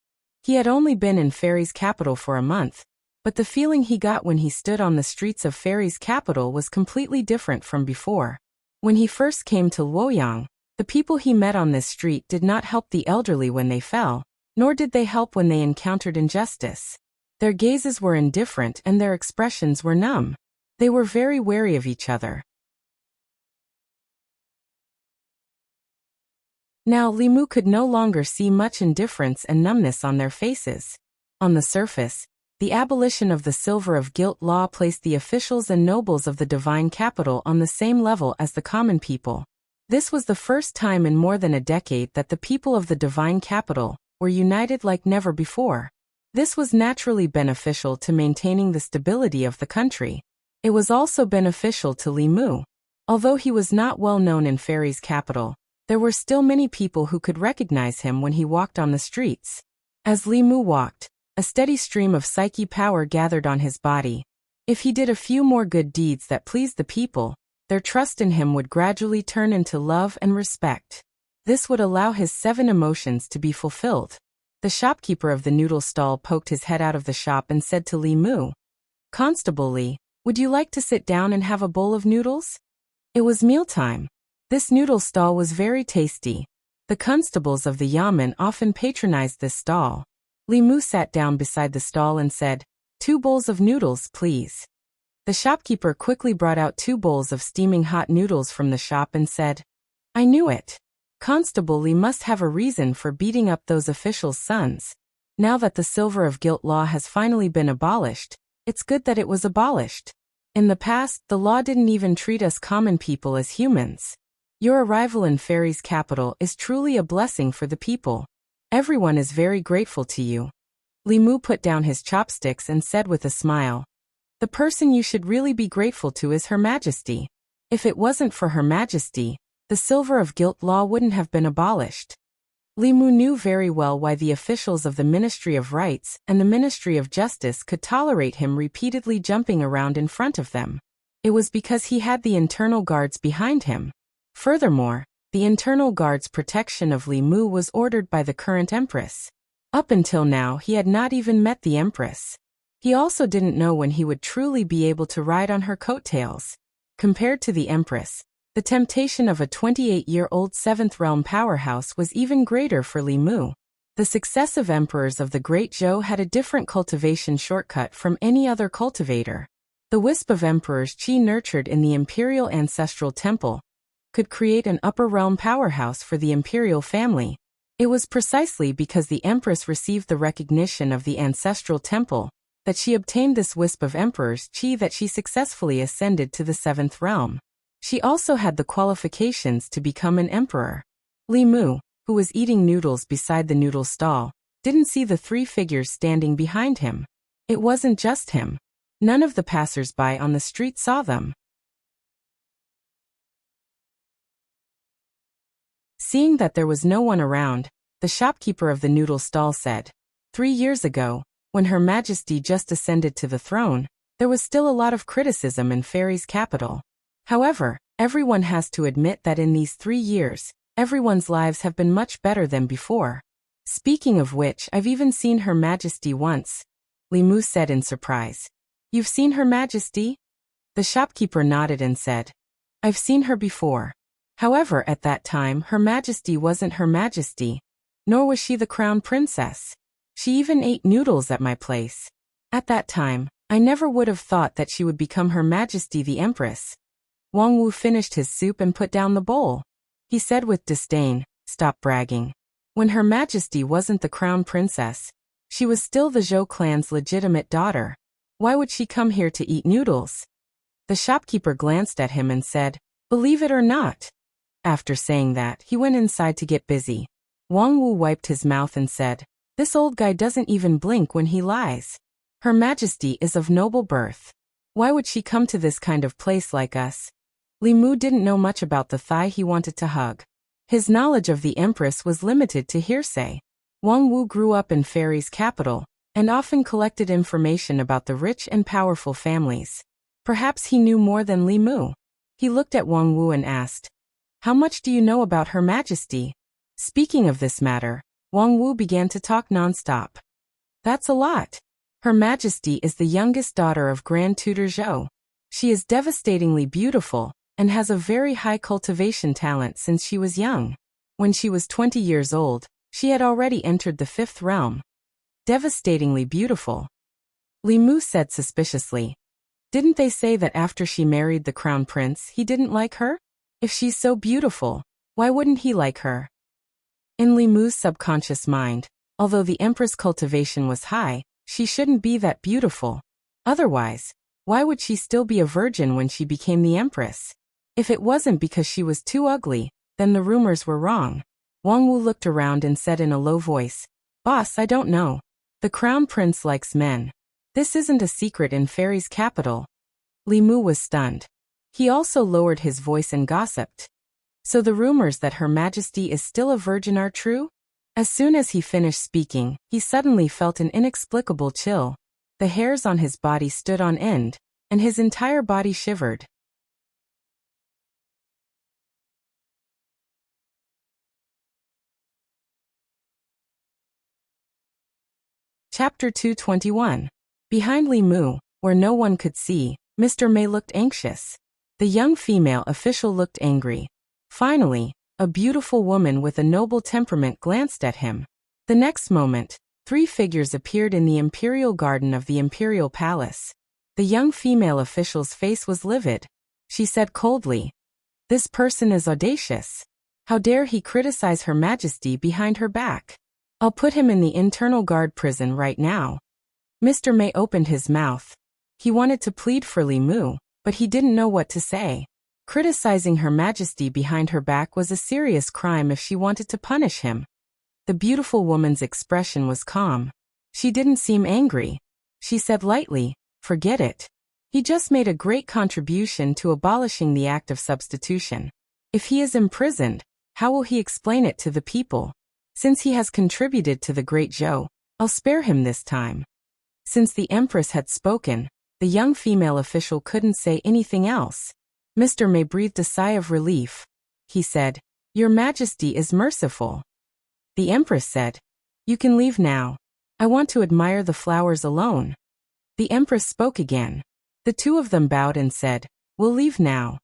He had only been in Fairy's capital for a month, but the feeling he got when he stood on the streets of Fairy's capital was completely different from before. When he first came to Luoyang, the people he met on this street did not help the elderly when they fell, nor did they help when they encountered injustice. Their gazes were indifferent and their expressions were numb. They were very wary of each other. Now Li Mu could no longer see much indifference and numbness on their faces. On the surface, the abolition of the silver of guilt law placed the officials and nobles of the divine capital on the same level as the common people. This was the first time in more than a decade that the people of the divine capital were united like never before. This was naturally beneficial to maintaining the stability of the country. It was also beneficial to Li Mu. Although he was not well known in Fairy's capital, there were still many people who could recognize him when he walked on the streets. As Li Mu walked, a steady stream of psyche power gathered on his body. If he did a few more good deeds that pleased the people, their trust in him would gradually turn into love and respect. This would allow his 7 emotions to be fulfilled. The shopkeeper of the noodle stall poked his head out of the shop and said to Li Mu, "Constable Li, would you like to sit down and have a bowl of noodles?" It was mealtime. This noodle stall was very tasty. The constables of the Yamen often patronized this stall. Li Mu sat down beside the stall and said, "2 bowls of noodles, please." The shopkeeper quickly brought out 2 bowls of steaming hot noodles from the shop and said, "I knew it. Constable Li must have a reason for beating up those officials' sons. Now that the silver of guilt law has finally been abolished, it's good that it was abolished. In the past, the law didn't even treat us common people as humans. Your arrival in Fairy's capital is truly a blessing for the people. Everyone is very grateful to you." Li Mu put down his chopsticks and said with a smile, "The person you should really be grateful to is Her Majesty. If it wasn't for Her Majesty, the silver of guilt law wouldn't have been abolished." Li Mu knew very well why the officials of the Ministry of Rights and the Ministry of Justice could tolerate him repeatedly jumping around in front of them. It was because he had the internal guards behind him. Furthermore, the internal guard's protection of Li Mu was ordered by the current empress. Up until now he had not even met the empress. He also didn't know when he would truly be able to ride on her coattails. Compared to the empress, the temptation of a 28-year-old 7th realm powerhouse was even greater for Li Mu. The successive emperors of the Great Zhou had a different cultivation shortcut from any other cultivator. The wisp of emperors Qi nurtured in the imperial ancestral temple could create an upper realm powerhouse for the imperial family. It was precisely because the empress received the recognition of the ancestral temple that she obtained this wisp of emperors Qi that she successfully ascended to the 7th realm. She also had the qualifications to become an emperor. Li Mu, who was eating noodles beside the noodle stall, didn't see the 3 figures standing behind him. It wasn't just him. None of the passers-by on the street saw them. Seeing that there was no one around, the shopkeeper of the noodle stall said, 3 years ago, when Her Majesty just ascended to the throne, there was still a lot of criticism in Fairy's capital. However, everyone has to admit that in these 3 years, everyone's lives have been much better than before. Speaking of which, I've even seen Her Majesty once," Li Mu said in surprise. You've seen Her Majesty? The shopkeeper nodded and said, I've seen her before. However, at that time, Her Majesty wasn't Her Majesty, nor was she the crown princess. She even ate noodles at my place. At that time, I never would have thought that she would become Her Majesty the Empress. Wang Wu finished his soup and put down the bowl. He said with disdain, Stop bragging. When Her Majesty wasn't the crown princess, she was still the Zhou clan's legitimate daughter. Why would she come here to eat noodles? The shopkeeper glanced at him and said, Believe it or not. After saying that, he went inside to get busy. Wang Wu wiped his mouth and said, This old guy doesn't even blink when he lies. Her Majesty is of noble birth. Why would she come to this kind of place like us? Li Mu didn't know much about the thigh he wanted to hug. His knowledge of the Empress was limited to hearsay. Wang Wu grew up in Fairy's capital, and often collected information about the rich and powerful families. Perhaps he knew more than Li Mu. He looked at Wang Wu and asked, How much do you know about Her Majesty? Speaking of this matter, Wang Wu began to talk non-stop. That's a lot. Her Majesty is the youngest daughter of Grand Tutor Zhou. She is devastatingly beautiful, and has a very high cultivation talent since she was young. When she was 20 years old, she had already entered the 5th realm. Devastatingly beautiful. Li Mu said suspiciously. Didn't they say that after she married the crown prince he didn't like her? If she's so beautiful, why wouldn't he like her? In Li Mu's subconscious mind, although the Empress' cultivation was high, she shouldn't be that beautiful. Otherwise, why would she still be a virgin when she became the Empress? If it wasn't because she was too ugly, then the rumors were wrong. Wang Wu looked around and said in a low voice, Boss, I don't know. The crown prince likes men. This isn't a secret in Fairy's capital. Li Mu was stunned. He also lowered his voice and gossiped. So the rumors that Her Majesty is still a virgin are true? As soon as he finished speaking, he suddenly felt an inexplicable chill. The hairs on his body stood on end, and his entire body shivered. Chapter 221. Behind Li Mu, where no one could see, Mr. Mei looked anxious. The young female official looked angry. Finally, a beautiful woman with a noble temperament glanced at him. The next moment, 3 figures appeared in the imperial garden of the imperial palace. The young female official's face was livid. She said coldly, This person is audacious. How dare he criticize Her Majesty behind her back? I'll put him in the internal guard prison right now. Mr. Mei opened his mouth. He wanted to plead for Li Mu, but he didn't know what to say. Criticizing Her Majesty behind her back was a serious crime if she wanted to punish him. The beautiful woman's expression was calm. She didn't seem angry. She said lightly, Forget it. He just made a great contribution to abolishing the act of substitution. If he is imprisoned, how will he explain it to the people? Since he has contributed to the great Zhou, I'll spare him this time. Since the Empress had spoken, the young female official couldn't say anything else. Mr. Mei breathed a sigh of relief. He said, Your Majesty is merciful. The Empress said, You can leave now. I want to admire the flowers alone. The Empress spoke again. The 2 of them bowed and said, We'll leave now.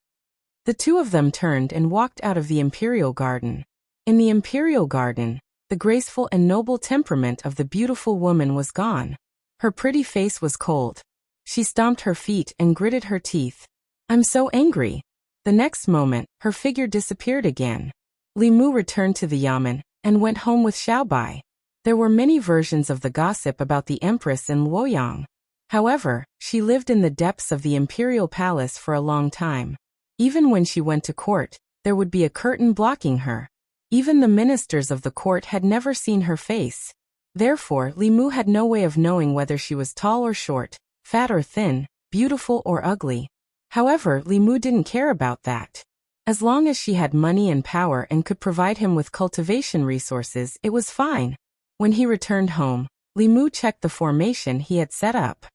The 2 of them turned and walked out of the imperial garden. In the imperial garden, the graceful and noble temperament of the beautiful woman was gone. Her pretty face was cold. She stomped her feet and gritted her teeth. I'm so angry. The next moment, her figure disappeared again. Li Mu returned to the yamen and went home with Xiaobai. There were many versions of the gossip about the Empress in Luoyang. However, she lived in the depths of the imperial palace for a long time. Even when she went to court, there would be a curtain blocking her. Even the ministers of the court had never seen her face. Therefore, Li Mu had no way of knowing whether she was tall or short, fat or thin, beautiful or ugly. However, Li Mu didn't care about that. As long as she had money and power and could provide him with cultivation resources, it was fine. When he returned home, Li Mu checked the formation he had set up.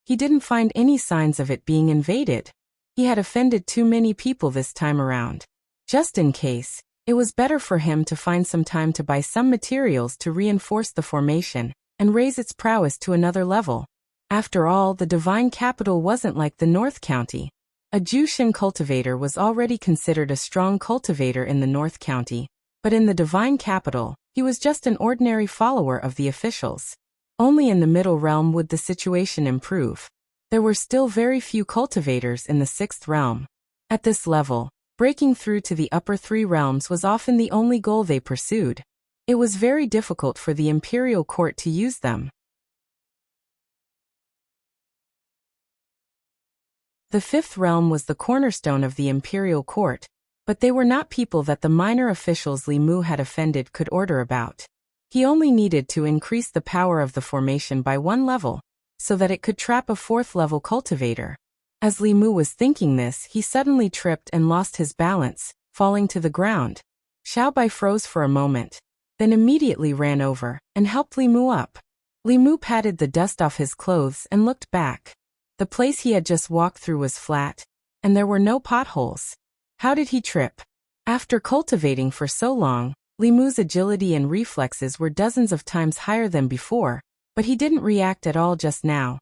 He didn't find any signs of it being invaded. He had offended too many people this time around. Just in case, it was better for him to find some time to buy some materials to reinforce the formation and raise its prowess to another level. After all, the divine capital wasn't like the North County. A Jushin cultivator was already considered a strong cultivator in the North County, but in the divine capital, he was just an ordinary follower of the officials. Only in the middle realm would the situation improve. There were still very few cultivators in the 6th realm. At this level, breaking through to the upper 3 realms was often the only goal they pursued. It was very difficult for the imperial court to use them. The 5th realm was the cornerstone of the imperial court, but they were not people that the minor officials Li Mu had offended could order about. He only needed to increase the power of the formation by 1 level, so that it could trap a 4th level cultivator. As Li Mu was thinking this, he suddenly tripped and lost his balance, falling to the ground. Xiaobai froze for a moment, then immediately ran over and helped Li Mu up. Li Mu patted the dust off his clothes and looked back. The place he had just walked through was flat, and there were no potholes. How did he trip? After cultivating for so long, Li Mu's agility and reflexes were dozens of times higher than before, but he didn't react at all just now.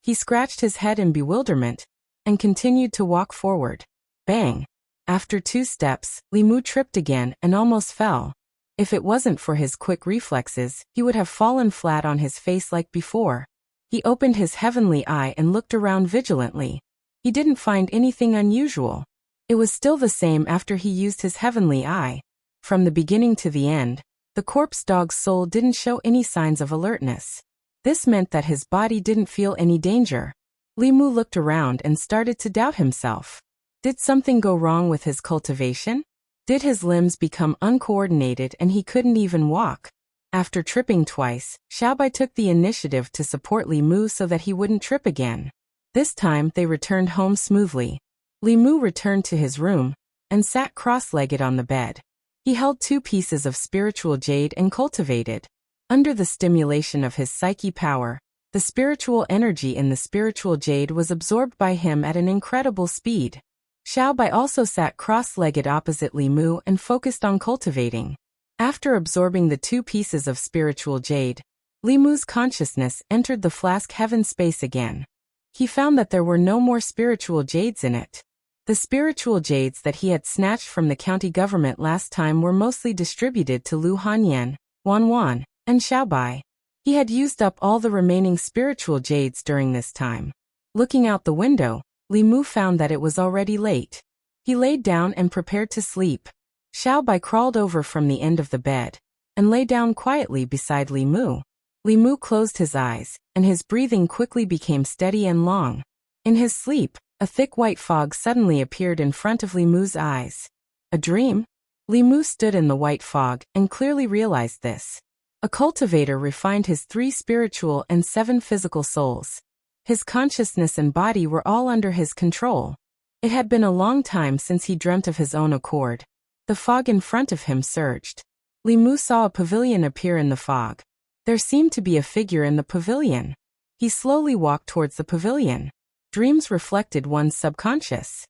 He scratched his head in bewilderment and continued to walk forward. Bang! After 2 steps, Li Mu tripped again and almost fell. If it wasn't for his quick reflexes, he would have fallen flat on his face like before. He opened his heavenly eye and looked around vigilantly. He didn't find anything unusual. It was still the same after he used his heavenly eye. From the beginning to the end, the corpse dog's soul didn't show any signs of alertness. This meant that his body didn't feel any danger. Li Mu looked around and started to doubt himself. Did something go wrong with his cultivation? Did his limbs become uncoordinated and he couldn't even walk? After tripping twice, Xiaobai took the initiative to support Li Mu so that he wouldn't trip again. This time they returned home smoothly. Li Mu returned to his room and sat cross-legged on the bed. He held 2 pieces of spiritual jade and cultivated. Under the stimulation of his psyche power, the spiritual energy in the spiritual jade was absorbed by him at an incredible speed. Xiaobai also sat cross-legged opposite Li Mu and focused on cultivating. After absorbing the 2 pieces of spiritual jade, Li Mu's consciousness entered the flask heaven space again. He found that there were no more spiritual jades in it. The spiritual jades that he had snatched from the county government last time were mostly distributed to Lu Hanyan, Wan, and Xiaobai. He had used up all the remaining spiritual jades during this time. Looking out the window, Li Mu found that it was already late. He laid down and prepared to sleep. Xiaobai crawled over from the end of the bed and lay down quietly beside Li Mu. Li Mu closed his eyes, and his breathing quickly became steady and long. In his sleep, a thick white fog suddenly appeared in front of Li Mu's eyes. A dream? Li Mu stood in the white fog and clearly realized this. A cultivator refined his 3 spiritual and 7 physical souls. His consciousness and body were all under his control. It had been a long time since he dreamt of his own accord. The fog in front of him surged. Li Mu saw a pavilion appear in the fog. There seemed to be a figure in the pavilion. He slowly walked towards the pavilion. Dreams reflected one's subconscious.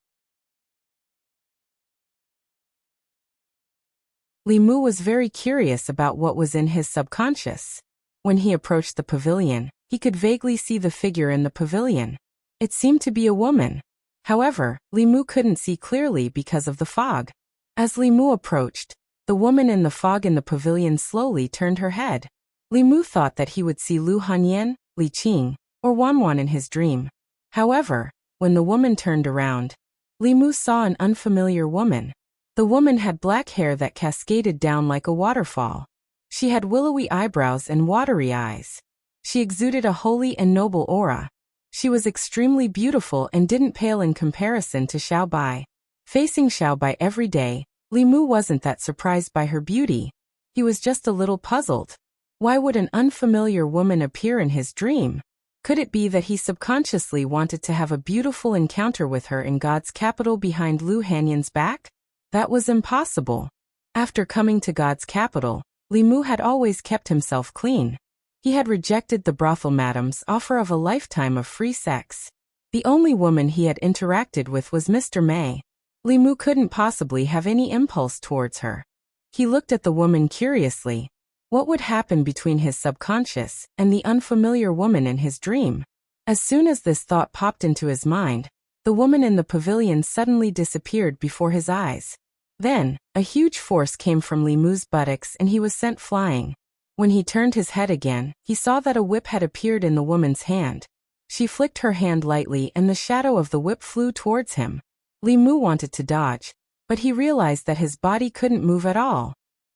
Li Mu was very curious about what was in his subconscious. When he approached the pavilion, he could vaguely see the figure in the pavilion. It seemed to be a woman. However, Li Mu couldn't see clearly because of the fog. As Li Mu approached, the woman in the fog in the pavilion slowly turned her head. Li Mu thought that he would see Lu Hanyan, Li Qing, or Wan in his dream. However, when the woman turned around, Li Mu saw an unfamiliar woman. The woman had black hair that cascaded down like a waterfall. She had willowy eyebrows and watery eyes. She exuded a holy and noble aura. She was extremely beautiful and didn't pale in comparison to Xiaobai. Facing Xiaobai every day, Li Mu wasn't that surprised by her beauty. He was just a little puzzled. Why would an unfamiliar woman appear in his dream? Could it be that he subconsciously wanted to have a beautiful encounter with her in God's capital behind Lu Hanyan's back? That was impossible. After coming to God's capital, Li Mu had always kept himself clean. He had rejected the brothel madam's offer of a lifetime of free sex. The only woman he had interacted with was Mr. May. Li Mu couldn't possibly have any impulse towards her. He looked at the woman curiously. What would happen between his subconscious and the unfamiliar woman in his dream? As soon as this thought popped into his mind, the woman in the pavilion suddenly disappeared before his eyes. Then, a huge force came from Li Mu's buttocks and he was sent flying. When he turned his head again, he saw that a whip had appeared in the woman's hand. She flicked her hand lightly and the shadow of the whip flew towards him. Li Mu wanted to dodge, but he realized that his body couldn't move at all.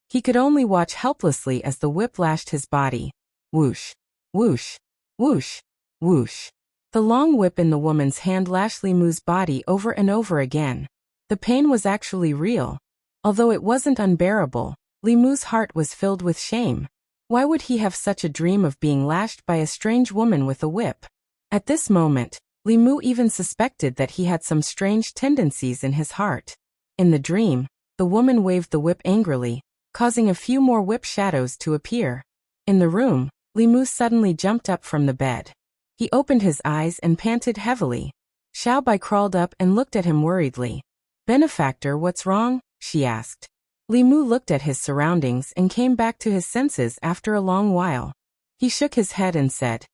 He could only watch helplessly as the whip lashed his body. Whoosh, whoosh, whoosh, whoosh. The long whip in the woman's hand lashed Li Mu's body over and over again. The pain was actually real. Although it wasn't unbearable, Li Mu's heart was filled with shame. Why would he have such a dream of being lashed by a strange woman with a whip? At this moment, Li Mu even suspected that he had some strange tendencies in his heart. In the dream, the woman waved the whip angrily, causing a few more whip shadows to appear. In the room, Li Mu suddenly jumped up from the bed. He opened his eyes and panted heavily. Xiao Bai crawled up and looked at him worriedly. "Benefactor, what's wrong?" she asked. Li Mu looked at his surroundings and came back to his senses after a long while. He shook his head and said,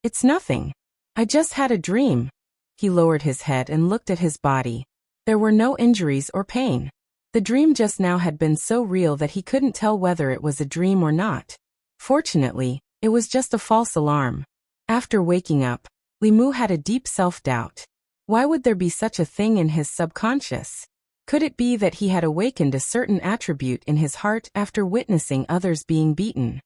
"It's nothing. I just had a dream." He lowered his head and looked at his body. There were no injuries or pain. The dream just now had been so real that he couldn't tell whether it was a dream or not. Fortunately, it was just a false alarm. After waking up, Li Mu had a deep self-doubt. Why would there be such a thing in his subconscious? Could it be that he had awakened a certain attribute in his heart after witnessing others being beaten?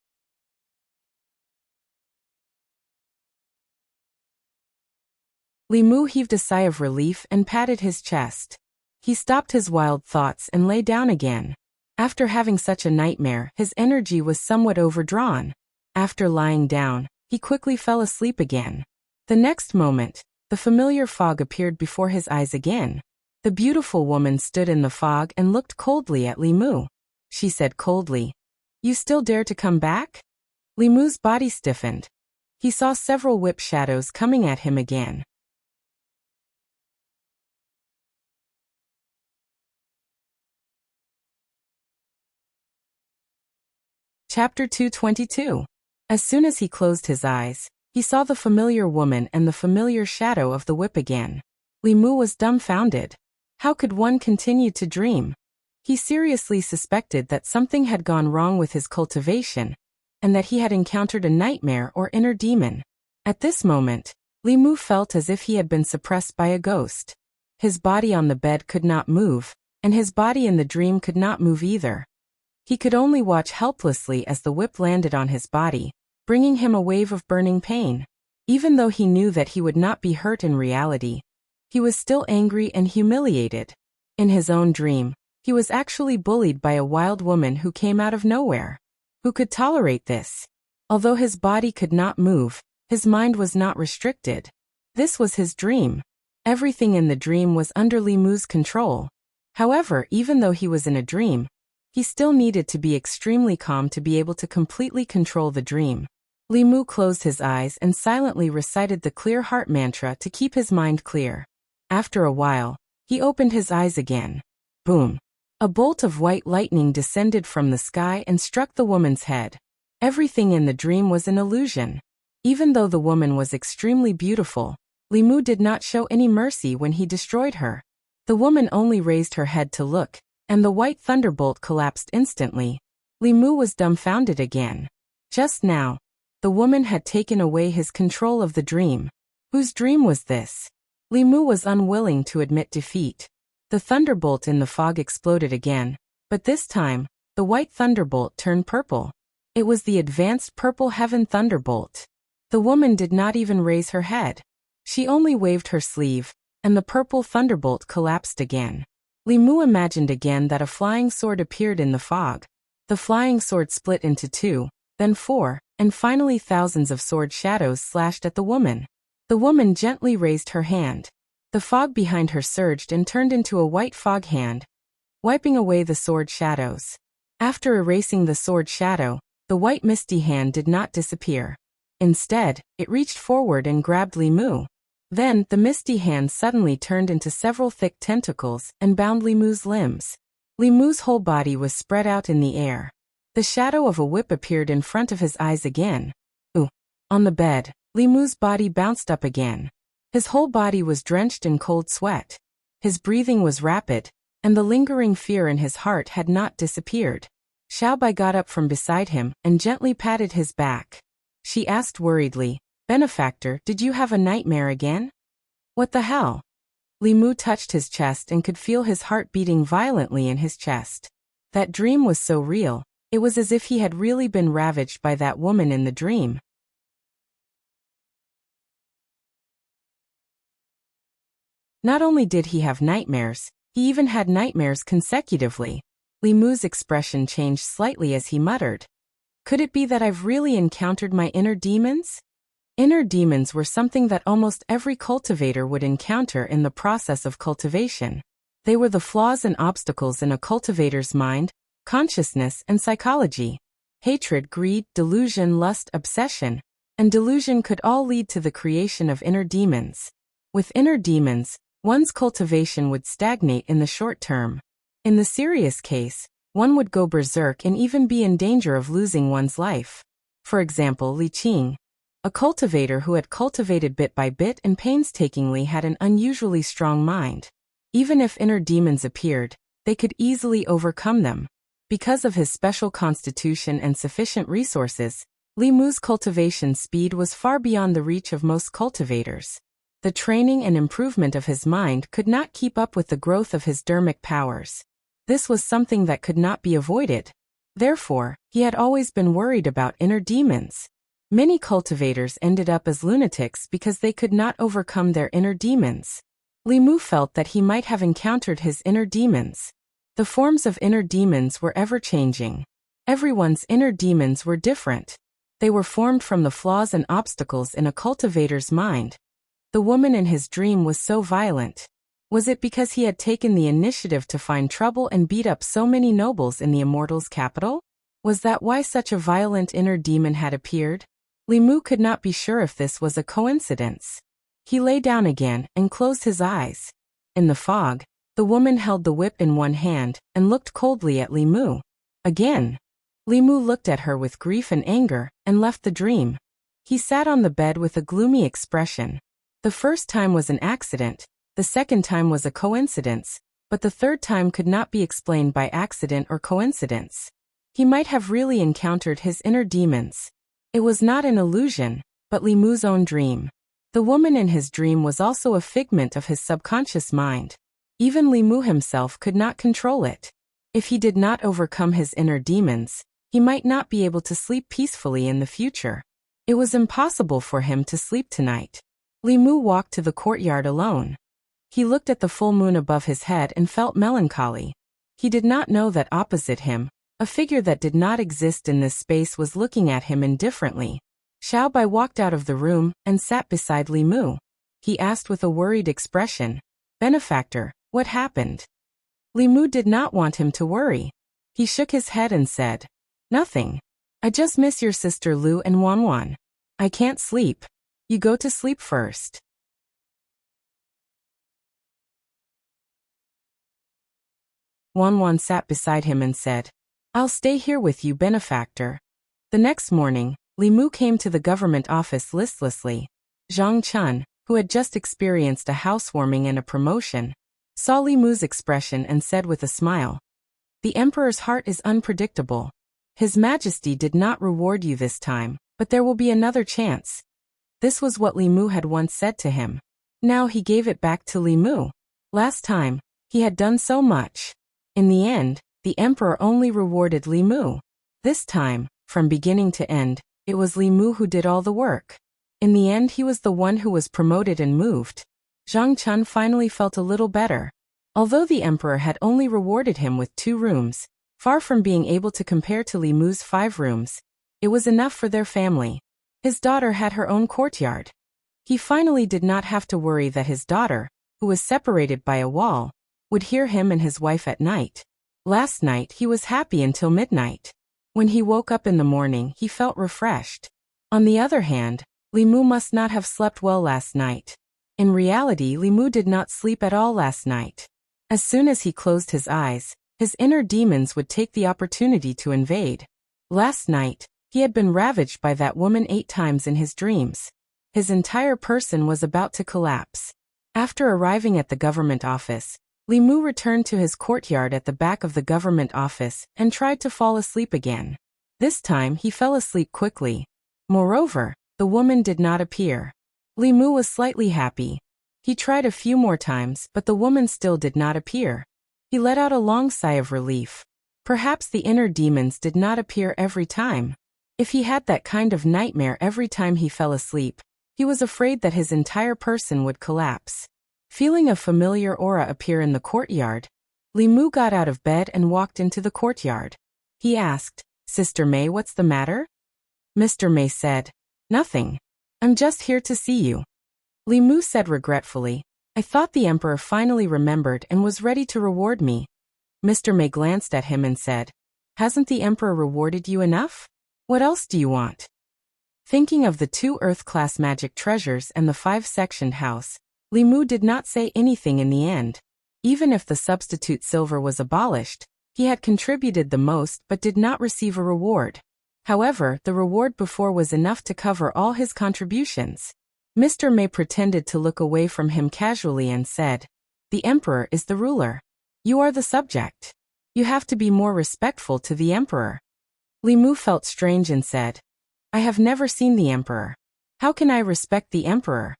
Li Mu heaved a sigh of relief and patted his chest. He stopped his wild thoughts and lay down again. After having such a nightmare, his energy was somewhat overdrawn. After lying down, he quickly fell asleep again. The next moment, the familiar fog appeared before his eyes again. The beautiful woman stood in the fog and looked coldly at Li Mu. She said coldly, "You still dare to come back?" Li Mu's body stiffened. He saw several whip shadows coming at him again. Chapter 222. As soon as he closed his eyes, he saw the familiar woman and the familiar shadow of the whip again. Li Mu was dumbfounded. How could one continue to dream? He seriously suspected that something had gone wrong with his cultivation, and that he had encountered a nightmare or inner demon. At this moment, Li Mu felt as if he had been suppressed by a ghost. His body on the bed could not move, and his body in the dream could not move either. He could only watch helplessly as the whip landed on his body, bringing him a wave of burning pain. Even though he knew that he would not be hurt in reality, he was still angry and humiliated. In his own dream, he was actually bullied by a wild woman who came out of nowhere. Who could tolerate this? Although his body could not move, his mind was not restricted. This was his dream. Everything in the dream was under Li Mu's control. However, even though he was in a dream, he still needed to be extremely calm to be able to completely control the dream. Li Mu closed his eyes and silently recited the clear heart mantra to keep his mind clear. After a while, he opened his eyes again. Boom! A bolt of white lightning descended from the sky and struck the woman's head. Everything in the dream was an illusion. Even though the woman was extremely beautiful, Li Mu did not show any mercy when he destroyed her. The woman only raised her head to look, and the white thunderbolt collapsed instantly. Li Mu was dumbfounded again. Just now, the woman had taken away his control of the dream. Whose dream was this? Li Mu was unwilling to admit defeat. The thunderbolt in the fog exploded again, but this time, the white thunderbolt turned purple. It was the advanced purple heaven thunderbolt. The woman did not even raise her head. She only waved her sleeve, and the purple thunderbolt collapsed again. Li Mu imagined again that a flying sword appeared in the fog. The flying sword split into 2, then 4, and finally thousands of sword shadows slashed at the woman. The woman gently raised her hand. The fog behind her surged and turned into a white fog hand, wiping away the sword shadows. After erasing the sword shadow, the white misty hand did not disappear. Instead, it reached forward and grabbed Li Mu. Then, the misty hand suddenly turned into several thick tentacles and bound Li Mu's limbs. Li Mu's whole body was spread out in the air. The shadow of a whip appeared in front of his eyes again. On the bed, Li Mu's body bounced up again. His whole body was drenched in cold sweat. His breathing was rapid, and the lingering fear in his heart had not disappeared. Xiaobai got up from beside him and gently patted his back. She asked worriedly, "Benefactor, did you have a nightmare again?" "What the hell?" Li Mu touched his chest and could feel his heart beating violently in his chest. That dream was so real, it was as if he had really been ravaged by that woman in the dream. Not only did he have nightmares, he even had nightmares consecutively. Li Mu's expression changed slightly as he muttered, "Could it be that I've really encountered my inner demons?" Inner demons were something that almost every cultivator would encounter in the process of cultivation. They were the flaws and obstacles in a cultivator's mind, consciousness, and psychology. Hatred, greed, delusion, lust, obsession, and delusion could all lead to the creation of inner demons. With inner demons, one's cultivation would stagnate in the short term. In the serious case, one would go berserk and even be in danger of losing one's life. For example, Li Qing, a cultivator who had cultivated bit by bit and painstakingly, had an unusually strong mind. Even if inner demons appeared, they could easily overcome them. Because of his special constitution and sufficient resources, Li Mu's cultivation speed was far beyond the reach of most cultivators. The training and improvement of his mind could not keep up with the growth of his dermic powers. This was something that could not be avoided. Therefore, he had always been worried about inner demons. Many cultivators ended up as lunatics because they could not overcome their inner demons. Li Mu felt that he might have encountered his inner demons. The forms of inner demons were ever-changing. Everyone's inner demons were different. They were formed from the flaws and obstacles in a cultivator's mind. The woman in his dream was so violent. Was it because he had taken the initiative to find trouble and beat up so many nobles in the Immortal's capital? Was that why such a violent inner demon had appeared? Li Mu could not be sure if this was a coincidence. He lay down again and closed his eyes. In the fog, the woman held the whip in one hand and looked coldly at Li Mu. Again. Li Mu looked at her with grief and anger and left the dream. He sat on the bed with a gloomy expression. The first time was an accident, the second time was a coincidence, but the third time could not be explained by accident or coincidence. He might have really encountered his inner demons. It was not an illusion, but Li Mu's own dream. The woman in his dream was also a figment of his subconscious mind. Even Li Mu himself could not control it. If he did not overcome his inner demons, he might not be able to sleep peacefully in the future. It was impossible for him to sleep tonight. Li Mu walked to the courtyard alone. He looked at the full moon above his head and felt melancholy. He did not know that opposite him, a figure that did not exist in this space was looking at him indifferently. Xiaobai walked out of the room and sat beside Li Mu. He asked with a worried expression, "Benefactor, what happened?" Li Mu did not want him to worry. He shook his head and said, "Nothing. I just miss your sister Lu and Wanwan. I can't sleep. You go to sleep first." Wanwan sat beside him and said, "I'll stay here with you, benefactor." The next morning, Li Mu came to the government office listlessly. Zhang Chun, who had just experienced a housewarming and a promotion, saw Li Mu's expression and said with a smile, "The emperor's heart is unpredictable. His Majesty did not reward you this time, but there will be another chance." This was what Li Mu had once said to him. Now he gave it back to Li Mu. Last time, he had done so much. In the end, the emperor only rewarded Li Mu. This time, from beginning to end, it was Li Mu who did all the work. In the end, he was the one who was promoted and moved. Zhang Chun finally felt a little better. Although the emperor had only rewarded him with 2 rooms, far from being able to compare to Li Mu's 5 rooms, it was enough for their family. His daughter had her own courtyard. He finally did not have to worry that his daughter, who was separated by a wall, would hear him and his wife at night. Last night he was happy until midnight. When he woke up in the morning, he felt refreshed. On the other hand, Li Mu must not have slept well last night. In reality, Li Mu did not sleep at all last night. As soon as he closed his eyes, his inner demons would take the opportunity to invade. Last night, he had been ravaged by that woman 8 times in his dreams. His entire person was about to collapse. After arriving at the government office, Li Mu returned to his courtyard at the back of the government office and tried to fall asleep again. This time he fell asleep quickly. Moreover, the woman did not appear. Li Mu was slightly happy. He tried a few more times, but the woman still did not appear. He let out a long sigh of relief. Perhaps the inner demons did not appear every time. If he had that kind of nightmare every time he fell asleep, he was afraid that his entire person would collapse. Feeling a familiar aura appear in the courtyard, Li Mu got out of bed and walked into the courtyard. He asked, "Sister May, what's the matter?" Mr. May said, "Nothing. I'm just here to see you." Li Mu said regretfully, "I thought the emperor finally remembered and was ready to reward me." Mr. May glanced at him and said, "Hasn't the emperor rewarded you enough? What else do you want?" Thinking of the 2 Earth-class magic treasures and the 5-sectioned house, Li Mu did not say anything in the end. Even if the substitute silver was abolished, he had contributed the most but did not receive a reward. However, the reward before was enough to cover all his contributions. Mr. May pretended to look away from him casually and said, "The emperor is the ruler. You are the subject. You have to be more respectful to the emperor." Li Mu felt strange and said, "I have never seen the emperor. How can I respect the emperor?"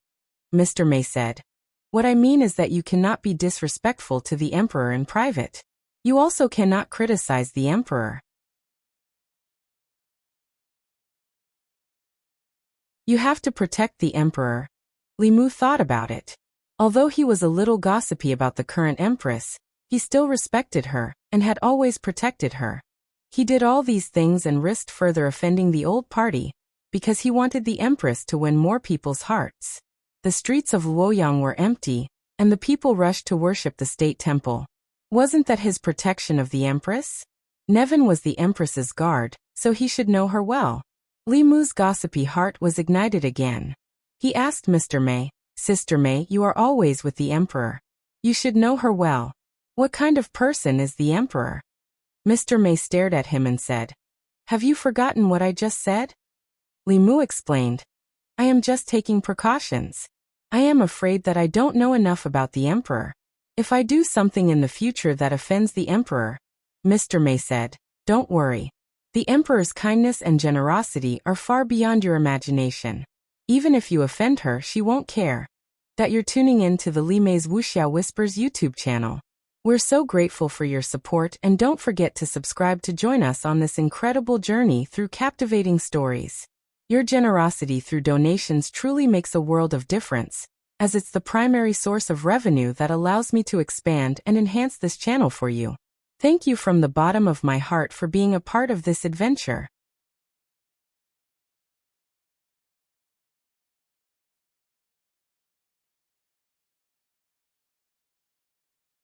Mr. May said, "What I mean is that you cannot be disrespectful to the emperor in private. You also cannot criticize the emperor. You have to protect the emperor." Li Mu thought about it. Although he was a little gossipy about the current empress, he still respected her and had always protected her. He did all these things and risked further offending the old party because he wanted the empress to win more people's hearts. The streets of Luoyang were empty, and the people rushed to worship the state temple. Wasn't that his protection of the empress? Nevin was the empress's guard, so he should know her well. Li Mu's gossipy heart was ignited again. He asked Mr. May, "Sister May, you are always with the emperor. You should know her well. What kind of person is the emperor?" Mr. May stared at him and said, "Have you forgotten what I just said?" Li Mu explained, "I am just taking precautions. I am afraid that I don't know enough about the emperor. If I do something in the future that offends the emperor." Mr. May said, "Don't worry. The emperor's kindness and generosity are far beyond your imagination. Even if you offend her, she won't care." That you're tuning in to the Li Mei's Wuxia Whispers YouTube channel. We're so grateful for your support, and don't forget to subscribe to join us on this incredible journey through captivating stories. Your generosity through donations truly makes a world of difference, as it's the primary source of revenue that allows me to expand and enhance this channel for you. Thank you from the bottom of my heart for being a part of this adventure.